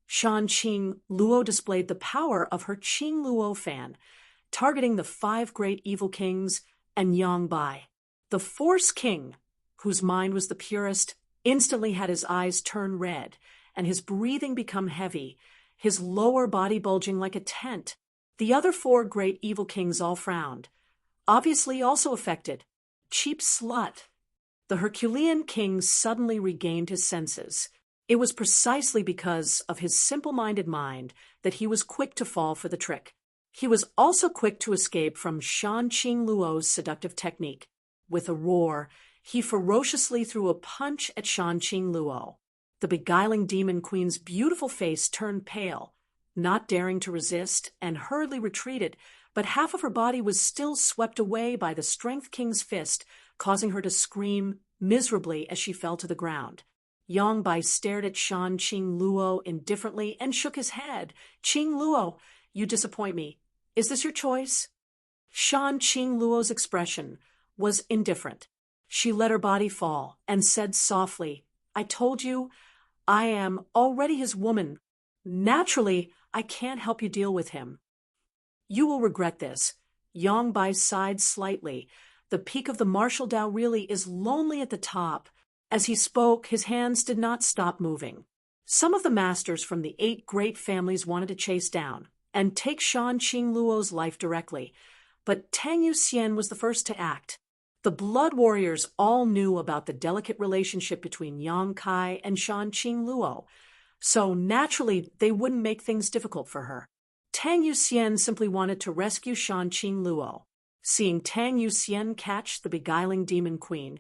A: Shanqing Luo displayed the power of her Qing Luo fan, targeting the 5 great evil kings and Yang Bai. The Force King, whose mind was the purest, instantly had his eyes turn red and his breathing become heavy, his lower body bulging like a tent. The other 4 great evil kings all frowned, obviously also affected. Cheap slut. The Herculean king suddenly regained his senses. It was precisely because of his simple-minded mind that he was quick to fall for the trick. He was also quick to escape from Shanqing Luo's seductive technique. With a roar, he ferociously threw a punch at Shanqing Luo. The beguiling demon queen's beautiful face turned pale, not daring to resist, and hurriedly retreated, but half of her body was still swept away by the Strength King's fist, causing her to scream miserably as she fell to the ground. Yang Bai stared at Shanqing Luo indifferently and shook his head. "Qing Luo, you disappoint me. Is this your choice?" Shanqing Luo's expression was indifferent. She let her body fall and said softly, "I told you, I am already his woman. Naturally, I can't help you deal with him." "You will regret this." Yang Bai sighed slightly, The peak of the martial Tao really is lonely at the top. As he spoke, his hands did not stop moving. Some of the masters from the 8 great families wanted to chase down and take Shan Qing Luo's life directly, but Tang Yuxian was the first to act. The blood warriors all knew about the delicate relationship between Yang Kai and Shan Qing Luo, so naturally they wouldn't make things difficult for her. Tang Yuxian simply wanted to rescue Shan Qing Luo. Seeing Tang Yuxian catch the beguiling demon queen,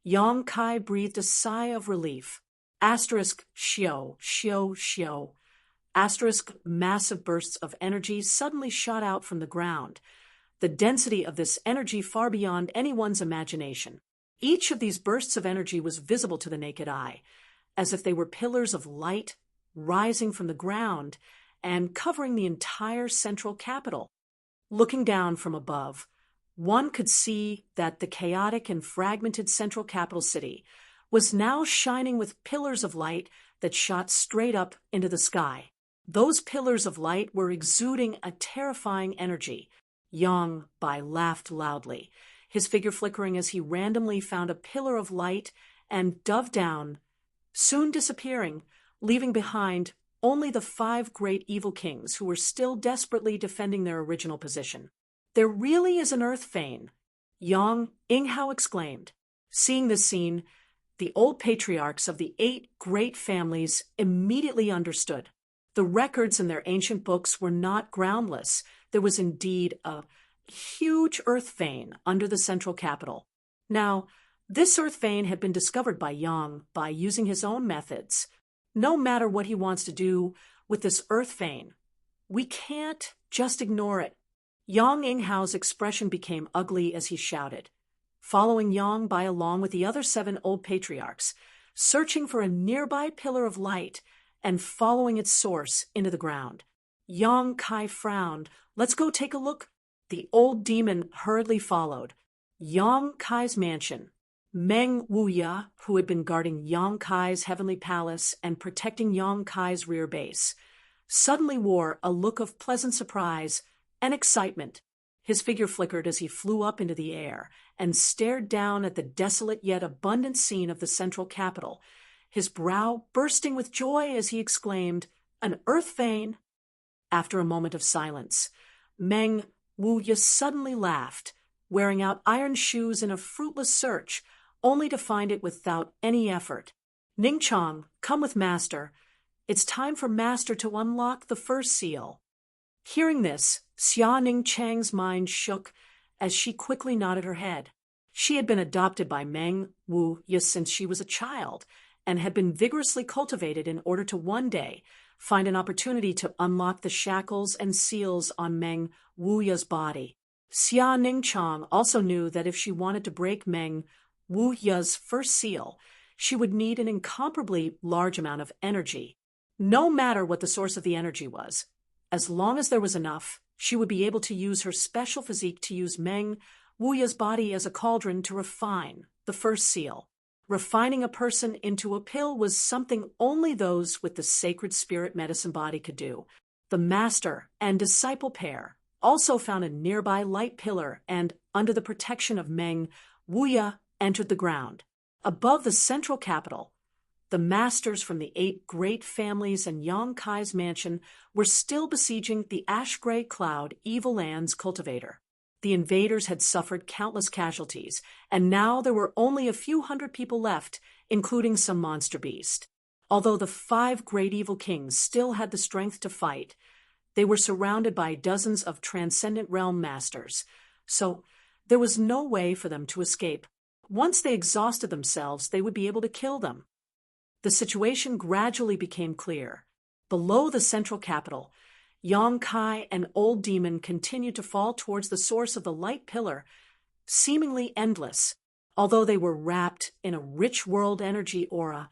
A: Yang Kai breathed a sigh of relief. Asterisk xiao, xiao, xiao. Asterisk massive bursts of energy suddenly shot out from the ground. The density of this energy far beyond anyone's imagination. Each of these bursts of energy was visible to the naked eye, as if they were pillars of light rising from the ground and covering the entire central capital. Looking down from above, one could see that the chaotic and fragmented central capital city was now shining with pillars of light that shot straight up into the sky. Those pillars of light were exuding a terrifying energy. Yang Bai laughed loudly, his figure flickering as he randomly found a pillar of light and dove down, soon disappearing, leaving behind only the 5 great evil kings who were still desperately defending their original position. There really is an earth vein, Yang Inghao exclaimed. Seeing this scene, the old patriarchs of the 8 great families immediately understood. The records in their ancient books were not groundless. There was indeed a huge earth vein under the central capital. Now, this earth vein had been discovered by Yang by using his own methods. No matter what he wants to do with this earth vein, we can't just ignore it. Yang Inghao's expression became ugly as he shouted, following Yang Bai along with the other 7 old patriarchs, searching for a nearby pillar of light and following its source into the ground. Yang Kai frowned. Let's go take a look. The old demon hurriedly followed. Yang Kai's mansion. Meng Wuya, who had been guarding Yang Kai's heavenly palace and protecting Yang Kai's rear base, suddenly wore a look of pleasant surprise and excitement. His figure flickered as he flew up into the air and stared down at the desolate yet abundant scene of the central capital, his brow bursting with joy as he exclaimed, "An earth vein!" After a moment of silence, Meng Wuya suddenly laughed, wearing out iron shoes in a fruitless search, only to find it without any effort. "Ning Chong, come with Master. It's time for Master to unlock the first seal." Hearing this, Xia Ning Chang's mind shook as she quickly nodded her head. She had been adopted by Meng Wuya since she was a child and had been vigorously cultivated in order to one day find an opportunity to unlock the shackles and seals on Meng Wuya's body. Xia Ningchang also knew that if she wanted to break Meng Wuya's first seal, she would need an incomparably large amount of energy. No matter what the source of the energy was, as long as there was enough, she would be able to use her special physique to use Meng Wuya's body as a cauldron to refine the first seal. Refining a person into a pill was something only those with the sacred spirit medicine body could do. The master and disciple pair also found a nearby light pillar and, under the protection of Meng Wuya, entered the ground. Above the central capital, the masters from the 8 great families and Yang Kai's mansion were still besieging the ash-gray cloud Evil Land's cultivator. The invaders had suffered countless casualties, and now there were only a few hundred people left, including some monster beast. Although the 5 great evil kings still had the strength to fight, they were surrounded by dozens of transcendent realm masters, so there was no way for them to escape. Once they exhausted themselves, they would be able to kill them. The situation gradually became clear. Below the central capital, Yang Kai and Old Demon continued to fall towards the source of the light pillar, seemingly endless. Although they were wrapped in a rich world energy aura,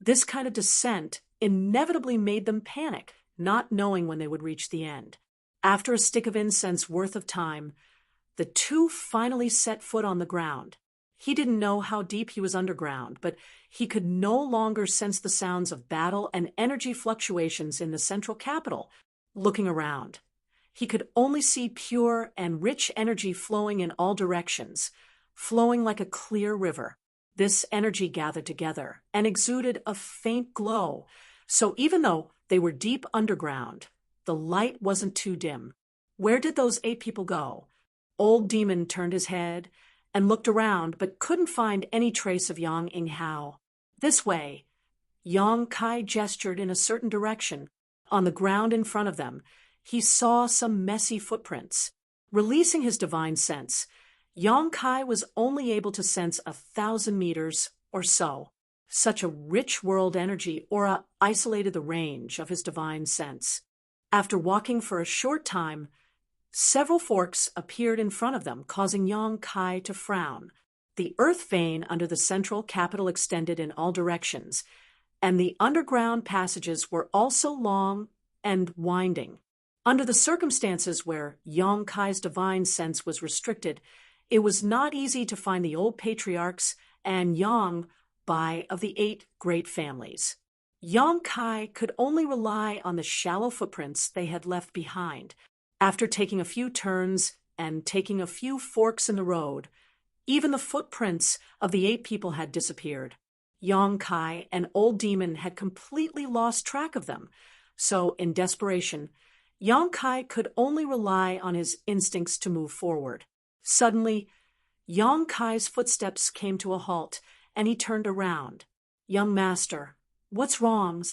A: this kind of descent inevitably made them panic, not knowing when they would reach the end. After a stick of incense worth of time, the 2 finally set foot on the ground. He didn't know how deep he was underground, but he could no longer sense the sounds of battle and energy fluctuations in the central capital. Looking around, he could only see pure and rich energy flowing in all directions, flowing like a clear river. This energy gathered together and exuded a faint glow, so even though they were deep underground, the light wasn't too dim. Where did those 8 people go? Old Demon turned his head and looked around, but couldn't find any trace of Yang Inghao. This way. Yang Kai gestured in a certain direction. On the ground in front of them, he saw some messy footprints. Releasing his divine sense, Yang Kai was only able to sense 1,000 meters or so. Such a rich world energy aura isolated the range of his divine sense. After walking for a short time, several forks appeared in front of them, causing Yang Kai to frown. The earth vein under the central capital extended in all directions, and the underground passages were also long and winding. Under the circumstances where Yang Kai's divine sense was restricted, it was not easy to find the old patriarchs and Yang Bai of the 8 great families. Yang Kai could only rely on the shallow footprints they had left behind. After taking a few turns and taking a few forks in the road, even the footprints of the 8 people had disappeared. Yang Kai and Old Demon had completely lost track of them, so in desperation, Yang Kai could only rely on his instincts to move forward. Suddenly, Yang Kai's footsteps came to a halt, and he turned around. "Young master, what's wrong?"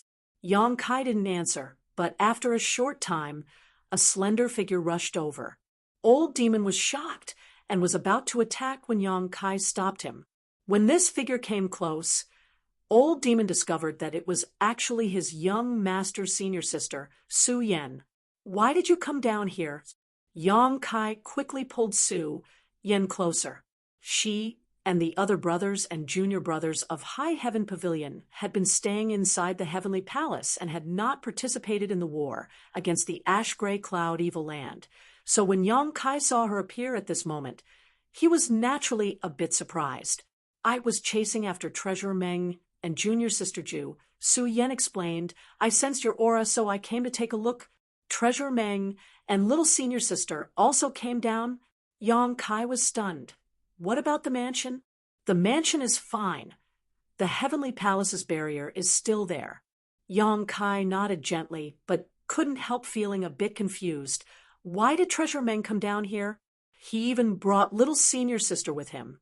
A: Yang Kai didn't answer, but after a short time, a slender figure rushed over. Old Demon was shocked and was about to attack when Yang Kai stopped him. When this figure came close, Old Demon discovered that it was actually his young master's senior sister, Su Yan. "Why did you come down here?" Yang Kai quickly pulled Su Yan closer. She and the other brothers and junior brothers of High Heaven Pavilion had been staying inside the Heavenly Palace and had not participated in the war against the Ash-Gray Cloud Evil Land. So when Yang Kai saw her appear at this moment, he was naturally a bit surprised. "I was chasing after Treasurer Meng and Junior Sister Ju," Su Yan explained. "I sensed your aura, so I came to take a look." Treasurer Meng and little senior sister also came down. Yang Kai was stunned. "What about the mansion?" "The mansion is fine. The Heavenly Palace's barrier is still there." Yang Kai nodded gently, but couldn't help feeling a bit confused. Why did Treasurer Meng come down here? He even brought little senior sister with him.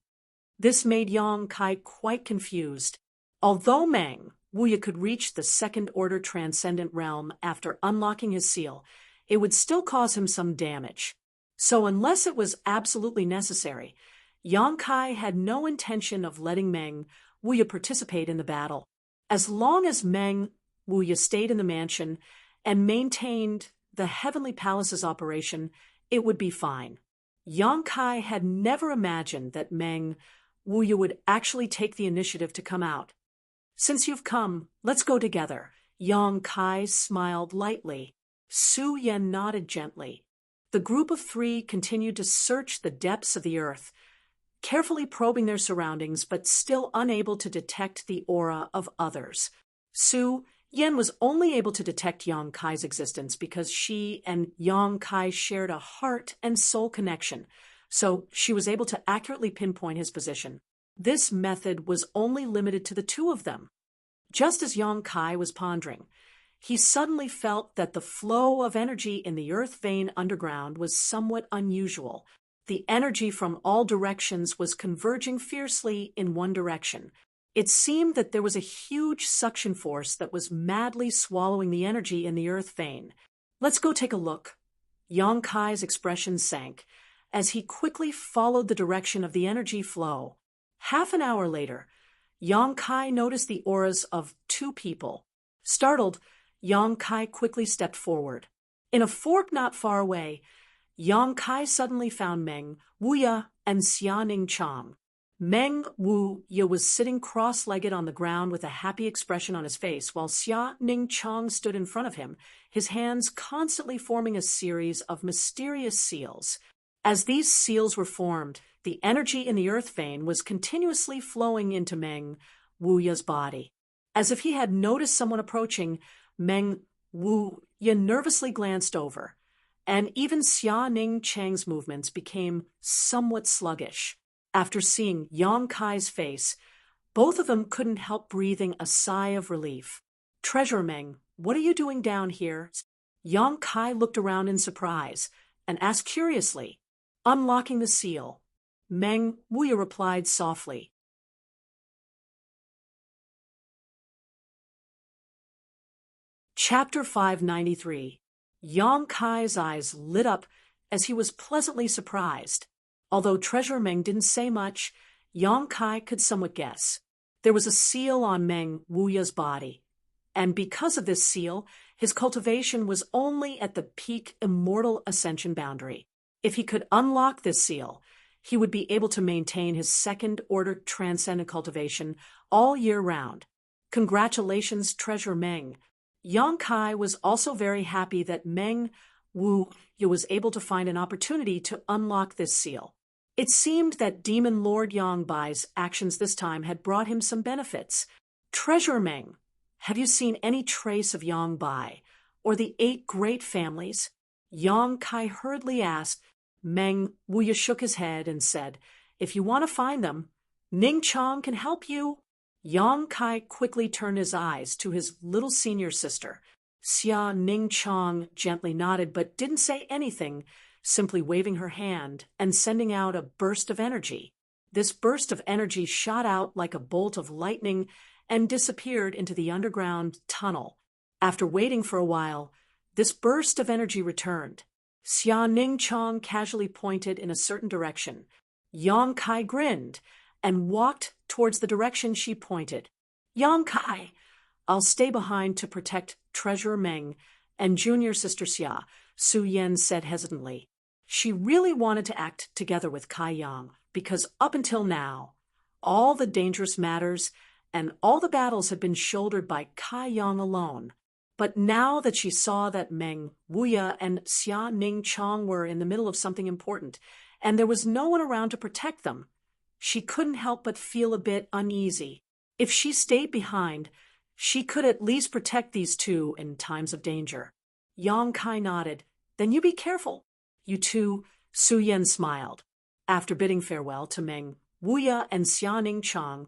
A: This made Yang Kai quite confused. Although Meng Wuya could reach the second-order transcendent realm after unlocking his seal, it would still cause him some damage. So unless it was absolutely necessary, Yang Kai had no intention of letting Meng Wuya participate in the battle. As long as Meng Wuya stayed in the mansion and maintained the Heavenly Palace's operation, it would be fine. Yang Kai had never imagined that Meng Wuya would actually take the initiative to come out. "Since you've come, let's go together." Yang Kai smiled lightly. Su Yan nodded gently. The group of 3 continued to search the depths of the earth, carefully probing their surroundings but still unable to detect the aura of others. Su Yan was only able to detect Yang Kai's existence because she and Yang Kai shared a heart and soul connection, so she was able to accurately pinpoint his position. This method was only limited to the 2 of them. Just as Yang Kai was pondering, he suddenly felt that the flow of energy in the earth vein underground was somewhat unusual. The energy from all directions was converging fiercely in one direction. It seemed that there was a huge suction force that was madly swallowing the energy in the earth vein. "Let's go take a look." Yang Kai's expression sank as he quickly followed the direction of the energy flow. Half an hour later, Yang Kai noticed the auras of 2 people. Startled, Yang Kai quickly stepped forward. In a fork not far away, Yang Kai suddenly found Meng Wuya and Xia Ning Chang. Meng Wuya was sitting cross-legged on the ground with a happy expression on his face, while Xia Ning Chang stood in front of him, his hands constantly forming a series of mysterious seals. As these seals were formed, the energy in the earth vein was continuously flowing into Meng Wuya's body. As if he had noticed someone approaching, Meng Wuya nervously glanced over, and even Xia Ning Chang's movements became somewhat sluggish. After seeing Yang Kai's face, both of them couldn't help breathing a sigh of relief. Treasurer Meng, what are you doing down here? Yang Kai looked around in surprise and asked curiously. Unlocking the seal. Meng Wuya replied softly. Chapter 593. Yang Kai's eyes lit up as he was pleasantly surprised. Although Treasurer Meng didn't say much, Yang Kai could somewhat guess. There was a seal on Meng Wuya's body, and because of this seal, his cultivation was only at the peak immortal ascension boundary. If he could unlock this seal, he would be able to maintain his second-order transcendent cultivation all year round. Congratulations, Treasurer Meng. Yang Kai was also very happy that Meng Wuya was able to find an opportunity to unlock this seal. It seemed that Demon Lord Yang Bai's actions this time had brought him some benefits. Treasurer Meng, have you seen any trace of Yang Bai, or the 8 great families? Yang Kai hurriedly asked. Meng Wuya shook his head and said, if you want to find them, Ning Chong can help you. Yang Kai quickly turned his eyes to his little senior sister. Xia Ning Chong gently nodded but didn't say anything, simply waving her hand and sending out a burst of energy. This burst of energy shot out like a bolt of lightning and disappeared into the underground tunnel. After waiting for a while, this burst of energy returned. Xia Ning Chong casually pointed in a certain direction. Yang Kai grinned and walked towards the direction she pointed. Yang Kai, I'll stay behind to protect Treasurer Meng and junior sister Xia, Su Yan said hesitantly. She really wanted to act together with Kai Yang because up until now, all the dangerous matters and all the battles had been shouldered by Kai Yang alone. But now that she saw that Meng Wuya and Xia Ning Chong were in the middle of something important, and there was no one around to protect them, she couldn't help but feel a bit uneasy. If she stayed behind, she could at least protect these two in times of danger. Yang Kai nodded. Then you be careful. You two, Su Yan smiled. After bidding farewell to Meng Wuya and Xia Ning Chong,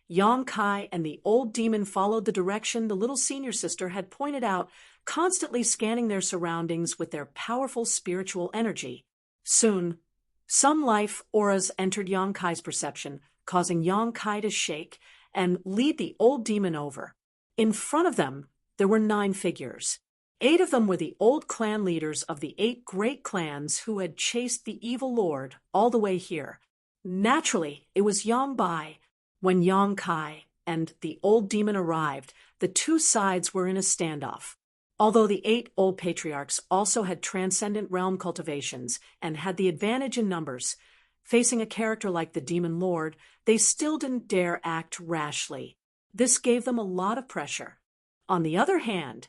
A: Yang Kai and the old demon followed the direction the little senior sister had pointed out, constantly scanning their surroundings with their powerful spiritual energy. Soon, some life auras entered Yang Kai's perception, causing Yang Kai to shake and lead the old demon over. In front of them, there were 9 figures. 8 of them were the old clan leaders of the 8 great clans who had chased the evil lord all the way here. Naturally, it was Yang Bai. When Yang Kai and the old demon arrived, the two sides were in a standoff. Although the 8 old patriarchs also had transcendent realm cultivations and had the advantage in numbers, facing a character like the Demon Lord, they still didn't dare act rashly. This gave them a lot of pressure. On the other hand,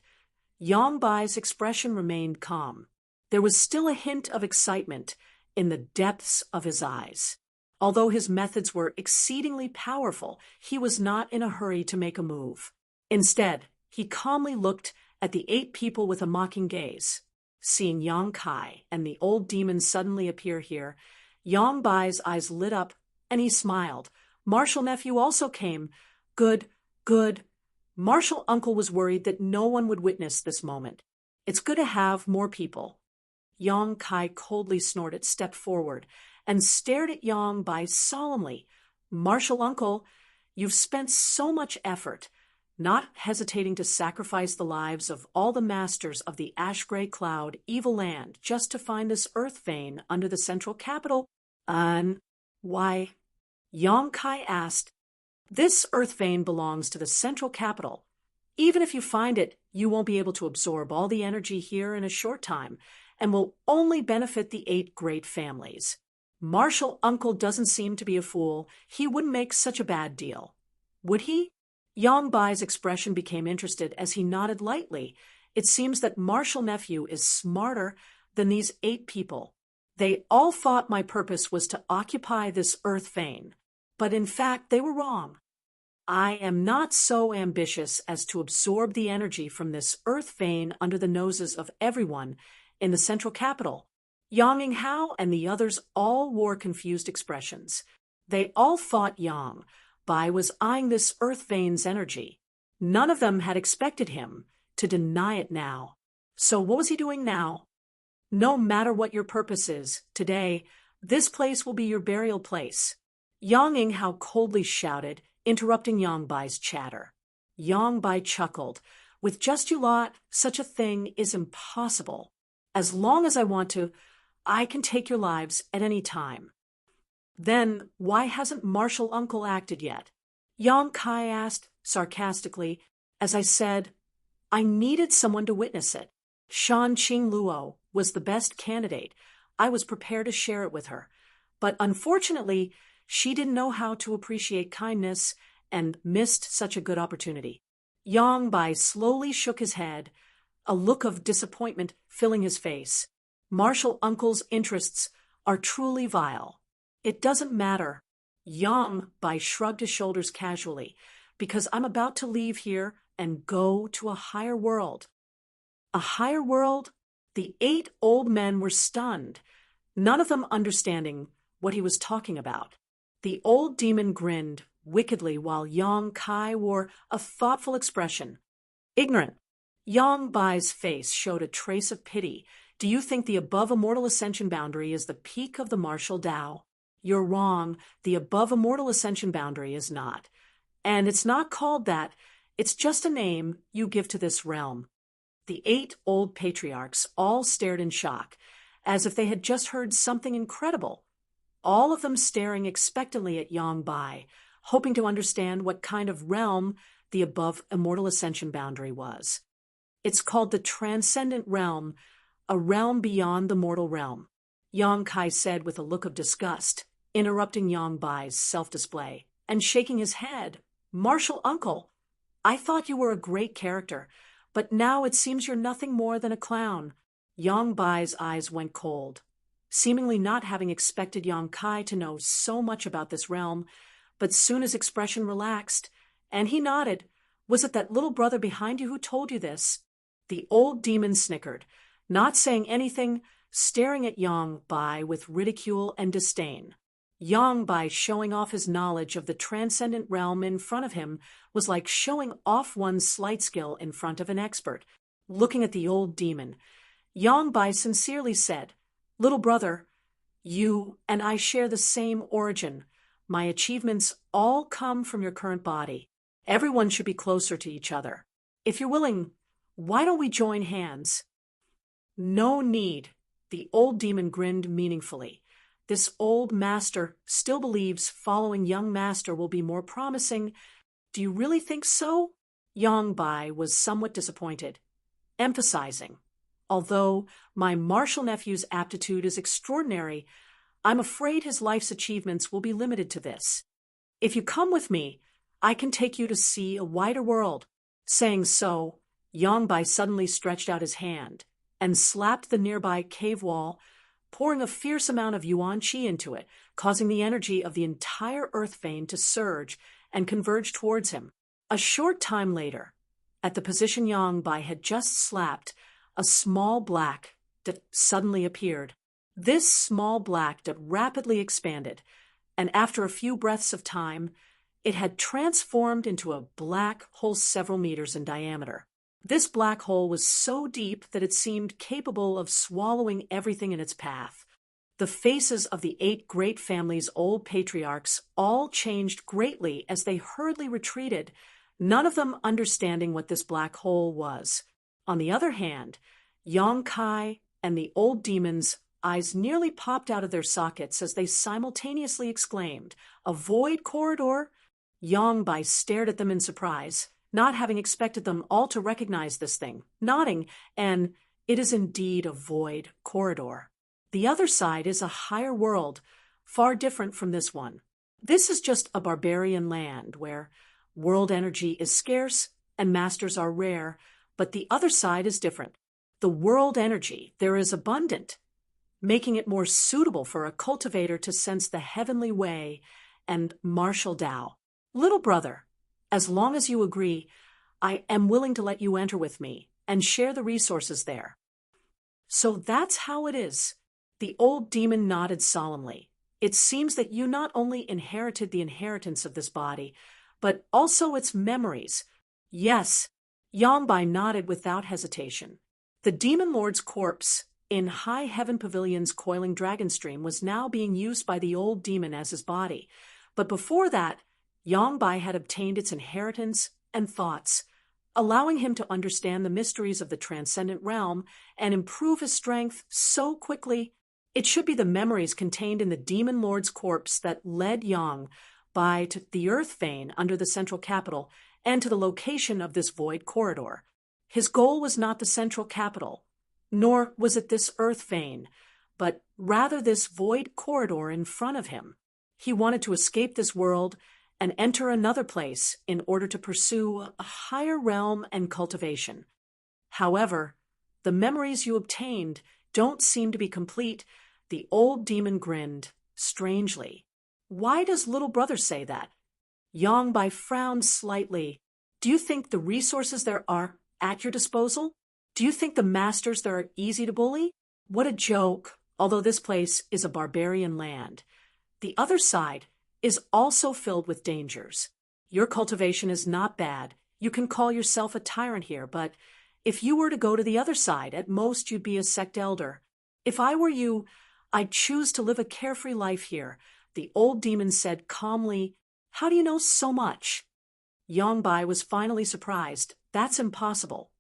A: Yang Bai's expression remained calm. There was still a hint of excitement in the depths of his eyes. Although his methods were exceedingly powerful, he was not in a hurry to make a move. Instead, he calmly looked at the 8 people with a mocking gaze. Seeing Yang Kai and the old demon suddenly appear here, Yang Bai's eyes lit up and he smiled. Martial nephew also came. Good, good. Martial uncle was worried that no one would witness this moment. It's good to have more people. Yang Kai coldly snorted, stepped forward, and stared at Yang Bai solemnly. Martial uncle, you've spent so much effort, not hesitating to sacrifice the lives of all the masters of the ash-gray cloud, evil land, just to find this earth vein under the central capital. Why? Yang Kai asked. This earth vein belongs to the central capital. Even if you find it, you won't be able to absorb all the energy here in a short time, and will only benefit the 8 great families. Martial uncle doesn't seem to be a fool. He wouldn't make such a bad deal. Would he? Yang Bai's expression became interested as he nodded lightly. It seems that martial nephew is smarter than these 8 people. They all thought my purpose was to occupy this earth vein, but in fact they were wrong. I am not so ambitious as to absorb the energy from this earth vein under the noses of everyone in the central capital. Yang Yinghao and the others all wore confused expressions. They all fought Yang. Bai was eyeing this earth vein's energy. None of them had expected him to deny it now. So what was he doing now? No matter what your purpose is, today, this place will be your burial place. Yang Inghao coldly shouted, interrupting Yang Bai's chatter. Yang Bai chuckled. With just you lot, such a thing is impossible. As long as I want to, I can take your lives at any time. Then why hasn't Martial Uncle acted yet? Yang Kai asked, sarcastically. As I said, I needed someone to witness it. Shan Qing Luo was the best candidate. I was prepared to share it with her. But unfortunately, she didn't know how to appreciate kindness and missed such a good opportunity. Yang Bai slowly shook his head, a look of disappointment filling his face. Martial Uncle's interests are truly vile. It doesn't matter. Yang Bai shrugged his shoulders casually, because I'm about to leave here and go to a higher world. A higher world? The 8 old men were stunned, none of them understanding what he was talking about. The old demon grinned wickedly while Yang Kai wore a thoughtful expression. Ignorant. Yang Bai's face showed a trace of pity. Do you think the above immortal ascension boundary is the peak of the martial Tao? You're wrong. The above immortal ascension boundary is not. And it's not called that. It's just a name you give to this realm. The 8 old patriarchs all stared in shock, as if they had just heard something incredible. All of them staring expectantly at Yang Bai, hoping to understand what kind of realm the above immortal ascension boundary was. It's called the transcendent realm, a realm beyond the mortal realm, Yang Kai said with a look of disgust, interrupting Yang Bai's self-display, and shaking his head. Martial Uncle, I thought you were a great character, but now it seems you're nothing more than a clown. Yang Bai's eyes went cold, seemingly not having expected Yang Kai to know so much about this realm, but soon his expression relaxed, and he nodded. Was it that little brother behind you who told you this? The old demon snickered, not saying anything, staring at Yang Bai with ridicule and disdain. Yang Bai showing off his knowledge of the transcendent realm in front of him was like showing off one's sleight skill in front of an expert. Looking at the old demon, Yang Bai sincerely said, Little brother, you and I share the same origin. My achievements all come from your current body. Everyone should be closer to each other. If you're willing, why don't we join hands? No need. The old demon grinned meaningfully. This old master still believes following young master will be more promising. Do you really think so? Yang Bai was somewhat disappointed, emphasizing, although my martial nephew's aptitude is extraordinary, I'm afraid his life's achievements will be limited to this. If you come with me, I can take you to see a wider world. Saying so, Yang Bai suddenly stretched out his hand and slapped the nearby cave wall, pouring a fierce amount of yuan qi into it, causing the energy of the entire earth vein to surge and converge towards him. A short time later, at the position Yang Bai had just slapped, a small black dot suddenly appeared. This small black dot rapidly expanded, and after a few breaths of time, it had transformed into a black hole several meters in diameter. This black hole was so deep that it seemed capable of swallowing everything in its path. The faces of the 8 great families' old patriarchs all changed greatly as they hurriedly retreated, none of them understanding what this black hole was. On the other hand, Yang Kai and the old demons' eyes nearly popped out of their sockets as they simultaneously exclaimed, "A void corridor?" Yang Bai stared at them in surprise, not having expected them all to recognize this thing, nodding, and it is indeed a void corridor. The other side is a higher world, far different from this one. This is just a barbarian land where world energy is scarce and masters are rare, but the other side is different. The world energy there is abundant, making it more suitable for a cultivator to sense the heavenly way and martial Tao. Little brother, as long as you agree, I am willing to let you enter with me and share the resources there. So that's how it is. The old demon nodded solemnly. It seems that you not only inherited the inheritance of this body, but also its memories. Yes, Yongbai nodded without hesitation. The demon lord's corpse in High Heaven Pavilion's coiling dragon stream was now being used by the old demon as his body. But before that, Yongbai had obtained its inheritance and thoughts, allowing him to understand the mysteries of the transcendent realm and improve his strength so quickly. It should be the memories contained in the demon lord's corpse that led Yongbai to the earth vein under the central capital and to the location of this void corridor. His goal was not the central capital, nor was it this earth vein, but rather this void corridor in front of him. He wanted to escape this world and enter another place in order to pursue a higher realm and cultivation. However, the memories you obtained don't seem to be complete. The old demon grinned strangely. Why does little brother say that? Yongbai frowned slightly. Do you think the resources there are at your disposal? Do you think the masters there are easy to bully? What a joke, although this place is a barbarian land. The other side is also filled with dangers. Your cultivation is not bad. You can call yourself a tyrant here, but if you were to go to the other side, at most you'd be a sect elder. If I were you, I'd choose to live a carefree life here, the old demon said calmly. How do you know so much? Yongbai was finally surprised. That's impossible.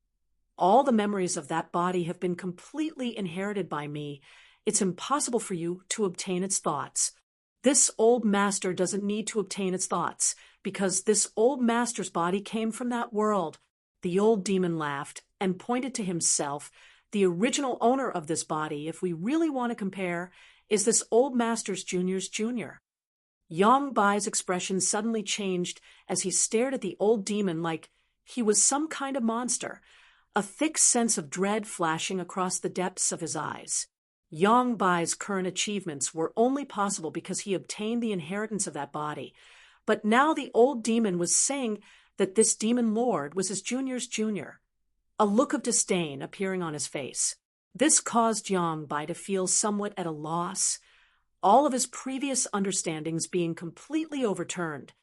A: All the memories of that body have been completely inherited by me. It's impossible for you to obtain its thoughts. This old master doesn't need to obtain its thoughts, because this old master's body came from that world. The old demon laughed and pointed to himself. The original owner of this body, if we really want to compare, is this old master's junior's junior. Yongbai's expression suddenly changed as he stared at the old demon like he was some kind of monster, a thick sense of dread flashing across the depths of his eyes. Yongbai's current achievements were only possible because he obtained the inheritance of that body. But now the old demon was saying that this demon lord was his junior's junior, a look of disdain appearing on his face. This caused Yongbai to feel somewhat at a loss, all of his previous understandings being completely overturned.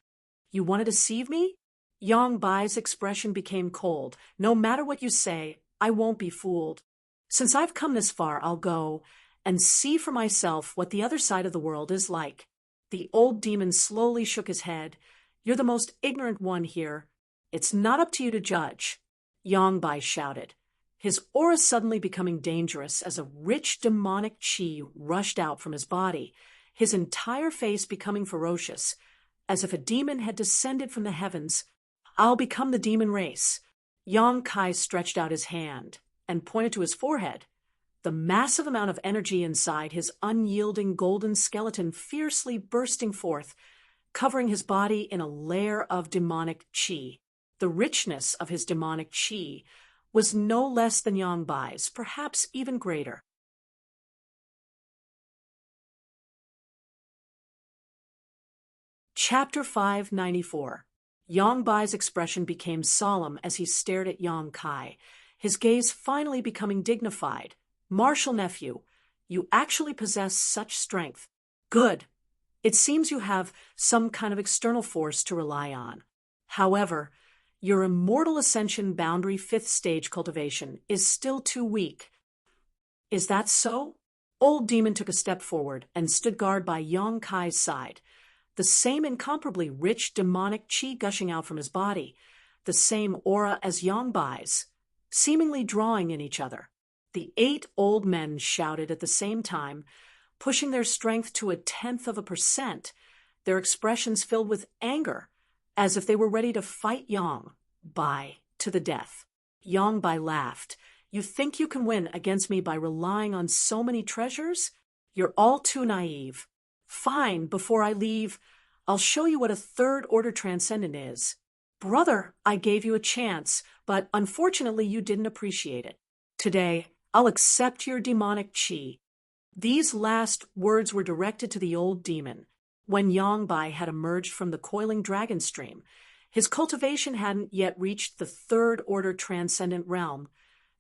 A: You want to deceive me? Yongbai's expression became cold. No matter what you say, I won't be fooled. Since I've come this far, I'll go and see for myself what the other side of the world is like. The old demon slowly shook his head. You're the most ignorant one here. It's not up to you to judge. Yongbai shouted, his aura suddenly becoming dangerous as a rich demonic chi rushed out from his body, his entire face becoming ferocious, as if a demon had descended from the heavens. I'll become the demon race. Yongkai stretched out his hand and pointed to his forehead. The massive amount of energy inside his unyielding golden skeleton fiercely bursting forth, covering his body in a layer of demonic chi. The richness of his demonic chi was no less than Yongbai's, perhaps even greater. Chapter 594. Yongbai's expression became solemn as he stared at Yongkai, his gaze finally becoming dignified. Martial nephew, you actually possess such strength. Good. It seems you have some kind of external force to rely on. However, your immortal ascension boundary 5th stage cultivation is still too weak. Is that so? Old Demon took a step forward and stood guard by Yongkai's side. The same incomparably rich demonic chi gushing out from his body, the same aura as Yongbai's, seemingly drawing in each other. The 8 old men shouted at the same time, pushing their strength to 0.1%, their expressions filled with anger, as if they were ready to fight Yongbai to the death. Yongbai laughed. You think you can win against me by relying on so many treasures? You're all too naive. Fine, before I leave, I'll show you what a 3rd order transcendent is. Brother, I gave you a chance, but unfortunately you didn't appreciate it. Today, I'll accept your demonic chi. These last words were directed to the old demon. When Yongbai had emerged from the coiling dragon stream, his cultivation hadn't yet reached the 3rd order transcendent realm,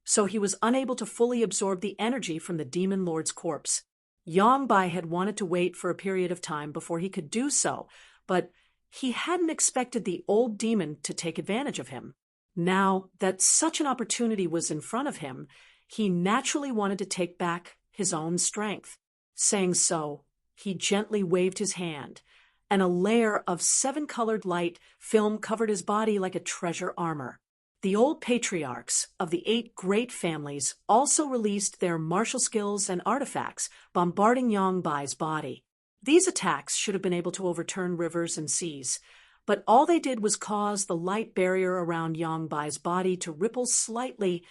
A: so he was unable to fully absorb the energy from the demon lord's corpse. Yang Bai had wanted to wait for a period of time before he could do so, but he hadn't expected the old demon to take advantage of him. Now that such an opportunity was in front of him, he naturally wanted to take back his own strength. Saying so, he gently waved his hand, and a layer of 7-colored light film covered his body like a treasure armor. The old patriarchs of the 8 great families also released their martial skills and artifacts, bombarding Yang Bai's body. These attacks should have been able to overturn rivers and seas, but all they did was cause the light barrier around Yang Bai's body to ripple slightly,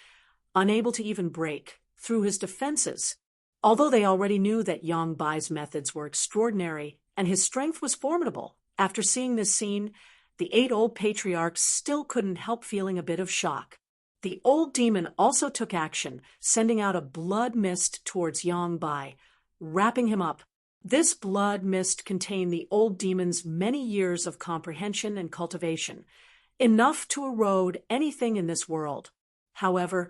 A: unable to even break through his defenses. Although they already knew that Yang Bai's methods were extraordinary and his strength was formidable, after seeing this scene, the 8 old patriarchs still couldn't help feeling a bit of shock. The old demon also took action, sending out a blood mist towards Yang Bai, wrapping him up. This blood mist contained the old demon's many years of comprehension and cultivation, enough to erode anything in this world. However,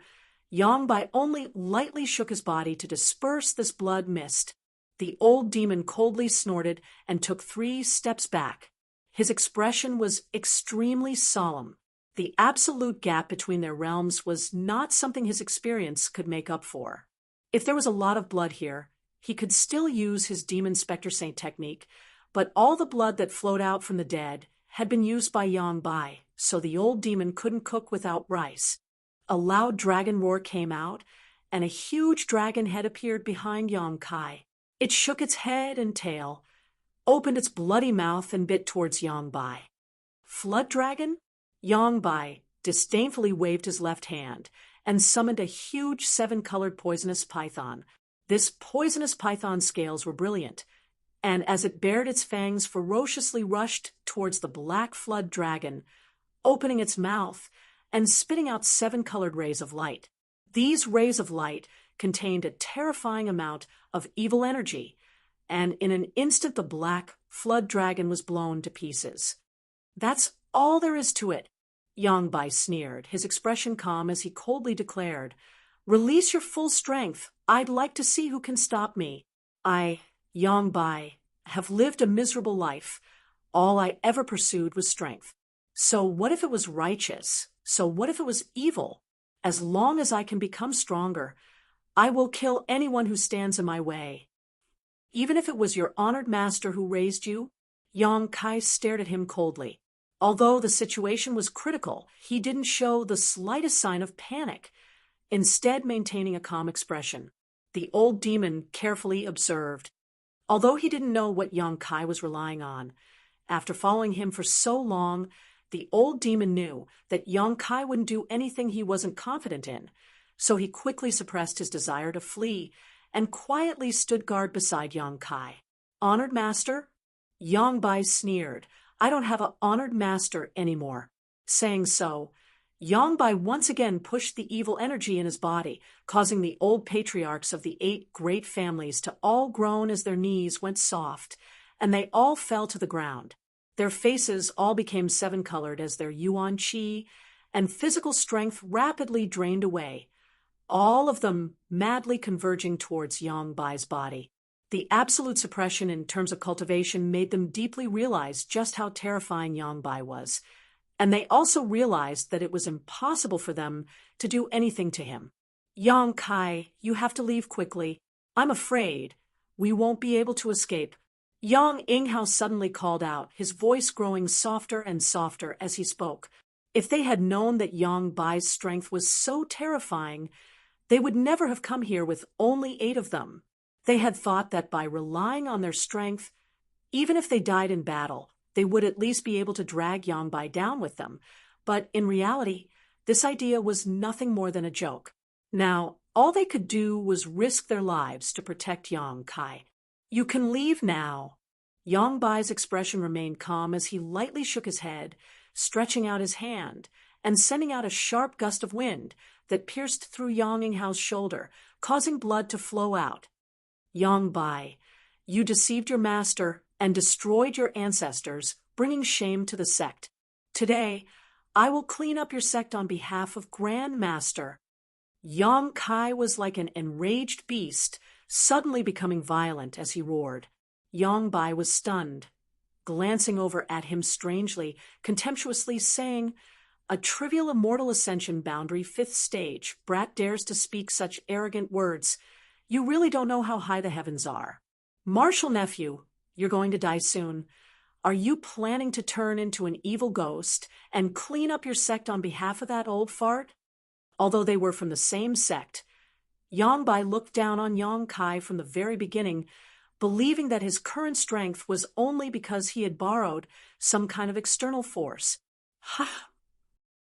A: Yang Bai only lightly shook his body to disperse this blood mist. The old demon coldly snorted and took 3 steps back. His expression was extremely solemn. The absolute gap between their realms was not something his experience could make up for. If there was a lot of blood here, he could still use his demon spectre saint technique, but all the blood that flowed out from the dead had been used by Yang Bai, so the old demon couldn't cook without rice. A loud dragon roar came out, and a huge dragon head appeared behind Yang Kai. It shook its head and tail, opened its bloody mouth, and bit towards Yang Bai. Flood dragon? Yang Bai disdainfully waved his left hand and summoned a huge 7-colored poisonous python. This poisonous python's scales were brilliant, and as it bared its fangs, ferociously rushed towards the black flood dragon, opening its mouth and spitting out 7-colored rays of light. These rays of light contained a terrifying amount of evil energy, and in an instant the black flood dragon was blown to pieces. That's all there is to it, Yang Bai sneered, his expression calm as he coldly declared, "Release your full strength. I'd like to see who can stop me. I, Yang Bai, have lived a miserable life. All I ever pursued was strength. So what if it was righteous? So what if it was evil? As long as I can become stronger, I will kill anyone who stands in my way." Even if it was your honored master who raised you? Yang Kai stared at him coldly. Although the situation was critical, he didn't show the slightest sign of panic, instead maintaining a calm expression. The old demon carefully observed. Although he didn't know what Yang Kai was relying on, after following him for so long, the old demon knew that Yang Kai wouldn't do anything he wasn't confident in, so he quickly suppressed his desire to flee and quietly stood guard beside Yang Kai. "Honored master?" Yang Bai sneered. "I don't have an honored master anymore." Saying so, Yang Bai once again pushed the evil energy in his body, causing the old patriarchs of the 8 great families to all groan as their knees went soft, and they all fell to the ground. Their faces all became 7-colored as their yuan qi and physical strength rapidly drained away, all of them madly converging towards Yang Bai's body. The absolute suppression in terms of cultivation made them deeply realize just how terrifying Yang Bai was, and they also realized that it was impossible for them to do anything to him. "Yang Kai, you have to leave quickly. I'm afraid we won't be able to escape." Yang Inghao suddenly called out, his voice growing softer and softer as he spoke. If they had known that Yang Bai's strength was so terrifying, they would never have come here with only 8 of them. They had thought that by relying on their strength, even if they died in battle, they would at least be able to drag Yang Bai down with them. But in reality, this idea was nothing more than a joke. Now, all they could do was risk their lives to protect Yang Kai. "You can leave now." Yang Bai's expression remained calm as he lightly shook his head, stretching out his hand and sending out a sharp gust of wind that pierced through Yang Inghao's shoulder, causing blood to flow out. "Yang Bai, you deceived your master and destroyed your ancestors, bringing shame to the sect. Today, I will clean up your sect on behalf of Grand Master." Yang Kai was like an enraged beast, suddenly becoming violent as he roared. Yang Bai was stunned, glancing over at him strangely, contemptuously saying, "A trivial immortal ascension boundary, 5th stage. Brat dares to speak such arrogant words. You really don't know how high the heavens are. Martial nephew, you're going to die soon. Are you planning to turn into an evil ghost and clean up your sect on behalf of that old fart?" Although they were from the same sect, Yang Bai looked down on Yang Kai from the very beginning, believing that his current strength was only because he had borrowed some kind of external force. Ha!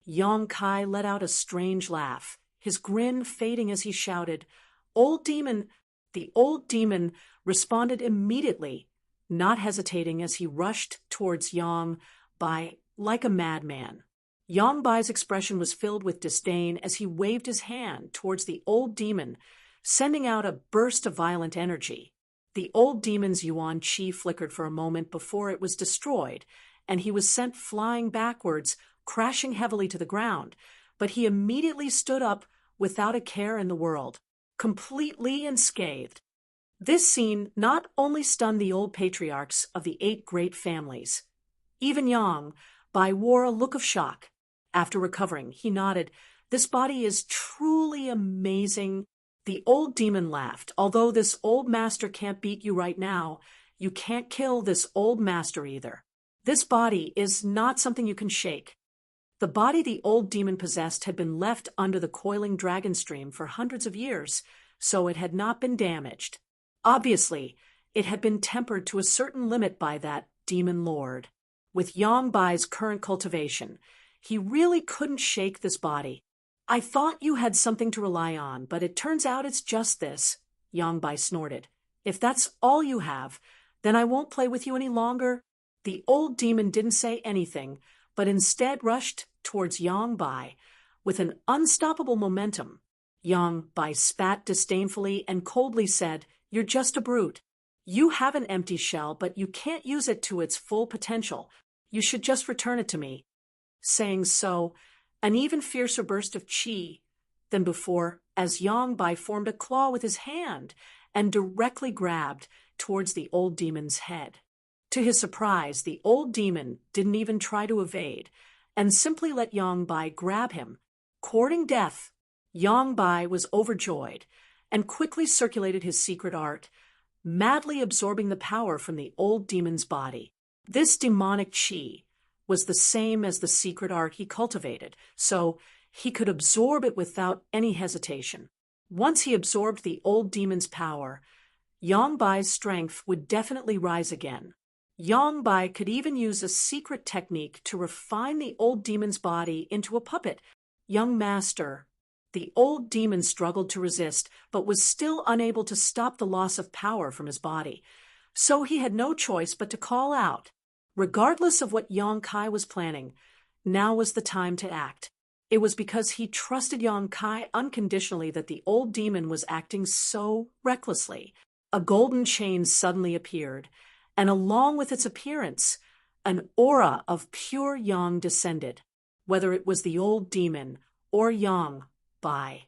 A: Yang Kai let out a strange laugh, his grin fading as he shouted, "Old demon!" The old demon responded immediately, not hesitating as he rushed towards Yang Bai like a madman. Yang Bai's expression was filled with disdain as he waved his hand towards the old demon, sending out a burst of violent energy. The old demon's yuan qi flickered for a moment before it was destroyed, and he was sent flying backwards, crashing heavily to the ground, but he immediately stood up without a care in the world, completely unscathed. This scene not only stunned the old patriarchs of the 8 great families. Even Yang Bai wore a look of shock. After recovering, he nodded, "This body is truly amazing." The old demon laughed. "Although this old master can't beat you right now, you can't kill this old master either. This body is not something you can shake." The body the old demon possessed had been left under the coiling dragon stream for hundreds of years, so it had not been damaged. Obviously, it had been tempered to a certain limit by that demon lord. With Yang Bai's current cultivation, he really couldn't shake this body. "I thought you had something to rely on, but it turns out it's just this," Yang Bai snorted. "If that's all you have, then I won't play with you any longer." The old demon didn't say anything, but instead rushed towards Yang Bai with an unstoppable momentum. Yang Bai spat disdainfully and coldly said, "You're just a brute. You have an empty shell, but you can't use it to its full potential. You should just return it to me." Saying so, an even fiercer burst of qi than before, as Yang Bai formed a claw with his hand and directly grabbed towards the old demon's head. To his surprise, the old demon didn't even try to evade, and simply let Yang Bai grab him. Courting death, Yang Bai was overjoyed and quickly circulated his secret art, madly absorbing the power from the old demon's body. This demonic qi was the same as the secret art he cultivated, so he could absorb it without any hesitation. Once he absorbed the old demon's power, Yang Bai's strength would definitely rise again. Yang Bai could even use a secret technique to refine the old demon's body into a puppet. "Young master," the old demon struggled to resist, but was still unable to stop the loss of power from his body. So he had no choice but to call out. Regardless of what Yang Kai was planning, now was the time to act. It was because he trusted Yang Kai unconditionally that the old demon was acting so recklessly. A golden chain suddenly appeared, and along with its appearance, an aura of pure yang descended. Whether it was the old demon or Yang Bai,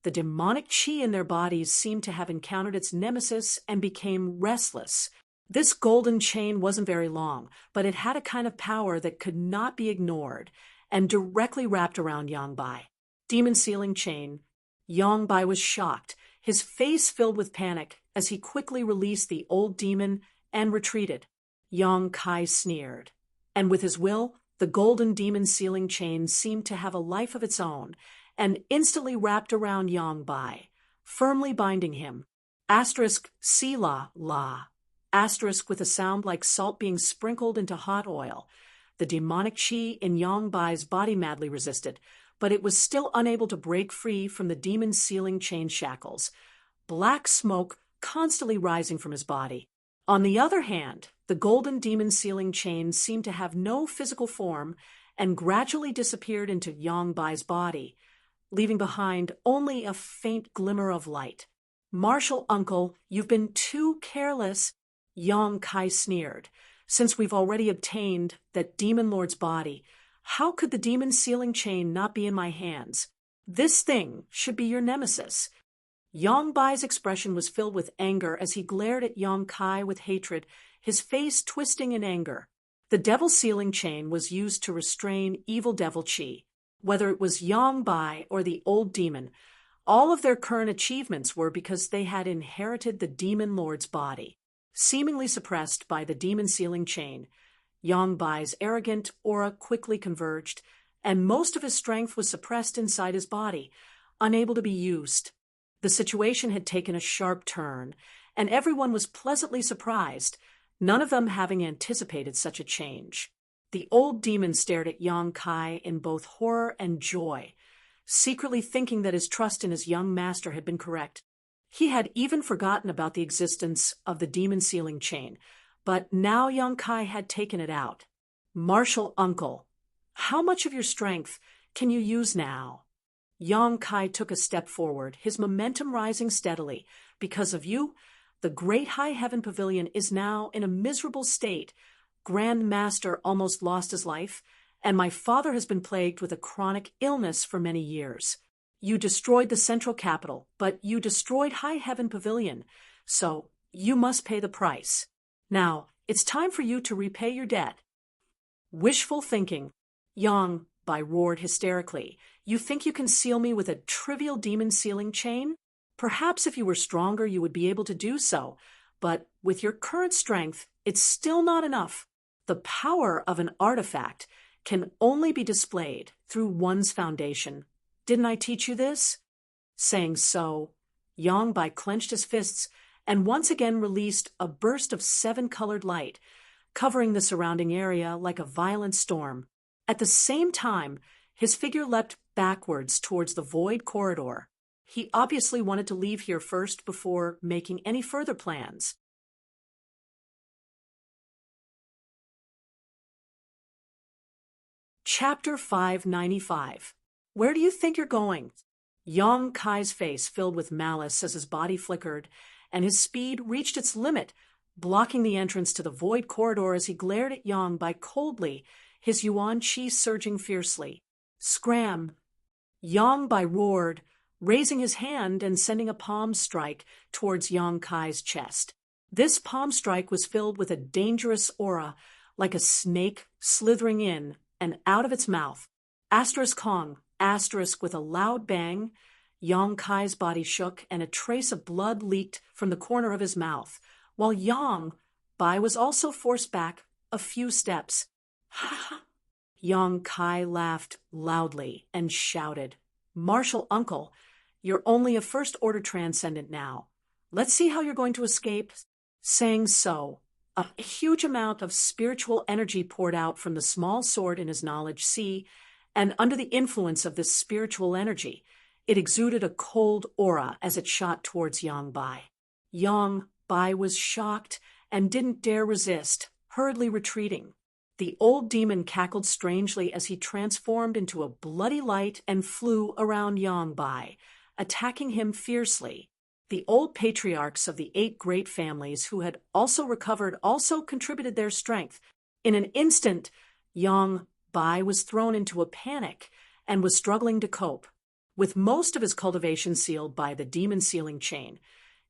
A: the demonic qi in their bodies seemed to have encountered its nemesis and became restless. This golden chain wasn't very long, but it had a kind of power that could not be ignored, and directly wrapped around Yang Bai. Demon sealing chain. Yang Bai was shocked, his face filled with panic, as he quickly released the old demon and retreated. Yang Kai sneered, and with his will, the golden demon sealing chain seemed to have a life of its own, and instantly wrapped around Yang Bai, firmly binding him. Asterisk Sila La. Asterisk with a sound like salt being sprinkled into hot oil. The demonic qi in Yang Bai's body madly resisted, but it was still unable to break free from the demon sealing chain shackles, black smoke constantly rising from his body. On the other hand, the golden demon sealing chain seemed to have no physical form and gradually disappeared into Yang Bai's body, leaving behind only a faint glimmer of light. "Martial uncle, you've been too careless," Yang Kai sneered. "Since we've already obtained that demon lord's body, how could the demon sealing chain not be in my hands? This thing should be your nemesis." Yang Bai's expression was filled with anger as he glared at Yang Kai with hatred, his face twisting in anger. The devil sealing chain was used to restrain evil devil chi. Whether it was Yang Bai or the old demon, all of their current achievements were because they had inherited the demon lord's body. Seemingly suppressed by the demon sealing chain, Yang Bai's arrogant aura quickly converged, and most of his strength was suppressed inside his body, unable to be used. The situation had taken a sharp turn, and everyone was pleasantly surprised, none of them having anticipated such a change. The old demon stared at Yang Kai in both horror and joy, secretly thinking that his trust in his young master had been correct. He had even forgotten about the existence of the demon sealing chain, but now Yang Kai had taken it out. "Martial uncle, how much of your strength can you use now?" Yang Kai took a step forward, his momentum rising steadily. "Because of you, the great high heaven pavilion is now in a miserable state. Grand Master almost lost his life, and my father has been plagued with a chronic illness for many years. You destroyed the central capital, but you destroyed High Heaven Pavilion, so you must pay the price. Now, it's time for you to repay your debt." "Wishful thinking," Yang Bai roared hysterically. "You think you can seal me with a trivial demon sealing chain? Perhaps if you were stronger you would be able to do so, but with your current strength, it's still not enough. The power of an artifact can only be displayed through one's foundation. Didn't I teach you this?" Saying so, Yang Bai clenched his fists and once again released a burst of 7-colored light, covering the surrounding area like a violent storm. At the same time, his figure leapt backwards towards the void corridor. He obviously wanted to leave here first before making any further plans. Chapter 595. "Where do you think you're going?" Yang Kai's face filled with malice as his body flickered, and his speed reached its limit, blocking the entrance to the void corridor as he glared at Yang Bai coldly, his yuan qi surging fiercely. "Scram!" Yang Bai roared, raising his hand and sending a palm strike towards Yang Kai's chest. This palm strike was filled with a dangerous aura, like a snake slithering in and out of its mouth. Asterisk Kong, asterisk with a loud bang, Yang Kai's body shook and a trace of blood leaked from the corner of his mouth, while Yang Bai was also forced back a few steps. "Ha ha!" Yang Kai laughed loudly and shouted, "Martial uncle, you're only a first-order transcendent now. Let's see how you're going to escape." Saying so, a huge amount of spiritual energy poured out from the small sword in his knowledge sea, and under the influence of this spiritual energy, it exuded a cold aura as it shot towards Yang Bai. Yang Bai was shocked and didn't dare resist, hurriedly retreating. The old demon cackled strangely as he transformed into a bloody light and flew around Yang Bai, attacking him fiercely. The old patriarchs of the 8 great families who had also recovered also contributed their strength. In an instant, Yang Bai was thrown into a panic and was struggling to cope. With most of his cultivation sealed by the demon sealing chain,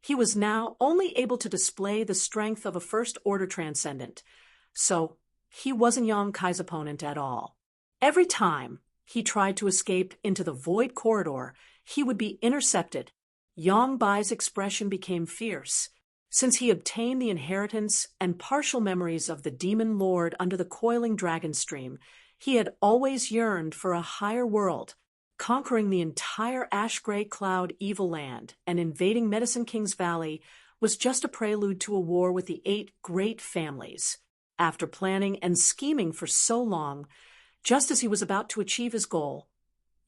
A: he was now only able to display the strength of a first-order transcendent, so he wasn't Yang Kai's opponent at all. Every time he tried to escape into the void corridor, he would be intercepted. Yang Bai's expression became fierce. Since he obtained the inheritance and partial memories of the demon lord under the coiling dragon stream, he had always yearned for a higher world. Conquering the entire ash-gray cloud evil land and invading Medicine King's Valley was just a prelude to a war with the 8 great families. After planning and scheming for so long, just as he was about to achieve his goal,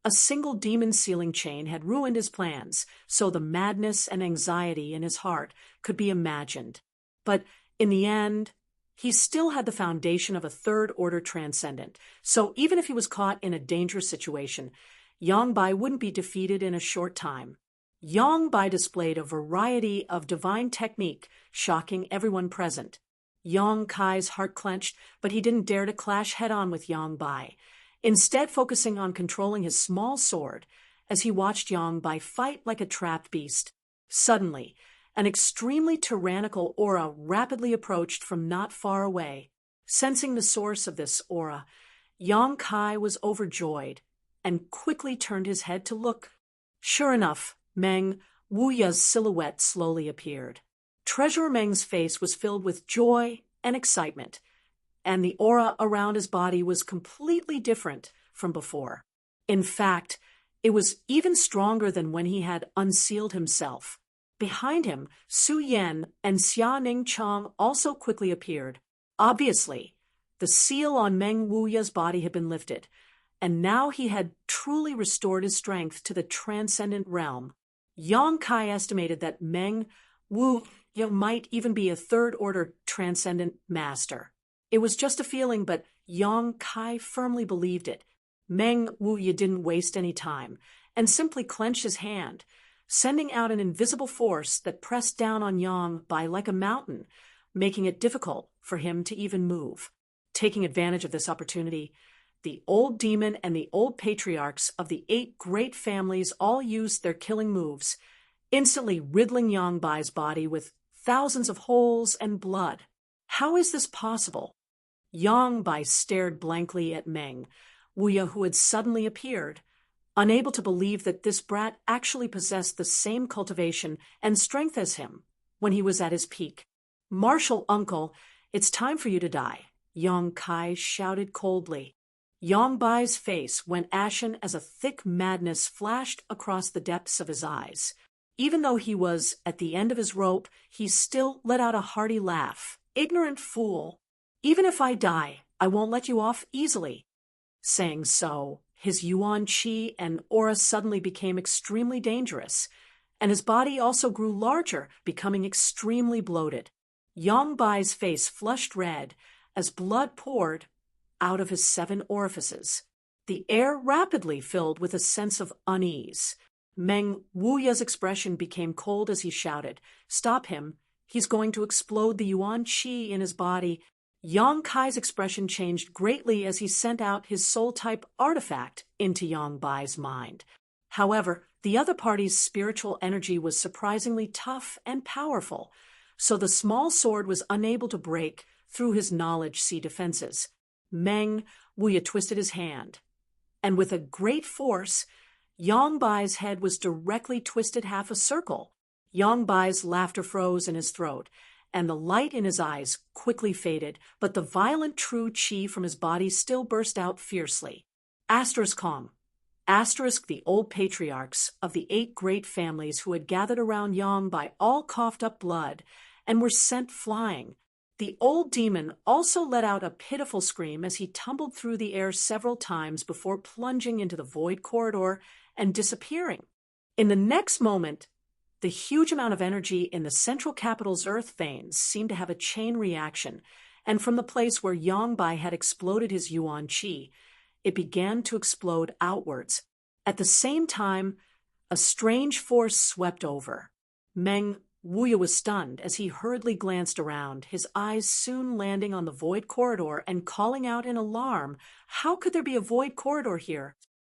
A: a single demon sealing chain had ruined his plans, so the madness and anxiety in his heart could be imagined. But in the end, he still had the foundation of a third-order transcendent, so even if he was caught in a dangerous situation, Yang Bai wouldn't be defeated in a short time. Yang Bai displayed a variety of divine technique, shocking everyone present. Yang Kai's heart clenched, but he didn't dare to clash head-on with Yang Bai, instead focusing on controlling his small sword as he watched Yang Bai fight like a trapped beast. Suddenly, an extremely tyrannical aura rapidly approached from not far away. Sensing the source of this aura, Yang Kai was overjoyed and quickly turned his head to look. Sure enough, Meng Wuya's silhouette slowly appeared. Treasurer Meng's face was filled with joy and excitement, and the aura around his body was completely different from before. In fact, it was even stronger than when he had unsealed himself. Behind him, Su Yan and Xia Ning Chang also quickly appeared. Obviously, the seal on Meng Wuya's body had been lifted, and now he had truly restored his strength to the transcendent realm. Yang Kai estimated that Meng Wuya might even be a third-order transcendent master. It was just a feeling, but Yang Kai firmly believed it. Meng Wuya didn't waste any time and simply clenched his hand, sending out an invisible force that pressed down on Yang Bai like a mountain, making it difficult for him to even move. Taking advantage of this opportunity, the old demon and the old patriarchs of the 8 great families all used their killing moves, instantly riddling Yang Bai's body with thousands of holes and blood. How is this possible? Yang Bai stared blankly at Meng Wuya, who had suddenly appeared, unable to believe that this brat actually possessed the same cultivation and strength as him when he was at his peak. "Martial uncle, it's time for you to die," Yang Kai shouted coldly. Yang Bai's face went ashen as a thick madness flashed across the depths of his eyes. Even though he was at the end of his rope, he still let out a hearty laugh. "Ignorant fool! Even if I die, I won't let you off easily." Saying so, his yuan qi and aura suddenly became extremely dangerous, and his body also grew larger, becoming extremely bloated. Yang Bai's face flushed red as blood poured out of his 7 orifices. The air rapidly filled with a sense of unease. Meng Wuya's expression became cold as he shouted, "Stop him! He's going to explode the yuan qi in his body." Yang Kai's expression changed greatly as he sent out his soul-type artifact into Yang Bai's mind. However, the other party's spiritual energy was surprisingly tough and powerful, so the small sword was unable to break through his knowledge sea defenses. Meng Wuya twisted his hand, and with a great force, Yang Bai's head was directly twisted half a circle. Yang Bai's laughter froze in his throat, and the light in his eyes quickly faded, but the violent true qi from his body still burst out fiercely. Kong. The old patriarchs of the 8 great families who had gathered around Yang Bai all coughed up blood and were sent flying. The old demon also let out a pitiful scream as he tumbled through the air several times before plunging into the void corridor and disappearing. In the next moment, the huge amount of energy in the central capital's earth veins seemed to have a chain reaction, and from the place where Yang Bai had exploded his yuan qi, it began to explode outwards. At the same time, a strange force swept over. Meng Wuya was stunned as he hurriedly glanced around, his eyes soon landing on the void corridor and calling out in alarm, "How could there be a void corridor here?"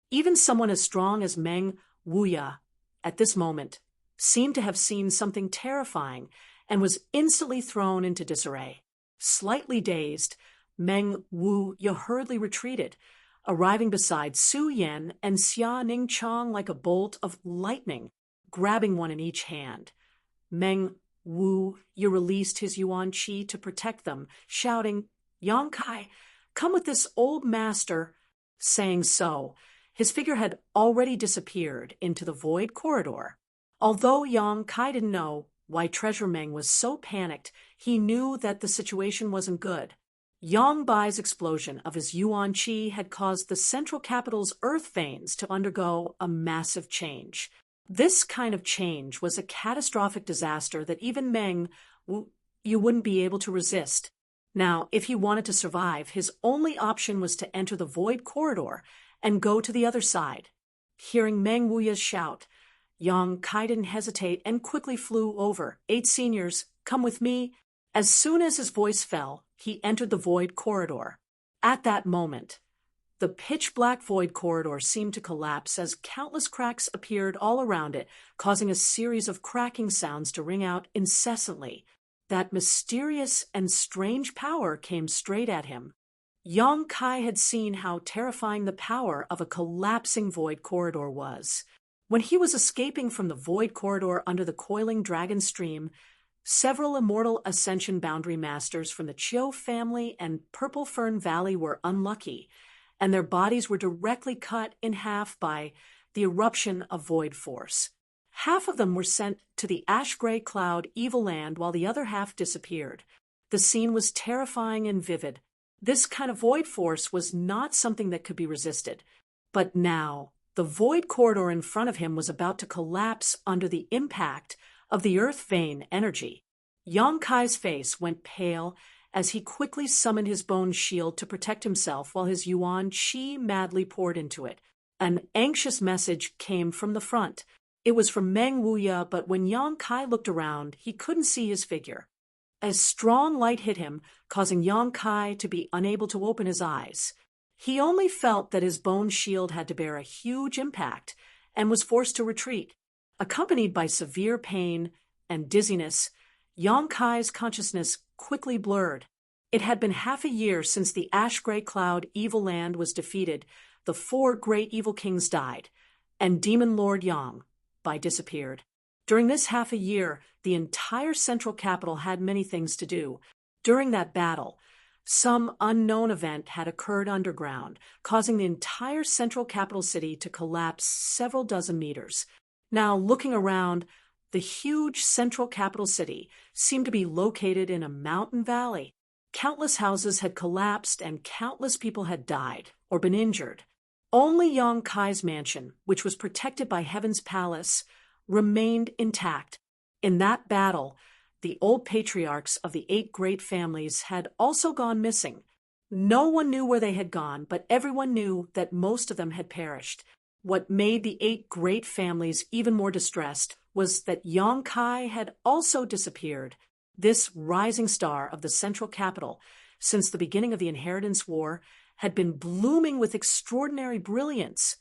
A: Even someone as strong as Meng Wuya, at this moment, seemed to have seen something terrifying and was instantly thrown into disarray. Slightly dazed, Meng Wuya hurriedly retreated, arriving beside Su Yan and Xia Ning Chang like a bolt of lightning, grabbing one in each hand. Meng Wuya released his yuan qi to protect them, shouting, "Yang Kai, come with this old master." Saying so, his figure had already disappeared into the void corridor. Although Yang Kai didn't know why Treasurer Meng was so panicked, he knew that the situation wasn't good. Yang Bai's explosion of his yuan qi had caused the central capital's earth veins to undergo a massive change. This kind of change was a catastrophic disaster that even Meng you wouldn't be able to resist. Now, if he wanted to survive, his only option was to enter the void corridor and go to the other side. Hearing Meng Wuya's shout, Yang Kai didn't hesitate and quickly flew over. 8 seniors, come with me." As soon as his voice fell, he entered the void corridor. At that moment, The pitch-black void corridor seemed to collapse as countless cracks appeared all around it, causing a series of cracking sounds to ring out incessantly. That mysterious and strange power came straight at him. Yang Kai had seen how terrifying the power of a collapsing void corridor was. When he was escaping from the void corridor under the coiling dragon stream, several immortal ascension boundary masters from the Chiu family and Purple Fern Valley were unlucky, and their bodies were directly cut in half by the eruption of void force. Half of them were sent to the ash-gray cloud evil land while the other half disappeared. The scene was terrifying and vivid. This kind of void force was not something that could be resisted. But now, the void corridor in front of him was about to collapse under the impact of the earth vein energy. Yang Kai's face went pale as he quickly summoned his bone shield to protect himself while his yuan qi madly poured into it. An anxious message came from the front. It was from Meng Wuya, but when Yang Kai looked around, he couldn't see his figure. A strong light hit him, causing Yang Kai to be unable to open his eyes. He only felt that his bone shield had to bear a huge impact and was forced to retreat. Accompanied by severe pain and dizziness, Yang Kai's consciousness quickly blurred. It had been half a year since the ash-gray cloud evil land was defeated, the 4 great evil kings died, and Demon Lord Yang disappeared. During this half a year, the entire central capital had many things to do. During that battle, some unknown event had occurred underground, causing the entire central capital city to collapse several dozen meters. Now, looking around, the huge central capital city seemed to be located in a mountain valley. Countless houses had collapsed and countless people had died or been injured. Only Yang Kai's mansion, which was protected by Heaven's Palace, remained intact. In that battle, the old patriarchs of the 8 great families had also gone missing. No one knew where they had gone, but everyone knew that most of them had perished. What made the 8 great families even more distressed was that Yang Kai had also disappeared. This rising star of the central capital, since the beginning of the Inheritance War, had been blooming with extraordinary brilliance,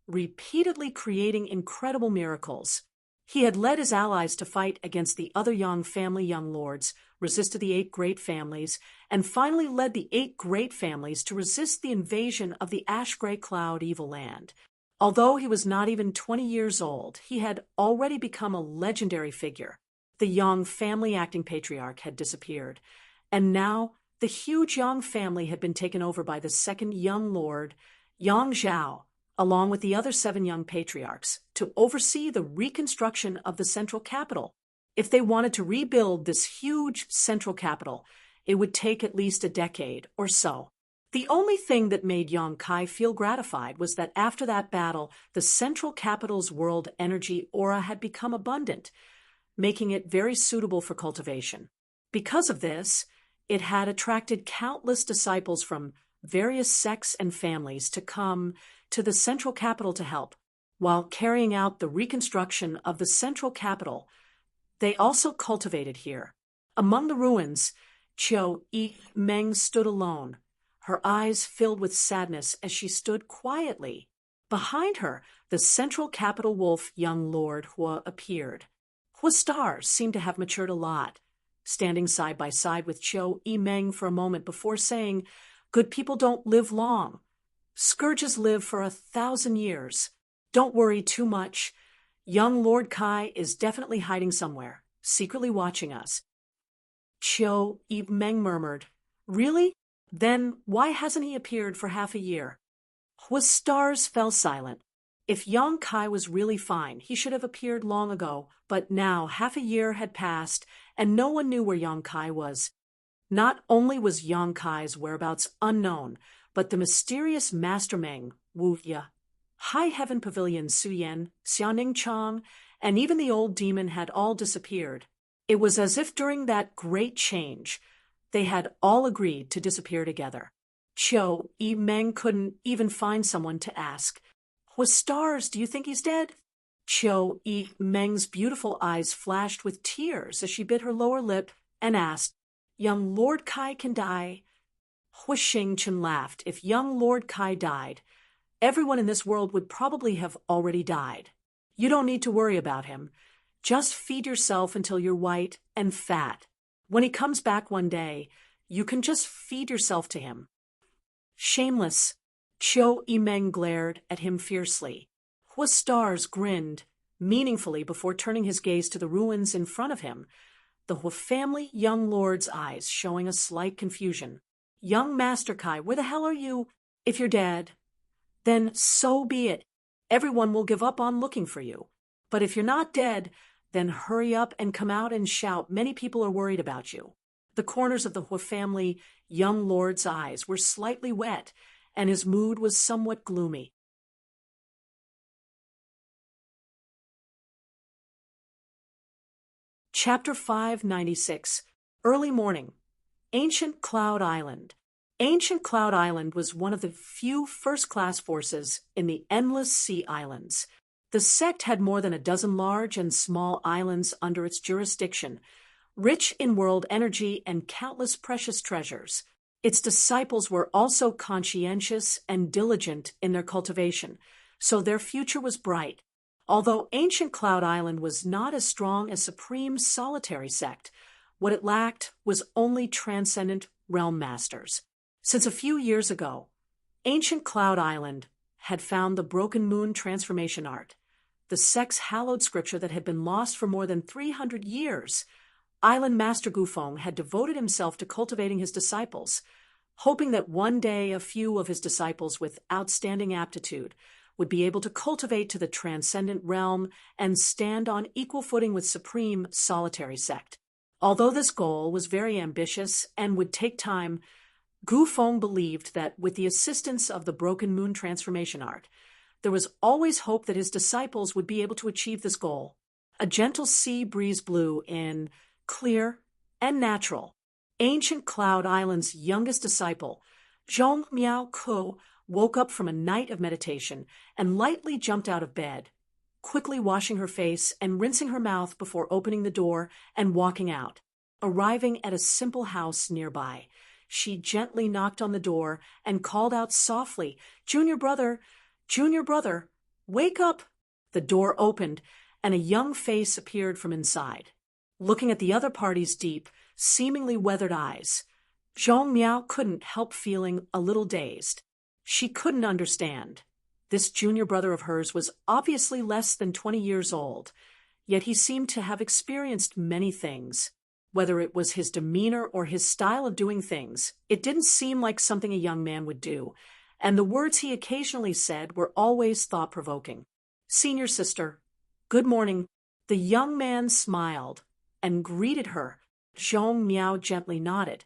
A: repeatedly creating incredible miracles. He had led his allies to fight against the other Yang family young lords, resisted the 8 great families, and finally led the 8 great families to resist the invasion of the ash-gray cloud evil land. Although he was not even 20 years old, he had already become a legendary figure. The Yang family acting patriarch had disappeared, and now the huge Yang family had been taken over by the second young lord, Yang Zhao, along with the other 7 young patriarchs, to oversee the reconstruction of the central capital. If they wanted to rebuild this huge central capital, it would take at least a decade or so. The only thing that made Yang Kai feel gratified was that after that battle, the central capital's world energy aura had become abundant, making it very suitable for cultivation. Because of this, it had attracted countless disciples from various sects and families to come to the central capital to help. While carrying out the reconstruction of the central capital, they also cultivated here. Among the ruins, Chiu Meng stood alone, her eyes filled with sadness as she stood quietly. Behind her, the central capital wolf young lord Hua appeared. Hua's stars seemed to have matured a lot, standing side by side with Chiu Meng for a moment before saying, "Good people don't live long. Scourges live for 1,000 years. Don't worry too much. Young Lord Kai is definitely hiding somewhere, secretly watching us." Chiu Meng murmured, "Really? Then why hasn't he appeared for half a year?" Hua's stars fell silent. If Yang Kai was really fine, he should have appeared long ago, but now half a year had passed, and no one knew where Yang Kai was. Not only was Yang Kai's whereabouts unknown, but the mysterious Master Meng, Wu Ye, High Heaven Pavilion Su Yan, Xiaoning Chang, and even the old demon had all disappeared. It was as if during that great change, they had all agreed to disappear together. Chiu Meng couldn't even find someone to ask, "With stars, do you think he's dead?" Chiu Meng's beautiful eyes flashed with tears as she bit her lower lip and asked, "Young Lord Kai can die?" Hui Xingchen laughed. If young Lord Kai died, everyone in this world would probably have already died. You don't need to worry about him. Just feed yourself until you're white and fat. When he comes back one day, you can just feed yourself to him. Shameless, Qiu Yimeng glared at him fiercely. Hua Stars grinned meaningfully before turning his gaze to the ruins in front of him, the Hua family young lord's eyes showing a slight confusion. Young Master Kai, where the hell are you? If you're dead, then so be it. Everyone will give up on looking for you. But if you're not dead, then hurry up and come out and shout. Many people are worried about you. The corners of the Hua family young lord's eyes were slightly wet, and his mood was somewhat gloomy. Chapter 596. Early morning. Ancient Cloud Island. Ancient Cloud Island was one of the few first-class forces in the endless sea islands. The sect had more than a dozen large and small islands under its jurisdiction, rich in world energy and countless precious treasures. Its disciples were also conscientious and diligent in their cultivation, so their future was bright. Although Ancient Cloud Island was not as strong as Supreme Solitary Sect, what it lacked was only transcendent realm masters. Since a few years ago, Ancient Cloud Island had found the Broken Moon transformation art, the sect's hallowed scripture that had been lost for more than 300 years. Island Master Gufeng had devoted himself to cultivating his disciples, hoping that one day a few of his disciples with outstanding aptitude would be able to cultivate to the transcendent realm and stand on equal footing with Supreme Solitary Sect. Although this goal was very ambitious and would take time, Gufeng believed that with the assistance of the Broken Moon transformation art, there was always hope that his disciples would be able to achieve this goal. A gentle sea breeze blew in, clear and natural. Ancient Cloud Island's youngest disciple, Zhong Miao Ku, woke up from a night of meditation and lightly jumped out of bed, quickly washing her face and rinsing her mouth before opening the door and walking out. Arriving at a simple house nearby, she gently knocked on the door and called out softly, Junior brother, wake up!" The door opened, and a young face appeared from inside. Looking at the other party's deep, seemingly weathered eyes, Zhong Miao couldn't help feeling a little dazed. She couldn't understand. This junior brother of hers was obviously less than 20 years old, yet he seemed to have experienced many things. Whether it was his demeanor or his style of doing things, it didn't seem like something a young man would do, and the words he occasionally said were always thought-provoking. "Senior sister, good morning." The young man smiled and greeted her. Zhong Miao gently nodded,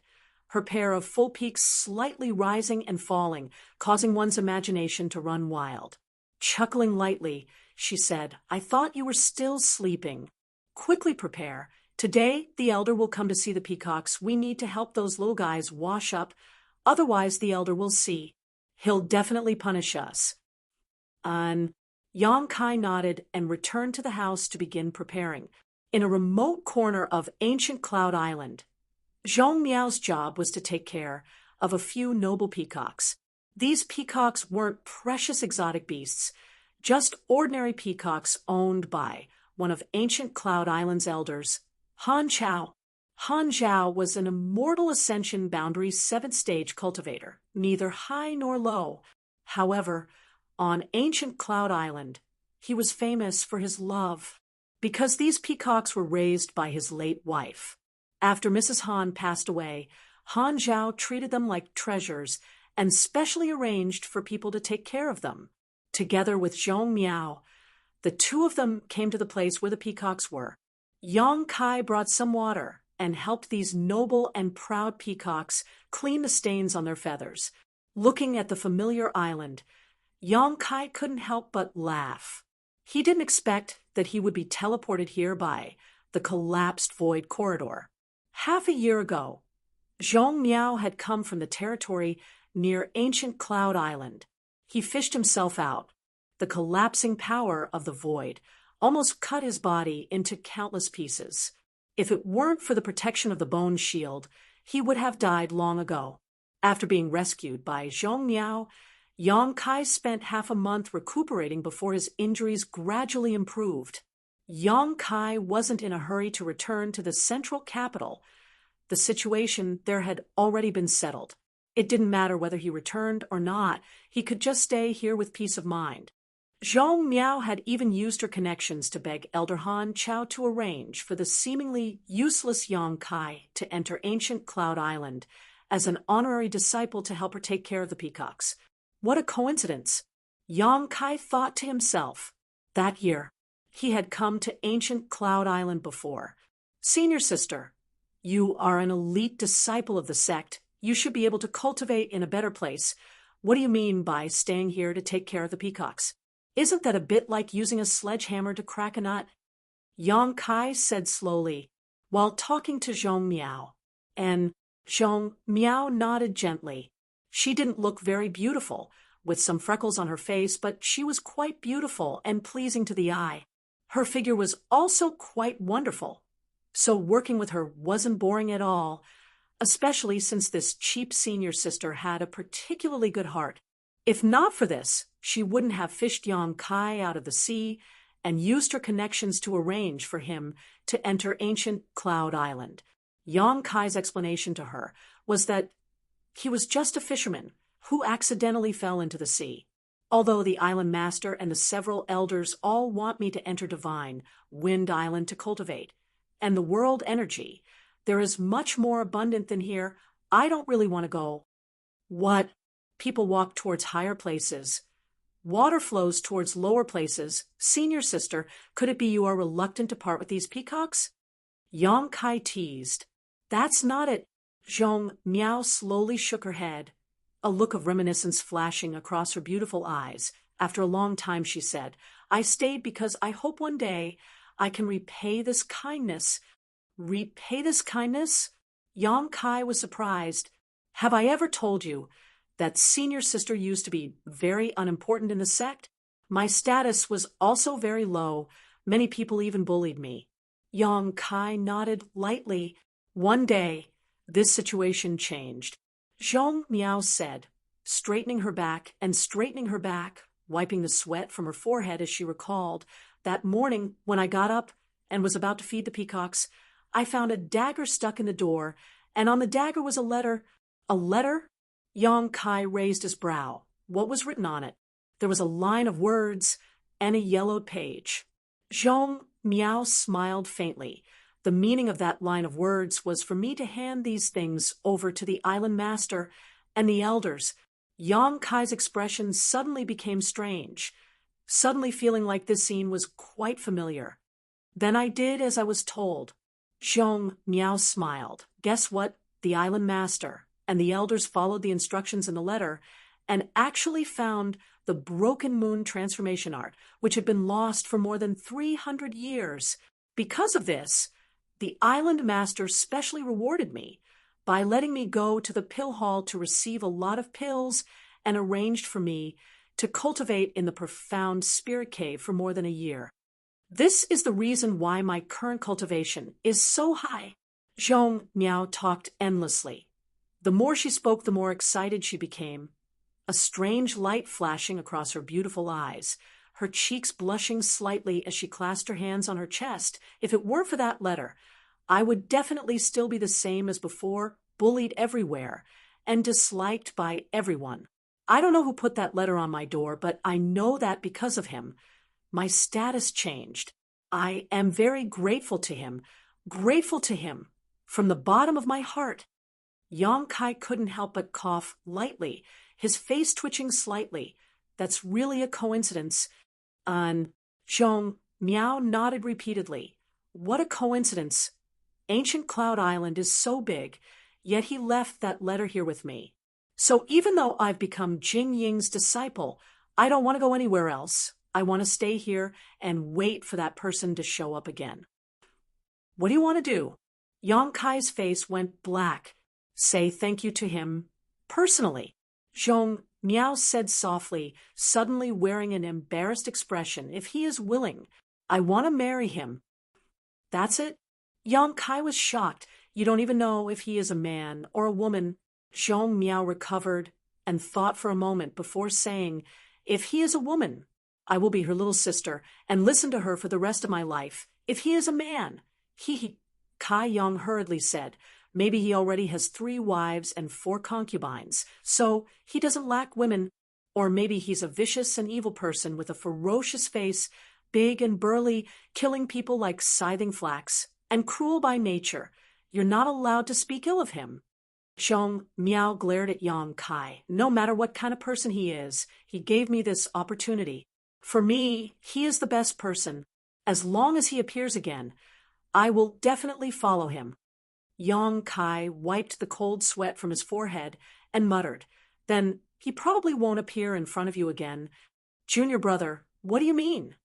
A: her pair of full peaks slightly rising and falling, causing one's imagination to run wild. Chuckling lightly, she said, "I thought you were still sleeping. Quickly prepare. Today, the elder will come to see the peacocks. We need to help those little guys wash up, otherwise the elder will see. He'll definitely punish us." Yang Kai nodded and returned to the house to begin preparing. In a remote corner of Ancient Cloud Island, Zhong Miao's job was to take care of a few noble peacocks. These peacocks weren't precious exotic beasts, just ordinary peacocks owned by one of Ancient Cloud Island's elders, Han Chao. Han Zhao was an immortal Ascension Boundary 7th stage cultivator, neither high nor low. However, on Ancient Cloud Island, he was famous for his love, because these peacocks were raised by his late wife. After Mrs. Han passed away, Han Zhao treated them like treasures and specially arranged for people to take care of them. Together with Zhong Miao, the two of them came to the place where the peacocks were. Yang Kai brought some water and helped these noble and proud peacocks clean the stains on their feathers. Looking at the familiar island, Yang Kai couldn't help but laugh. He didn't expect that he would be teleported here by the collapsed void corridor. Half a year ago, Zhong Miao had come from the territory near Ancient Cloud Island. He fished himself out. The collapsing power of the void almost cut his body into countless pieces. If it weren't for the protection of the bone shield, he would have died long ago. After being rescued by Zhong Miao, Yang Kai spent half a month recuperating before his injuries gradually improved. Yang Kai wasn't in a hurry to return to the central capital. The situation there had already been settled. It didn't matter whether he returned or not, he could just stay here with peace of mind. Zhong Miao had even used her connections to beg Elder Han Chao to arrange for the seemingly useless Yang Kai to enter ancient Cloud Island as an honorary disciple to help her take care of the peacocks. What a coincidence! Yang Kai thought to himself. That year, he had come to ancient Cloud Island before. Senior sister, you are an elite disciple of the sect. You should be able to cultivate in a better place. What do you mean by staying here to take care of the peacocks? Isn't that a bit like using a sledgehammer to crack a nut? Yang Kai said slowly, while talking to Zhong Miao. And Zhong Miao nodded gently. She didn't look very beautiful, with some freckles on her face, but she was quite beautiful and pleasing to the eye. Her figure was also quite wonderful. So working with her wasn't boring at all, especially since this cheap senior sister had a particularly good heart. If not for this, she wouldn't have fished Yang Kai out of the sea and used her connections to arrange for him to enter ancient Cloud Island. Yang Kai's explanation to her was that he was just a fisherman who accidentally fell into the sea. Although the island master and the several elders all want me to enter Divine Wind Island to cultivate, and the world energy, there is much more abundant than here. I don't really want to go. What? People walk towards higher places. Water flows towards lower places. Senior sister, could it be you are reluctant to part with these peacocks? Yang Kai teased. That's not it. Zhong Miao slowly shook her head, a look of reminiscence flashing across her beautiful eyes. After a long time, she said, I stayed because I hope one day I can repay this kindness. Repay this kindness? Yang Kai was surprised. Have I ever told you that senior sister used to be very unimportant in the sect? My status was also very low. Many people even bullied me. Yang Kai nodded lightly. One day, this situation changed. Zhong Miao said, straightening her back, wiping the sweat from her forehead as she recalled, that morning when I got up and was about to feed the peacocks, I found a dagger stuck in the door, and on the dagger was a letter. A letter? Yang Kai raised his brow. What was written on it? There was a line of words and a yellowed page. Zhong Miao smiled faintly. The meaning of that line of words was for me to hand these things over to the island master and the elders. Yang Kai's expression suddenly became strange, suddenly feeling like this scene was quite familiar. Then I did as I was told. Zhong Miao smiled. Guess what? The island master and the elders followed the instructions in the letter and actually found the Broken Moon transformation art, which had been lost for more than 300 years. Because of this, the island master specially rewarded me by letting me go to the pill hall to receive a lot of pills and arranged for me to cultivate in the profound spirit cave for more than a year. This is the reason why my current cultivation is so high. Zhong Miao talked endlessly. The more she spoke, the more excited she became, a strange light flashing across her beautiful eyes, her cheeks blushing slightly as she clasped her hands on her chest. If it weren't for that letter, I would definitely still be the same as before, bullied everywhere and disliked by everyone. I don't know who put that letter on my door, but I know that because of him, my status changed. I am very grateful to him from the bottom of my heart. Yang Kai couldn't help but cough lightly, his face twitching slightly. That's really a coincidence. Zhong Miao nodded repeatedly. What a coincidence. Ancient Cloud Island is so big, yet he left that letter here with me. So even though I've become Jing Ying's disciple, I don't want to go anywhere else. I want to stay here and wait for that person to show up again. What do you want to do? Yang Kai's face went black. Say thank you to him personally. Zhong Miao said softly, suddenly wearing an embarrassed expression. If he is willing, I want to marry him. That's it? Yang Kai was shocked. You don't even know if he is a man or a woman. Zhong Miao recovered and thought for a moment before saying, "If he is a woman, I will be her little sister and listen to her for the rest of my life. If he is a man, he," Kai Yong hurriedly said, "maybe he already has 3 wives and 4 concubines, so he doesn't lack women. Or maybe he's a vicious and evil person with a ferocious face, big and burly, killing people like scything flax, and cruel by nature. You're not allowed to speak ill of him." Zhong Miao glared at Yang Kai. "No matter what kind of person he is, he gave me this opportunity. For me, he is the best person. As long as he appears again, I will definitely follow him." Yang Kai wiped the cold sweat from his forehead and muttered, "Then he probably won't appear in front of you again. Junior brother, what do you mean?"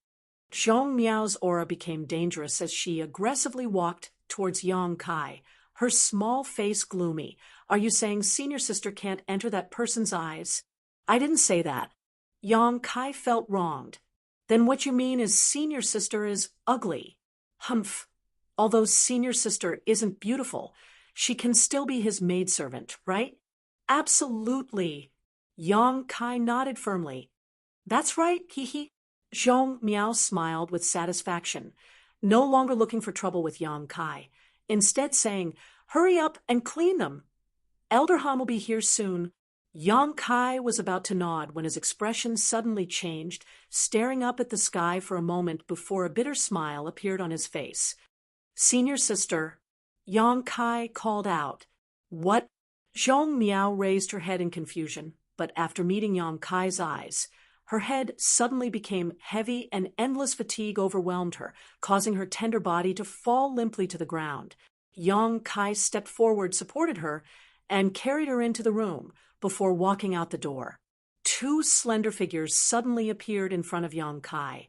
A: Zhong Miao's aura became dangerous as she aggressively walked towards Yang Kai, her small face gloomy. "Are you saying senior sister can't enter that person's eyes?" "I didn't say that." Yang Kai felt wronged. "Then what you mean is senior sister is ugly." "Humph. Although senior sister isn't beautiful, she can still be his maidservant, right?" "Absolutely." Yang Kai nodded firmly. "That's right, hee." Zhong Miao smiled with satisfaction, no longer looking for trouble with Yang Kai, instead saying, "Hurry up and clean them. Elder Han will be here soon." Yang Kai was about to nod when his expression suddenly changed, staring up at the sky for a moment before a bitter smile appeared on his face. "Senior sister," Yang Kai called out. "What?" Zhong Miao raised her head in confusion, but after meeting Yang Kai's eyes, her head suddenly became heavy and endless fatigue overwhelmed her, causing her tender body to fall limply to the ground. Yang Kai stepped forward, supported her, and carried her into the room before walking out the door. 2 slender figures suddenly appeared in front of Yang Kai,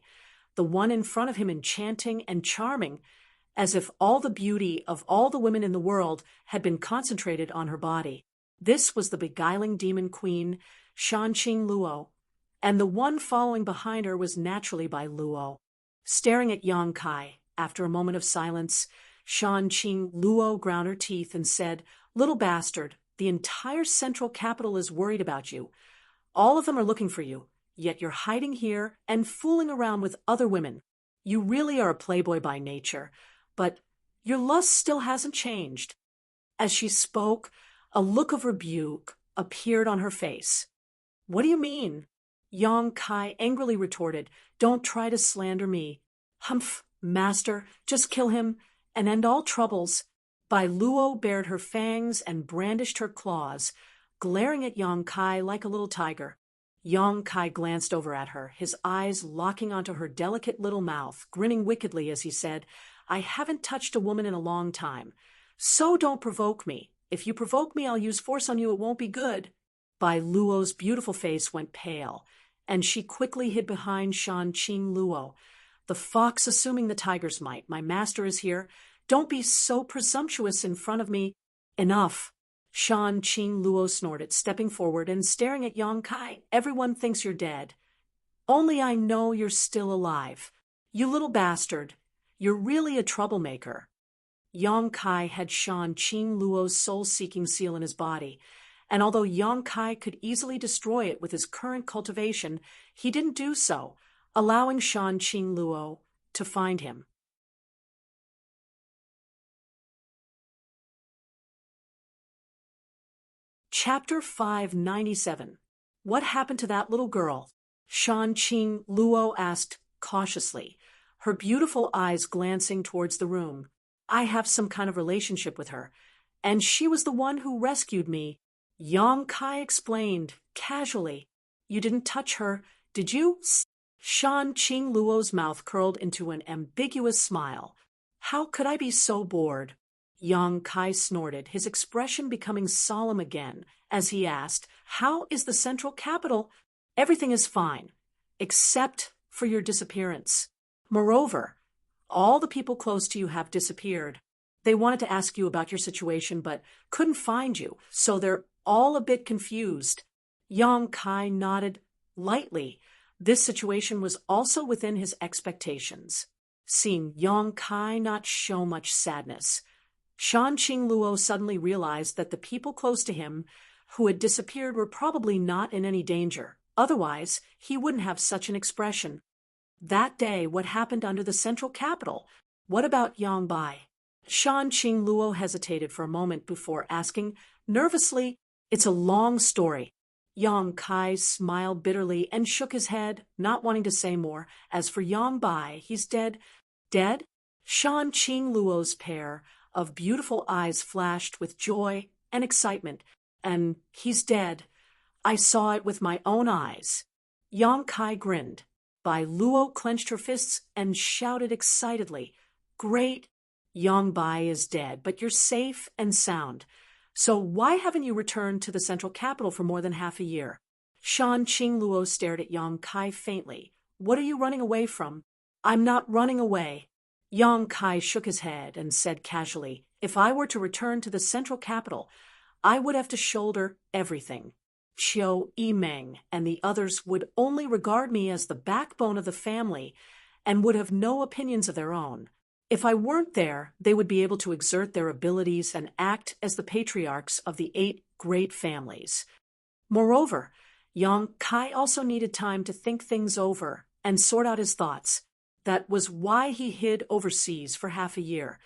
A: the one in front of him enchanting and charming, as if all the beauty of all the women in the world had been concentrated on her body. This was the beguiling demon queen, Shanqing Luo, and the one following behind her was naturally by Luo. Staring at Yang Kai, after a moment of silence, Shanqing Luo ground her teeth and said, "Little bastard, the entire central capital is worried about you. All of them are looking for you, yet you're hiding here and fooling around with other women. You really are a playboy by nature, but your lust still hasn't changed." As she spoke, a look of rebuke appeared on her face. "What do you mean?" Yang Kai angrily retorted, "Don't try to slander me." "Humph, master, just kill him and end all troubles." Bai Luo bared her fangs and brandished her claws, glaring at Yang Kai like a little tiger. Yang Kai glanced over at her, his eyes locking onto her delicate little mouth, grinning wickedly as he said, "I haven't touched a woman in a long time. So don't provoke me. If you provoke me, I'll use force on you. It won't be good." Bai Luo's beautiful face went pale, and she quickly hid behind Shanqing Luo. "The fox assuming the tiger's might. My master is here. Don't be so presumptuous in front of me." "Enough." Shanqing Luo snorted, stepping forward and staring at Yang Kai. "Everyone thinks you're dead. Only I know you're still alive. You little bastard. You're really a troublemaker." Yang Kai had Shanqing Luo's soul-seeking seal in his body, and although Yang Kai could easily destroy it with his current cultivation, he didn't do so, allowing Shanqing Luo to find him. Chapter 597. What happened to that little girl? Shanqing Luo asked cautiously, her beautiful eyes glancing towards the room. "I have some kind of relationship with her, and she was the one who rescued me." Yang Kai explained, casually. "You didn't touch her, did you?" Shanqing Luo's mouth curled into an ambiguous smile. "How could I be so bored?" Yang Kai snorted, his expression becoming solemn again, as he asked, "How is the central capital?" "Everything is fine, except for your disappearance. Moreover, all the people close to you have disappeared. They wanted to ask you about your situation, but couldn't find you, so they're all a bit confused." Yang Kai nodded lightly. This situation was also within his expectations. Seeing Yang Kai not show much sadness, Shanqing Luo suddenly realized that the people close to him who had disappeared were probably not in any danger. Otherwise, he wouldn't have such an expression. That day, what happened under the central capital? What about Yang Bai? Shan Qing Luo hesitated for a moment before asking, nervously, "It's a long story." Yang Kai smiled bitterly and shook his head, not wanting to say more. As for Yang Bai, he's dead. Dead? Shan Qing Luo's pair of beautiful eyes flashed with joy and excitement. And he's dead. I saw it with my own eyes. Yang Kai grinned. Bai Luo clenched her fists and shouted excitedly, "Great! Yang Bai is dead, but you're safe and sound. So why haven't you returned to the central capital for more than half a year?" Shan Qing Luo stared at Yang Kai faintly. "What are you running away from?" "I'm not running away." Yang Kai shook his head and said casually, "If I were to return to the central capital, I would have to shoulder everything. Qiu Yimeng and the others would only regard me as the backbone of the family and would have no opinions of their own. If I weren't there, they would be able to exert their abilities and act as the patriarchs of the 8 great families." Moreover, Yang Kai also needed time to think things over and sort out his thoughts. That was why he hid overseas for half a year.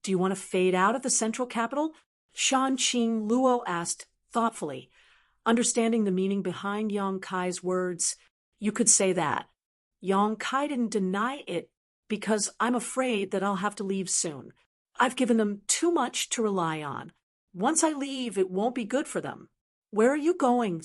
A: "Do you want to fade out of the central capital?" Shan Qing Luo asked thoughtfully. Understanding the meaning behind Yang Kai's words, "You could say that." Yang Kai didn't deny it, "Because I'm afraid that I'll have to leave soon. I've given them too much to rely on. Once I leave, it won't be good for them." "Where are you going?"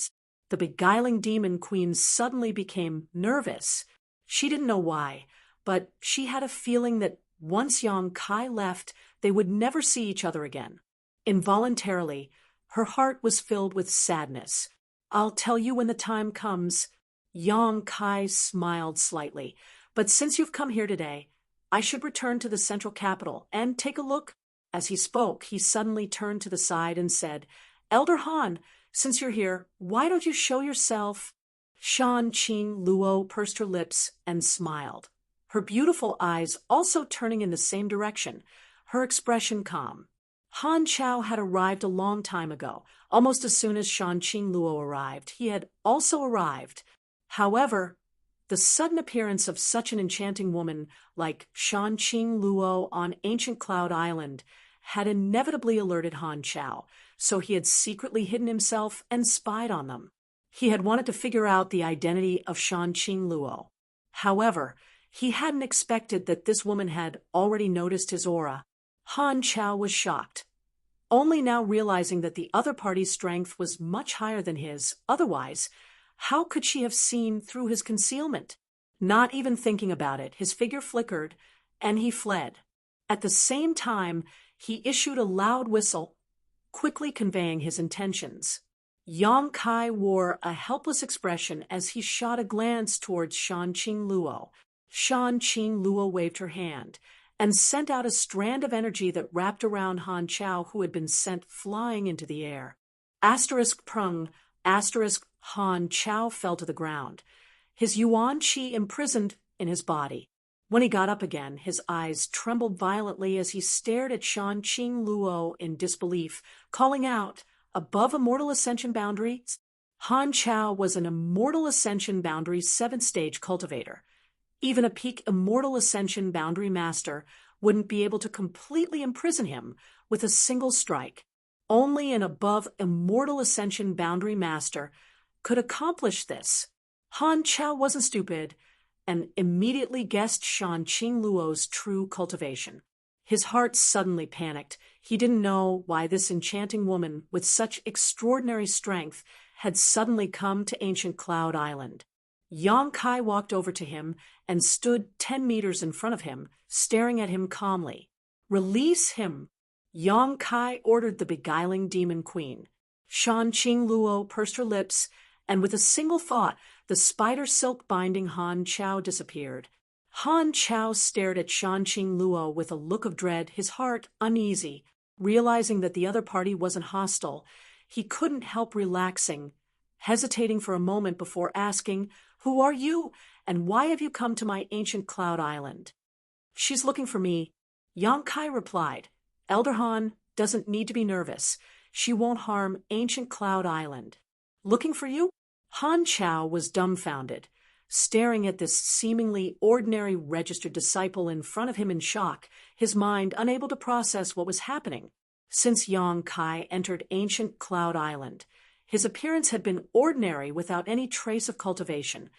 A: The beguiling demon queen suddenly became nervous. She didn't know why, but she had a feeling that once Yang Kai left, they would never see each other again. Involuntarily, her heart was filled with sadness. "I'll tell you when the time comes." Yang Kai smiled slightly. "But since you've come here today, I should return to the central capital and take a look." As he spoke, he suddenly turned to the side and said, "Elder Han, since you're here, why don't you show yourself?" Shan Qing Luo pursed her lips and smiled, her beautiful eyes also turning in the same direction, her expression calm. Han Chao had arrived a long time ago. Almost as soon as Shan Qing Luo arrived, he had also arrived. However, the sudden appearance of such an enchanting woman like Shan Qing Luo on ancient Cloud Island had inevitably alerted Han Chao, so he had secretly hidden himself and spied on them. He had wanted to figure out the identity of Shan Qing Luo. However, he hadn't expected that this woman had already noticed his aura. Han Chao was shocked, only now realizing that the other party's strength was much higher than his. Otherwise, how could she have seen through his concealment? Not even thinking about it, his figure flickered, and he fled. At the same time, he issued a loud whistle, quickly conveying his intentions. Yang Kai wore a helpless expression as he shot a glance towards Shan Qing Luo. Shan Qing Luo waved her hand and sent out a strand of energy that wrapped around Han Chao, who had been sent flying into the air. *prung, Han Chao fell to the ground, his yuan qi imprisoned in his body. When he got up again, his eyes trembled violently as he stared at Shan Qing Luo in disbelief, calling out, "Above Immortal Ascension Boundaries?" Han Chao was an Immortal Ascension Boundaries 7th stage cultivator. Even a peak Immortal Ascension Boundary Master wouldn't be able to completely imprison him with a single strike. Only an above Immortal Ascension Boundary Master could accomplish this. Han Chao wasn't stupid and immediately guessed Shan Qing Luo's true cultivation. His heart suddenly panicked. He didn't know why this enchanting woman with such extraordinary strength had suddenly come to ancient Cloud Island. Yang Kai walked over to him and stood 10 meters in front of him, staring at him calmly. "Release him!" Yang Kai ordered the beguiling demon queen. Shan Qing Luo pursed her lips, and with a single thought, the spider silk binding Han Chao disappeared. Han Chao stared at Shan Qing Luo with a look of dread, his heart uneasy. Realizing that the other party wasn't hostile, he couldn't help relaxing, hesitating for a moment before asking, "Who are you, and why have you come to my ancient Cloud Island?" "She's looking for me," Yang Kai replied. "Elder Han doesn't need to be nervous. She won't harm ancient Cloud Island. Looking for you? Han Chao was dumbfounded, staring at this seemingly ordinary registered disciple in front of him in shock, his mind unable to process what was happening. Since Yang Kai entered ancient Cloud Island, his appearance had been ordinary without any trace of cultivation,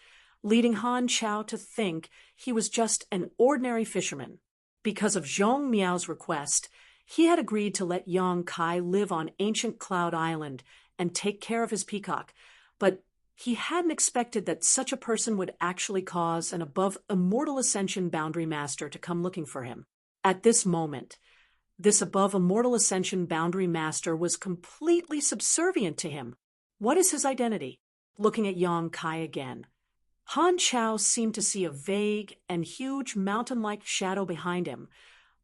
A: leading Han Chao to think he was just an ordinary fisherman. Because of Zhong Miao's request, he had agreed to let Yang Kai live on ancient Cloud Island and take care of his peacock, but he hadn't expected that such a person would actually cause an above immortal ascension boundary master to come looking for him. At this moment, this above immortal ascension boundary master was completely subservient to him. What is his identity? Looking at Yang Kai again, Han Chao seemed to see a vague and huge mountain-like shadow behind him,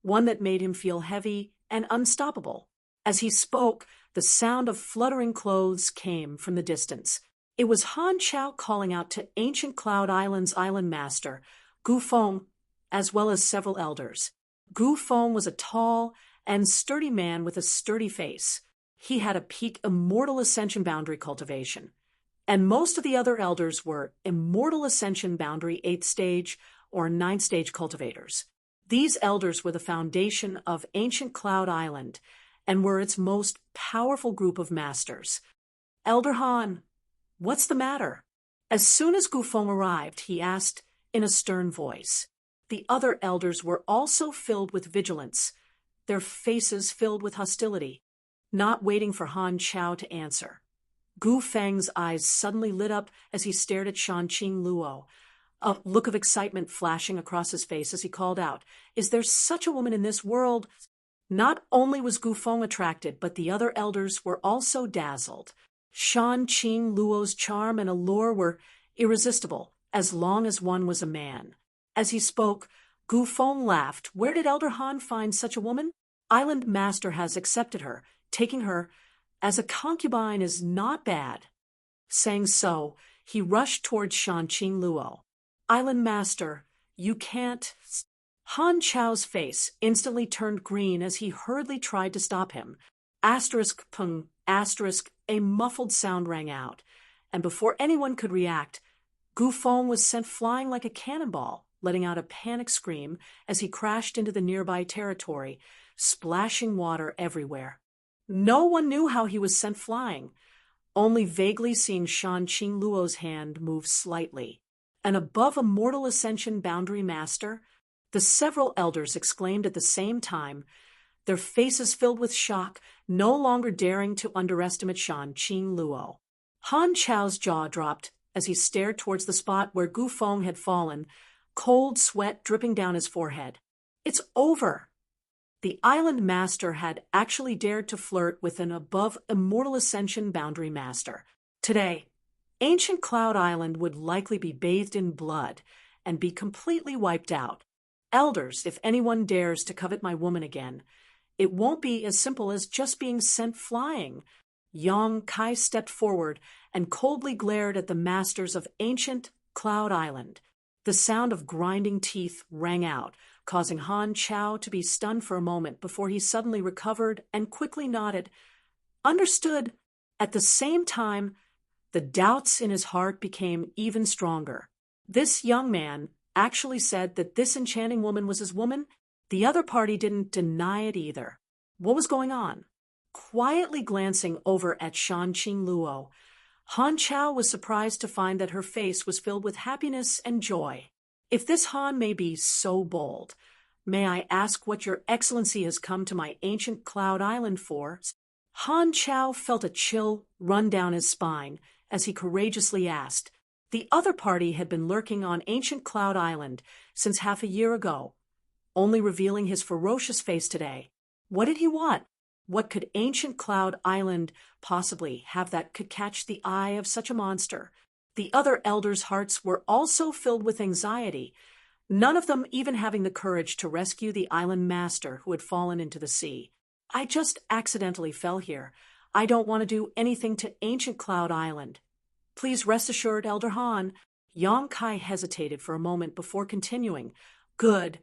A: one that made him feel heavy and unstoppable. As he spoke, the sound of fluttering clothes came from the distance. It was Han Chao calling out to ancient Cloud Island's island master, Gu Feng, as well as several elders. Gu Feng was a tall and sturdy man with a sturdy face. He had a peak immortal ascension boundary cultivation, and most of the other elders were immortal ascension boundary 8th stage or 9th stage cultivators. These elders were the foundation of ancient Cloud Island and were its most powerful group of masters. Elder Han, what's the matter? As soon as Gu Feng arrived, he asked in a stern voice. The other elders were also filled with vigilance, their faces filled with hostility. Not waiting for Han Chao to answer, Gu Feng's eyes suddenly lit up as he stared at Shanqing Luo, a look of excitement flashing across his face as he called out, "Is there such a woman in this world?" Not only was Gu Feng attracted, but the other elders were also dazzled. Shanqing Luo's charm and allure were irresistible, as long as one was a man. As he spoke, Gu Feng laughed. Where did Elder Han find such a woman? Island Master has accepted her. Taking her as a concubine is not bad. Saying so, he rushed towards Shanqing Luo. Island Master, you can't... Han Chao's face instantly turned green as he hurriedly tried to stop him. Asterisk pung, asterisk, a muffled sound rang out, and before anyone could react, Gu Feng was sent flying like a cannonball, letting out a panic scream as he crashed into the nearby territory, splashing water everywhere. No one knew how he was sent flying, only vaguely seeing Shanqing Luo's hand move slightly. An above immortal ascension boundary master? The several elders exclaimed at the same time, their faces filled with shock, no longer daring to underestimate Shanqing Luo. Han Chao's jaw dropped as he stared towards the spot where Gu Feng had fallen, cold sweat dripping down his forehead. It's over. The island master had actually dared to flirt with an above immortal ascension boundary master. Today, ancient Cloud Island would likely be bathed in blood and be completely wiped out. Elders, if anyone dares to covet my woman again, it won't be as simple as just being sent flying. Yang Kai stepped forward and coldly glared at the masters of ancient Cloud Island. The sound of grinding teeth rang out, causing Han Chao to be stunned for a moment before he suddenly recovered and quickly nodded. Understood. At the same time, the doubts in his heart became even stronger. This young man actually said that this enchanting woman was his woman. The other party didn't deny it either. What was going on? Quietly glancing over at Shanqing Luo, Han Chao was surprised to find that her face was filled with happiness and joy. If this Han may be so bold, may I ask what your excellency has come to my ancient Cloud Island for? Han Chao felt a chill run down his spine as he courageously asked. The other party had been lurking on ancient Cloud Island since half a year ago, only revealing his ferocious face today. What did he want? What could ancient Cloud Island possibly have that could catch the eye of such a monster? The other elders' hearts were also filled with anxiety, none of them even having the courage to rescue the island master who had fallen into the sea. I just accidentally fell here. I don't want to do anything to ancient Cloud Island. Please rest assured, Elder Han. Yang Kai hesitated for a moment before continuing. Good.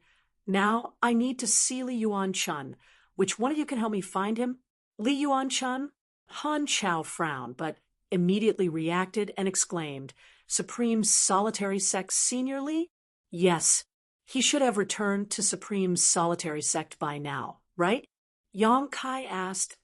A: Now I need to see Li Yuan Chun. Which one of you can help me find him? Li Yuan Chun? Han Chao frowned, but immediately reacted and exclaimed, Supreme Solitary Sect Senior Li? Yes, he should have returned to Supreme Solitary Sect by now, right? Yang Kai asked.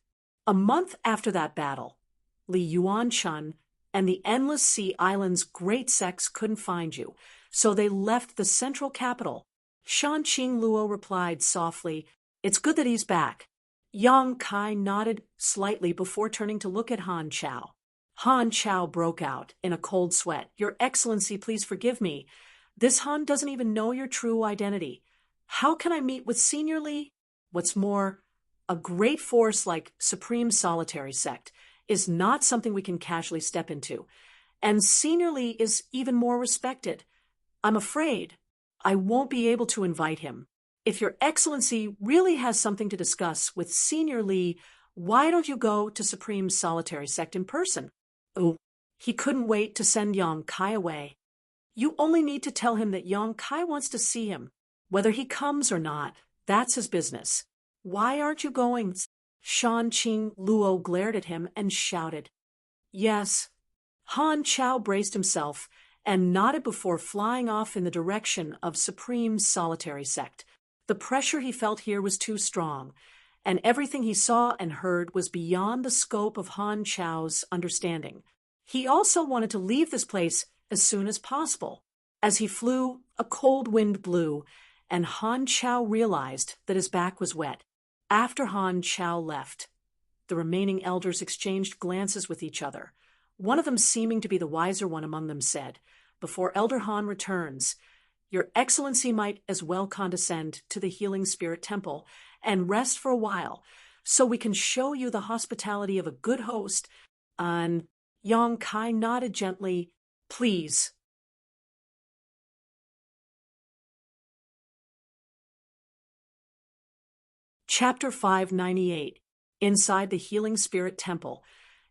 A: A month after that battle, Li Yuan-chun and the Endless Sea Island's great sects couldn't find you, so they left the central capital. Shan Qing Luo replied softly, It's good that he's back. Yang Kai nodded slightly before turning to look at Han Chao. Han Chao broke out in a cold sweat. Your Excellency, please forgive me. This Han doesn't even know your true identity. How can I meet with Senior Li? What's more, a great force like Supreme Solitary Sect is not something we can casually step into. And Senior Li is even more respected. I'm afraid I won't be able to invite him. If Your Excellency really has something to discuss with Senior Li, why don't you go to Supreme Solitary Sect in person? Oh, he couldn't wait to send Yang Kai away. You only need to tell him that Yang Kai wants to see him. Whether he comes or not, that's his business. Why aren't you going? Shan Qing Luo glared at him and shouted. Yes. Han Chao braced himself and nodded before flying off in the direction of Supreme Solitary Sect. The pressure he felt here was too strong, and everything he saw and heard was beyond the scope of Han Chao's understanding. He also wanted to leave this place as soon as possible. As he flew, a cold wind blew, and Han Chao realized that his back was wet. After Han Chao left, the remaining elders exchanged glances with each other. One of them, seeming to be the wiser one among them, said, Before Elder Han returns, Your Excellency might as well condescend to the Healing Spirit Temple and rest for a while, so we can show you the hospitality of a good host. And Yang Kai nodded gently, Please. Chapter 598. Inside the Healing Spirit Temple,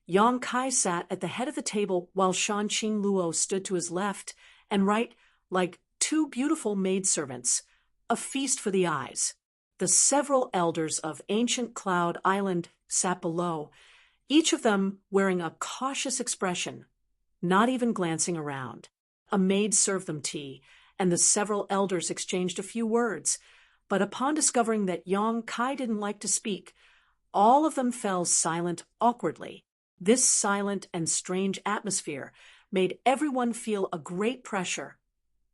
A: Yang Kai sat at the head of the table while Shan Qing Luo stood to his left and right like two beautiful maidservants, a feast for the eyes. The several elders of ancient Cloud Island sat below, each of them wearing a cautious expression, not even glancing around. A maid served them tea, and the several elders exchanged a few words, but upon discovering that Yang Kai didn't like to speak, all of them fell silent awkwardly. This silent and strange atmosphere made everyone feel a great pressure,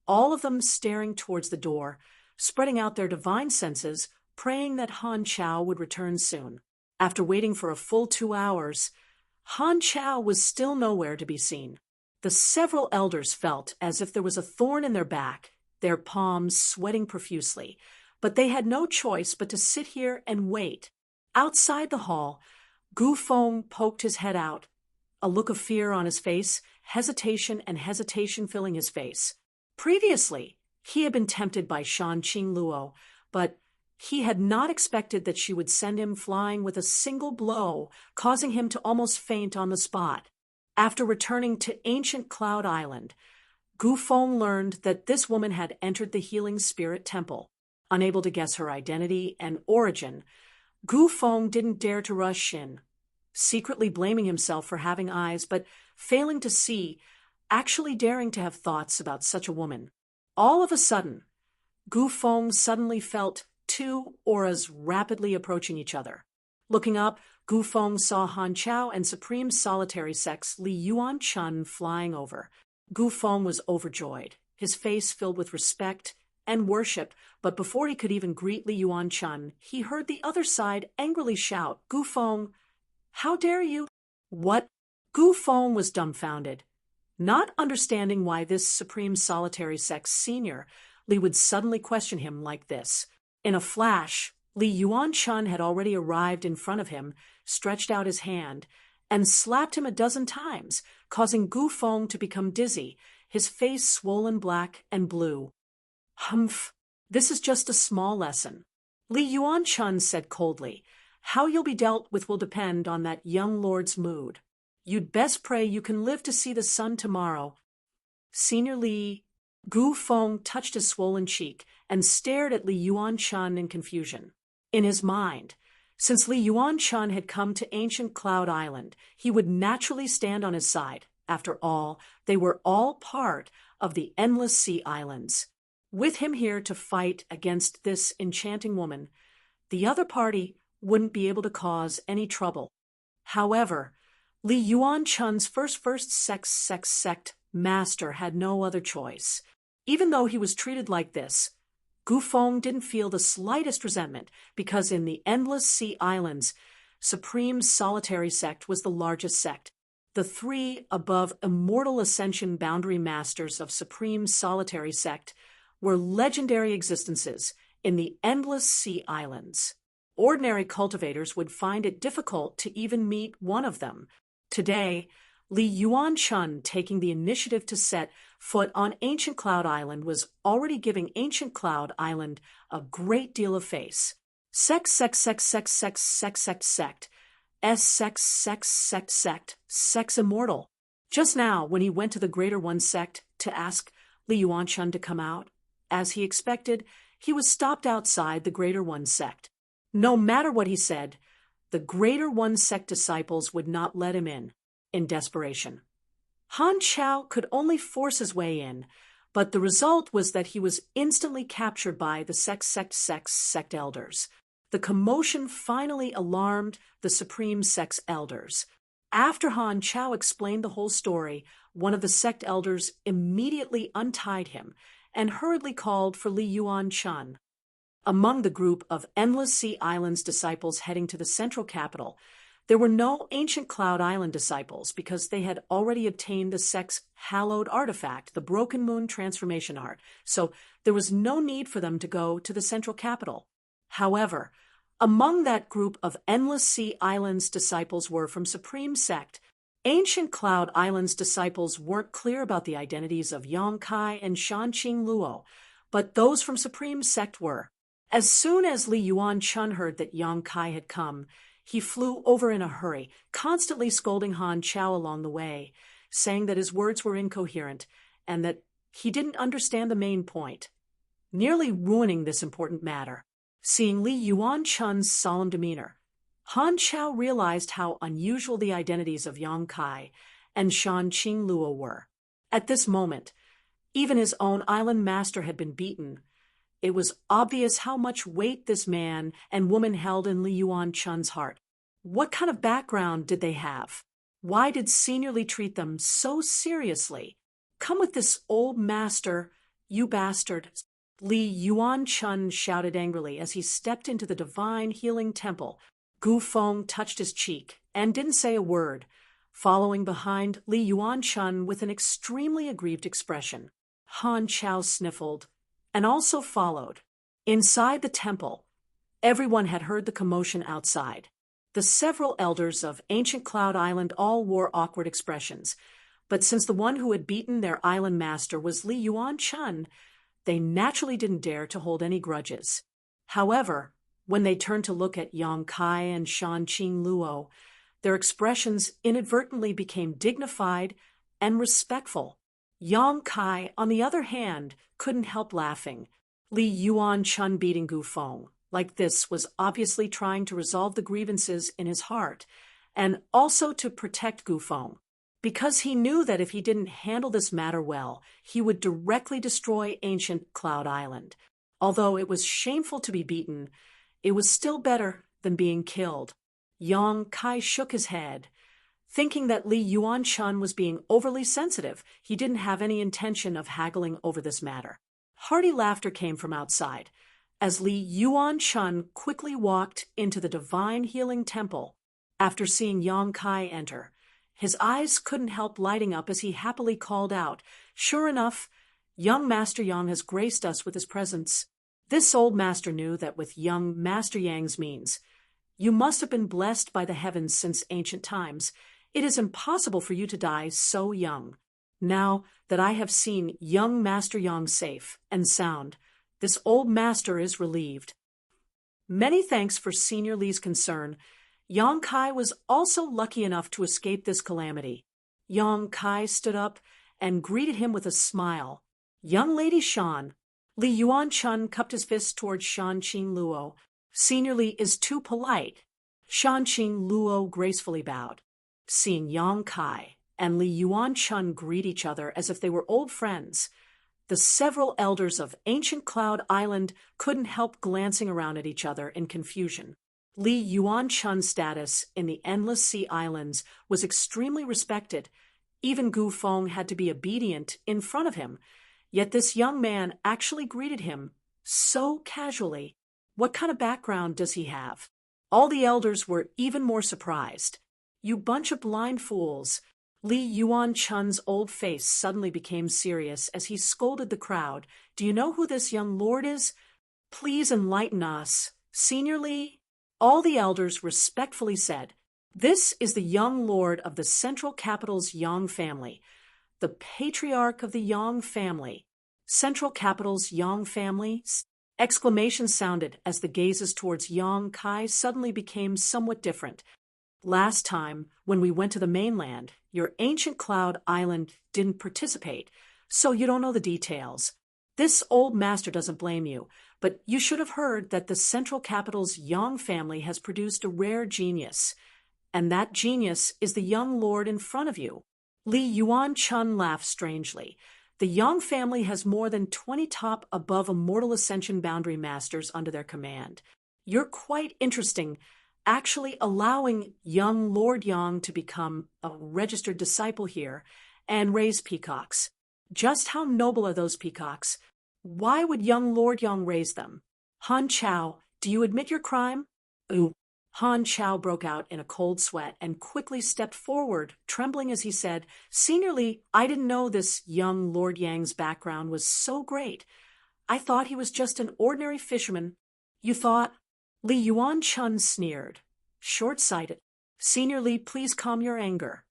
A: all of them staring towards the door, spreading out their divine senses, praying that Han Chao would return soon. After waiting for a full 2 hours, Han Chao was still nowhere to be seen. The several elders felt as if there was a thorn in their back, their palms sweating profusely, but they had no choice but to sit here and wait. Outside the hall, Gu Feng poked his head out, a look of fear on his face, hesitation filling his face. Previously, he had been tempted by Shan Qing Luo, but he had not expected that she would send him flying with a single blow, causing him to almost faint on the spot. After returning to ancient Cloud Island, Gu Feng learned that this woman had entered the Healing Spirit Temple. Unable to guess her identity and origin, Gu Feng didn't dare to rush in, secretly blaming himself for having eyes but failing to see, actually daring to have thoughts about such a woman. All of a sudden, Gu Feng suddenly felt two auras rapidly approaching each other. Looking up, Gu Feng saw Han Chao and Supreme Solitary Sect's Li Yuan-chun flying over. Gu Feng was overjoyed, his face filled with respect and worship, but before he could even greet Li Yuan-chun, he heard the other side angrily shout, Gu Feng, how dare you? What? Gu Feng was dumbfounded, not understanding why this Supreme Solitary Sect senior Li would suddenly question him like this. In a flash, Li Yuan-chun had already arrived in front of him, stretched out his hand, and slapped him a dozen times, causing Gu Feng to become dizzy, his face swollen black and blue. Humph, this is just a small lesson. Li Yuan-chun said coldly, How you'll be dealt with will depend on that young lord's mood. You'd best pray you can live to see the sun tomorrow. Senior Li. Gu Feng touched his swollen cheek and stared at Li Yuan-chun in confusion. In his mind, Since Li Yuan-chun had come to ancient Cloud Island, he would naturally stand on his side. After all, they were all part of the Endless Sea Islands. With him here to fight against this enchanting woman, the other party wouldn't be able to cause any trouble. However, Li Yuan-chun's first sect master had no other choice. Even though he was treated like this, Gu Feng didn't feel the slightest resentment because in the Endless Sea Islands, Supreme Solitary Sect was the largest sect. The three above Immortal Ascension boundary masters of Supreme Solitary Sect were legendary existences in the Endless Sea Islands. Ordinary cultivators would find it difficult to even meet one of them. Today, Li Yuan-chun taking the initiative to set foot on Ancient Cloud Island was already giving Ancient Cloud Island a great deal of face. Sect. Sex immortal. Just now, when he went to the Greater One sect to ask Li Yuan-chun to come out, as he expected, he was stopped outside the Greater One sect. No matter what he said, the Greater One sect disciples would not let him in desperation. Han Chao could only force his way in, but the result was that he was instantly captured by the sect elders. The commotion finally alarmed the Supreme Sect elders. After Han Chao explained the whole story, one of the sect elders immediately untied him and hurriedly called for Li Yuan-chun. Among the group of Endless Sea Islands disciples heading to the central capital, there were no Ancient Cloud Island disciples because they had already obtained the sect's hallowed artifact, the Broken Moon Transformation Art, so there was no need for them to go to the central capital. However, among that group of Endless Sea Islands disciples were from Supreme Sect. Ancient Cloud Islands disciples weren't clear about the identities of Yang Kai and Shanqing Luo, but those from Supreme Sect were. As soon as Li Yuan-chun heard that Yang Kai had come, he flew over in a hurry, constantly scolding Han Chao along the way, saying that his words were incoherent and that he didn't understand the main point, nearly ruining this important matter. Seeing Li Yuan-chun's solemn demeanor, Han Chao realized how unusual the identities of Yang Kai and Shanqing Luo were. At this moment, even his own island master had been beaten. It was obvious how much weight this man and woman held in Li Yuan-chun's heart. What kind of background did they have? Why did Senior Li treat them so seriously? Come with this old master, you bastard! Li Yuan-chun shouted angrily as he stepped into the divine healing temple. Gu Feng touched his cheek and didn't say a word, following behind Li Yuan-chun with an extremely aggrieved expression. Han Chao sniffled and also followed. Inside the temple, everyone had heard the commotion outside. The several elders of Ancient Cloud Island all wore awkward expressions, but since the one who had beaten their island master was Li Yuan-chun, they naturally didn't dare to hold any grudges. However, when they turned to look at Yang Kai and Shanqing Luo, their expressions inadvertently became dignified and respectful. Yang Kai, on the other hand, couldn't help laughing. Li Yuan-chun beating Gu Feng like this was obviously trying to resolve the grievances in his heart, and also to protect Gu Feng, because he knew that if he didn't handle this matter well, he would directly destroy Ancient Cloud Island. Although it was shameful to be beaten, it was still better than being killed. Yang Kai shook his head, thinking that Li Yuan-chun was being overly sensitive. He didn't have any intention of haggling over this matter. Hearty laughter came from outside, as Li Yuan-chun quickly walked into the divine healing temple. After seeing Yang Kai enter, his eyes couldn't help lighting up as he happily called out, "Sure enough, young Master Yang has graced us with his presence." This old master knew that with young Master Yang's means, you must have been blessed by the heavens since ancient times. It is impossible for you to die so young. Now that I have seen young Master Yang safe and sound, this old master is relieved. Many thanks for Senior Li's concern. Yang Kai was also lucky enough to escape this calamity. Yang Kai stood up and greeted him with a smile. "Young Lady Shan." Li Yuan-chun cupped his fist towards Shanqing Luo. "Senior Li is too polite. Shanqing Luo gracefully bowed. Seeing Yang Kai and Li Yuan-chun greet each other as if they were old friends, the several elders of ancient Cloud Island couldn't help glancing around at each other in confusion. Li Yuan-chun's status in the Endless Sea Islands was extremely respected. Even Gu Feng had to be obedient in front of him, yet this young man actually greeted him so casually. What kind of background does he have? All the elders were even more surprised. You bunch of blind fools. Li Yuan-chun's old face suddenly became serious as he scolded the crowd. Do you know who this young lord is? Please enlighten us. Senior Li? All the elders respectfully said, "This is the young lord of the Central Capital's Yang family, the patriarch of the Yang family." Central Capital's Yang family? Exclamations sounded as the gazes towards Yang Kai suddenly became somewhat different. Last time, when we went to the mainland, your ancient Cloud Island didn't participate, so you don't know the details. This old master doesn't blame you, but you should have heard that the Central Capital's Yang family has produced a rare genius, and that genius is the young lord in front of you. Li Yuan-chun laughed strangely. The Yang family has more than 20 top above immortal ascension boundary masters under their command. You're quite interesting, actually allowing young Lord Yang to become a registered disciple here and raise peacocks. Just how noble are those peacocks? Why would young Lord Yang raise them? Han Chao, do you admit your crime? Ooh. Han Chao broke out in a cold sweat and quickly stepped forward, trembling as he said, "Senior Li, I didn't know this young Lord Yang's background was so great. I thought he was just an ordinary fisherman." "You thought?" Li Yuan-chun sneered. "Short-sighted. Senior Li, please calm your anger."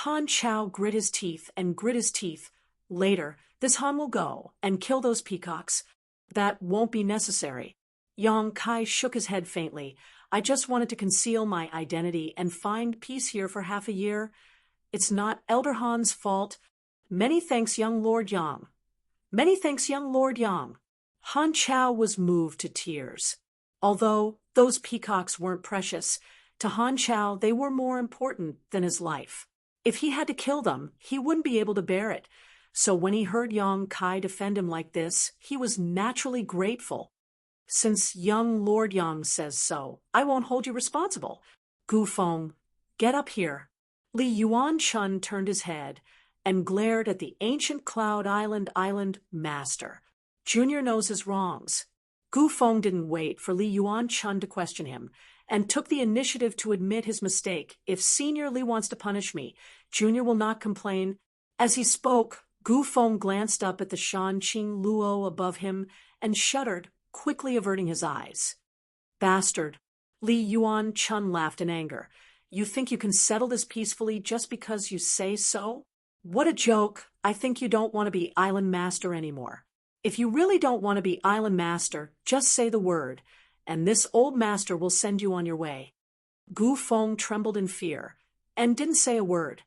A: Han Chao grit his teeth and grit his teeth. "Later, this Han will go and kill those peacocks. That won't be necessary." Yang Kai shook his head faintly. "I just wanted to conceal my identity and find peace here for half a year. It's not Elder Han's fault. Many thanks, young Lord Yang." "Many thanks, young Lord Yang." Han Chao was moved to tears. Although those peacocks weren't precious, to Han Chao they were more important than his life. If he had to kill them, he wouldn't be able to bear it. So when he heard Yang Kai defend him like this, he was naturally grateful. "Since young Lord Yang says so, I won't hold you responsible. Gu Feng, get up here." Li Yuan-chun turned his head and glared at the ancient Cloud Island master. Junior knows his wrongs. Gu Feng didn't wait for Li Yuan-chun to question him and took the initiative to admit his mistake. "If Senior Li wants to punish me, Junior will not complain." As he spoke, Gu Feng glanced up at the Shanqing Luo above him and shuddered, quickly averting his eyes. "Bastard." Li Yuan-chun laughed in anger. "You think you can settle this peacefully just because you say so? What a joke. I think you don't want to be island master anymore. If you really don't want to be island master, just say the word, and this old master will send you on your way." Gu Feng trembled in fear and didn't say a word.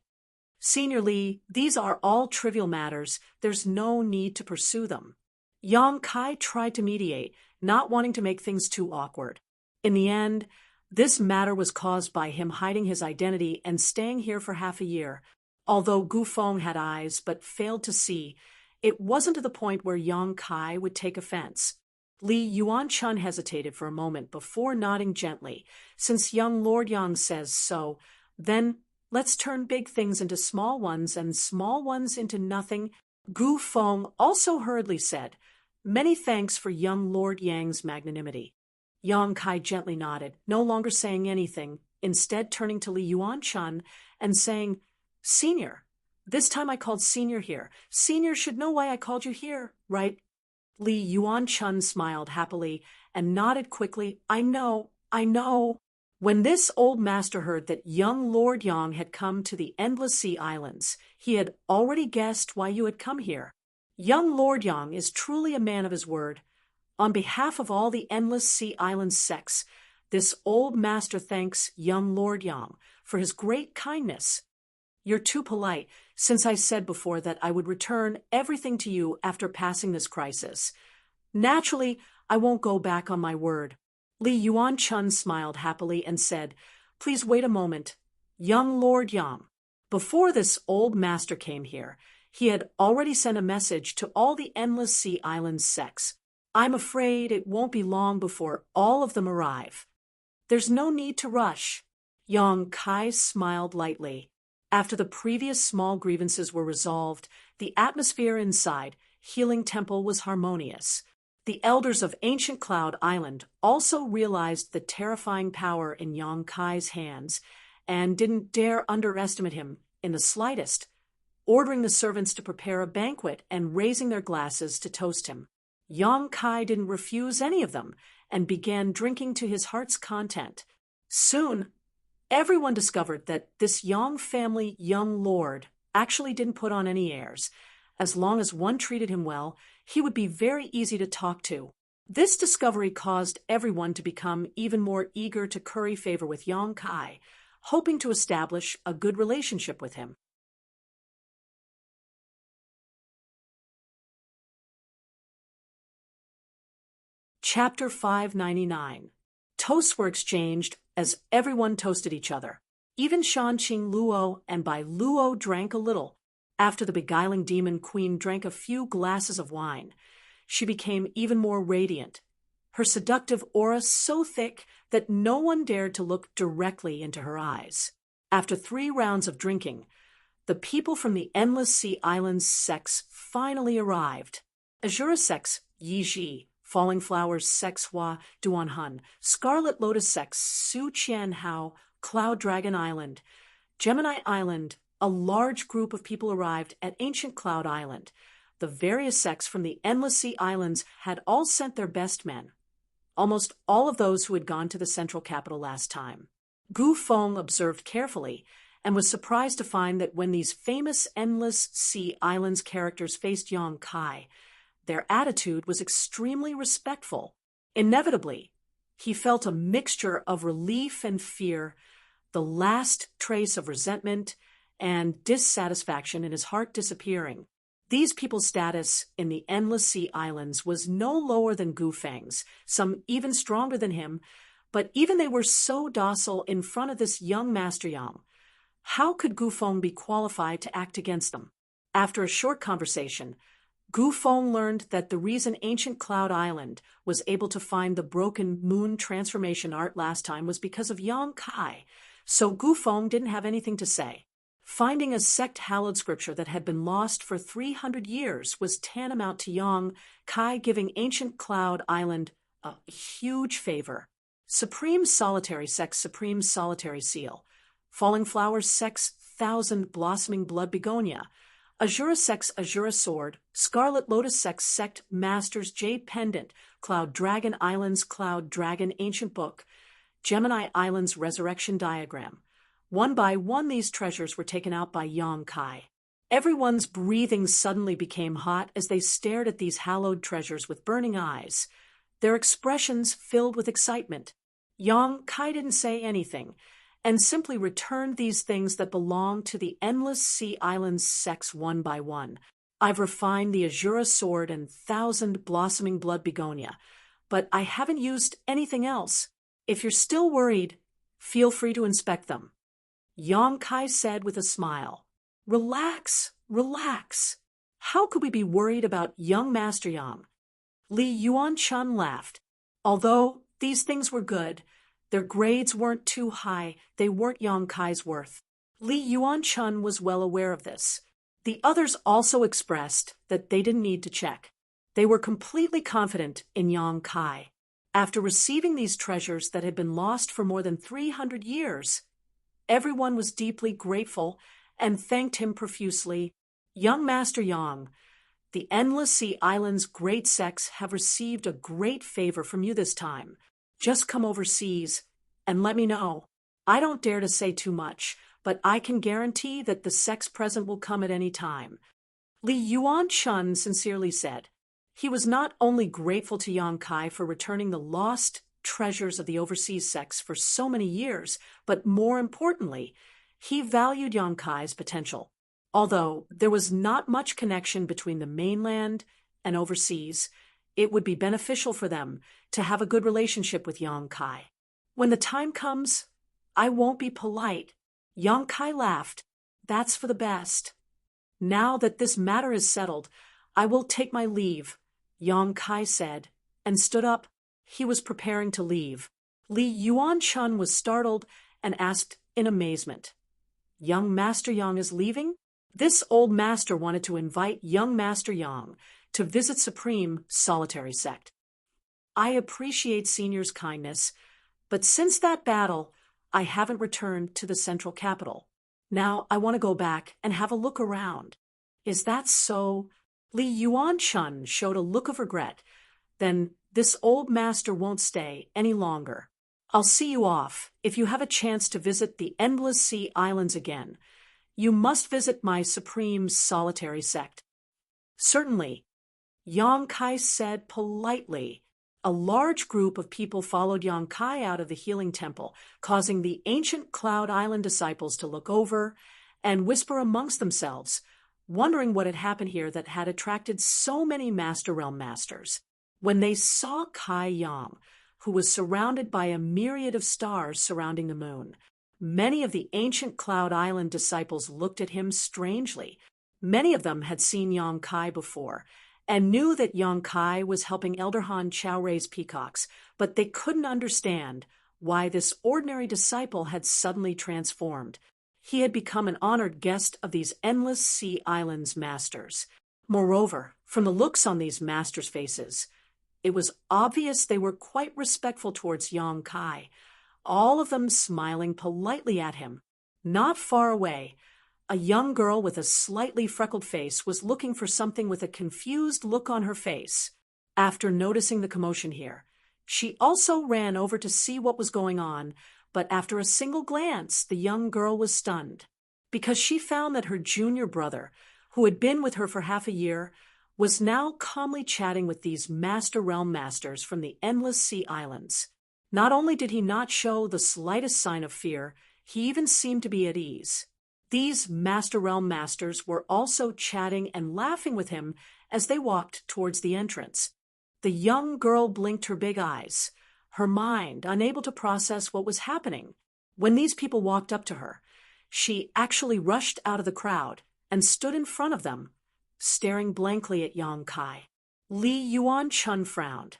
A: "Senior Li, these are all trivial matters. There's no need to pursue them." Yang Kai tried to mediate, not wanting to make things too awkward. In the end, this matter was caused by him hiding his identity and staying here for half a year. Although Gu Feng had eyes but failed to see, it wasn't to the point where Yang Kai would take offense. Li Yuan-chun hesitated for a moment before nodding gently. "Since young Lord Yang says so, then let's turn big things into small ones and small ones into nothing." Gu Feng also hurriedly said, "Many thanks for young Lord Yang's magnanimity." Yang Kai gently nodded, no longer saying anything, instead turning to Li Yuan-chun and saying, "Senior, this time I called Senior here. Senior should know why I called you here, right?" Li Yuan-chun smiled happily and nodded quickly. I know. When this old master heard that young Lord Yang had come to the Endless Sea Islands, he had already guessed why you had come here. Young Lord Yang is truly a man of his word. On behalf of all the Endless Sea Islands sects, this old master thanks young Lord Yang for his great kindness. You're too polite, since I said before that I would return everything to you after passing this crisis. Naturally, I won't go back on my word. Li Yuan-chun smiled happily and said, Please wait a moment. Young Lord Yang. Before this old master came here, he had already sent a message to all the Endless Sea Islands sects. I'm afraid it won't be long before all of them arrive. There's no need to rush. Yang Kai smiled lightly. After the previous small grievances were resolved, the atmosphere inside Healing Temple was harmonious. The elders of Ancient Cloud Island also realized the terrifying power in Yang Kai's hands and didn't dare underestimate him in the slightest, ordering the servants to prepare a banquet and raising their glasses to toast him. Yang Kai didn't refuse any of them and began drinking to his heart's content. Soon, everyone discovered that this Yang family young lord actually didn't put on any airs. As long as one treated him well, he would be very easy to talk to. This discovery caused everyone to become even more eager to curry favor with Yang Kai, hoping to establish a good relationship with him. Chapter 599. Toasts were exchanged as everyone toasted each other. Even Shanqing Luo and Bai Luo drank a little. After the beguiling demon queen drank a few glasses of wine, she became even more radiant, her seductive aura so thick that no one dared to look directly into her eyes. After 3 rounds of drinking, the people from the Endless Sea Islands sects finally arrived. Azura sects Yi Ji, Falling Flowers sects Hua Duanhan, Scarlet Lotus sects Su Qian Hao, Cloud Dragon Island, Gemini Island. A large group of people arrived at Ancient Cloud Island. The various sects from the Endless Sea Islands had all sent their best men, almost all of those who had gone to the central capital last time. Gu Feng observed carefully and was surprised to find that when these famous Endless Sea Islands characters faced Yang Kai, their attitude was extremely respectful. Inevitably, he felt a mixture of relief and fear, the last trace of resentment and dissatisfaction in his heart disappearing. These people's status in the Endless Sea Islands was no lower than Gu Feng's, some even stronger than him, but even they were so docile in front of this young Master Yang. How could Gu Feng be qualified to act against them? After a short conversation, Gu Feng learned that the reason Ancient Cloud Island was able to find the broken moon transformation art last time was because of Yang Kai, so Gu Feng didn't have anything to say. Finding a sect-hallowed scripture that had been lost for 300 years was tantamount to Yang Kai giving Ancient Cloud Island a huge favor. Supreme Solitary sects Supreme Solitary Seal, Falling Flowers sects Thousand Blossoming Blood Begonia, Azura sects Azura Sword, Scarlet Lotus sects sect Masters Jade Pendant, Cloud Dragon Islands Cloud Dragon Ancient Book, Gemini Islands Resurrection Diagram. One by one these treasures were taken out by Yang Kai. Everyone's breathing suddenly became hot as they stared at these hallowed treasures with burning eyes, their expressions filled with excitement. Yang Kai didn't say anything, and simply returned these things that belonged to the Endless Sea Islands sects one by one. I've refined the Azura Sword and Thousand Blossoming Blood Begonia, but I haven't used anything else. If you're still worried, feel free to inspect them. Yang Kai said with a smile. Relax, relax. How could we be worried about young Master Yang? Li Yuan-chun laughed. Although these things were good, their grades weren't too high, they weren't Yang Kai's worth. Li Yuan-chun was well aware of this. The others also expressed that they didn't need to check. They were completely confident in Yang Kai. After receiving these treasures that had been lost for more than 300 years, everyone was deeply grateful and thanked him profusely. Young Master Yang, the Endless Sea Islands great sects have received a great favor from you this time. Just come overseas and let me know. I don't dare to say too much, but I can guarantee that the sects present will come at any time. Li Yuan-chun sincerely said. He was not only grateful to Yang Kai for returning the lost treasures of the overseas sects for so many years, but more importantly, he valued Yang Kai's potential. Although there was not much connection between the mainland and overseas, it would be beneficial for them to have a good relationship with Yang Kai. When the time comes, I won't be polite. Yang Kai laughed. That's for the best. Now that this matter is settled, I will take my leave, Yang Kai said, and stood up. He was preparing to leave. Li Yuan-chun was startled and asked in amazement, Young Master Yang is leaving? This old master wanted to invite young Master Yang to visit Supreme Solitary Sect. I appreciate Senior's kindness, but since that battle, I haven't returned to the central capital. Now I want to go back and have a look around. Is that so? Li Yuan-chun showed a look of regret. Then this old master won't stay any longer. I'll see you off. If you have a chance to visit the Endless Sea Islands again, you must visit my Supreme Solitary Sect. Certainly, Yang Kai said politely. A large group of people followed Yang Kai out of the healing temple, causing the ancient Cloud Island disciples to look over and whisper amongst themselves, wondering what had happened here that had attracted so many Master Realm Masters. When they saw Kai Yang, who was surrounded by a myriad of stars surrounding the moon, many of the ancient Cloud Island disciples looked at him strangely. Many of them had seen Yang Kai before, and knew that Yang Kai was helping Elder Han Chao raise peacocks, but they couldn't understand why this ordinary disciple had suddenly transformed. He had become an honored guest of these Endless Sea Islands masters. Moreover, from the looks on these masters' faces, it was obvious they were quite respectful towards Yang Kai, all of them smiling politely at him. Not far away, a young girl with a slightly freckled face was looking for something with a confused look on her face. After noticing the commotion here, she also ran over to see what was going on, but after a single glance, the young girl was stunned, because she found that her junior brother, who had been with her for half a year, was now calmly chatting with these Master Realm Masters from the Endless Sea Islands. Not only did he not show the slightest sign of fear, he even seemed to be at ease. These Master Realm Masters were also chatting and laughing with him as they walked towards the entrance. The young girl blinked her big eyes, her mind unable to process what was happening. When these people walked up to her, she actually rushed out of the crowd and stood in front of them, staring blankly at Yang Kai. Li Yuan-chun frowned.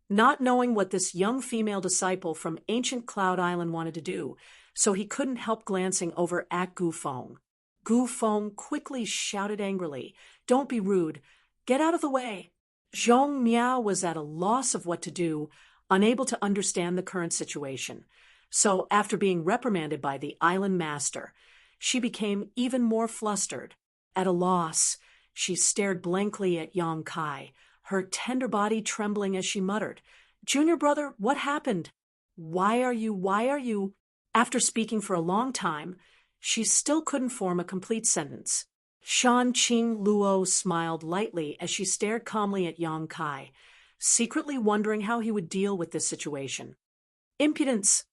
A: Not knowing what this young female disciple from ancient Cloud Island wanted to do, so he couldn't help glancing over at Gu Feng. Gu Feng quickly shouted angrily, "Don't be rude. Get out of the way." Zhong Miao was at a loss of what to do, unable to understand the current situation. So after being reprimanded by the island master, she became even more flustered. At a loss, she stared blankly at Yang Kai, her tender body trembling as she muttered, "Junior brother, what happened? Why are you? After speaking for a long time, she still couldn't form a complete sentence. Shan Qing Luo smiled lightly as she stared calmly at Yang Kai, secretly wondering how he would deal with this situation. "Impudence!"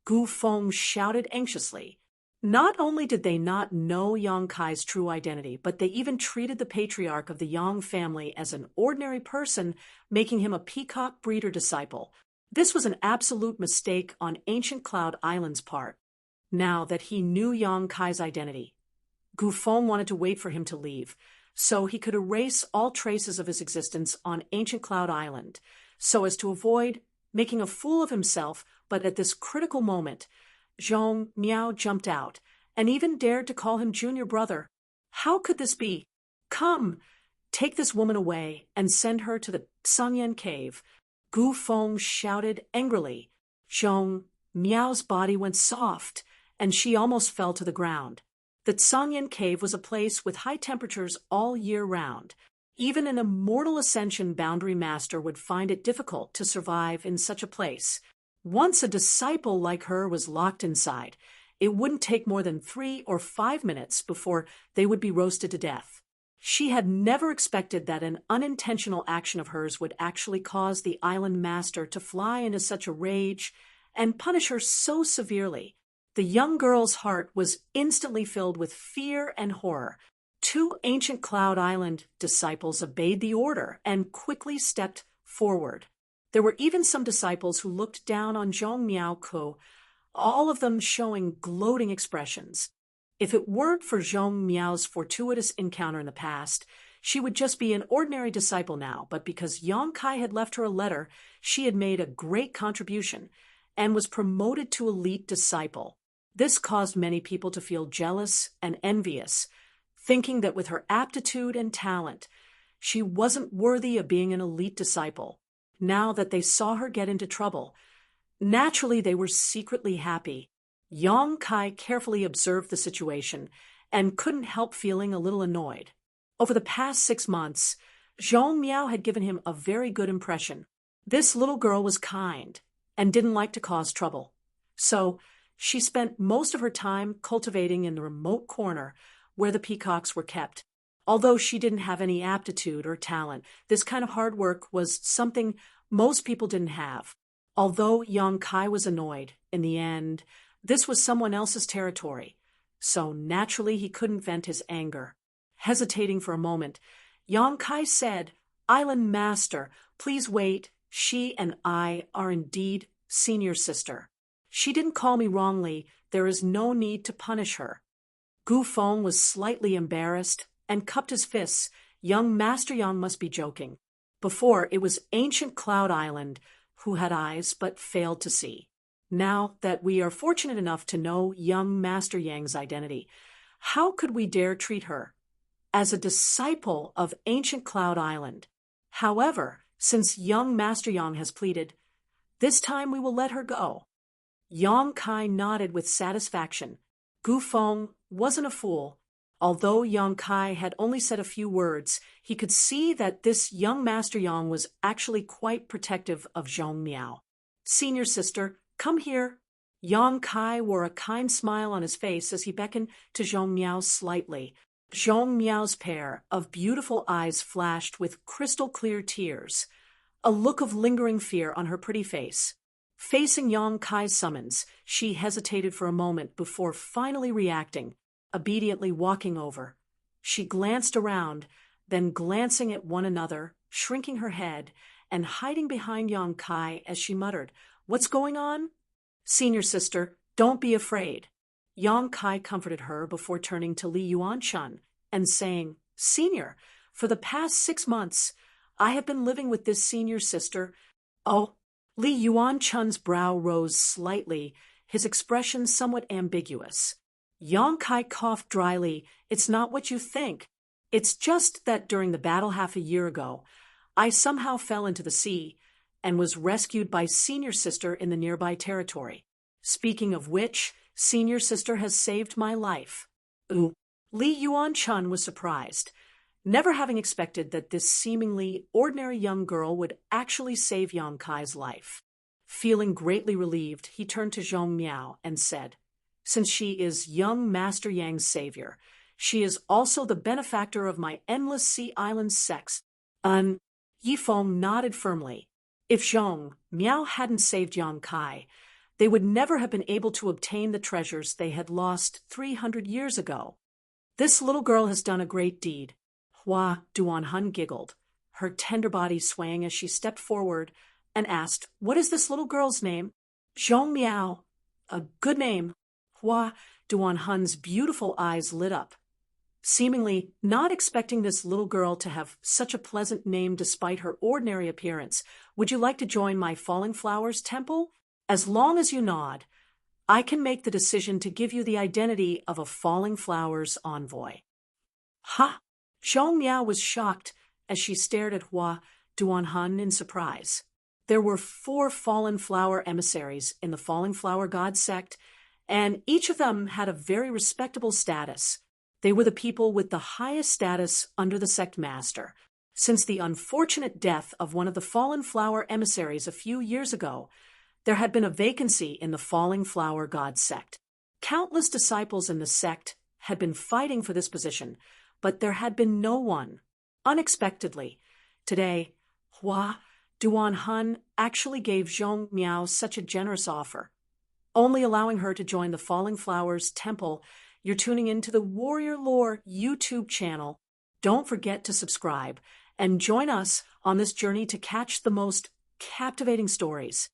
A: Gu Feng shouted anxiously. Not only did they not know Yang Kai's true identity, but they even treated the patriarch of the Yang family as an ordinary person, making him a peacock breeder disciple. This was an absolute mistake on Ancient Cloud Island's part. Now that he knew Yang Kai's identity, Gu Feng wanted to wait for him to leave, so he could erase all traces of his existence on Ancient Cloud Island, so as to avoid making a fool of himself. But at this critical moment, Zhong Miao jumped out, and even dared to call him junior brother. How could this be? "Come, take this woman away and send her to the Sangyan cave," Gu Feng shouted angrily. Zhong Miao's body went soft, and she almost fell to the ground. The Sangyan cave was a place with high temperatures all year round. Even an immortal Ascension boundary master would find it difficult to survive in such a place. Once a disciple like her was locked inside, it wouldn't take more than 3 or 5 minutes before they would be roasted to death. She had never expected that an unintentional action of hers would actually cause the island master to fly into such a rage and punish her so severely. The young girl's heart was instantly filled with fear and horror. 2 ancient Cloud Island disciples obeyed the order and quickly stepped forward. There were even some disciples who looked down on Zhong Miao Ko, all of them showing gloating expressions. If it weren't for Zhong Miao's fortuitous encounter in the past, she would just be an ordinary disciple now, but because Yang Kai had left her a letter, she had made a great contribution and was promoted to elite disciple. This caused many people to feel jealous and envious, thinking that with her aptitude and talent, she wasn't worthy of being an elite disciple. Now that they saw her get into trouble, naturally they were secretly happy. Yang Kai carefully observed the situation and couldn't help feeling a little annoyed. Over the past 6 months, Zhong Miao had given him a very good impression. This little girl was kind and didn't like to cause trouble. So she spent most of her time cultivating in the remote corner where the peacocks were kept. Although she didn't have any aptitude or talent, this kind of hard work was something most people didn't have. Although Yang Kai was annoyed, in the end, this was someone else's territory, so naturally he couldn't vent his anger. Hesitating for a moment, Yang Kai said, "Island Master, please wait. She and I are indeed senior sister. She didn't call me wrongly. There is no need to punish her." Gu Feng was slightly embarrassed and cupped his fists. Young Master Yang must be joking. Before, it was ancient Cloud Island who had eyes but failed to see. Now that we are fortunate enough to know young Master Yang's identity, how could we dare treat her as a disciple of ancient Cloud Island? However, since young Master Yang has pleaded, this time we will let her go. Yang Kai nodded with satisfaction. Gu Feng wasn't a fool. Although Yang Kai had only said a few words, he could see that this young Master Yang was actually quite protective of Zhong Miao. "Senior sister, come here." Yang Kai wore a kind smile on his face as he beckoned to Zhong Miao slightly. Zhong Miao's pair of beautiful eyes flashed with crystal-clear tears, a look of lingering fear on her pretty face. Facing Yang Kai's summons, she hesitated for a moment before finally reacting, obediently walking over. She glanced around, then glancing at one another, shrinking her head, and hiding behind Yang Kai as she muttered, "What's going on?" "Senior sister, don't be afraid." Yang Kai comforted her before turning to Li Yuanchun and saying, "Senior, for the past 6 months, I have been living with this senior sister." "Oh." Li Yuanchun's brow rose slightly, his expression somewhat ambiguous. Yang Kai coughed dryly. "It's not what you think. It's just that during the battle half a year ago, I somehow fell into the sea and was rescued by senior sister in the nearby territory. Speaking of which, senior sister has saved my life." "Ooh." Li Yuanchun was surprised, never having expected that this seemingly ordinary young girl would actually save Yang Kai's life. Feeling greatly relieved, he turned to Zhong Miao and said, "Since she is young Master Yang's savior, she is also the benefactor of my endless sea island sects." Yi Feng nodded firmly. If Zhong Miao hadn't saved Yang Kai, they would never have been able to obtain the treasures they had lost 300 years ago. "This little girl has done a great deed." Hua Duanhun giggled, her tender body swaying as she stepped forward and asked, "What is this little girl's name?" "Zhong Miao." "A good name." Hua Duanhun's beautiful eyes lit up. Seemingly not expecting this little girl to have such a pleasant name despite her ordinary appearance, "Would you like to join my Falling Flowers temple? As long as you nod, I can make the decision to give you the identity of a Falling Flowers envoy." "Ha!" Zhong Miao was shocked as she stared at Hua Duanhun in surprise. There were 4 Fallen Flower emissaries in the Falling Flower God sect, and each of them had a very respectable status. They were the people with the highest status under the sect master. Since the unfortunate death of one of the Fallen Flower emissaries a few years ago, there had been a vacancy in the Falling Flower God sect. Countless disciples in the sect had been fighting for this position, but there had been no one. Unexpectedly, today, Hua Duanhun actually gave Zhong Miao such a generous offer, only allowing her to join the Falling Flowers temple. You're tuning into the Warrior Lore YouTube channel. Don't forget to subscribe and join us on this journey to catch the most captivating stories.